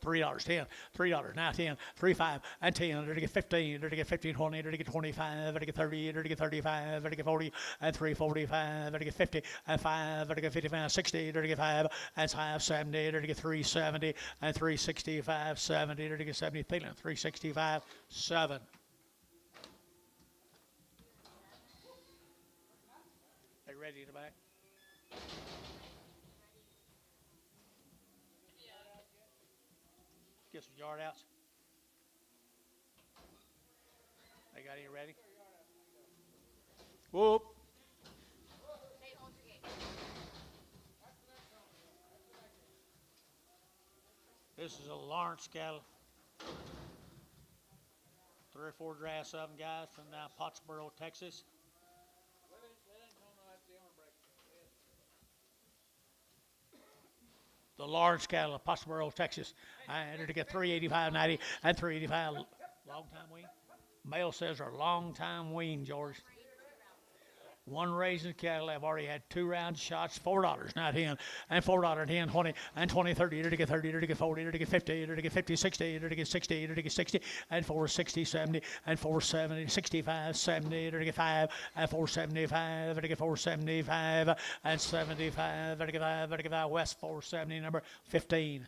$3, 10, $3, now 10, 3, 5, and 10, to get 15, to get 15, 20, to get 25, to get 30, to get 35, to get 40, and 345, to get 50, and 5, to get 55, 60, to get 5, and 5, 70, to get 370, and 365, 70, to get 70, feeling 365, 7. They ready in the back? Get some yard outs. They got any ready? Whoop. Hey, hold your gate. This is a Lawrence cattle. 3 or 4 drafts of them, guys, from down Pottsboro, Texas. The Lawrence cattle of Pottsboro, Texas. I entered to get 385.90 and 385. Long time wean. Male says are long time wean, George. One raising cattle. I've already had 2 round shots. $4, not 10, and $4, 10, 20, and 20, 30, to get 30, to get 40, to get 50, to get 50, 60, to get 60, to get 60, and 460, 70, and 470, 65, 70, to get 5, and 475, to get 475, and 75, to get 5, to get 5, West 470, number 15.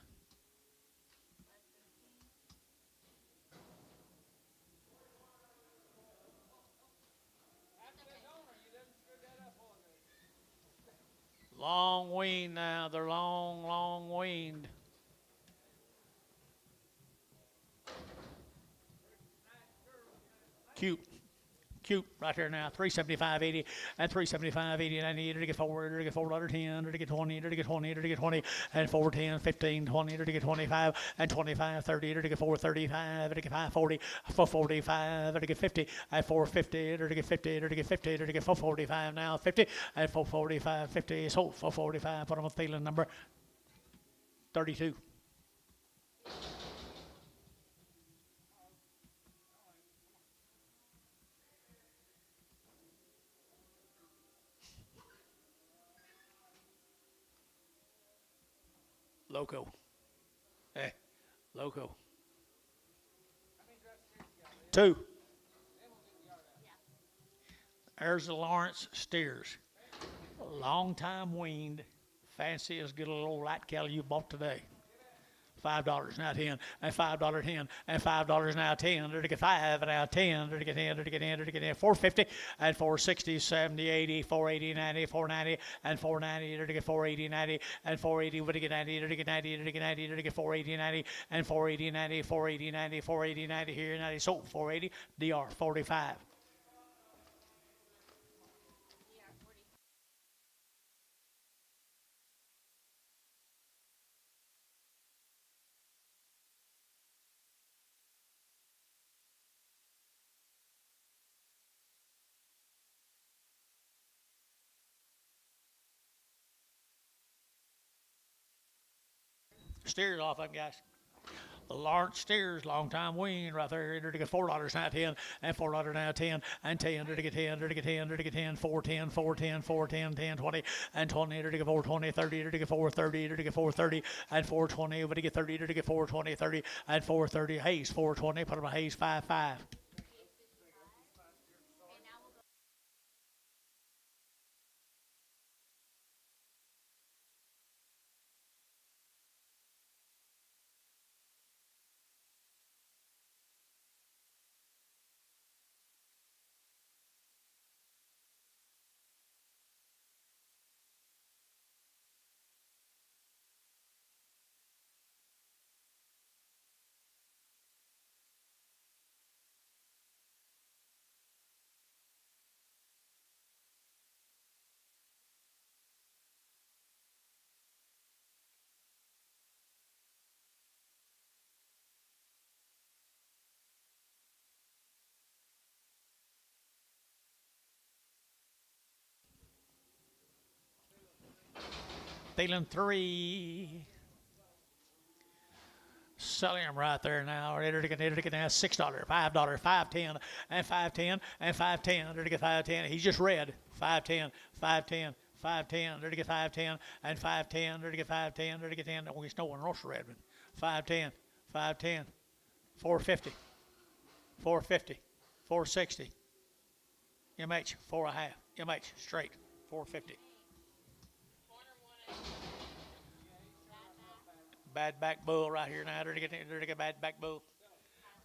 Long weaned now. They're long weaned. Cute right there now. 375.80 and 375.80 90 to get 4 to get 4 10 to get 20 to get 20 to get 20 and 4 10 15 20 to get 25 and 25 30 to get 4 35 to get 5 40 4 45 to get 50 and 4 50 to get 50 to get 50 to get 4 45 now 50 and 4 45 50 so 4 45 put them on feeling number 32. Loco. Hey, loco. 2. There's the Lawrence steers. Long time weaned. Fancy as good a little rat cattle you bought today. $5 now 10 and $5 10 and $5 now 10 to get 5 and now 10 to get 10 to get 10 to get 10 450 and 460 70 80 480 90 490 and 490 to get 480 90 and 480 to get 90 to get 90 to get 90 to get 480 90 and 480 90 480 90 480 90 here 90 so 480 DR 45. Steers off them guys. The Lawrence steers, long time weaned right there. To get $4 now 10 and $4 now 10 and 10 to get 10 to get 10 to get 10 410 410 410 10 20 and 20 to get 420 30 to get 430 to get 430 and 420 to get 30 to get 420 30 and 430 Hayes 420 put them on Hayes 5 Feeling 3. Selling them right there now. Ready to get now $6, $5, 510 and 510 and 510. Ready to get 510. He's just red. 510, 510, 510. Ready to get 510 and 510. Ready to get 510. Ready to get 10. Oh, he's no one else red one. 510, 510, 450, 450, 460. MH 4.5. MH straight 450. Bad back bull right here now. There to get bad back bull.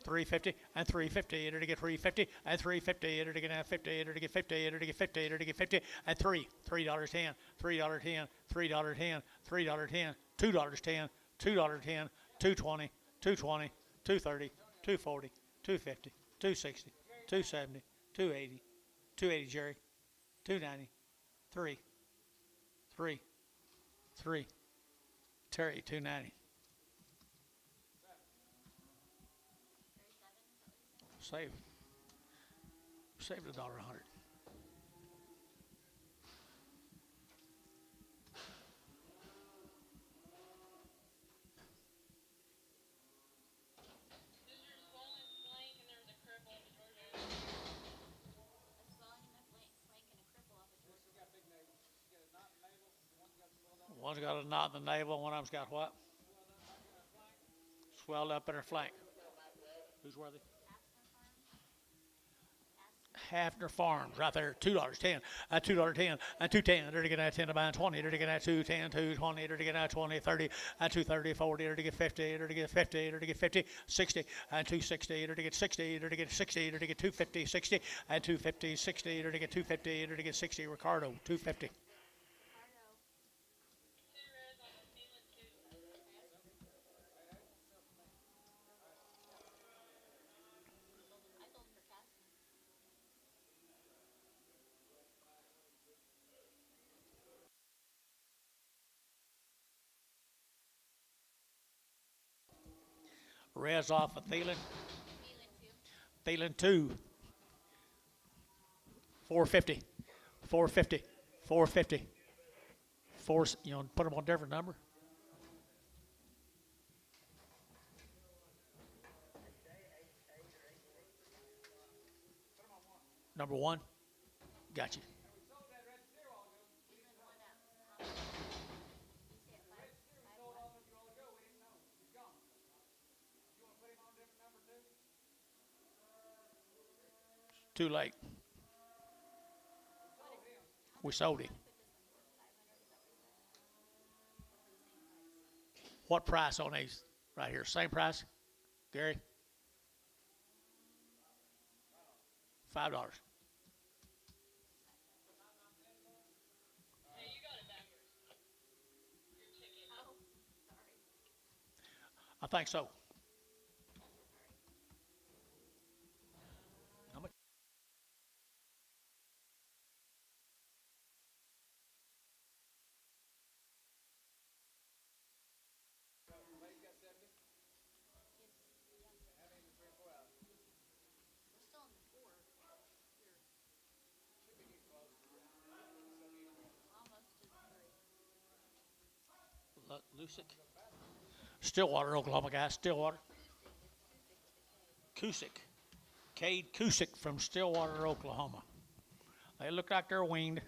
350 and 350. There to get 350 and 350. There to get now 50. There to get 50. There to get 50. There to get 50 and $3.10. $3.10. $3.10. $3.10. $2.10. $2.10. 220. 220. 230. 240. 250. 260. 270. 280. 280 Jerry. 290. 3. 3. 3. Terry, 290. Save the $100. One's got a knot in the navel, one of them's got what? Swelled up in her flank. Who's worthy? Hafner Farms, right there, $2.10, $2.10, and $2.10. There to get that 10 to buy 20. There to get that 2.10, 2.20. There to get that 20, 30, and 2.30, 40. There to get 50. There to get 50. There to get 50, 60, and 2.60. There to get 60. There to get 60. There to get 2.50, 60, and 2.50, 60. There to get 2.50. There to get 60. Ricardo, 2.50. Res off of Thielen. Feeling Thielen too. 2. 450. 450. 450. Four, you know, put them on a different number. Number 1. Got you. Feeling what up? You said five. Too late. We sold him. What price on these right here? Same price, Gary? $5. I think so. How much? We're still in the four. Here. Almost to three. Lusick. Stillwater, Oklahoma guy. Stillwater. Cusick. Cade Cusick from Stillwater, Oklahoma. They look like they're weaned.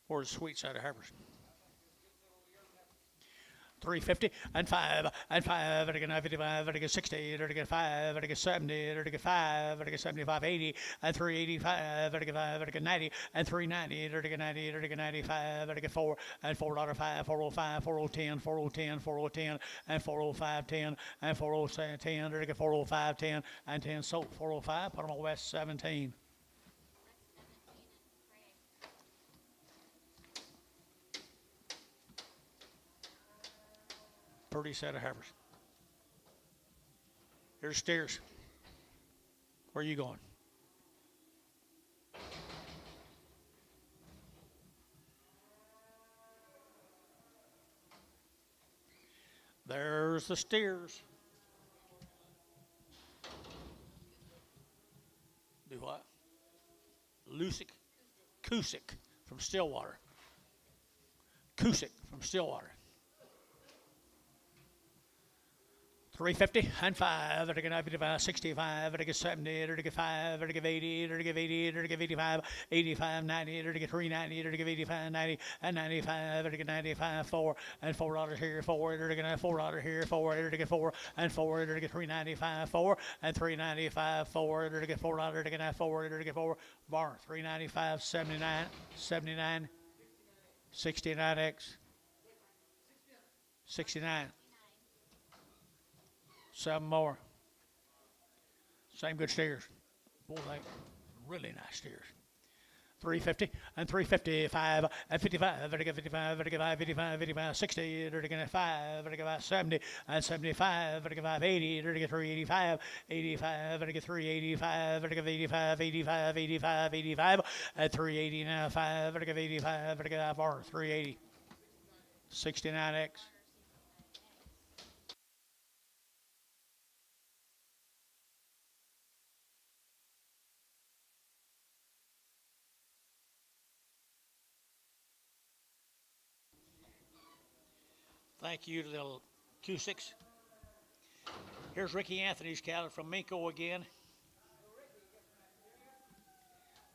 Where's the sweet side of heifers? 350 and 5 and 5 and again 55 and again 60 and again 5 and again 70 and again 5 and again 75 80 and 385 and again 5 and again 90 and 390 and again 90 and again 95 and again 4 and $4.05 405 4010 4010 4010 and 405 10 and 407 10 and again 405 10 and 10 sold 405 put them on West 17. Pretty set of heifers. Here's steers. Where are you going? There's the steers. Do what? Lusick. Cusick from Stillwater. Cusick from Stillwater. 350 and 5, and again 65, and again 70, and again 5, and again 80, and again 80, and again 85, 85, 90, and again 390, and again 85, 90, and 95, and again 95, 4, and $4 here, 4, and again $4 here, 4, and again 4, and 4, and again 395, 4, and 395, 4, and again $4, and again 4, and again 4, bar 395, 79, 79, 69X, 69. 7 more. Same good steers. Boy, they really nice steers. 350 and 355 and 55 and again 55 and again 55 55 60 and again 5 and again 70 and 75 and again 80 and again 385 85 and again 385 and again 85 85 85 85 and 380 now 5 and again 85 and again 4 380 69X. Thank you to the Q6. Here's Ricky Anthony's cattle from Minko again.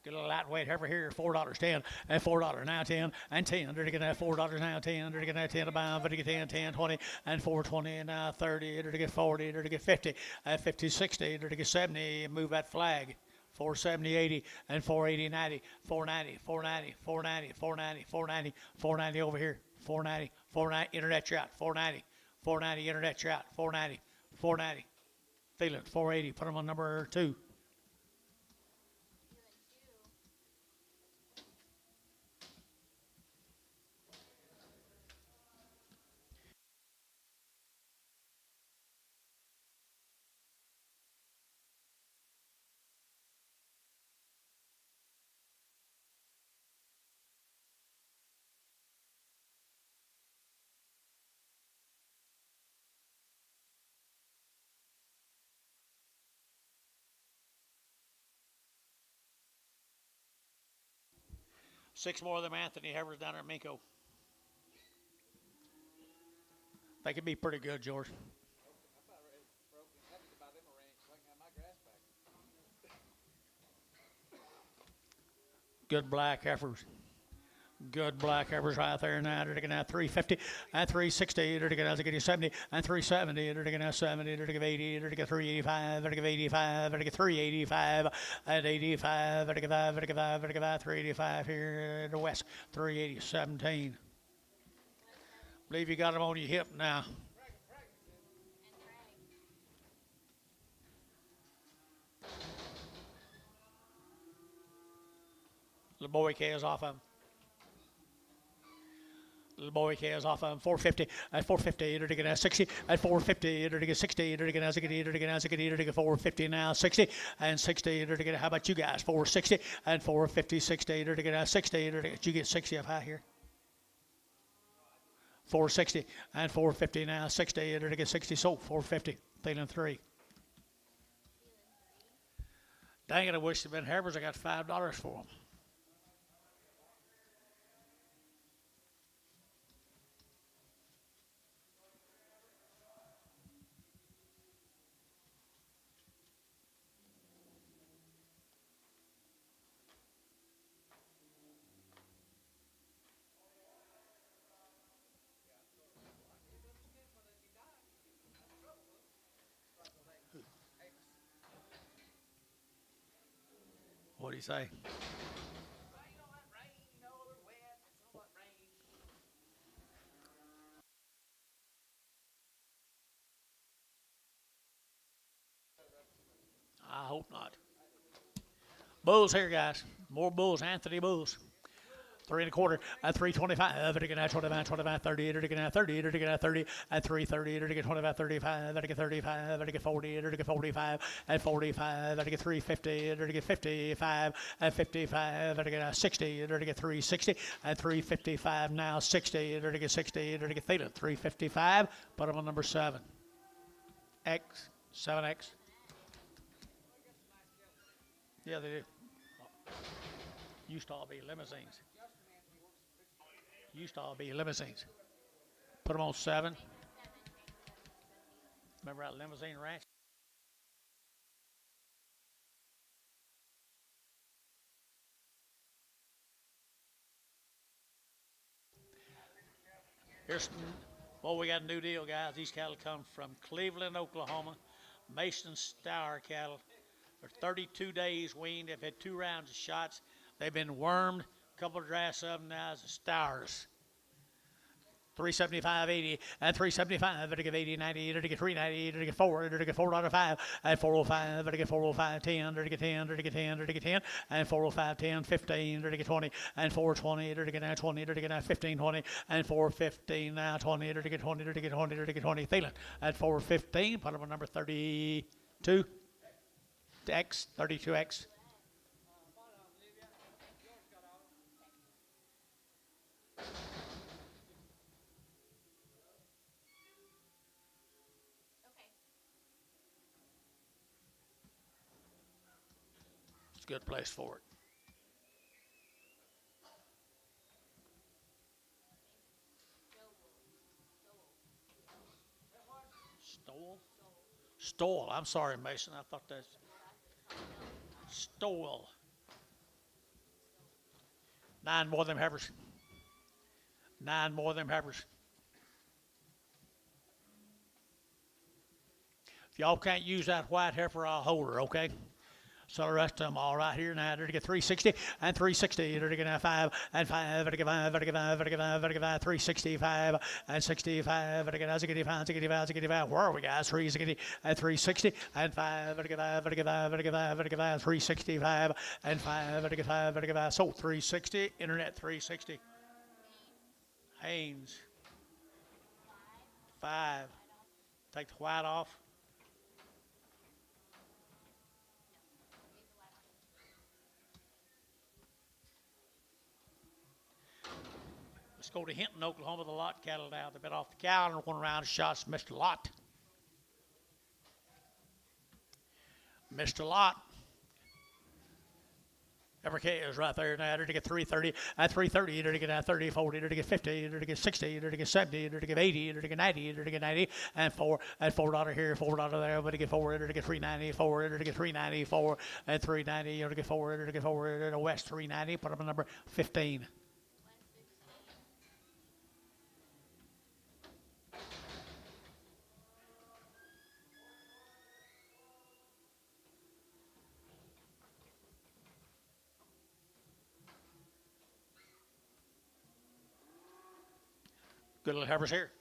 Get a little lightweight heifer here, $4.10 and $4 now 10 and 10. They're getting that $4 now 10. They're getting that 10 about 50, 10, 10, 20 and 420 and now 30. They're get 40. They're get 50 and 50, 60. They're get 70. Move that flag. 470, 80 and 480, 90, 490, 490, 490, 490, 490, 490 over here. 490, 490, internet shot, 490, 490, internet shot, 490, 490. Feeling 480, put them on number 2. 6 more of them Anthony heifers down there at Minko. They could be pretty good, George. Good black heifers. Good black heifers right there now. They're going to have 350 and 360. They're going to get 70 and 370. They're going to have 70. They're going to give 80. They're going to get 385. They're going to give 85. They're going to get 385 and 85. They're going to give 5. They're going to give 5. They're going to give 5. 385 here in the west. 380, 17. Believe you got them on your hip now. Little boy cares off of him. Little boy cares off of him. 450 at 450. They're going to have 60 at 450. They're going to get 60. They're going to have 60. They're going to have 60. They're going to get 450 now. 60 and 60. They're going to. How about you guys? 460 and 450. 60. They're going to have 60. They're going to. You get 60 up high here. 460 and 450 now. 60. They're going to get 60. So 450. Feeling 3. Dang it! I wish they'd been heifers. I got $5 for them. What do you say? I hope not. Bulls here, guys. More bulls. Anthony Bulls. 3 1/4 at 325. They're going to have 25, 25, 30. They're going to have 30. They're going to have 30 at 330. They're going to get 25, 35. They're going to get 35. They're going to get 40. They're going to get 45 at 45. They're going to get 350. They're going to get 55 at 55. They're going to have 60. They're going to get 360 at 355 now. 60. They're going to get 60. They're going to get Theta 355. Put them on number 7. X 7X. Yeah, they do. Used to all be limousines. Used to all be limousines. Put them on 7. Remember that limousine ranch? Here's, well, we got a new deal, guys. These cattle come from Cleveland, Oklahoma. Mason Stour cattle. They're 32 days weaned. They've had 2 rounds of shots. They've been wormed. A couple of drafts of them now as the Stours. 375, 80, and 375. They're get 80, 90. They're get 390. They're get 4. They're get 4 out of 5. And 405. They're get 405, 10. They're get 10. They're get 10. They're get 10. And 405, 10, 15. They're get 20. And 420. They're get 20. They're get 15, 20. And 415 now 20. They're get 20. They're get 20. They're get 20. Thielen at 415. Put them on number 32. X 32X. It's a good place for it. Stowell. I'm sorry, Mason. I thought that's Stowell. 9 more of them heifers. 9 more of them heifers. If y'all can't use that white heifer, I'll hold her, okay? So the rest of them all right here now. They're to get 360 and 360. They're to get 5 and 5. They're to get 5. They're to get 5. They're to get 5. They're to get 5. 365 and 65. They're to get 65. 65. 65. Where are we, guys? 360 and 360 and 5. They're to get 5. They're to get 5. They're to get 5. They're to get 5. 365 and 5. They're to get 5. They're to get 5. So 360. Internet 360. Haynes. 5. Take the white off. Let's go to Hinton, Oklahoma, the Lot cattle now. They've been off the cow and 1 round of shots. Mr. Lot. Mr. Lot. Every K is right there now. To get 330, at 330, to get 30, 40, to get 50, to get 60, to get 70, to get 80, to get 90, to get 90, and $4 here, $4 there, but to get 4, to get 390, 4, to get 390, 4, and 390, to get 4, to get 4, to West 390, put up a number 15. Good little heifers here.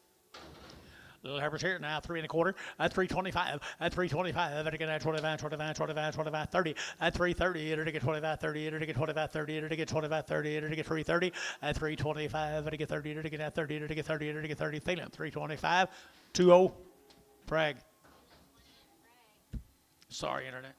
Little heifers here now, 3 1/4, at 325, at 325, to get 25, 25, 25, 25, 30, at 330, to get 25, 30, to get 25, 30, to get 25, 30, to get 330, at 325, to get 30, to get 30, to get 30, to get 30, Thielen, 325, 20, Prague. Sorry, Internet.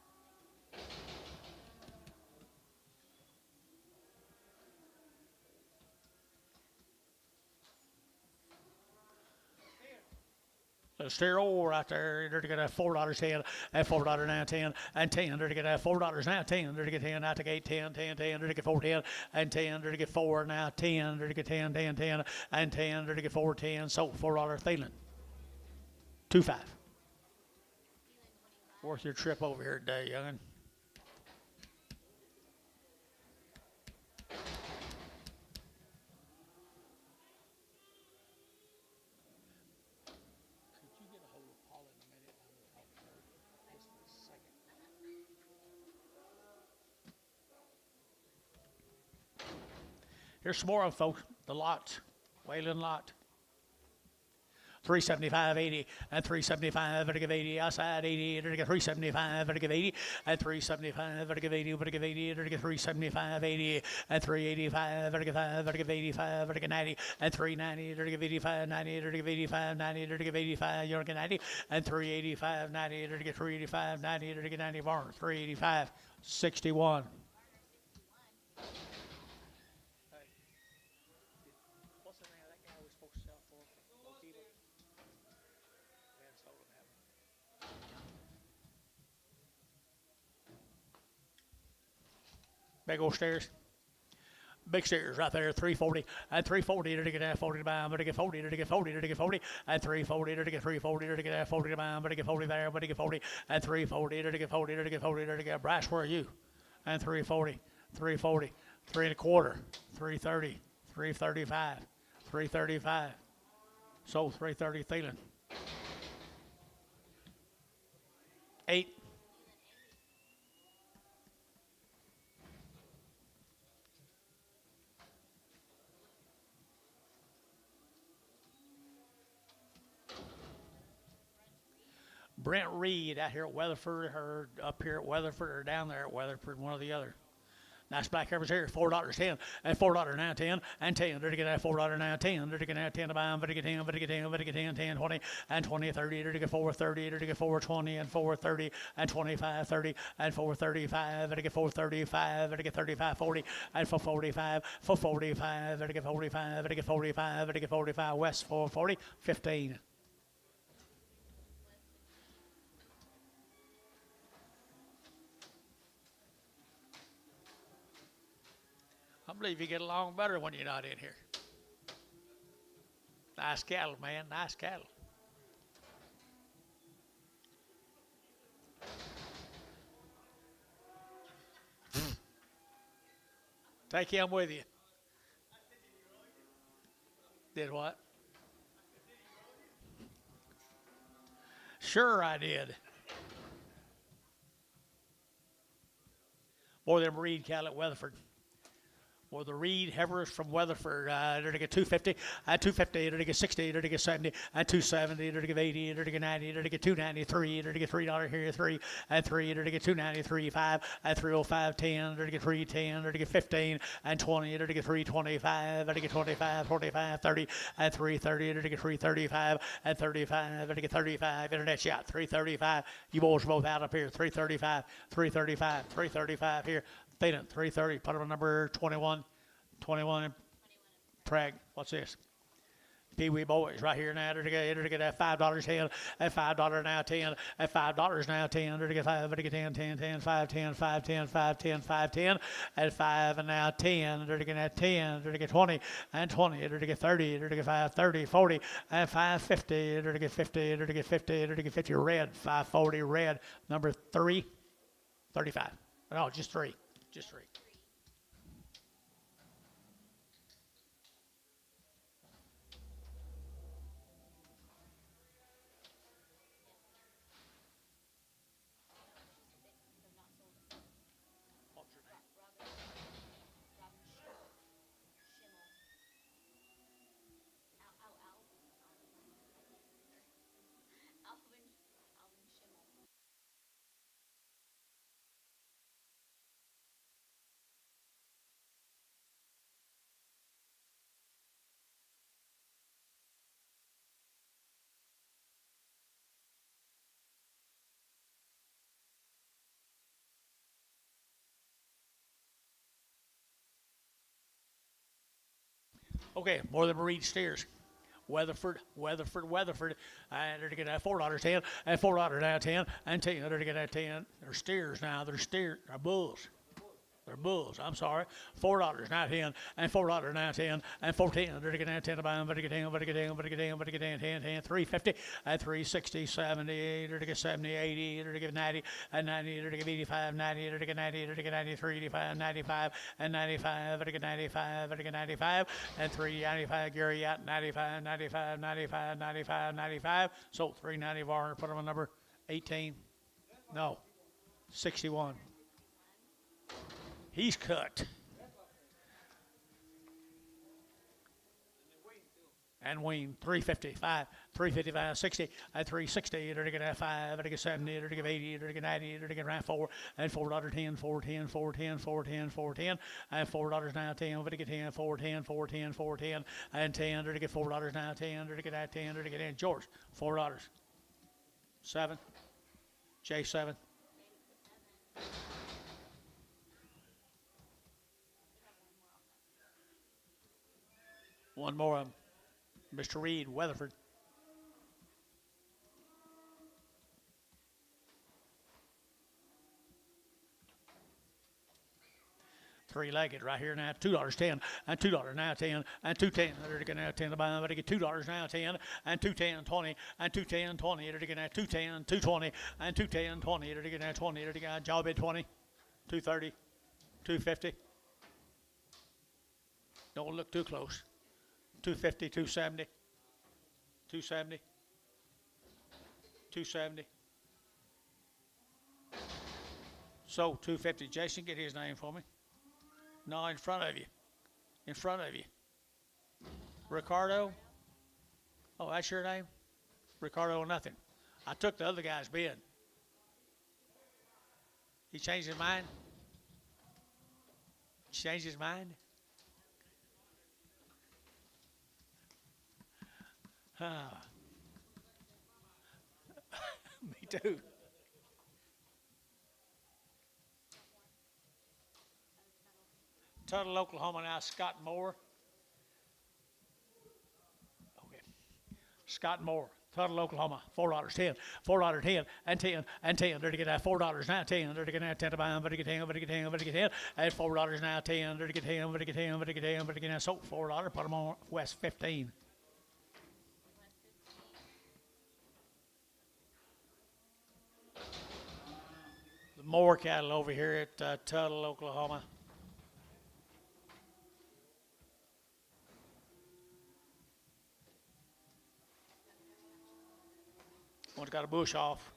Steer over right there. They're to get $4.10 and $4 now 10 and 10. They're to get $4 now 10. They're to get 10 out to gate 10 10 10. They're to get 4 10 and 10. They're to get 4 now 10. They're to get 10 10 10 and 10. They're to get 4 10. So $4 Thielen. 2.5. Worth your trip over here today, young'un. Here's some more of them, folks. The lots. Wayland lot. 375.80 and 375 to give 80 outside 80 to get 375 to give 80 and 375 to give 80 to give 80 to get 375 80 and 385 to give 5 to give 85 to get 90 and 390 to give 85 90 to give 85 90 to give 85 you're get 90 and 385 90 to get 385 90 to get 90 barn 385 61. Big old stairs. Big stairs right there, 340 and 340 to get 40 to buy, but to get 40 to get 40 to get 40 and 340 to get 340 to get 40 to buy, but to get 40 there, but to get 40 and 340 to get 40 to get 40 to get Brass, where are you? And 340, 340, 3 1/4, 330, 335, 335. So 330 Thielen. 8. Brent Reed out here at Weatherford, or up here at Weatherford, or down there at Weatherford, one or the other. Nice black heifers here, $4.10 and $4 now 10 and 10. They're to get $4 now 10. They're to get 10 to buy them, but to get 10, but to get 10, but to get 10, 10, 20 and 20, 30. They're to get 4.30. They're to get 4.20 and 4.30 and 25, 30 and 4.35. They're to get 4.35. They're to get 35, 40 and 4.45, 4.45. They're to get 45. They're to get 45. They're to get 45. West 4.40, 15. I believe you get along better when you're not in here. Nice cattle, man. Nice cattle. Take him with you. Did what? Sure I did. More than Reed cattle at Weatherford. Or the Reed heifers from Weatherford. They're to get 250, 250, they're to get 60, they're to get 70, 270, they're to get 80, they're to get 90, they're to get 293, they're to get $3 here, 3, and 3, they're to get 293, 5, and 305, 10, they're to get 310, they're to get 15, and 20, they're to get 325, they're to get 25, 45, 30, and 330, they're to get 335, and 35, they're to get 35. Internet shot, 335. You boys are both out up here, 335, 335, 335 here. Thielen, 330. Put them on number 21. 21 in Prague. What's this? Pee Wee boys right here now. They're to get at $5.10, at $5 now 10, at $5 now 10. They're to get 5, to get 10, 10, 10, 5, 10, 5, 10, 5, 10, 5, 10, at 5 and now 10. They're to get at 10. They're to get 20 and 20. They're to get 30. They're to get 5, 30, 40, and 5, 50. They're to get 50. They're to get 50. They're to get 50 red. 540 red. Number 3, 35. No, just 3. Just 3. Okay, more than breed steers. Weatherford. And they're to get at $4.10, and $4 now 10, and 10. They're to get at 10. They're steers now. They're steers. They're bulls. They're bulls. I'm sorry. $4 now 10, and $4 now 10, and 14. They're to get at 10 to buy them. But to get 10, but to get 10, but to get 10, but to get 10, 10, 10, 350, and 360, 70. They're to get 70, 80. They're to get 90, and 90. They're to get 85, 90. They're to get 90. They're to get 93, 85, 95, and 95. They're to get 95. They're to get 95, and 395. Gary out 95, 95, 95, 95, 95. So 390 Varner. Put them on number 18. No, 61. He's cut. And wean 355, 355, 60, and 360. They're to get 5, they're to get 70, they're to get 80, they're to get 90, they're to get around 4, and $4.10, 410, 410, 410, 410, and $4 now 10, they're to get 10, 410, 410, 410, and 10, they're to get $4 now 10, they're to get at 10, they're to get in. George, $4. 7. J7. One more, Mr. Reed, Weatherford. Three-legged right here now, $2.10, and $2 now 10, and $2.10. They're to get now 10 to buy them. They get $2 now 10, and $2.10, 20, and $2.10, 20. They're to get now 2.10, 2.20, and $2.10, 20. They're to get now 20. They're to get job bid 20, 2.30, 2.50. Don't look too close. 250, 270, 270, 270. So 250. Jason, get his name for me. No, in front of you. In front of you. Ricardo. Oh, that's your name? Ricardo, nothing. I took the other guy's bid. He changed his mind? Changed his mind? Me too. Tuttle, Oklahoma now, Scott Moore. Okay. Scott Moore, Tuttle, Oklahoma, $4, 10, $4, 10, and 10, and 10. They're to get that $4 now, 10. They're to get that 10 to buy them, but to get 10, but to get 10, but to get 10, and $4 now, 10. They're to get 10, but to get 10, but to get 10, but to get 10. So $4, put them on West 15. The Moore cattle over here at Tuttle, Oklahoma. One's got a bush off.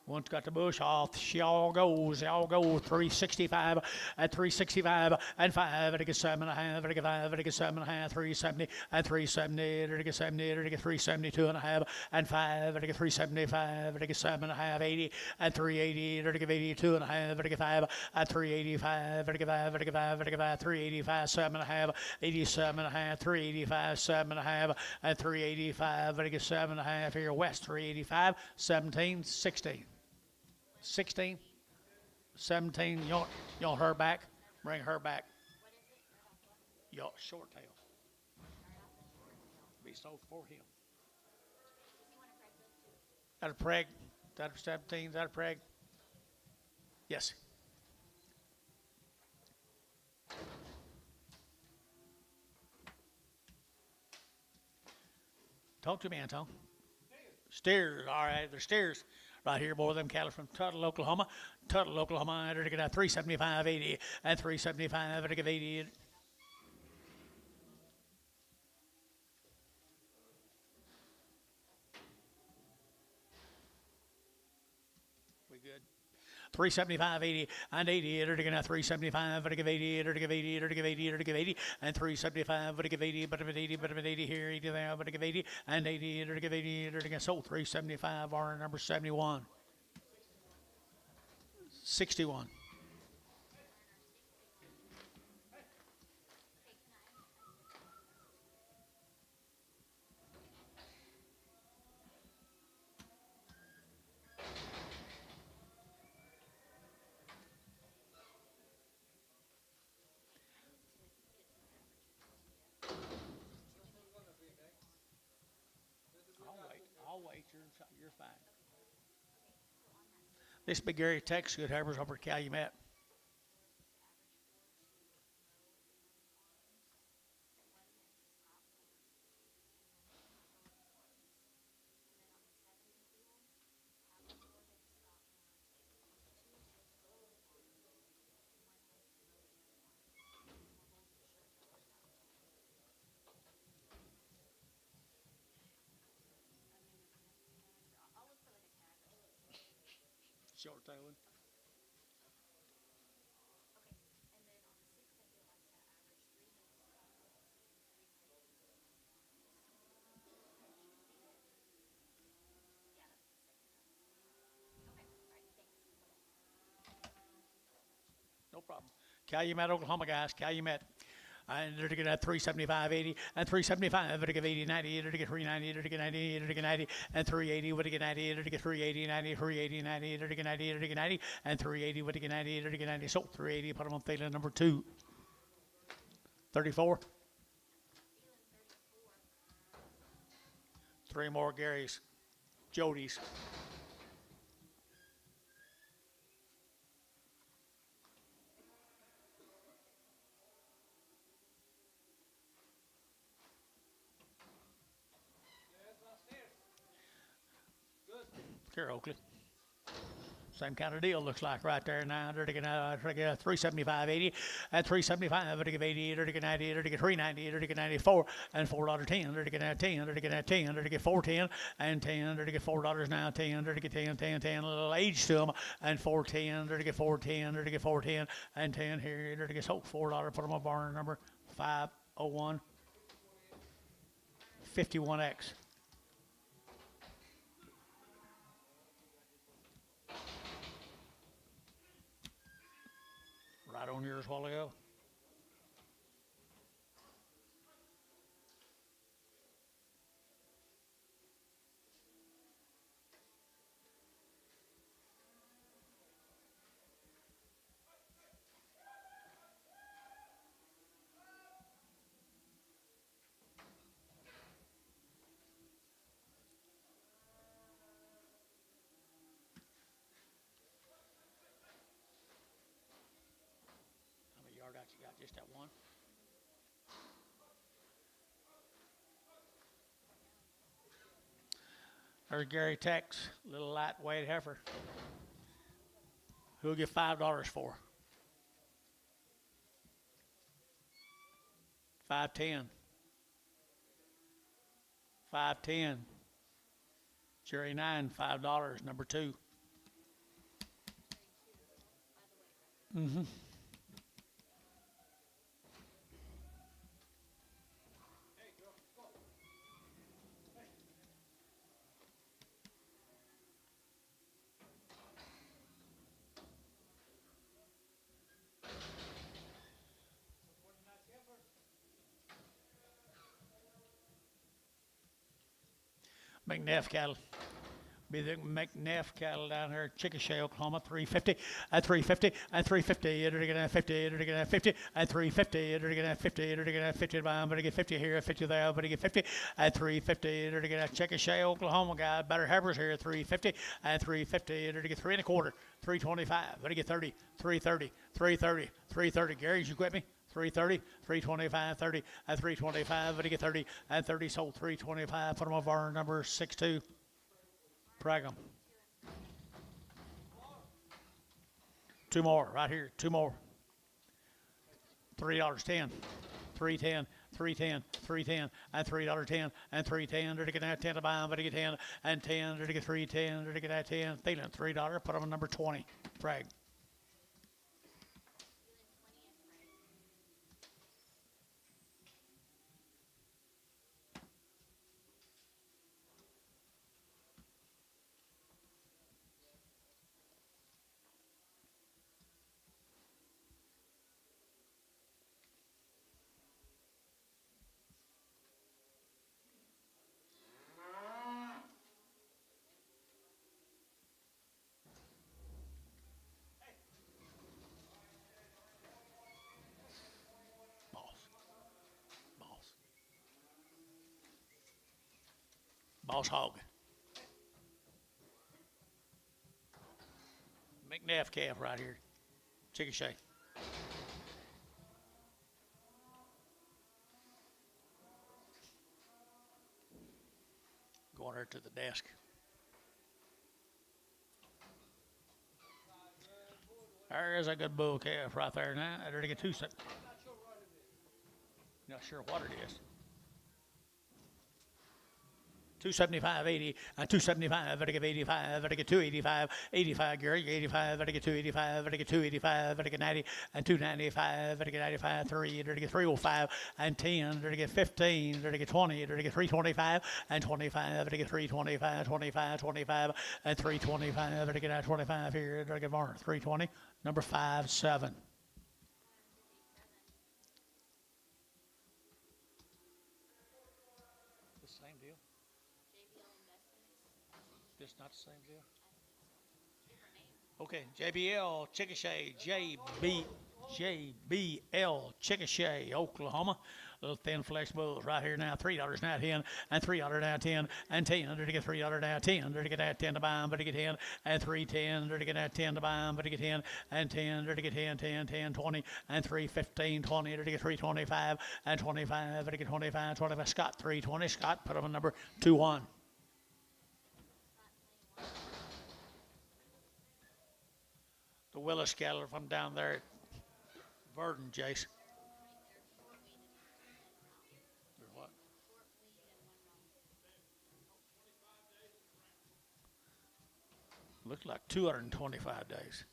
One's got the bush off. She all goes. 365 at 365 and 5. It gets 7.5. It gets 5. It gets 7.5. 370 and 370. It gets 70. It gets 372.5 and 5. It gets 375. It gets 7.5. 80 and 380. It gets 82.5. It gets 5 at 385. It gets 5. It gets 5. It gets 5. 385. 7.5. 87.5. 385. 7.5 and 385. It gets 7.5 here west. 385. 17. 16. 16, 17, you want her back? Bring her back. You want short tail. be sold for him. Does he want a Craigslist too? That a preg? That a 17? That a preg? Yes. Talk to me, Anton. Steers. All right, they're steers. Right here, boy, them cattle from Tuttle, Oklahoma. Tuttle, Oklahoma, they're going to 375.80 and 375, they're going to 80. We good? 375.80 and 80, they're going to 375, they're going to 80, they're going to 80, they're going to 80, they're going to 80, and 375, they're going to 80, but I'm at 80, but I'm at 80 here, 80 there, but I'm at 80, and 80, they're going to 80, they're going to sold 375, our number 71. 61. I'll wait. You're fine. This be Gary Tex, good heifers over at Calumet. Short tailing. No problem. Calumet, Oklahoma, guys. Calumet. And they're to get at 375.80 and 375. They're to get 80, 90. They're to get 390. They're to get 90. They're to get 90 and 380. Would to get 90. They're to get 380, 90, 380, 90. They're to get 90. They're to get 90 and 380. Would to get 90. They're to get 90. So 380. Put them on feeling number 2. 34. 3 more Garys. Jody's. Here, Oakley. Same kind of deal looks like right there now. They're to get 375.80 and 375. They're to get 80. They're to get 90. They're to get 390. They're to get 94 and $4.10. They're to get 10. They're to get 10. They're to get 410 and 10. They're to get $4 now. 10. They're to get 10, 10, 10. A little age to them and 410. They're to get 410. They're to get 410 and 10 here. They're to get $4. Put them on barn number 501 51X. Right on yours a while ago. How many yard outs you got? Just that one? There's Gary Tex, little lightweight heifer. Who'll get $5 for? 510. 510. Jerry 9, $5, number 2. Mm-hmm. McNeff cattle. Be the McNeff cattle down here, Chickasha, Oklahoma, 350 and 350 and 350. It'll get at 50. It'll get at 50 and 350. It'll get at 50. It'll get at 50. But I get 50 here, 50 there. But I get 50 and 350. It'll get at Chickasha, Oklahoma. Guy better heifers here, 350 and 350. It'll get 3 1/4, 325. But I get 30, 330, 330, 330. Gary, you quit me? 330, 325, 30, and 325. But I get 30 and 30 sold, 325. Put them over our number 62. Prag 'em. 2 more right here. 2 more. $3.10. 310, 310, 310, and $3.10, and 310. They're to get that 10 to buy them, but to get 10 and 10. They're to get 310. They're to get that 10. Feeling $3. Put them on number 20. Prag. Boss hog. McNeff calf right here. Chickasha. Going her to the desk. There's a good bull calf right there now. They're to get 2 cents. Not sure what it is. 275.80 and 275. I get 85. I get 285. 85. Gary, 85. I get 285. I get 285. I get 90 and 295. I get 95. 3. I get 305 and 10. I get 15. I get 20. I get 325 and 25. I get 325. 25. 25 and 325. I get 25 here. I get more. 320. Number 5, 7. The same deal. It's not the same deal. Okay, JBL Chickasha, JBL Chickasha, Oklahoma. Little thin flesh bulls right here now. $3 now 10 and $3 now 10 and 10. They're to get $3 now 10. They're to get that 10 to buy them, but to get 10 and 310. They're to get that 10 to buy them, but to get 10 and 10. They're to get 10, 10, 10, 20 and 315, 20. They're to get 325 and 25. They're to get 25, 25. Scott 320. Scott, put them on number 21. The Willis cattle from down there at Verdon, Jace. They're what? Looks like 225 days.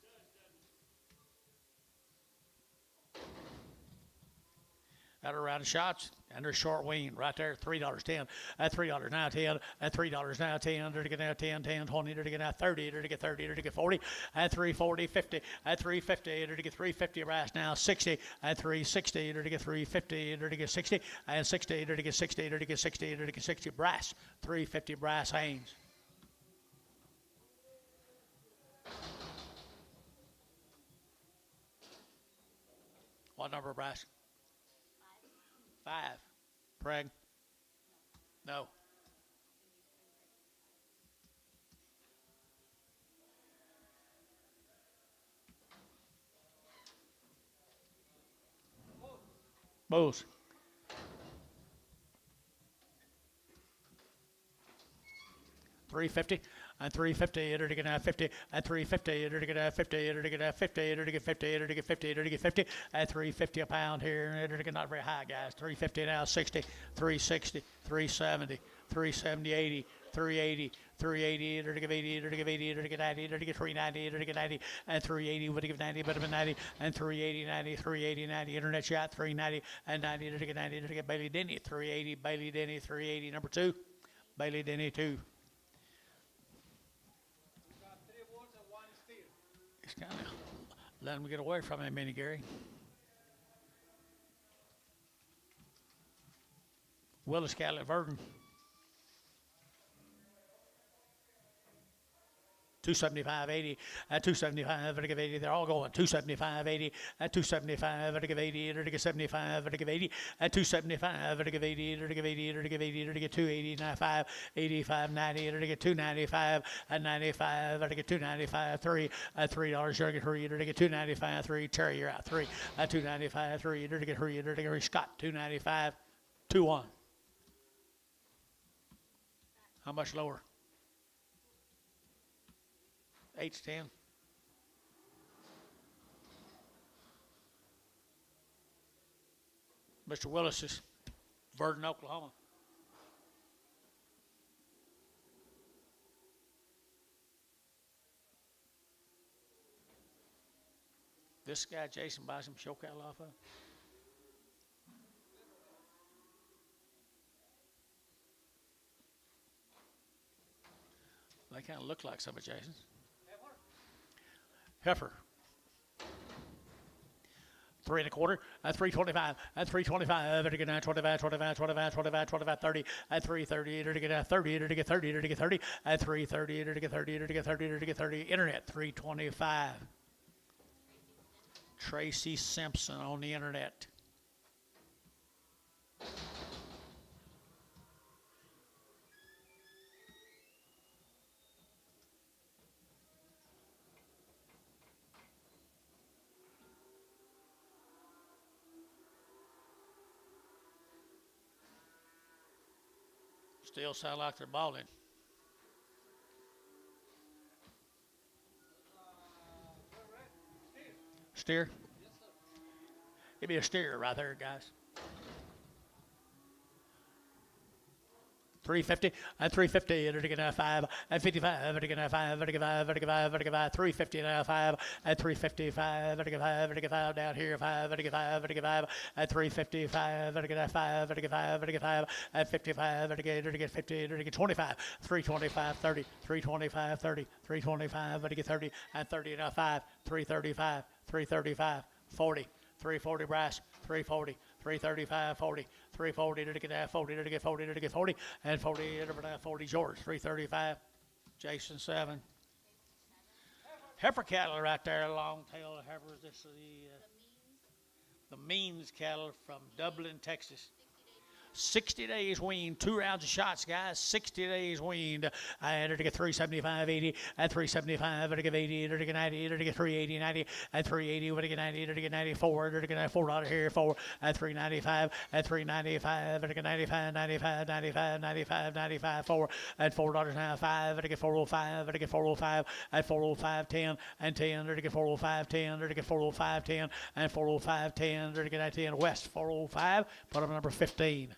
Out of round of shots, and they're short wean right there, $3.10, at $3 now 10, at $3 now 10, they're to get now 10, 10, 20, they're to get now 30, they're to get 30, they're to get 40, at 340, 50, at 350, they're to get 350 brass now 60, at 360, they're to get 350, they're to get 60, and 60, they're to get 60, they're to get 60, they're to get 60 brass, 350 brass Haynes. What number brass? 5. Preg? No. Bulls. $350 and $350. It'll get out 50 and $350. It'll get out 50. It'll get out 50. It'll get 50. It'll get 50. It'll get 50 at $350 a pound here. It'll get not very high, guys. $350 now 60, $360, $370, $370, $80, $380. 380, it'll give 80, it'll give 80, it'll get 90, it'll get 390, it'll get 90, and 380 would give 90, but have been 90, and 380, 90, 380, 90, internet shot, 390, and 90, it'll get 90, it'll get Bailey Denny, 380, Bailey Denny, 380, number 2, Bailey Denny, 2. He's kind of letting me get away from him, Minnie Gary. Willis cattle at Verdon. 275.80 at 275 at 80. They're all going 275.80 at 275 at 80 at 75 at 80 at 275 at 80 at 80 at 80 at 285 85 90 at 295 at 95 at 295 3 at $3 sugar free at 295 3 Terry you're out 3 at 295 3 at 3 at Scott 295 2-1. How much lower? 8 to 10. Mr. Willis is Verdon, Oklahoma. This guy, Jason, buys some show cattle off of. They kind of look like some of Jason's. Heifer. 3 1/4 at 325 at 325 at 25 25 25 25 25 30 at 330 at 30 at 30 at 30 at 330 at 30 at 30 at 30 internet 325. Tracy Simpson on the internet. Still sound like they're balling. Steer? Give me a steer right there, guys. 350 at 350 at 5 at 55 at 5 at 5 at 5 at 350 at 5 at 355 at 5 at 5 down here 5 at 5 at 5 at 355 at 5 at 5 at 5 at 55 at 50 at 25 325 30 325 30 325 at 30 at 30 at 5 335 335 40 340 brass 340 335 40 340 to get 40 to get 40 to get 40 and 40 to 40 George 335 Jason 7 heifer cattle right there long tail heifers. This is the Means cattle from Dublin, Texas. 60 days weaned, 2 rounds of shots, guys. 60 days weaned. I had to get 375.80 at 375 at 80 at 90 at 380 90 at 380 at 90 at 94 at $4 here 4 at 395 at 395 at 95 95 95 95 95 4 at $4 now 5 at 405 at 405 at 405 10 and 10 at 405 10 at 405 10 and 405 10 at 10 West 405. Put up number 15.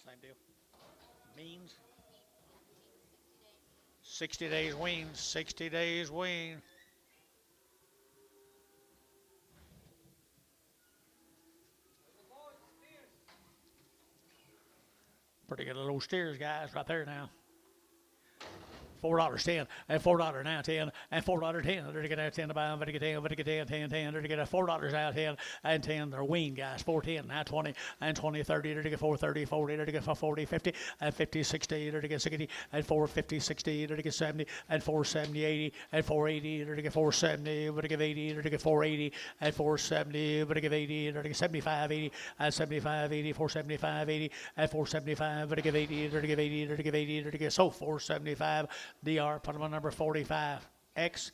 Same deal. Means 60 days wean. 60 days wean. Pretty good little steers, guys, right there now. $4.10 and $4 now 10 and $4.10. They're to get 10 to buy them, but to get 10, but to get 10, 10, 10. They're to get $4 out 10 and 10. They're weaned, guys. 410 now 20 and 20, 30. They're to get 430, 40. They're to get 40, 50 and 50, 60. They're to get 60 and 450, 60. They're to get 70 and 470, 80 and 480. They're to get 470, but to get 80. They're to get 480 and 470, but to get 80. They're to get 75, 80 and 75, 80, 475, 80 and 475, but to get 80. They're to get 80. They're to get 80. They're to get 475. DR, put them on number 45. X.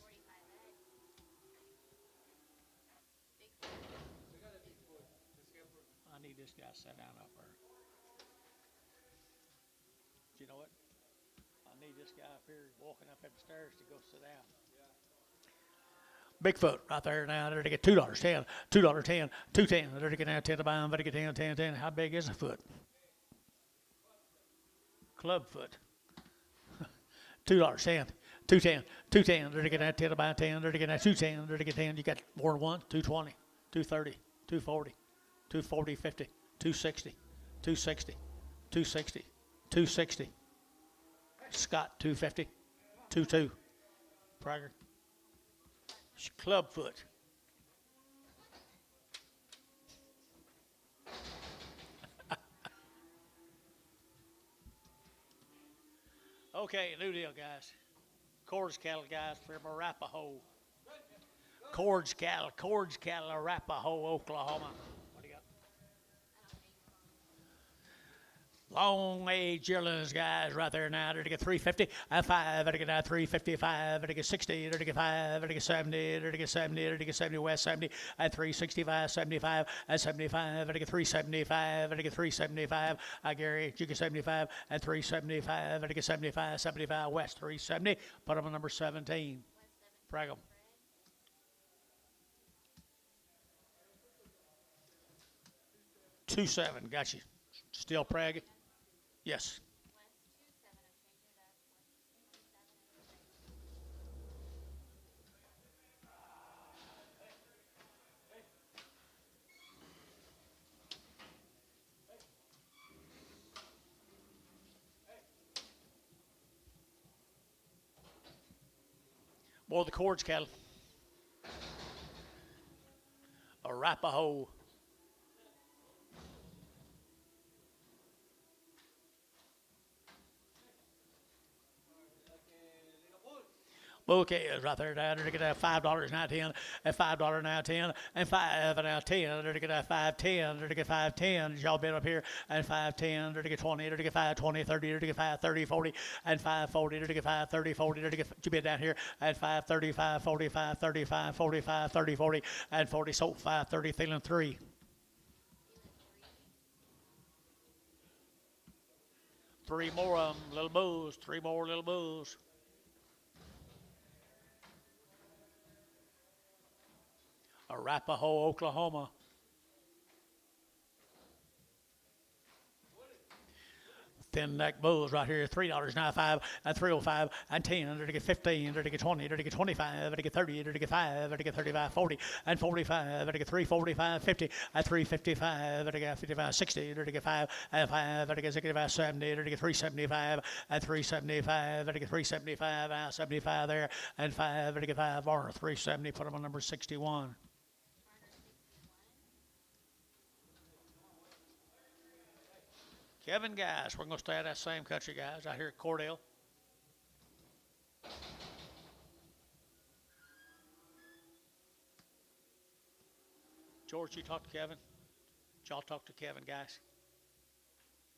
I need this guy set down up there. Do you know what? I need this guy up here walking up the stairs to go sit down. Bigfoot right there now. They're to get $2, 10, $2, 10, 210. They're to get now 10 to buy them, but to get 10, 10, 10. How big is a foot? Club foot. $2, 10, 210, 210. They're to get that 10 to buy 10. They're to get that 210. They're to get 10. You got more than one. 220, 230, 240, 240, 50, 260, 260, 260, 260. Scott 250, 22. Prager. Club foot. Okay, new deal, guys. Cords cattle, guys, from Arapahoe. Cords cattle, Arapahoe, Oklahoma. What do you got? Long age yearlings, guys, right there now. They're to get 350 and 5. They're to get 355. They're to get 60. They're to get 5. They're to get 70. They're to get 70. They're to get 70 west 70 and 365, 75 and 75. They're to get 375. They're to get 375. Gary, you get 75 and 375. They're to get 75, 75 west 370. Put them on number 17. Frag 'em. 2-7. Got you. Still Prague? Yes. More of the cords cattle. Arapahoe. Okay, is right there down there to get that $5 now 10 and $5 now 10 and 5 now 10. They're to get that 5.10. They're to get 5.10. Y'all been up here and 5.10. They're to get 20. They're to get 5.20, 30. They're to get 5.30, 40 and 5.40. They're to get 5.30, 40. They're to get you been down here and 5.30, 5.40, 5.35, 45, 30, 40 and 40. So 5.30, feeling 3. Three more of them, little bulls. 3 more little bulls. Arapahoe, Oklahoma. Thin neck bulls right here, $3.95 and 305 and 10. They're to get 15. They're to get 20. They're to get 25. They're to get 30. They're to get 5. They're to get 35, 40 and 45. They're to get 345, 50 and 355. They're to get 55, 60. They're to get 5 and 5. They're to get 65, 70. They're to get 375 and 375. They're to get 375 and 75 there and 5. They're to get 5 or 370. Put them on number 61. Kevin, guys, we're going to stay at that same country, guys, out here at Cordell. George, you talk to Kevin? Y'all talk to Kevin, guys.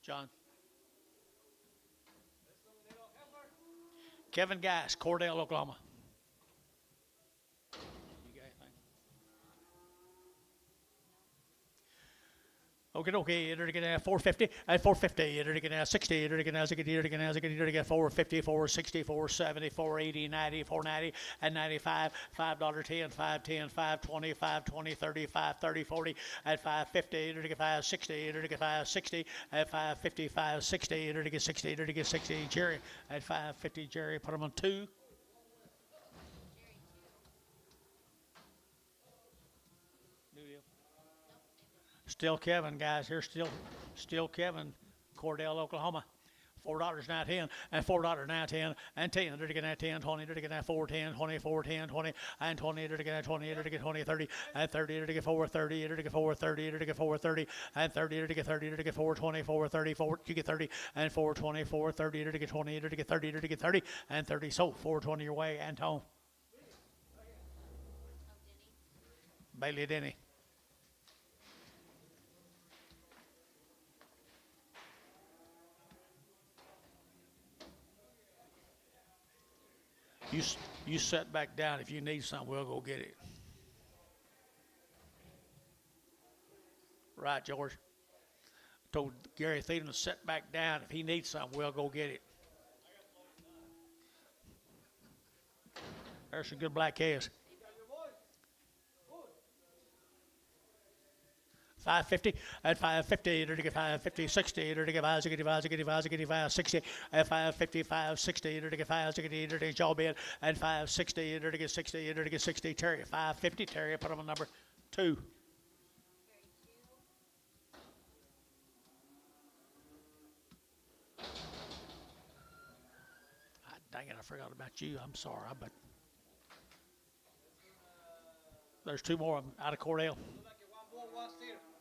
John. Kevin, guys, Cordell, Oklahoma. Okay, they're going to get 450 and 450. They're going to get 60. They're going to get 450, 460, 470, 480, 90, 490 and 95. $5.10, 5.10, 5.20, 5.20, 30, 5.30, 40 and 5.50. They're going to get 5.60. They're going to get 5.60 and 5.50, 5.60. They're going to get 60. They're going to get 60. Jerry at 5.50. Jerry, put them on 2. Still Kevin, guys. Here's still Kevin, Cordell, Oklahoma. $4 now 10 and $4 now 10 and 10. They're to get that 10, 20. They're to get that 4, 10, 24, 10, 20 and 20. They're to get that 20. They're to get 20, 30 and 30. They're to get 4, 30. They're to get 4, 30. They're to get 4, 30 and 30. They're to get 30. They're to get 4, 20, 4, 30, 4. You get 30 and 4, 20, 4, 30. They're to get 20. They're to get 30. They're to get 30 and 30. So 420 your way, Anton. Bailey Denny. You sit back down. If you need something, we'll go get it. Right, George? Told Gary Thieden to sit back down. If he needs something, we'll go get it. There's some good black calves. 550 and 550. They're to get 550, 60. They're to get 5, 60 and 555, 60. They're to get 5, 60. They're to get y'all bid and 560. They're to get 60. They're to get 60. Terry 550. Terry, put them on number 2. Dang it, I forgot about you. I'm sorry, but there's 2 more of them out of Cordell.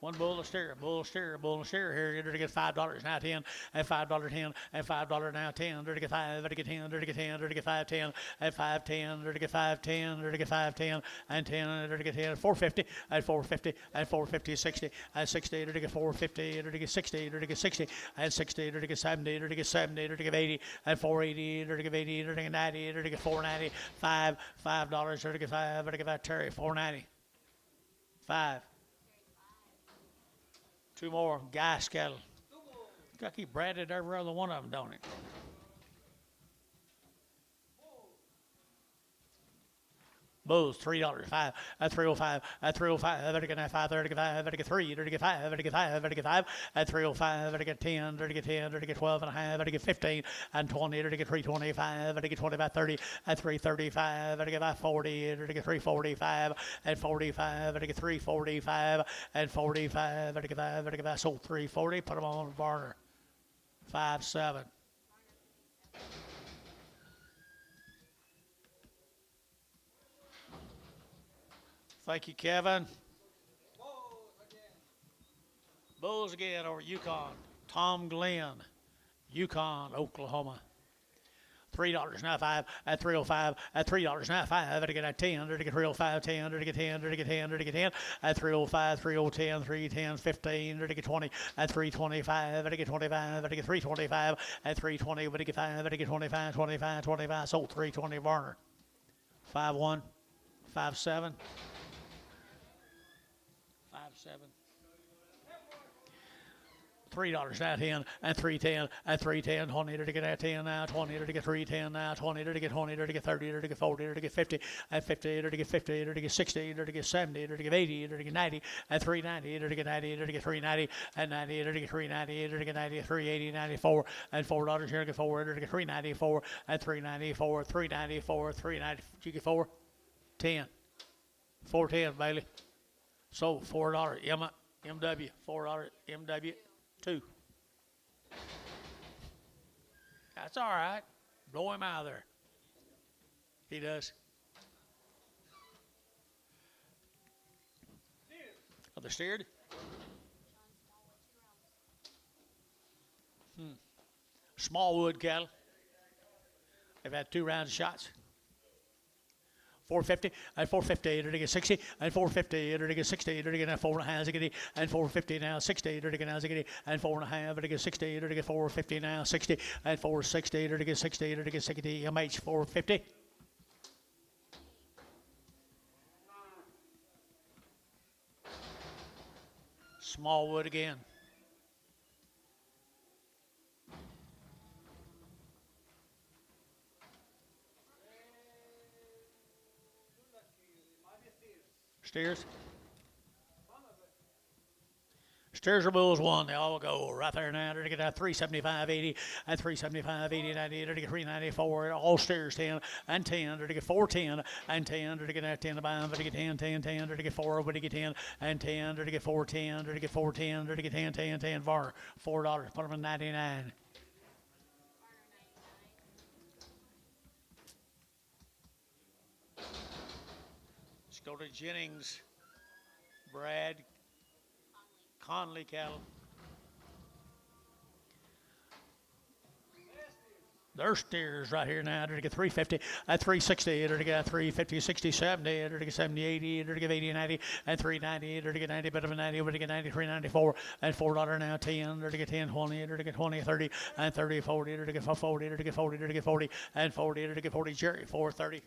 One bull a steer, bull a steer here. Dirty get $5 now 10, and $5 10, and $5 now 10. Dirty get 5, dirty get 10, dirty get 10, dirty get 5 10, and 5 10, dirty get 5 10, dirty get 5 10, and 10, dirty get 10, 450, and 450, and 450, 60, and 60, dirty get 450, dirty get 60, dirty get 60, and 60, dirty get 70, dirty get 70, dirty get 80, and 480, dirty get 80, dirty get 90, dirty get 490, $5, dirty get 5, dirty get 5, Terry, 490, 5. Two more gas cattle. Got to keep branded every other one of them, don't it? Bulls, $3, 5, at 305, at 305, at 5, 35, at 3, 35, at 5, at 5, at 305, at 10, at 10, at 12 and a half, at 15, and 20, at 325, at 25, 30, at 335, at 40, at 345, at 45, at 345, and 45, at 5, sold 340, put them on the burner. 5-7. Thank you, Kevin. Bulls again over Yukon. Tom Glenn, Yukon, Oklahoma. $3 now 5 at 305 at $3 now 5 at get 10 to get 305 10 to get 10 to get 10 to get 10 at 305 3010 310 15 to get 20 at 325 at get 25 at get 325 at 320 at get 5 at get 25 25 25 sold 320 Varner 5-1 5-7 5-7 $3 now 10 and 310 and 310 20 to get at 10 now 20 to get 310 now 20 to get 20 to get 30 to get 40 to get 50 and 50 to get 50 to get 60 to get 70 to get 80 to get 90 and 390 to get 90 to get 390 and 90 to get 390 to get 90 380 94 and $4 here to get 4 to get 394 and 394 394 390 you get 4 10 410 Bailey so $4 MW $4 MW 2. That's all right. Blow him out of there. He does. Are they steered? Smallwood cattle. They've had 2 rounds of shots. 450 and 450 to get 60 and 450 to get 60 to get 4.5 and 450 now 60 to get now and 4.5 to get 60 to get 450 now 60 and 460 to get 60 to get 60 MH 450. Smallwood again. Steers. Steers or bulls 1. They all go right there now. They're to get 375.80 and 375.80 90. They're to get 394. All steers 10 and 10. They're to get 410 and 10. They're to get 10 to buy them. They're to get 10 10 10. They're to get 4. But to get 10 and 10. They're to get 410. They're to get 410. They're to get 10 10 10. Var $4. Put them in 99. Let's go to Jennings, Brad, Conley cattle. Their steers right here now. They're to get 350 at 360. They're to get 350, 60, 70. They're to get 70, 80. They're to get 80, 90 and 390. They're to get 90, bit of a 90. They're to get 90, 394 and $4 now 10. They're to get 10, 20. They're to get 20, 30 and 30, 40. They're to get 40. They're to get 40. They're to get 40 and 40. They're to get 40. Jerry 430.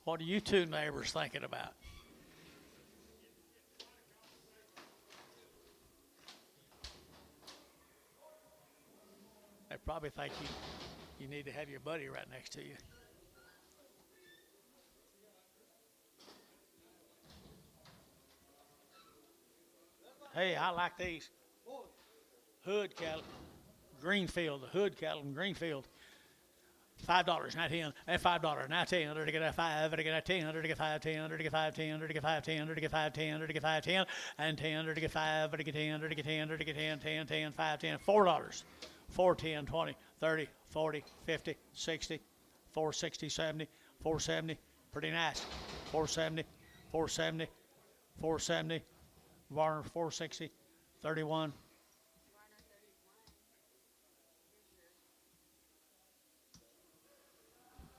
What are you two neighbors thinking about? They probably think you need to have your buddy right next to you. Hey, I like these. Hood cattle, Greenfield, the hood cattle in Greenfield. $5 now 10 and $5 now 10 to get 5 to get 10 to get 5 10 to get 5 10 to get 5 10 to get 5 10 to get 5 10 and 10 to get 5 to get 10 to get 10 to get 10 10 10 5 10 $4 4 10 20 30, 40, 50, 60, 460, 70, 470. Pretty nice. 470, 470, 470. Varner 460, 31.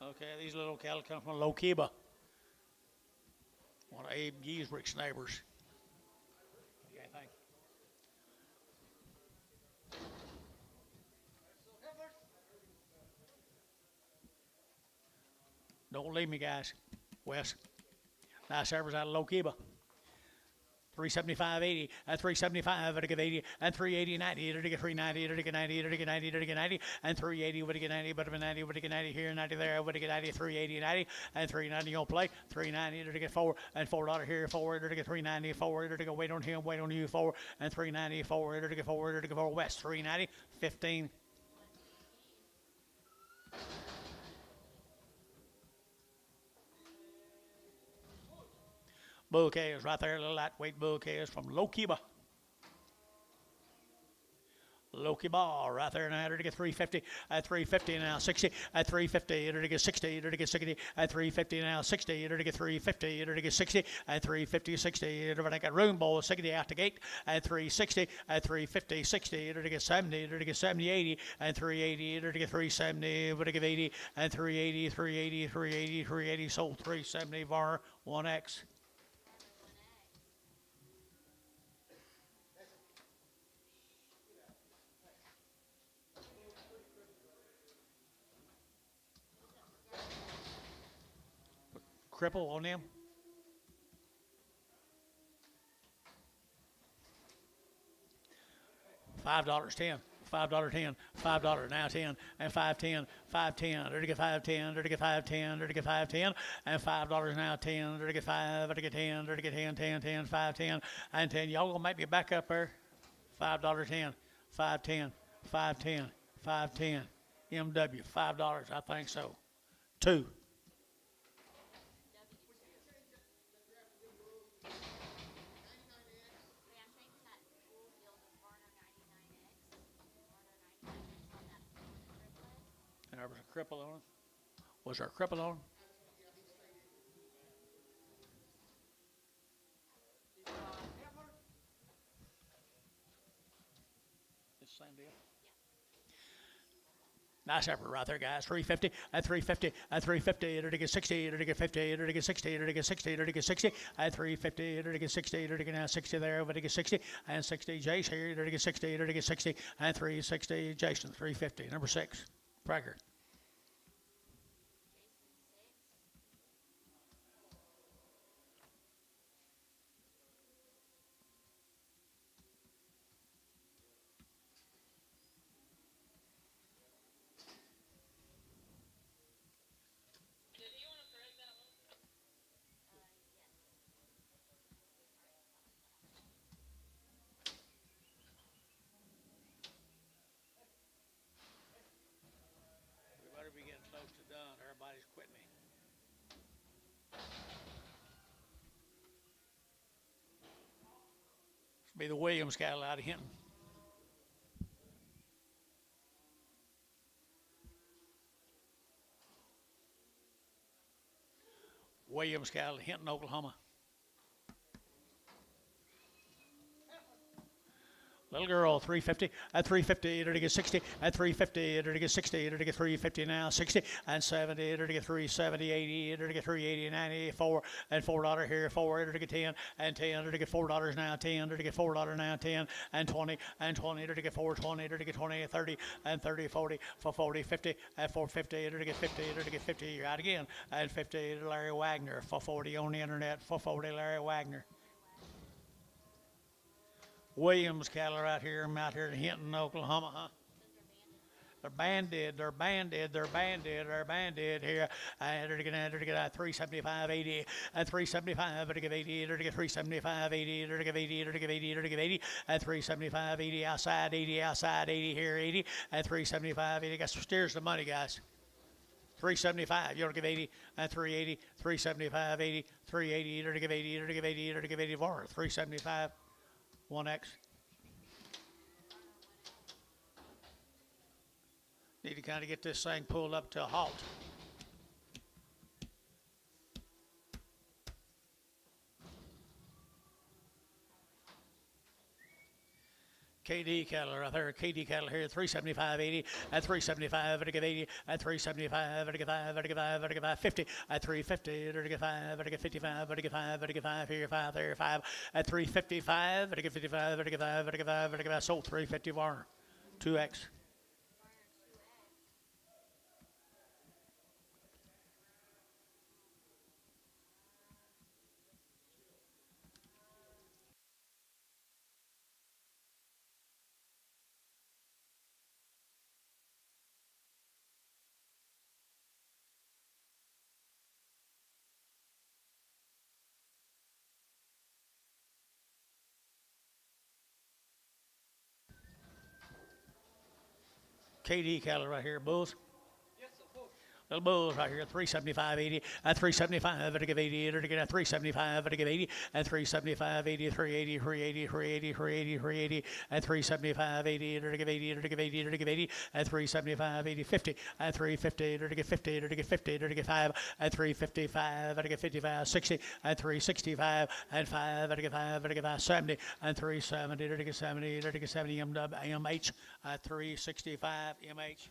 Okay, these little cattle come from Lokiba, one of Abe Giesrich's neighbors. Okay, thank you. Don't leave me, guys. Wes. Nice heifers out of Lokiba. 375.80 at 375 at a give 80 and 380.90 at a give 390 at a give 90 at a give 90 at a give 90 and 380 would get 90 but a 90 would get 90 here 90 there would get 90 380 90 and 390 on play 390 at a get 4 and $4 here 4 at a get 390 4 at a get wait on him wait on you 4 and 390 4 at a get 4 at a get 4 west 390 15. Bull calves right there, little lightweight bull calves from Lokiba. Lokiba right there now, to get 350 at 350 now 60 at 350 to get 60 to get 60 at 350 now 60 to get 350 to get 60 at 350 60 to get room ball 60 out the gate at 360 at 350 60 to get 70 to get 70 80 and 380 to get 370 to get 80 and 380 380 380 380 sold 370 var 1x. Cripple on them. $5 10. $5 10, $5 now 10 and 5.10, 5.10, there to get 5.10, there to get 5.10, there to get 5.10 and $5 now 10, there to get 5, there to get 10, there to get 10, 10, 10, 5.10 and 10. Y'all gonna make me back up there? $5 10, 5.10, 5.10, 5.10, MW $5, I think so. 2. There was a cripple on him. Was there a cripple on him? This same deal? Nice effort right there, guys. 350 at 350 at 350 to get 60 to get 50 to get 60 to get 60 to get 60 at 350 to get 60 to get now 60 there but to get 60 and 60 Jace here to get 60 to get 60 and 360 Jason 350 number 6 Prager. Be getting close to done. Everybody's quitting me. This will be the Williams cattle out of Hinton. Williams cattle, Hinton, Oklahoma. Little girl, 350 at 350 to get 60 at 350 to get 60 to get 350 now 60 and 70 to get 370 80 to get 380 90 4 and $4 here 4 to get 10 and 10 to get $4 now 10 to get $4 now 10 and 20 to get 420 to get 20 30 and 30 40 for 40 50 at 450 to get 50 to get 50 you're out again and 50 to Larry Wagner for 40 on the internet for 40 Larry Wagner. Williams cattle right here. I'm out here in Hinton, Oklahoma, huh? They're banded here. And they're gonna get 375 80 and 375 to give 80 to get 375 80 to give 80 to give 80 to give 80 and 375 80 outside 80 here 80 and 375 80. Got some steers to money, guys. 375, you ought to give 80 and 380, 375 80, 380 to give 80 to give 80 to give 80 for 375. 1X. Need to kind of get this thing pulled up to a halt. KD cattle right there. KD cattle here, 375.80 at 375 at 80 at 375 at 5 at 5 50 at 350 at 5 at 55 at 5 at 5 here 5 there 5 at 355 at 55 at 5 at 5 at 5 sold 350 Varner 2x. KD cattle right here, bulls. Little bulls right here, 375.80 at 375 at 80 at 375 at 80 at 375 80 380 380 380 380 380 at 375 80 at 80 at 80 at 80 at 375 80 50 at 350 at 50 at 50 at 5 at 355 at 55 60 at 365 at 5 at 5 at 5 70 at 370 at 70 at 70 MH at 365 MH.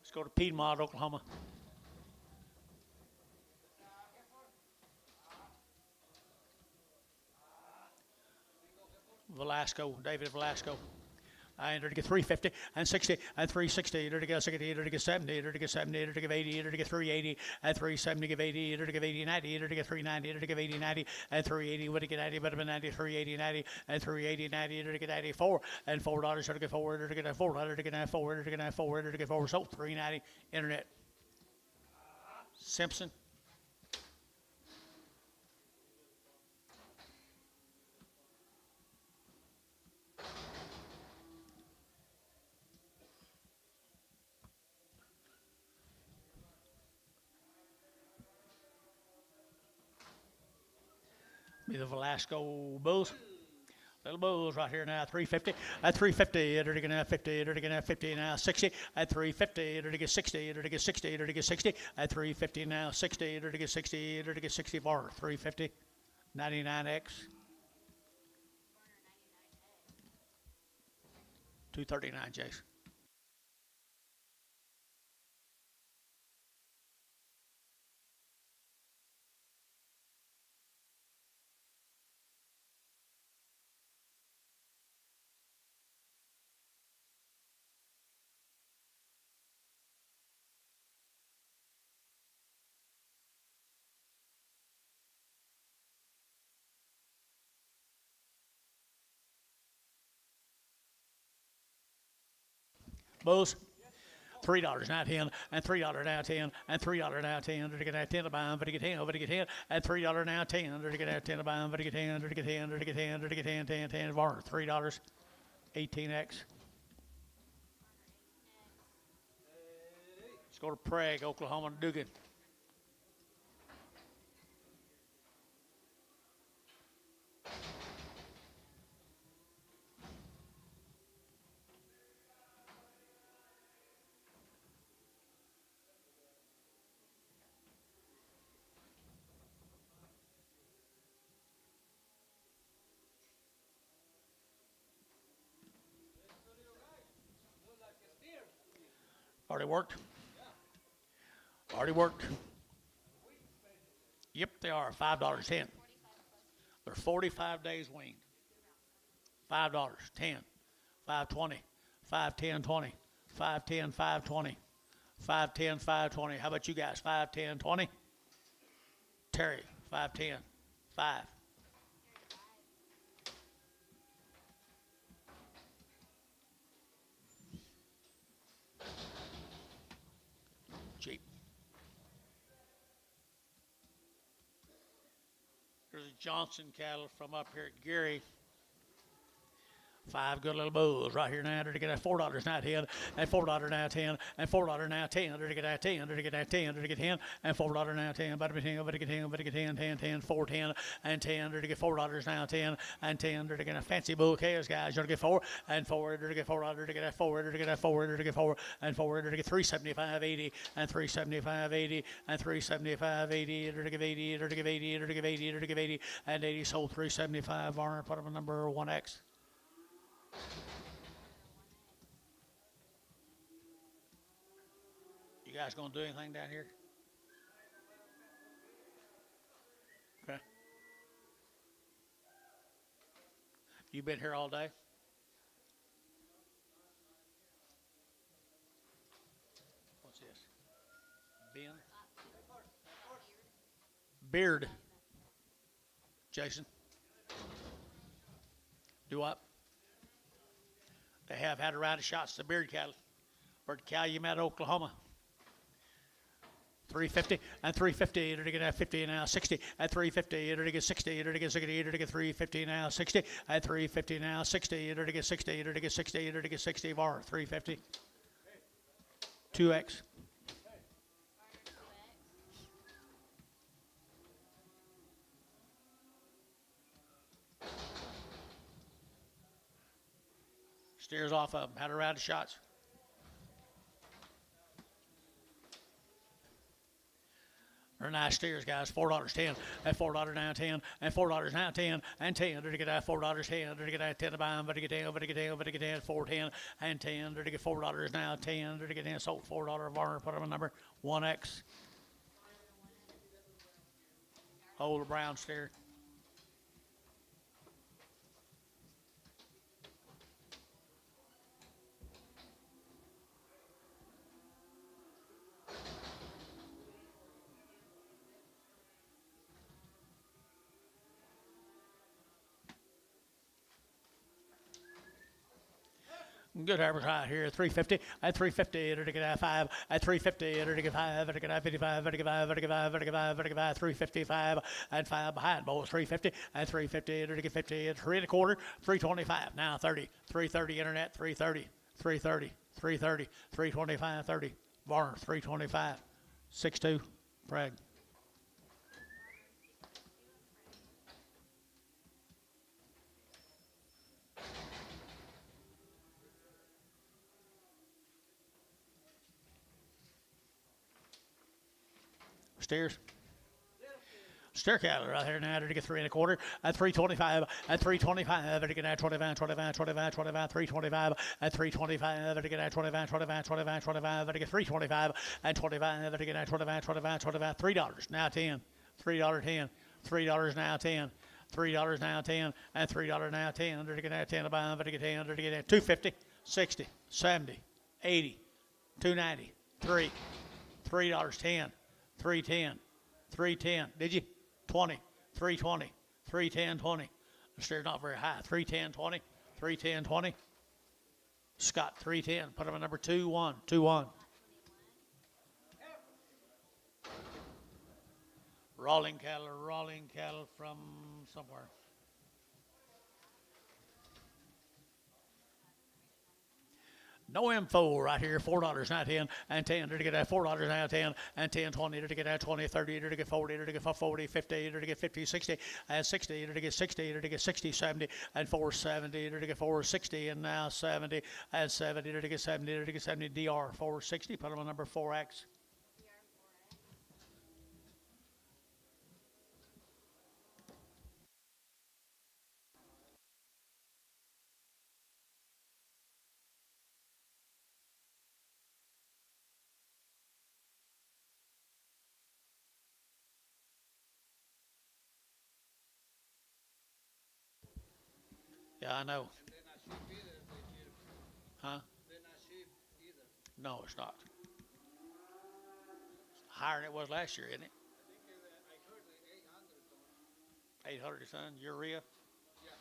Let's go to Piedmont, Oklahoma. Velasco, David Velasco. I entered to get 350 and 60 and 360, to get 60, to get 70, to get 70, to get 80, to get 380, and 370, give 80, to get 80, 90, to get 390, to get 80, 90, and 380, would get 90, but have been 90, 380, 90, and 380, 90, to get 84, and $4, to get 4, to get $4, to get 4, to get 4, to get 4, so 390, internet. Simpson. Be the Velasco Bulls. Little Bulls right here now, 350. At 350, they're going to 50, they're going to 50 now, 60. At 350, they're going to get 60, they're going to get 60, they're going to get 60. At 350 now, 60, they're going to get 60, they're going to get 64. 350, 99X. 239, Jace. Bulls. $3 now 10 and $3 now 10 and $3 now 10 to get 10 to buy but to get 10 over to get 10 and $3 now 10 to get 10 to buy but to get 10 to get 10 to get 10 to get 10 10 10 var $3 18x. Let's go to Prague, Oklahoma, Dugan. Already worked? Already worked. Yep, they are. $5.10. They're 45 days weaned. $5, 10, 520, 510, 20, 510, 520, 510, 520. How about you guys? 510, 20? Terry, 510, 5. Cheap. There's a Johnson cattle from up here at Gary. 5 good little bulls right here now. To get that $4 now 10, and $4 now 10, and $4 now 10. To get that 10, to get that 10, to get 10, and $4 now 10. But to get 10, but to get 10, but to get 10, 10, 10, 4, 10, and 10. To get $4 now 10, and 10. To get a fancy bull calves, guys. To get 4 and 4. To get $4. To get that 4. To get that 4. To get 4 and 4. To get 375.80 and 375.80 and 375.80. To get 80. To get 80. To get 80. To get 80 and 80. Sold 375. Varner, put up a number 1X. You guys gonna do anything down here? Okay. You been here all day? What's this? Ben? Beard. Jason? Do what? They have had a round of shots to beard cattle. We're at Calumet, Oklahoma. 350 and 350 to get at 50 now 60 at 350 to get 60 to get 60 to get 350 now 60 at 350 now 60 to get 60 to get 60 to get 60 var 350 2x. Steers off of them. Had a round of shots. They're nice steers, guys. $4.10 and $4 now 10 and $4 now 10 and 10 to get that $4 10 to get that 10 to buy them, but to get 10, but to get 10, but to get 10, 4.10 and 10 to get $4 now 10 to get 10 sold $4 Varner. Put them a number 1X. Old brown steer. Good average right here, 350 at 350 to get at 5 at 350 to get 5 to get at 55 to get 5 to get 5 to get 5 to get 5 355 and 5 behind both 350 at 350 to get 50 at 3 1/4 325 now 30 330 internet 330 330 330 325 30 Varner 325 62 Bragg. Steers. Steer cattle right here now to get 3 1/4 at 325 at 325 to get at 25 25 25 25 325 at 325 to get at 25 25 25 25 to get 325 and 25 to get at 25 25 25 $3 now 10 $3 10 $3 now 10 $3 now 10 and $3 now 10 to get at 10 to buy them to get 10 to get at 250 60 70 80 290 3 $3 10 310 310 did you 20 320 310 20 the steer's not very high 310 20 310 20 Scott 310 put him at number 2-1 2-1 rolling cattle from somewhere. No info right here, $4 now 10 and 10 to get that $4 now 10 and 10 20 to get that 20 30 to get 40 to get 40 50 to get 50 60 and 60 to get 60 to get 60 70 and 470 to get 460 and now 70 and 70 to get 70 to get 70 DR 460 put them on number 4X. Yeah, I know. They're not cheap either if they cheat. Huh? They're not cheap either. No, it's not. It's higher than it was last year, isn't it? I heard like 800 ton. 800 ton urea. Yeah.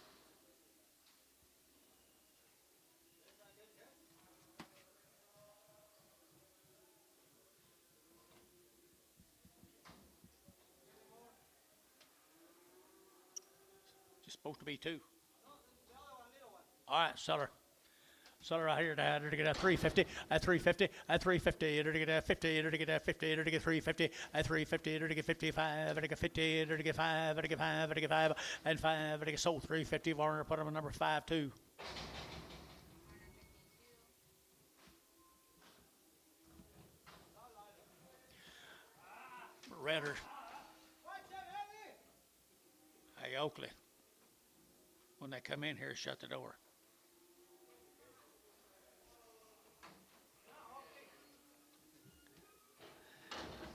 It's supposed to be 2. No, the other one, little one. All right, seller. Seller right here now, to get a 350, at 350, at 350, to get a 50, to get a 50, to get 350, at 350, to get 55, to get 50, to get 5, to get 5, to get 5, and 5, to get sold 350. Warner put him at number 5-2. Redder. Hey, Oakley. When they come in here, shut the door.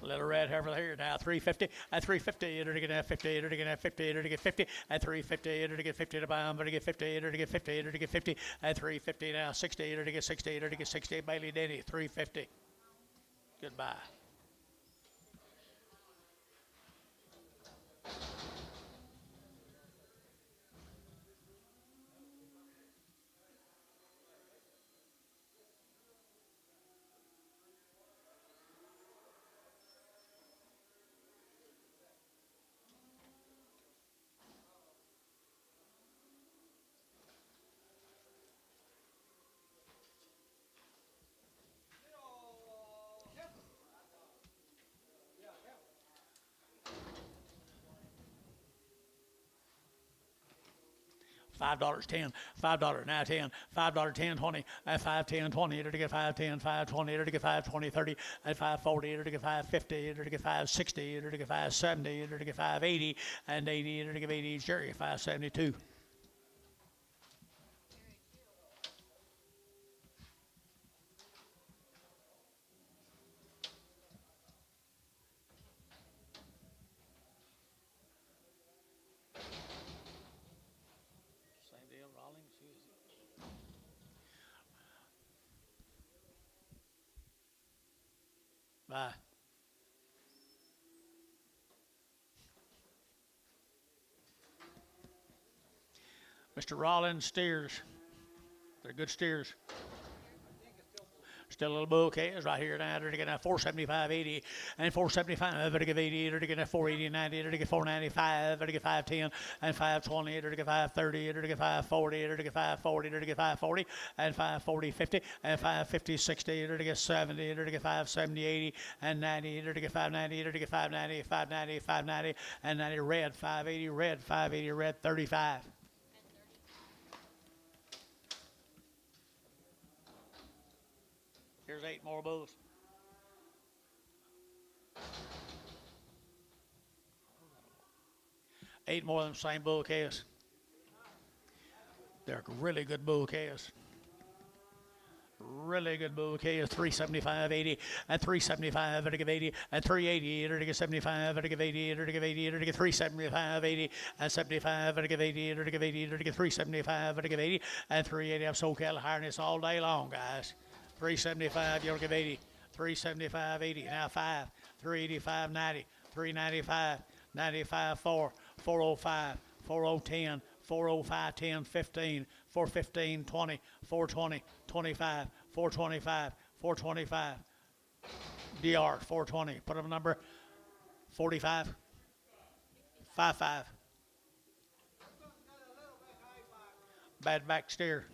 Little red heifer here now, 350, at 350, to get a 50, to get a 50, to get 50, at 350, to get 50 to buy to get 50, to get 50, to get 50, at 350 now, 60, to get 60, to get 60, Bailey Denny, 350. Goodbye. $5.10, $5 now 10, $5 10 20, at 5 10 20, to get 5 10, 5 20, to get 5 20 30, at 5 40, to get 5 50, to get 5 60, to get 5 70, to get 5 80, and 80, to get 80, Jerry 5 72. Same deal, Rawlings. Bye. Mr. Rollins steers. They're good steers. Still a little bouquet is right here now. They're getting a 475.80 and 475. They're getting 80. They're getting a 480.90. They're getting 495. They're getting 510 and 520. They're getting 530. They're getting 540. They're getting 540. They're getting 540 and 540.50 and 550.60. They're getting 70. They're getting 570, 80 and 90. They're getting 590. They're getting 590, 590, 590 and 90. Red 580. Red 580. Red 35. Here's 8 more bulls. Eight more of them same bull calves. They're really good bull calves. Really good bull calves. 375.80 and 375 to give 80 and 380 to give 75 to give 80 to give 80 to give 375.80 and 75 to give 80 to give 80 to give 375 to give 80 and 380. I'm SoCal harness all day long, guys. 375, you'll give 80. 375.80. Now 5. 385.90. 395. 95 4. 405. 4010. 405 10 15. 415 20. 420 25. 425. 425. DR 420. Put up a number 45. 55. Bad back steer.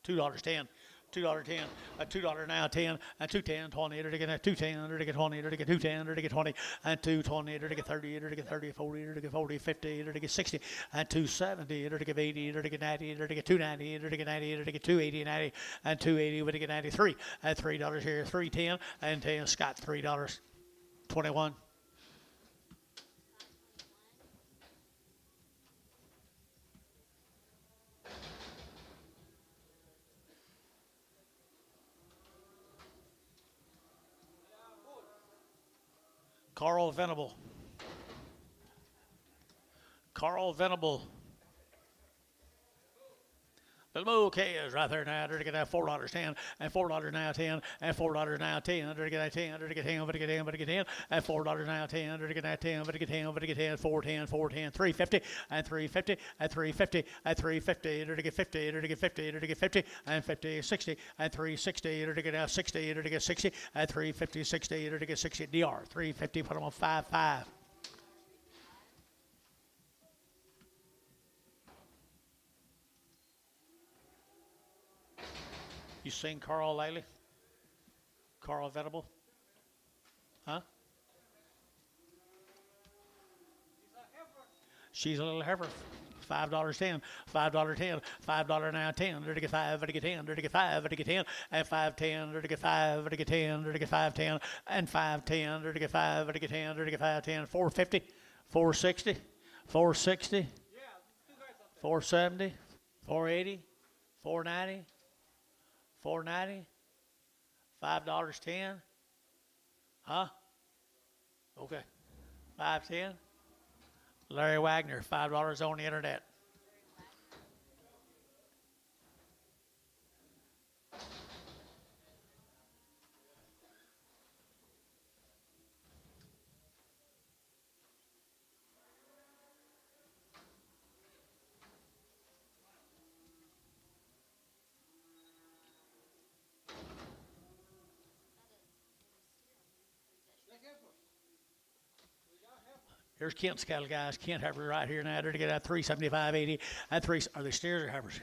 $2.10. $2.10, a $2 now 10, and 210, 20, to get 210, to get 20, to get 210, to get 20, and 220, to get 30, to get 30, 40, to get 40, 50, to get 60, and 270, to get 80, to get 90, to get 290, to get 90, to get 280, 90, and 280, to get 93, and $3 here, 310, and 10, Scott $3, 21. Carl Venable. Carl Venable. The bouquet is right there now. They're going to get $4.10 and $4 now 10 and $4 now 10. They're going to get 10. They're going to get 10. But to get 10. But to get 10 and $4 now 10. They're going to get 10. But to get 10. But to get 10. 410. 410. 350 and 350 and 350 and 350. They're to get 50. They're to get 50. They're to get 50 and 50 60 and 360. They're to get 60. They're to get 60 and 350 60. They're to get 60. DR 350. Put them on 5.5. You seen Carl lately? Carl Venable? Huh? She's a little heifer. $5.10, $5.10, $5 now 10, to get 5, to get 10, to get 5, to get 10, and 5.10, to get 5, to get 10, to get 5.10, and 5.10, to get 5, to get 10, to get 5.10, 450, 460, 460, 470, 480, 490, 490, $5.10. Huh? Okay. 5.10. Larry Wagner, $5 on the internet. Here's Kent's cattle, guys. Kent heifer right here now. They're to get at 375.80. At three, are they steers or heifers?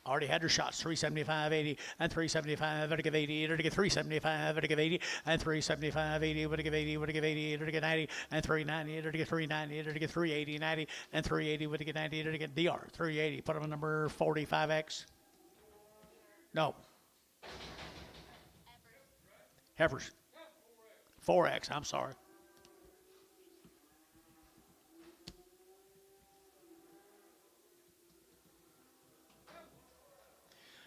Already had their shots. 375.80 and 375. Would give 80. Would give 375. Would give 80 and 375.80. Would give 80. Would give 80. Would give 90 and 390. Would give 390. Would give 380. 90 and 380. Would get 90. Would get DR 380. Put them in number 45X. No. Heifers. 4X. I'm sorry.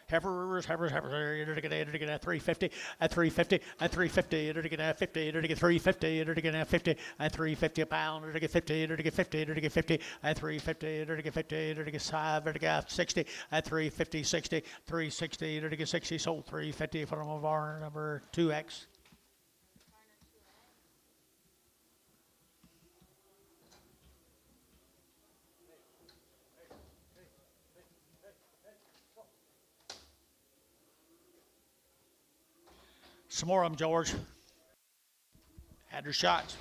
Heifers, to get at 350, at 350, at 350, to get at 50, to get 350, to get at 50, at 350 a pound, to get 50, to get 50, to get 50, at 350, to get 50, to get 5, to get 60, at 350, 60, 360, to get 60, sold 350 from our number 2X. Some more of them, George. Had their shots.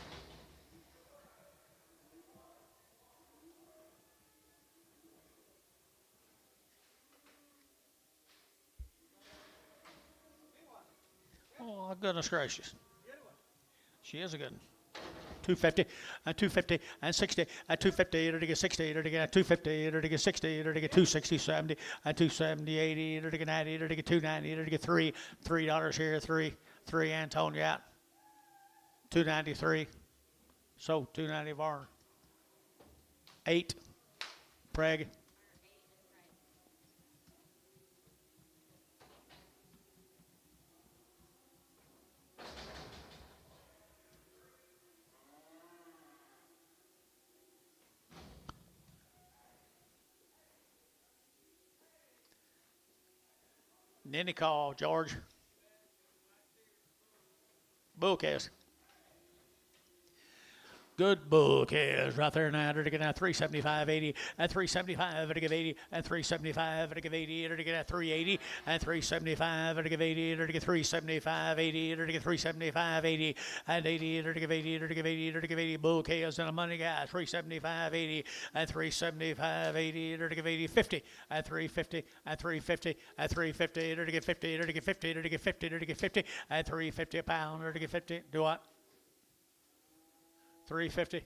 Oh, goodness gracious. She is a good one. 250 and 250 and 60 and 250 to get 60 to get 250 to get 60 to get 260 70 and 270 80 to get 90 to get 290 to get $3 here three Antonia out 293 so 290 Varner 8 Preg Ninny call, George. Bull cast. Good bull cast right there now. To get at 375.80 and 375 to give 80 and 375 to give 80 to get at 380 and 375 to give 80 to get 375 80 to get 375 80 and 80 to give 80 to give 80 to give 80 bull cast and a money guy 375 80 and 375 80 to give 80 50 and 350 and 350 and 350 to get 50 to get 50 to get 50 to get 50 and 350 a pound to get 50. Do what? 350.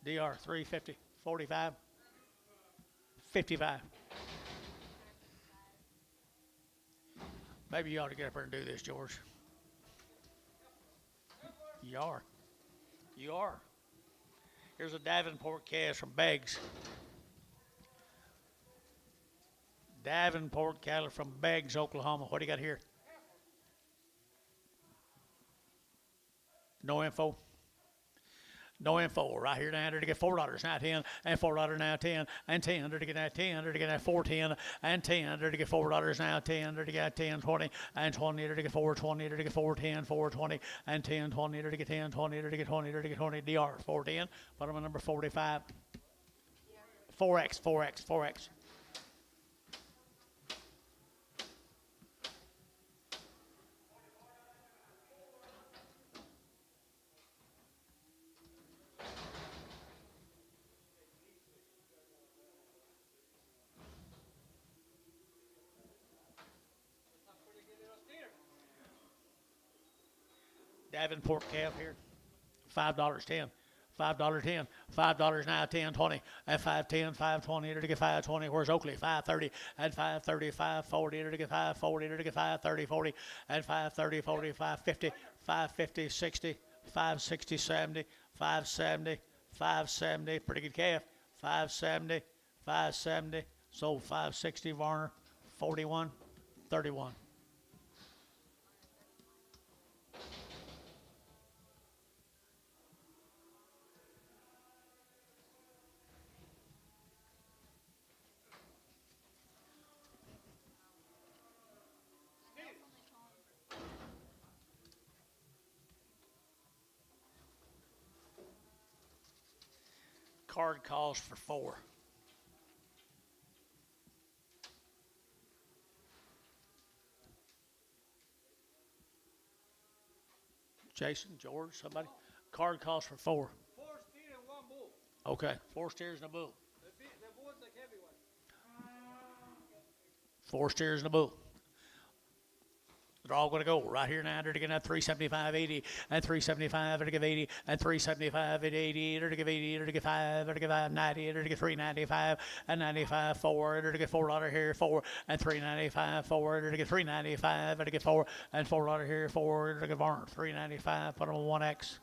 DR 350. 45. 55. Maybe you ought to get up there and do this, George. You are. You are. Here's a Davenport cast from Beggs. Davenport cattle from Beggs, Oklahoma. What do you got here? No info. No info. Right here now to get $4 now 10 and $4 now 10 and 10 to get that 10 to get that 410 and 10 to get $4 now 10 to get 10 20 and 20 to get 420 to get 410 420 and 10 20 to get 10 20 to get 20 to get 20 DR 410. Put them at number 45. 4X. Davenport calf here. $5.10. $5.10. $5 now, 10, 20. At 5.10, 5.20, to get 5.20. Where's Oakley? 5.30. At 5.30, 5.40, to get 5.40, to get 5.30, 40. At 5.30, 40, 5.50, 5.50, 60, 5.60, 70, 5.70, 5.70. Pretty good calf. 5.70, 5.70. Sold 5.60. Varner, 41, 31. Card calls for 4. Jason, George, somebody. Card calls for 4. 4 steer and 1 bull. Okay. 4 steers and a bull. The bull's the heavy one. 4 steers and a bull. They're all going to go right here now. They're going to have 375, 80, and 375, they're going to give 80, and 375, and 80, they're going to give 80, they're going to give 5, they're going to give 5, 90, they're going to give 395, and 95, 4, they're going to get $4 here, 4, and 395, 4, they're going to get 395, they're going to get 4, and $4 here, 4, they're going to give Varner 395, put them on 1X.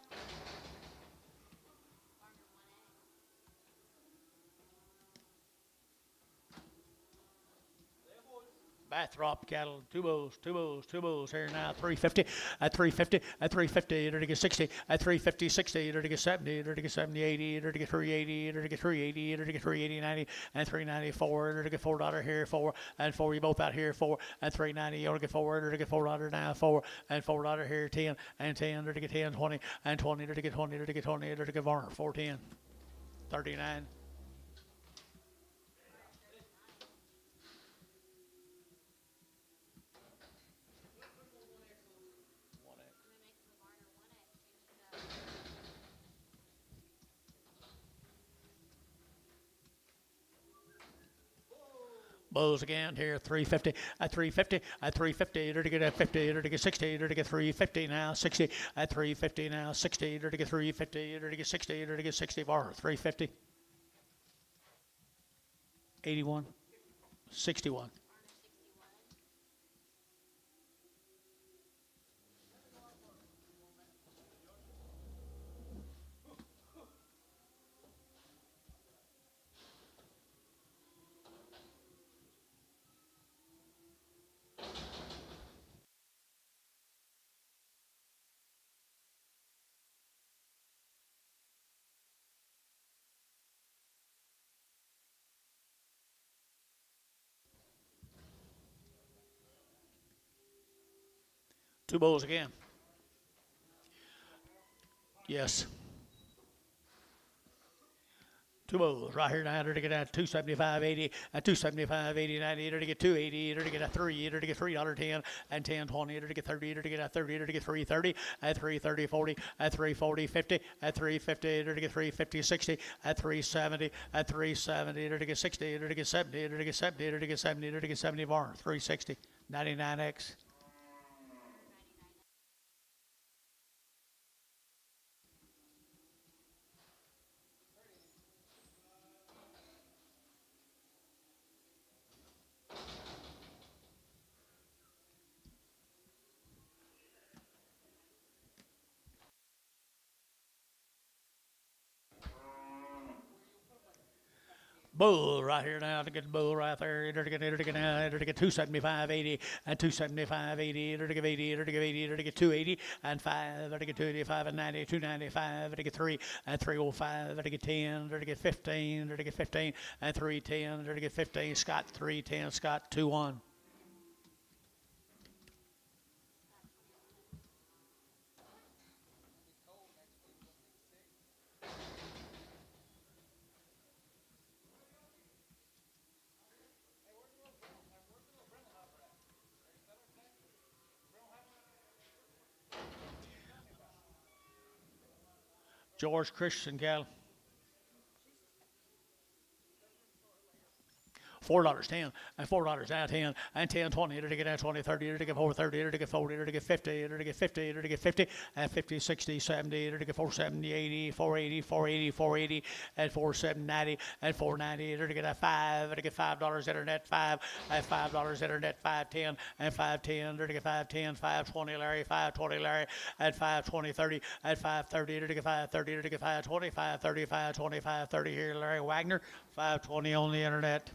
Bathrop cattle, two bulls here now, 350, at 350, at 350, they're to get 60, at 350, 60, they're to get 70, they're to get 70, 80, they're to get 380, they're to get 380, they're to get 380, 90, and 394, they're to get $4 here, 4, and 4, you both out here, 4, and 390, you only get 4, they're to get $4 now, 4, and $4 here, 10, and 10, they're to get 10, 20, and 20, they're to get 20, they're to get 20, they're to get Varner, 410, 39. Bulls again here, 350, at 350, at 350, they're to get at 50, they're to get 60, they're to get 350 now, 60, at 350 now, 60, they're to get 350, they're to get 60, they're to get 60 bar, 350, 81, 61. Two bulls again. Yes. Two bulls right here now. They're to get at 275, 80, at 275, 80, 90. They're to get 280. They're to get a 3. They're to get $3.10 and 10, 20. They're to get 30. They're to get a 30. They're to get 330 at 330, 40 at 340, 50 at 350. They're to get 350, 60 at 370 at 370. They're to get 60. They're to get 70. They're to get 70. They're to get 70. They're to get 70 bar 360, 99X. Bull right here now to get the bull right there. They're to get 275, 80, and 275, 80. They're to give 80, they're to give 80, they're to get 280 and 5. They're to get 285 and 90, 295. They're to get 3 and 305. They're to get 10. They're to get 15. They're to get 15 and 310. They're to get 15. Scott 310. Scott 2-1. George Christian cattle. $4.10, and $4 now 10, and 10, 20, to get now 20, 30, to get 4, 30, to get 40, to get 50, to get 50, to get 50, and 50, 60, 70, to get 470, 80, 480, 480, 480, and 470, 90, and 490, to get a 5, to get $5 internet 5, and $5 internet 510, and 510, to get 510, 520 Larry, 520 Larry, and 520 30, and 530, to get 530, to get 520, 530, 520, 530 here Larry Wagner, 520 on the internet.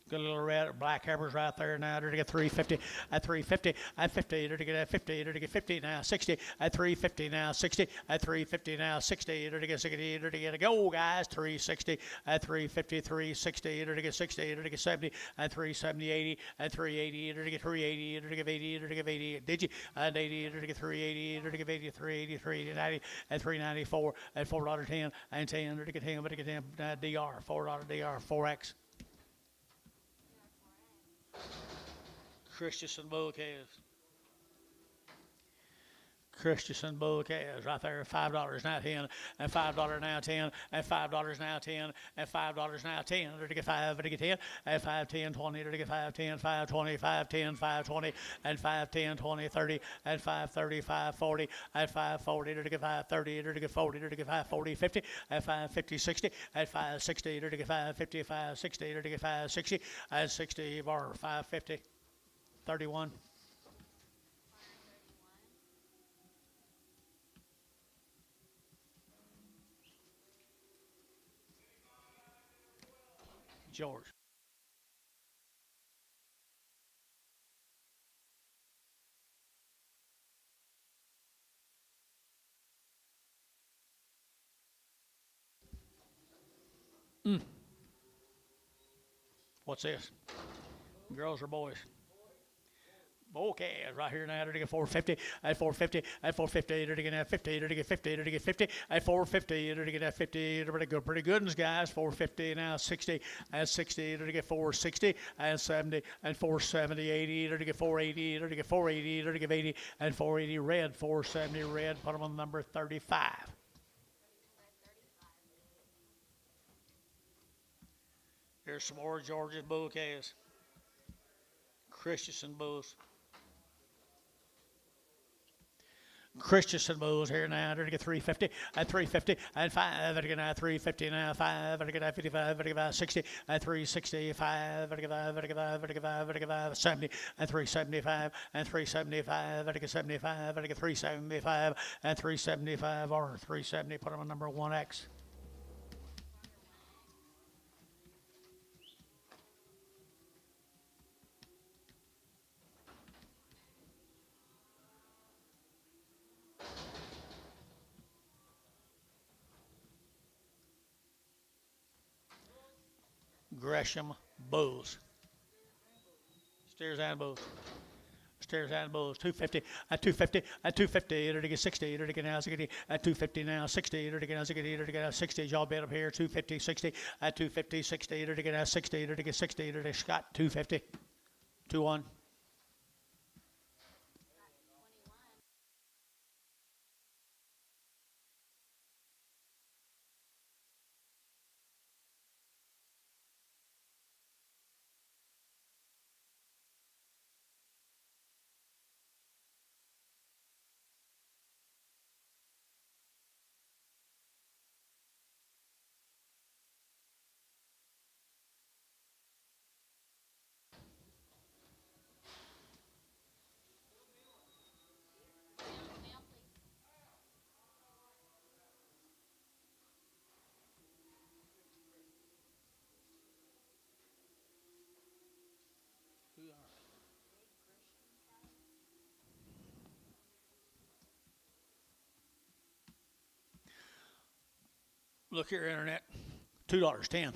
Good little red, black heifers right there now. To get 350 at 350 at 50 to get at 50 to get 50 now 60 at 350 now 60 at 350 now 60 to get 60 to get a go guys 360 at 350 360 to get 60 to get 70 at 370 80 at 380 to get 380 to get 80 to get 80 did you at 80 to get 380 to get 80 380 390 at 394 at $4.10 and 10 to get 10 but to get 10 DR $4 DR 4X. Christensen bull calves. Christensen bull calves right there, $5 now 10, and $5 now 10, and $5 now 10, and $5 now 10, to get 5, to get 10, and 5, 10, 20, to get 5, 10, 5, 20, 5, 10, 5, 20, and 5, 10, 20, 30, and 5, 30, 5, 40, and 5, 40, to get 5, 30, to get 40, to get 5, 40, 50, and 5, 50, 60, and 5, 60, to get 5, 50, 5, 60, to get 5, 60, and 60 bar 5, 50, 31. George. What's this? Girls or boys? Okay, right here now to get 450 at 450 at 450 to get at 50 to get 50 to get 50 at 450 to get at 50 pretty good ones guys 450 now 60 at 60 to get 460 and 70 and 470 80 to get 480 to get 480 to get 80 and 480 red 470 red put them on number 35. Here's some more Georgia bull calves. Christensen bulls. Christensen bulls here now to get 350 at 350 and 5 to get 350 now 5 to get 55 to get 60 at 365 to get 5 to get 5 to get 5 to get 5 70 and 375 and 375 to get 75 to get 375 and 375 or 370 put them on number 1X. Gresham bulls. Steers and bulls. Steers and bulls. 250 at 250 at 250 to get 60 to get now 60 at 250 now 60 to get now 60 to get now 60 y'all bet up here 250 60 at 250 60 to get now 60 to get 60 to get Scott 250 2-1. Look here, internet. $2.10.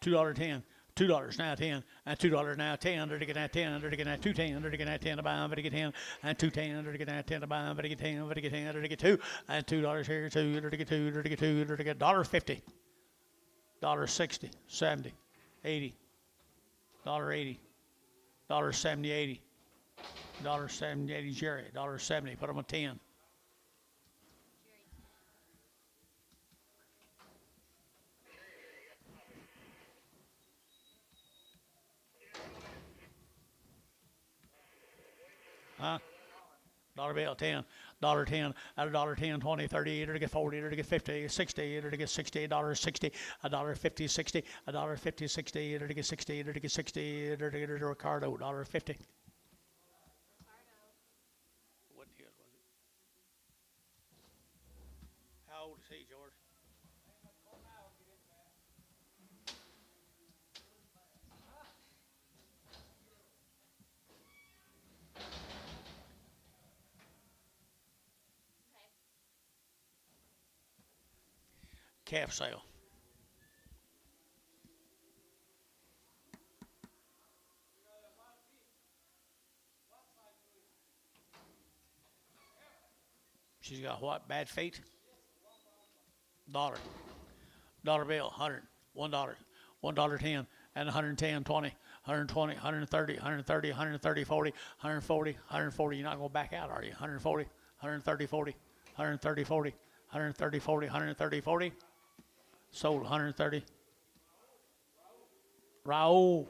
$2.10. $2 now 10 and $2 now 10 to get that 10 to get that 210 to get that 10 to buy to get 10 and 210 to get that 10 to buy to get 10 to get 10 to get 2 and $2 here 2 to get 2 to get 2 to get $1.50 $1.60 70 80 $1.80 $1.70 80 $1.70 80 Jerry $1.70 put them on 10. Huh? Dollar bill, 10, $10, at $10, 20, 30, to get 40, to get 50, 60, to get 60, $60, $50, 60, $50, 60, to get 60, to get 60, to get a Ricardo, $50. Ricardo. Wasn't his, was it? How old is he, George? Okay. Calf sale. She's got what? Bad feet? Dollar. Dollar bill, 100, $1, $10, and 110, 20, 120, 130, 130, 130, 40, 140, 140. You're not going to back out, are you? 140, 130, 40, 130, 40, 130, 40, 130, 40. Sold 130. Raul.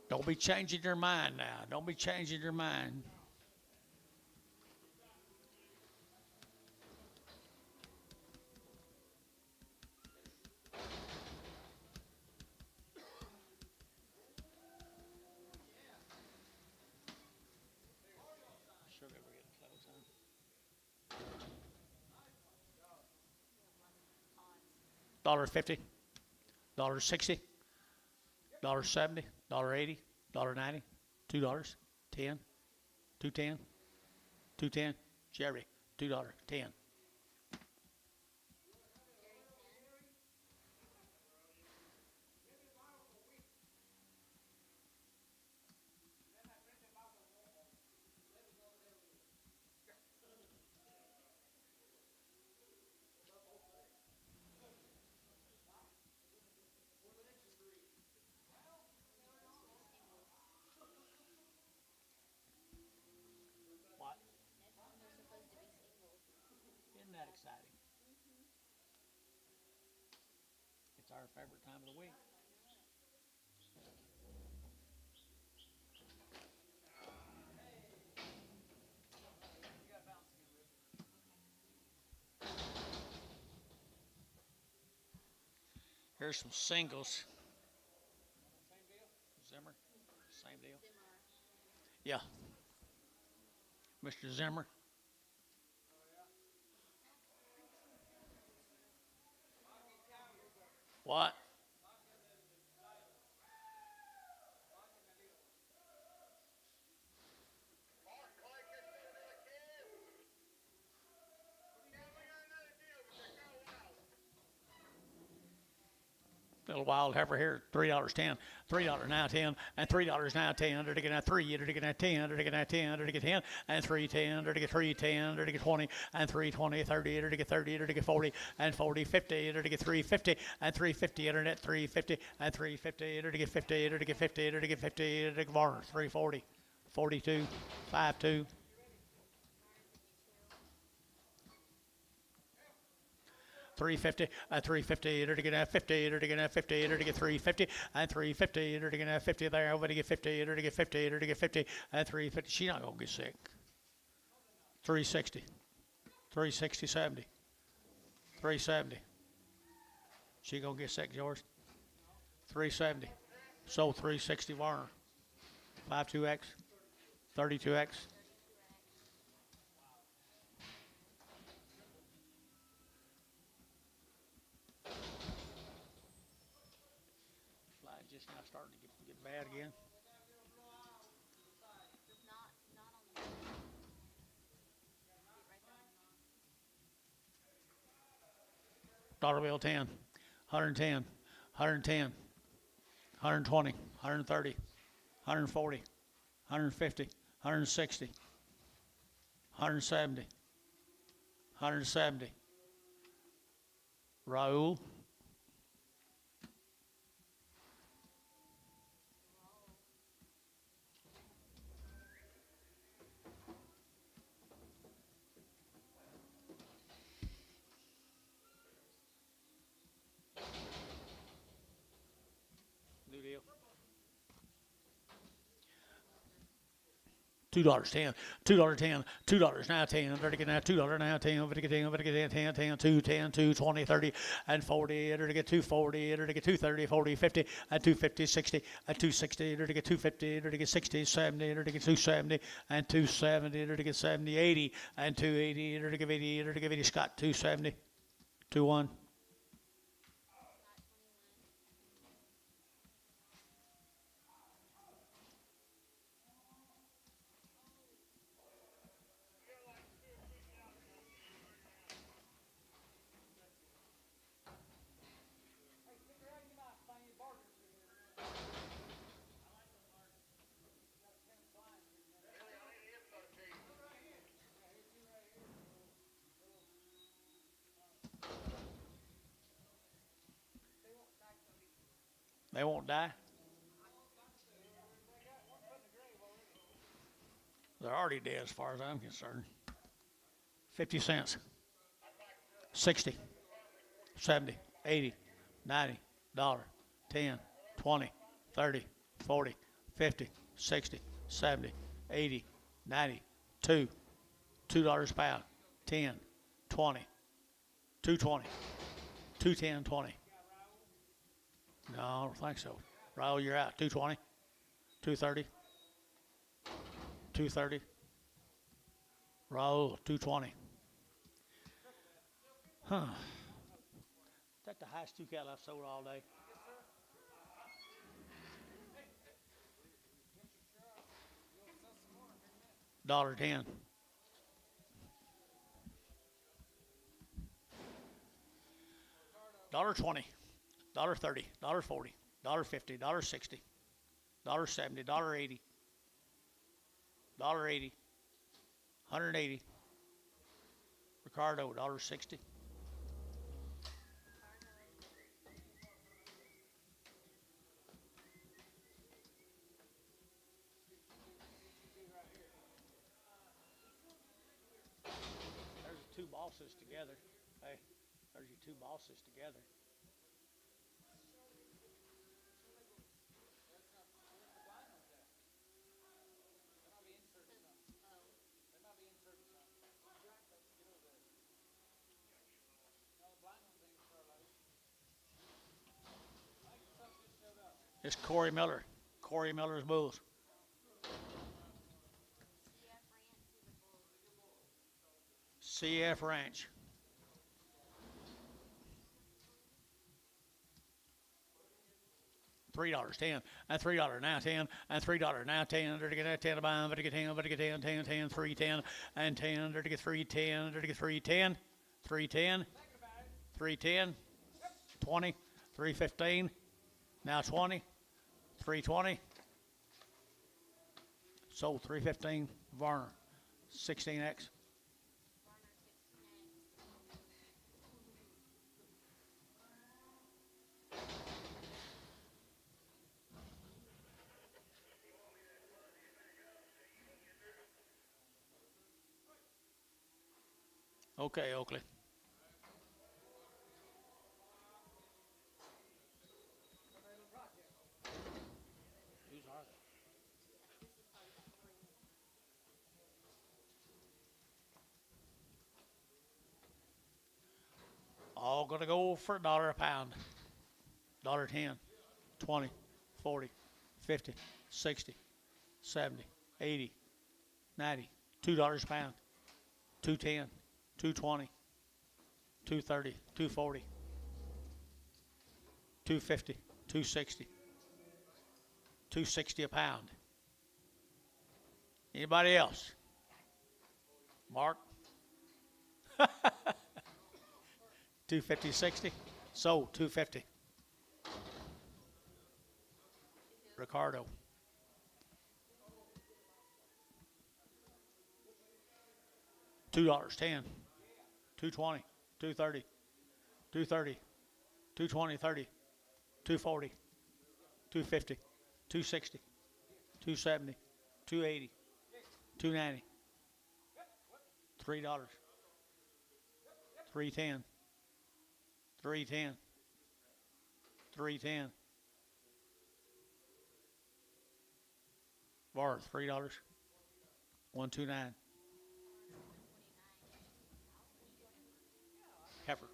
Don't be changing your mind now. Don't be changing your mind. Sugar, we're getting close, huh? $1.50, $1.60, $1.70, $1.80, $1.90, $2, 10, 210, 210. Jerry, $2, 10. What? They're supposed to be singles. Isn't that exciting? It's our favorite time of the week. Here's some singles. Zimmer, same deal. Yeah. Mr. Zimmer. What? Little wild heifer here, $3.10, $3 now 10, and $3 now 10, to get now 3, to get now 10, to get now 10, to get 10, and 310, to get 310, to get 20, and 320, 30, to get 30, to get 40, and 40, 50, to get 350, and 350, internet 350, and 350, to get 50, to get 50, to get 50, to get Varner 340, 42, 52. 350, 350, to get a 50, to get a 50, to get 350, and 350, to get a 50 there, over to get 50, to get 50, to get 50, and 350. She's not going to get sick. 360, 360, 70, 370. She going to get sick, George? 370. Sold 360 Varner. 52X, 32X. Just now starting to get bad again. Not on the map. Right there on the map. Dollar bill 10, 110, 110, 120, 130, 140, 150, 160, 170, 170. Raul. New deal. $2.10, $2.10, $2 now 10, $30 now $2 now 10, $50 10, 10, 2, 10, 2, 20, 30, and 40, $30 240, $30 230, 40, 50, and 250, 60, and 260, $30 250, $30 60, 70, $30 270, and 270, $30 70, 80, and 280, $30 80, $30 80, Scott 270, 21. They won't die. They're already dead as far as I'm concerned. 50 cents. 60, 70, 80, 90, $1, 10, 20, 30, 40, 50, 60, 70, 80, 90, $2 a pound, 10, 20, 220, 210, 20. No, I don't think so. Raul, you're out. 220, 230, 230. Raul, 220. Huh. Is that the highest two cattle I've sold all day? $1.10. $1.20. $1.30. $1.40. $1.50. $1.60. $1.70. $1.80. $1.80. $180. Ricardo, $1.60. There's the two bosses together. Hey, there's your two bosses together. It's Corey Miller. Corey Miller's bulls. CF Ranch. $3, 10, and $3 now 10, and $3 now 10, to get 10 a pound, to get 10, to get 10, 10, 10, 3, 10, and 10, to get 3, 10, to get 3, 10, 3, 10, 3, 10, 20, 3, 15, now 20, 3, 20, sold 3, 15, Varner, 16X. Okay, Oakley. Whose are they? All gonna go for $1 a pound. $1.10, 20, 40, 50, 60, 70, 80, 90, $2 a pound, 210, 220, 230, 240, 250, 260, 260 a pound. Anybody else? Mark? 250, 60. Sold 250. Ricardo. $2, 10, 220, 230, 230, 220, 30, 240, 250, 260, 270, 280, 290, $3, 310, 310, 310. Bar, $3. 129. Heifer.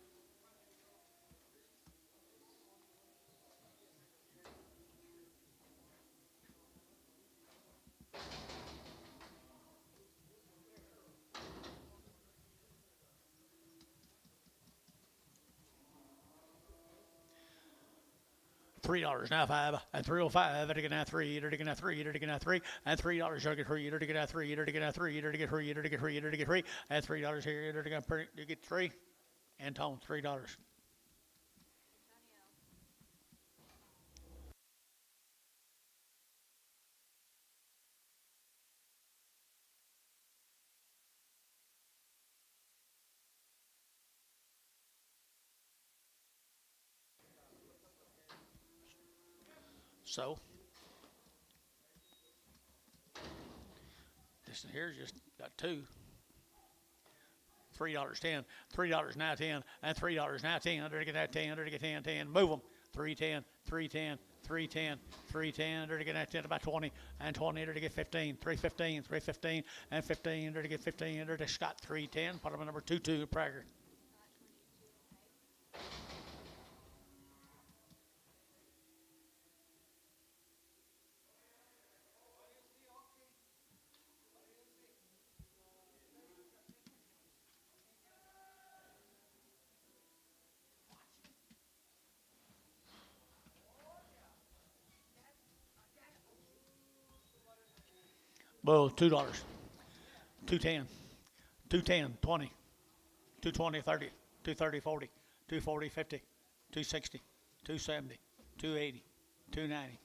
$3 now 5 and 305 to get now 3 to get now 3 to get now 3 and $3 to get 3 to get now 3 to get now 3 to get 3 to get 3 to get 3 and $3 here to get 3 and tone $3. So this here's just got 2. $3.10, $3 now 10, and $3 now 10, to get that 10, to get 10, 10, move them, 310, 310, 310, 310, to get that 10 about 20, and 20 to get 15, 315, 315, and 15 to get 15, to Scott 310, part of number 22, Prager. Bull, $2, 210, 210, 20, 220, 30, 230, 40, 240, 50, 260, 270, 280, 290,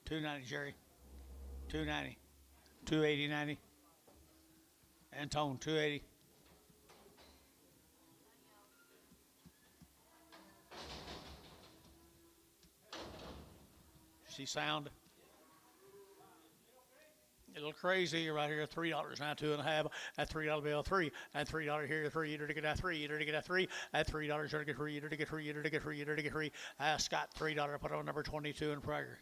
290, Jerry, 290, 280, 90, and Tone, 280. See sound? A little crazy right here. $3 now 2.5 at $3 bill 3 and $3 here 3 to get that 3 to get that 3 at $3 to get 3 to get 3 to get 3 to get 3. Scott $3 put on number 22 in Prager.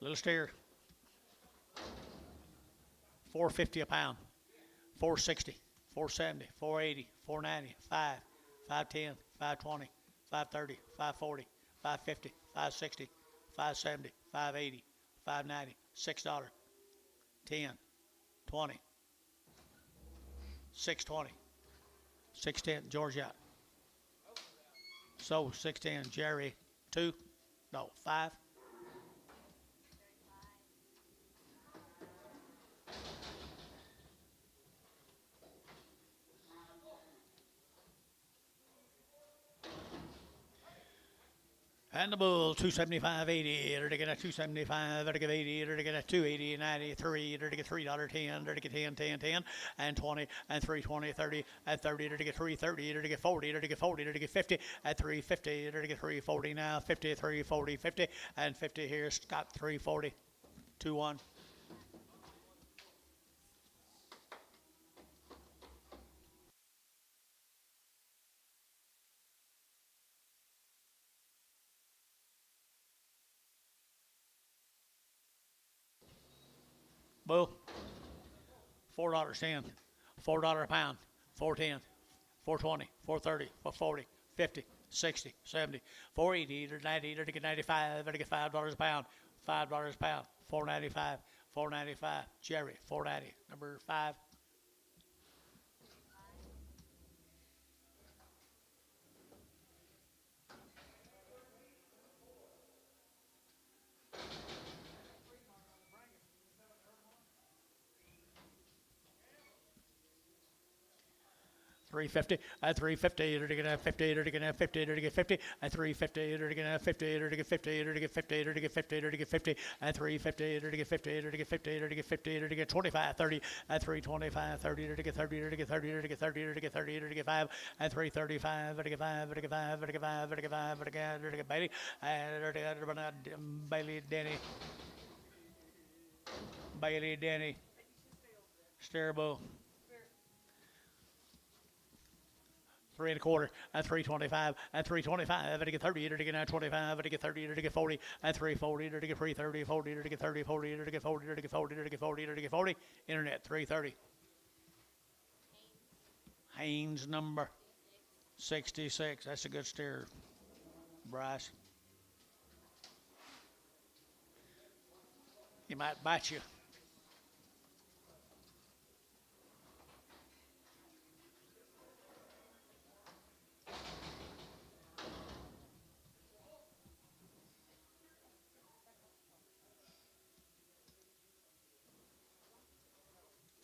Little steer. $4.50 a pound. $4.60, $4.70, $4.80, $4.90, $5, $5.10, $5.20, $5.30, $5.40, $5.50, $5.60, $5.70, $5.80, $5.90, $6, $10, $20, $6.20, $6.10, George out. So $6.10, Jerry 2, no 5. And the bull, 275.80, to get a 275, to get 80, to get a 280, 93, to get $3.10, to get 10, 10, 10, and 20, and 320, 30, and 30, to get 330, to get 40, to get 40, to get 50, at 350, to get 340 now, 50, 340, 50, and 50 here, Scott 340, 2-1. Bull, $4.10, $4 a pound, 4.10, 4.20, 4.30, 4.40, 50, 60, 70, 4.80 to 90 to get 95 to get $5 a pound, $5 a pound, 4.95, 4.95. Jerry, 4.90, number 5. 350, at 350, to get 50, to get 50, to get 50, at 350, to get 50, to get 50, to get 50, to get 50, to get 50, at 350, to get 50, to get 50, to get 50, to get 25, 30, at 325, 30, to get 30, to get 30, to get 30, to get 30, to get 5, at 335, to get 5, to get 5, to get 5, to get 5, to get Bailey, and to get Bailey, Denny, Bailey, Denny, Sterbo. 3 1/4 at 325 at 325 to get 30 to get 25 to get 30 to get 40 at 340 to get 330 40 to get 30 40 to get 40 to get 40 to get 40 to get 40 internet 330 Haynes number 66. That's a good steer, Bryce. He might bite you.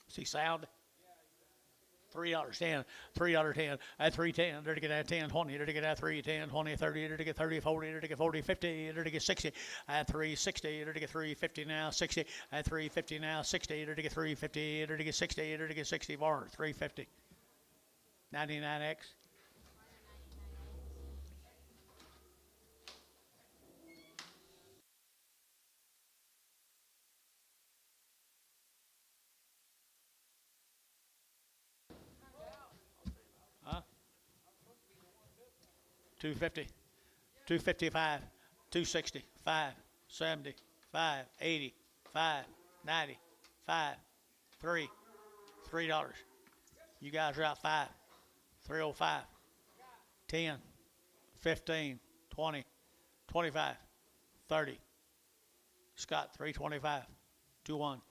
See sound? $3.10, $3.10 at 310, to get at 10, 20, to get at 310, 20, 30, to get 30, 40, to get 40, 50, to get 60 at 360, to get 350 now, 60 at 350 now, 60, to get 350, to get 60, to get 60 bar, 350. 99X. Huh? 250, 255, 260, 5, 70, 5, 80, 5, 90, 5, 3, $3. You guys are out 5, 305, 10, 15, 20, 25, 30. Scott, 325, 2-1.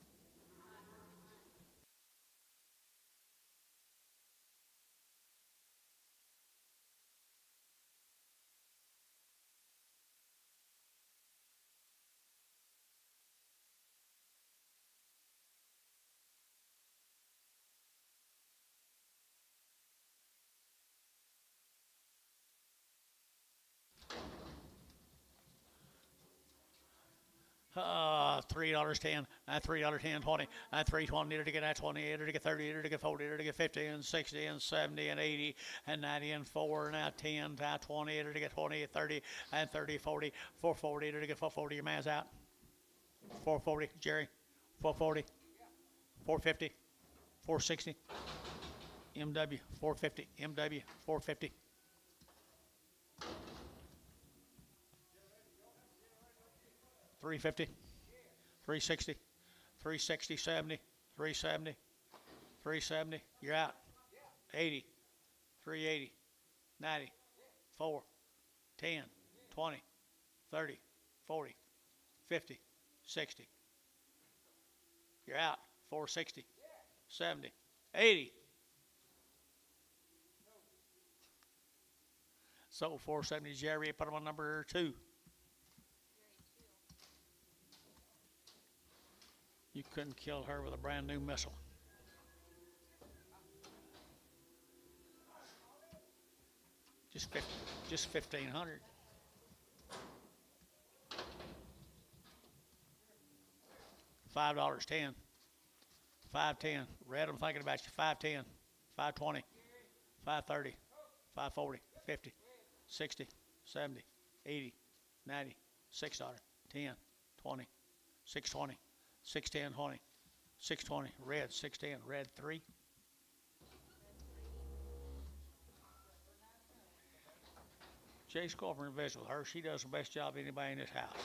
$3.10, at $3.10, 20, at 320 to get at 20, to get 30, to get 40, to get 50 and 60 and 70 and 80 and 90 and 4, now 10, now 20, to get 20, 30 and 30, 40, 440 to get 440. Your man's out. 440, Jerry. 440, 450, 460. MW 450, MW 450. $350, $360, $360, $70, $370, $370. You're out. $80, $380, $90, $4, $10, $20, $30, $40, $50, $60. You're out. $460, $70, $80. So $470, Jerry, put him on number 2. You couldn't kill her with a brand new missile. Just 1,500. $5.10. $5.10. Red, I'm thinking about you. $5.10. $5.20. $5.30. $5.40. $50. $60. $70. $80. $90. $6. $10. $20. $6.20. $6.10. $20. $6.20. Red. $6.10. Red 3. Jay's go over and visit with her. She does the best job of anybody in this house.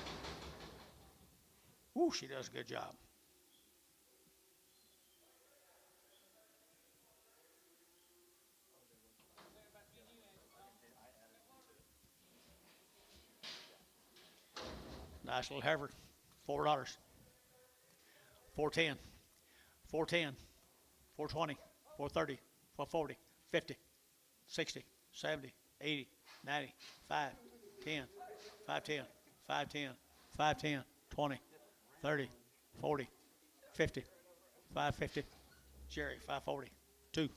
Woo, she does a good job. Nice little heifer. $4. $4.10. $4.10. $4.20. $4.30. $4.40. $50. $60. $70. $80. $90. $5. $10. $5.10. $5.10. $5.10. $20. $30. $40. $50. $5.50. Jerry, $5.40. 2.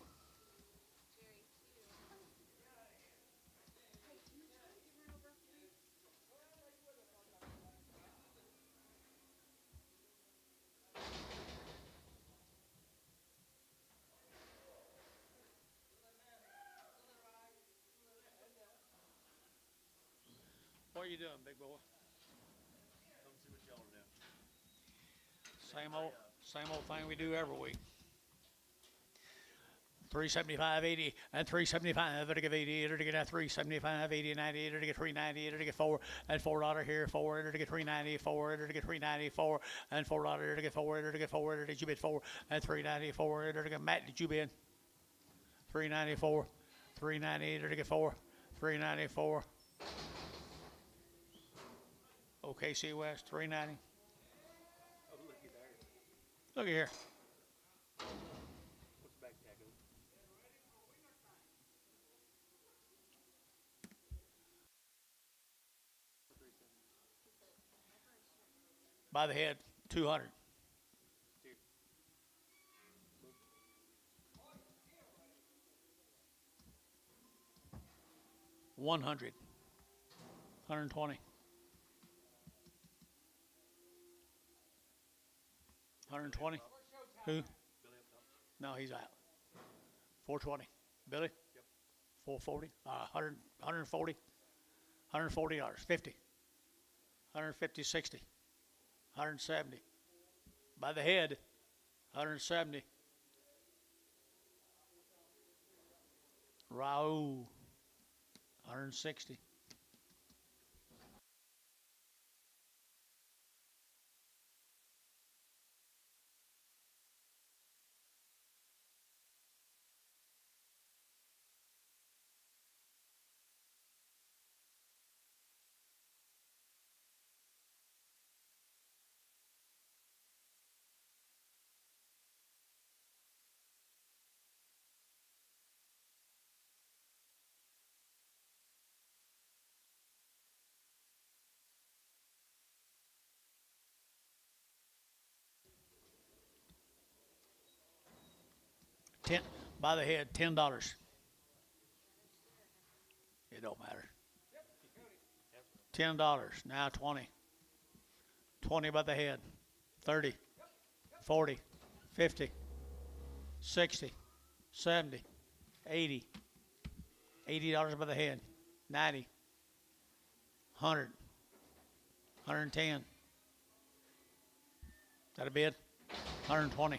you doing, big boy? Come see what y'all are doing. Same old thing we do every week. 375.80 and 375. It'll give 80. It'll get 375, 80, 90. It'll get 390. It'll get 4 and $4 here. 4. It'll get 394. It'll get 394 and $4. It'll get 4. It'll get 4. It'll get you bid 4 and 394. It'll get Matt. Did you bid 394? 390. It'll get 4. 394. OKC West 390. Oh, looky there. Look at here. What's back tag over? By the head, 200. Here. 100. 120. 120. Who? Billy up top. No, he's out. 420. Billy? Yep. 440. 140. $140. 50. 150, 60. 170. By the head, 170. Raul, 160. By the head, $10. It don't matter. $10. Now 20. 20 by the head. 30. 40. 50. 60. 70. 80. $80 by the head. 90. 100. 110. Is that a bid? 120.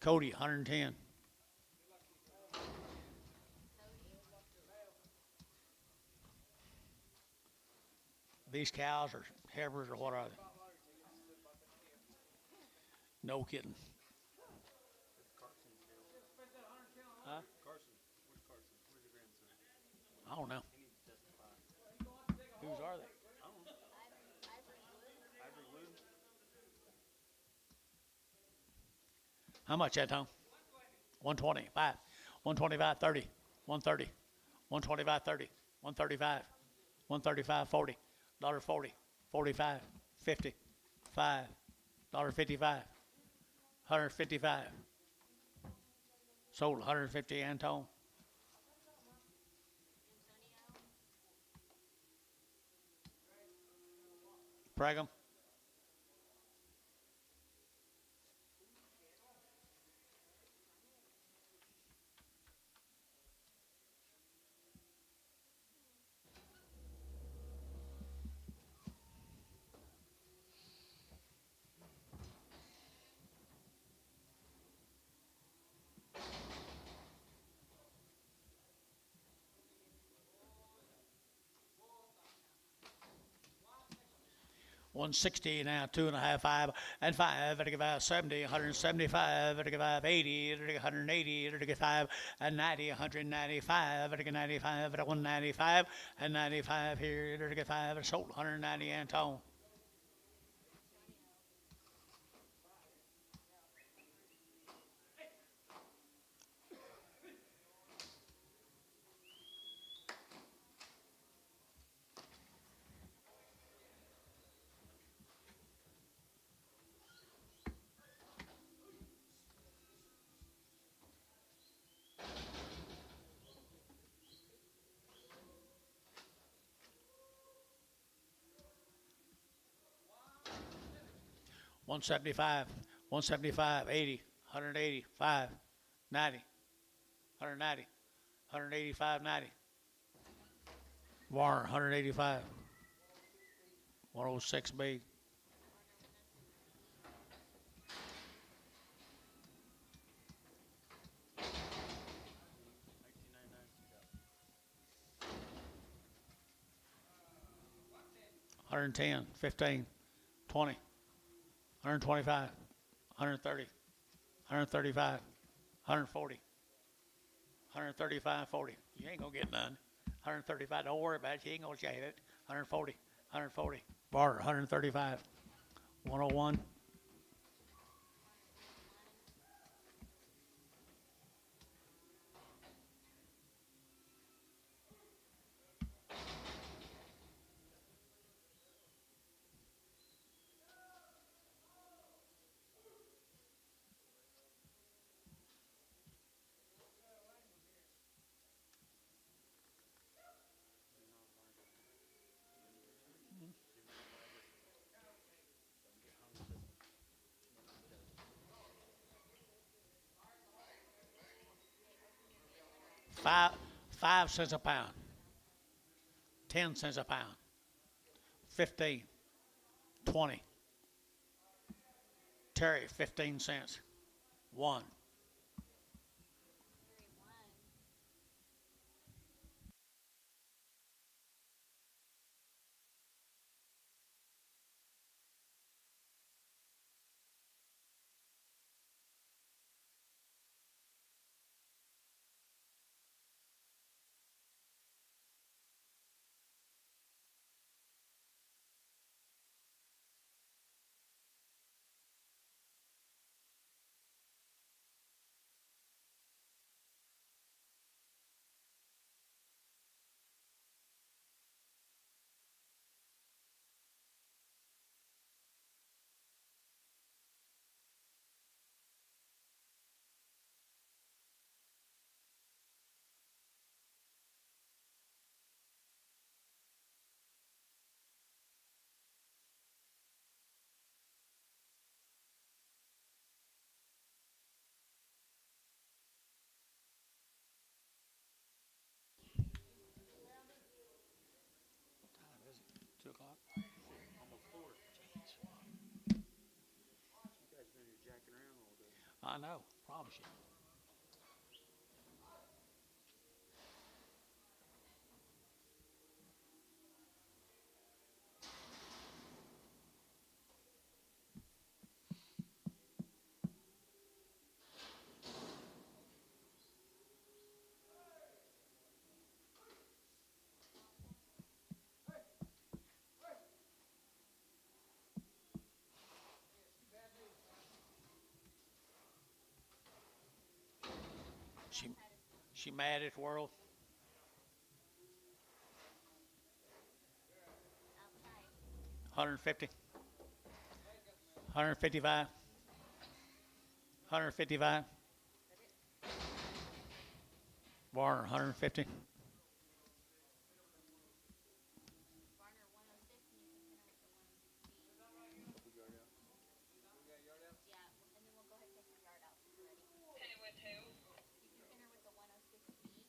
Cody, 110. These cows are heifers or what are they? No kidding. That's Carson's deal. Huh? Carson. Where's Carson? Where's your grandson? I don't know. He needs to testify. Whose are they? I don't know. Ivory Blue. How much that, Tom? 120, 5, 125, 30, 130, 125, 30, 135, 135, 40, $40, 45, 50, $5, $55, 155. Sold 150, Anton. Pregum. $160 now, 2.5, 5, and 5. It'll give out 70, 175. It'll give out 80. It'll give 180. It'll give 5 and 90, 195. It'll give 95. It'll 195 and 95 here. It'll give 5. It's sold 190, Anton. $175, 175, 80, 180, 5, 90, 190, 185, 90. Warner, 185. 106B. Hundred and 10, 15, 20, 125, 130, 135, 140, 135, 40. You ain't gonna get none. 135, don't worry about it. You ain't gonna shave it. 140, 140. Barter, 135. 101. Five, 5 cents a pound. 10 cents a pound. 15, 20. Terry, 15 cents. 1. What time is it? 2 o'clock? Almost 4. You guys been here jacking around all day. I know. Promise you. She, she mad at the world. Outside. 150. 155. 155. Warner, 150. Barner 106, and you can center with the 106B. Couple yard out. Yeah, and then we'll go ahead and take your yard out when you're ready. Center with who? You can center with the 106B.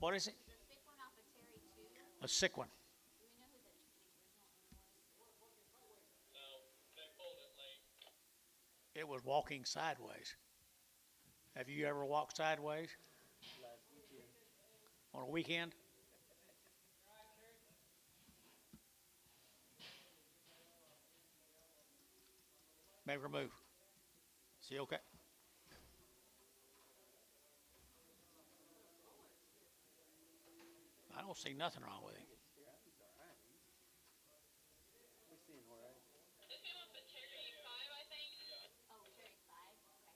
What is it? The sick one off of Terry 2. A sick one. Do we know who the it was walking sideways. Have you ever walked sideways Last weekend. on a weekend? Make her move. See, okay? I don't see nothing wrong with him. Yeah, he's all right. We seen all right. This man wants a Cherry 5, I think. Oh, cherry 5? Okay.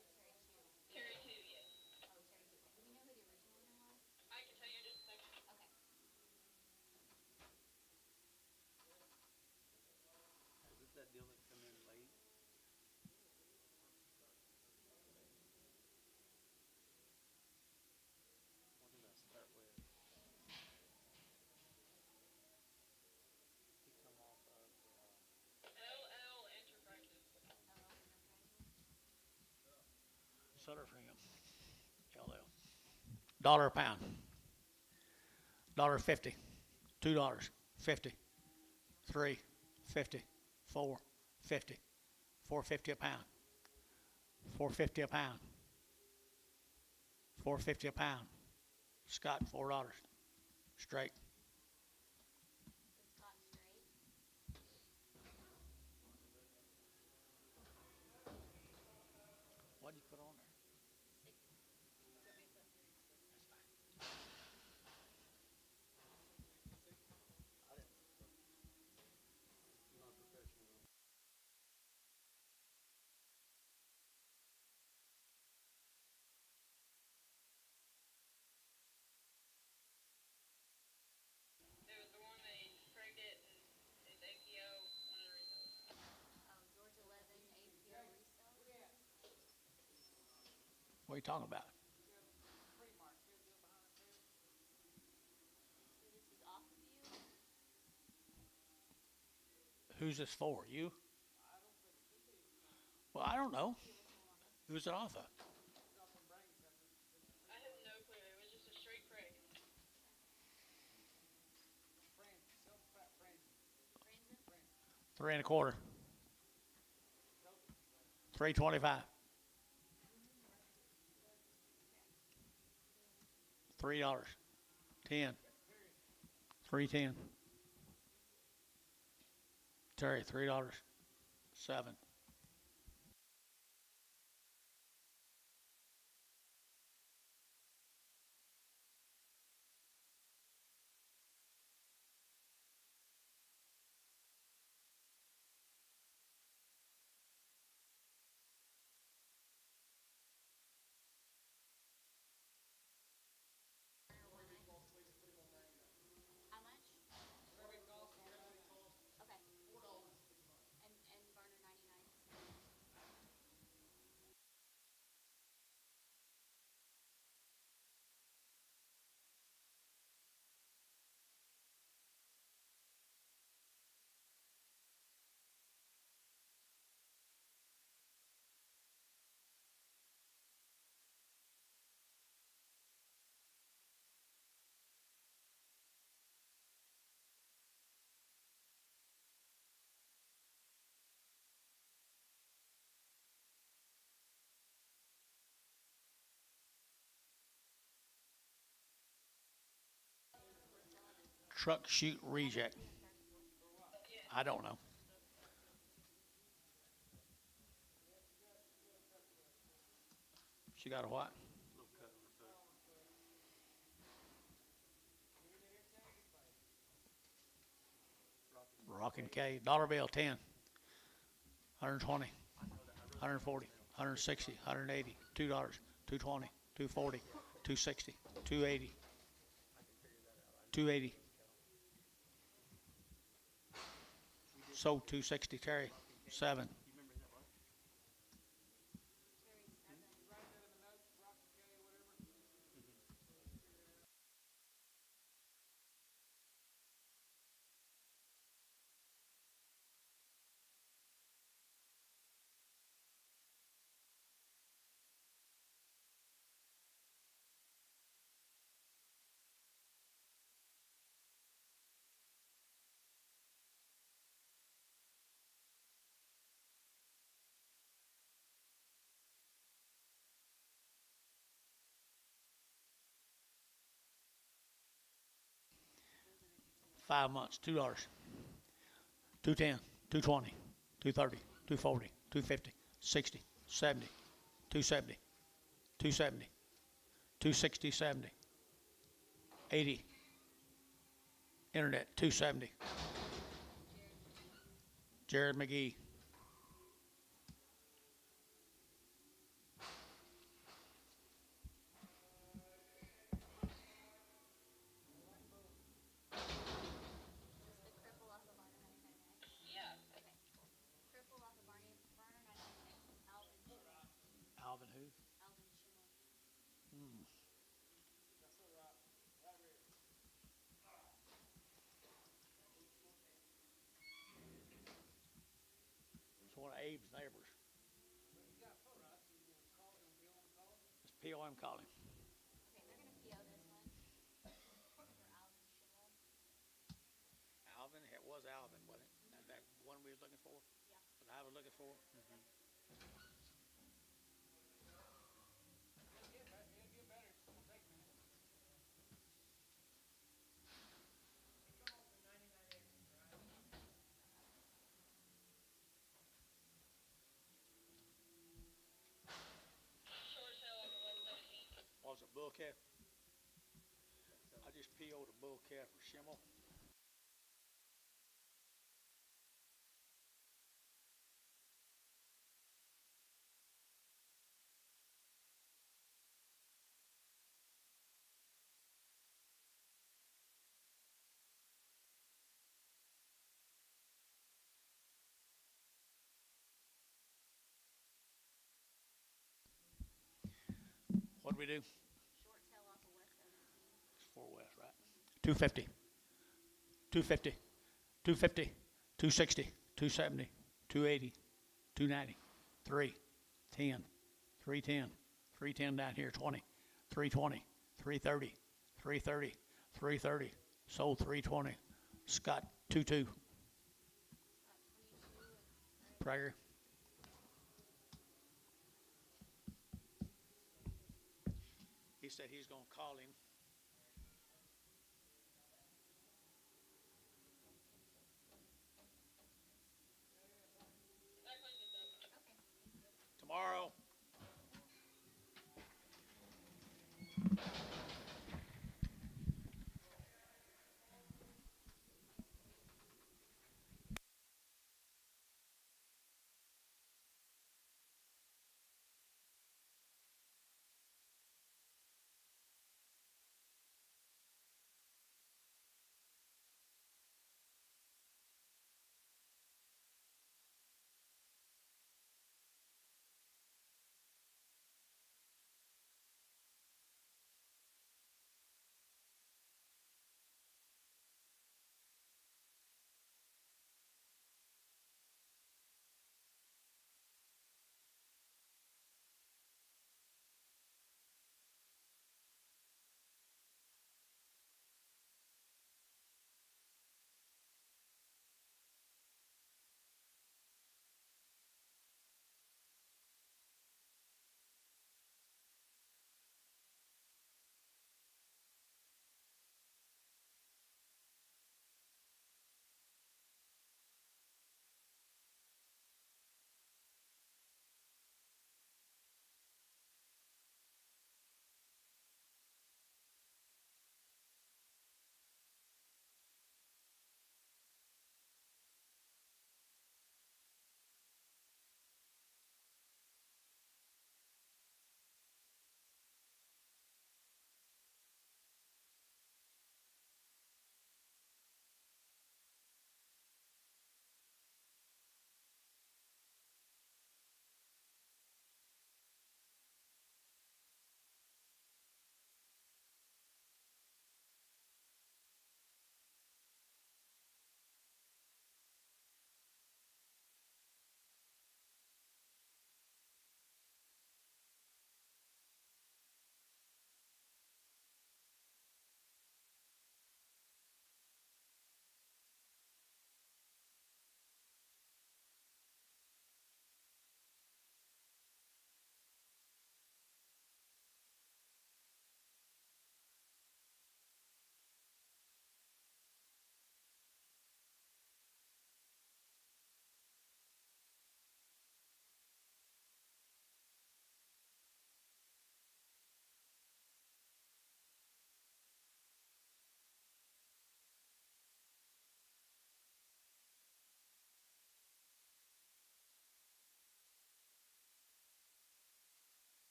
Who's cherry 2? Cherry 2, yes. Oh, cherry 2. Okay. Do we know who the original owner was? I can tell you in just a second. Okay. Is this that deal that come in late? What did I start with? He come off of LL Enterprises. LL Enterprises. Sutter Freedom. LL. Dollar a pound. $1.50. $2. 50. 3. 50. 4. 50. 4.50 a pound. 4.50 a pound. 4.50 a pound. Scott, $4. Straight. The Scott straight. What did you put on there? 6. non-professional. It was the one they fragged it and it's APO, one of the resellers. Oh, George 11 APO resale. What are you talking about? So this is off of you? Who's this for? You? Well, I don't know. Who's it off of? I have no clue. It was just a straight frag. Franzen? 3.25. 3.25. $3. 10. 3.10. Terry, $3. 7. How much? Okay. And Garner 99. Truck chute reject. I don't know. She got a what? Little cut on her foot. Rockin' K. Dollar bill, 10. 120. 140. 160. 180. $2. 220. 240. 260. 280. 280. Sold 260. Terry, 7. You remember that what? Cherry 7. 5 months, $2. 210, 220, 230, 240, 250, 60, 70, 270, 270, 260, 70, 80. Internet, 270. Jared McGee. Just the cripple off the Barner 999. Yeah. Okay, cool. Cripple off the Barney Barner 999. Alvin Schimmel. Alvin who? Alvin Schimmel. It's one of Abe's neighbors. It's POM calling. Okay, they're gonna PO this one for Alvin Schimmel. Alvin, it was Alvin, wasn't it? That one we was looking for? Yeah. That I was looking for? Short tail like a 117. Was it bull calf? I just PO'd a bull calf for Schimmel. What'd we do? Short tail off of West 17. It's 4 West, right? 250. 250. 250. 260. 270. 280. 290. 310. 310. 310 down here, 20. 320. 330. 330. 330. Sold 320. Scott 22. Got 22 and Prager. He said he's gonna call him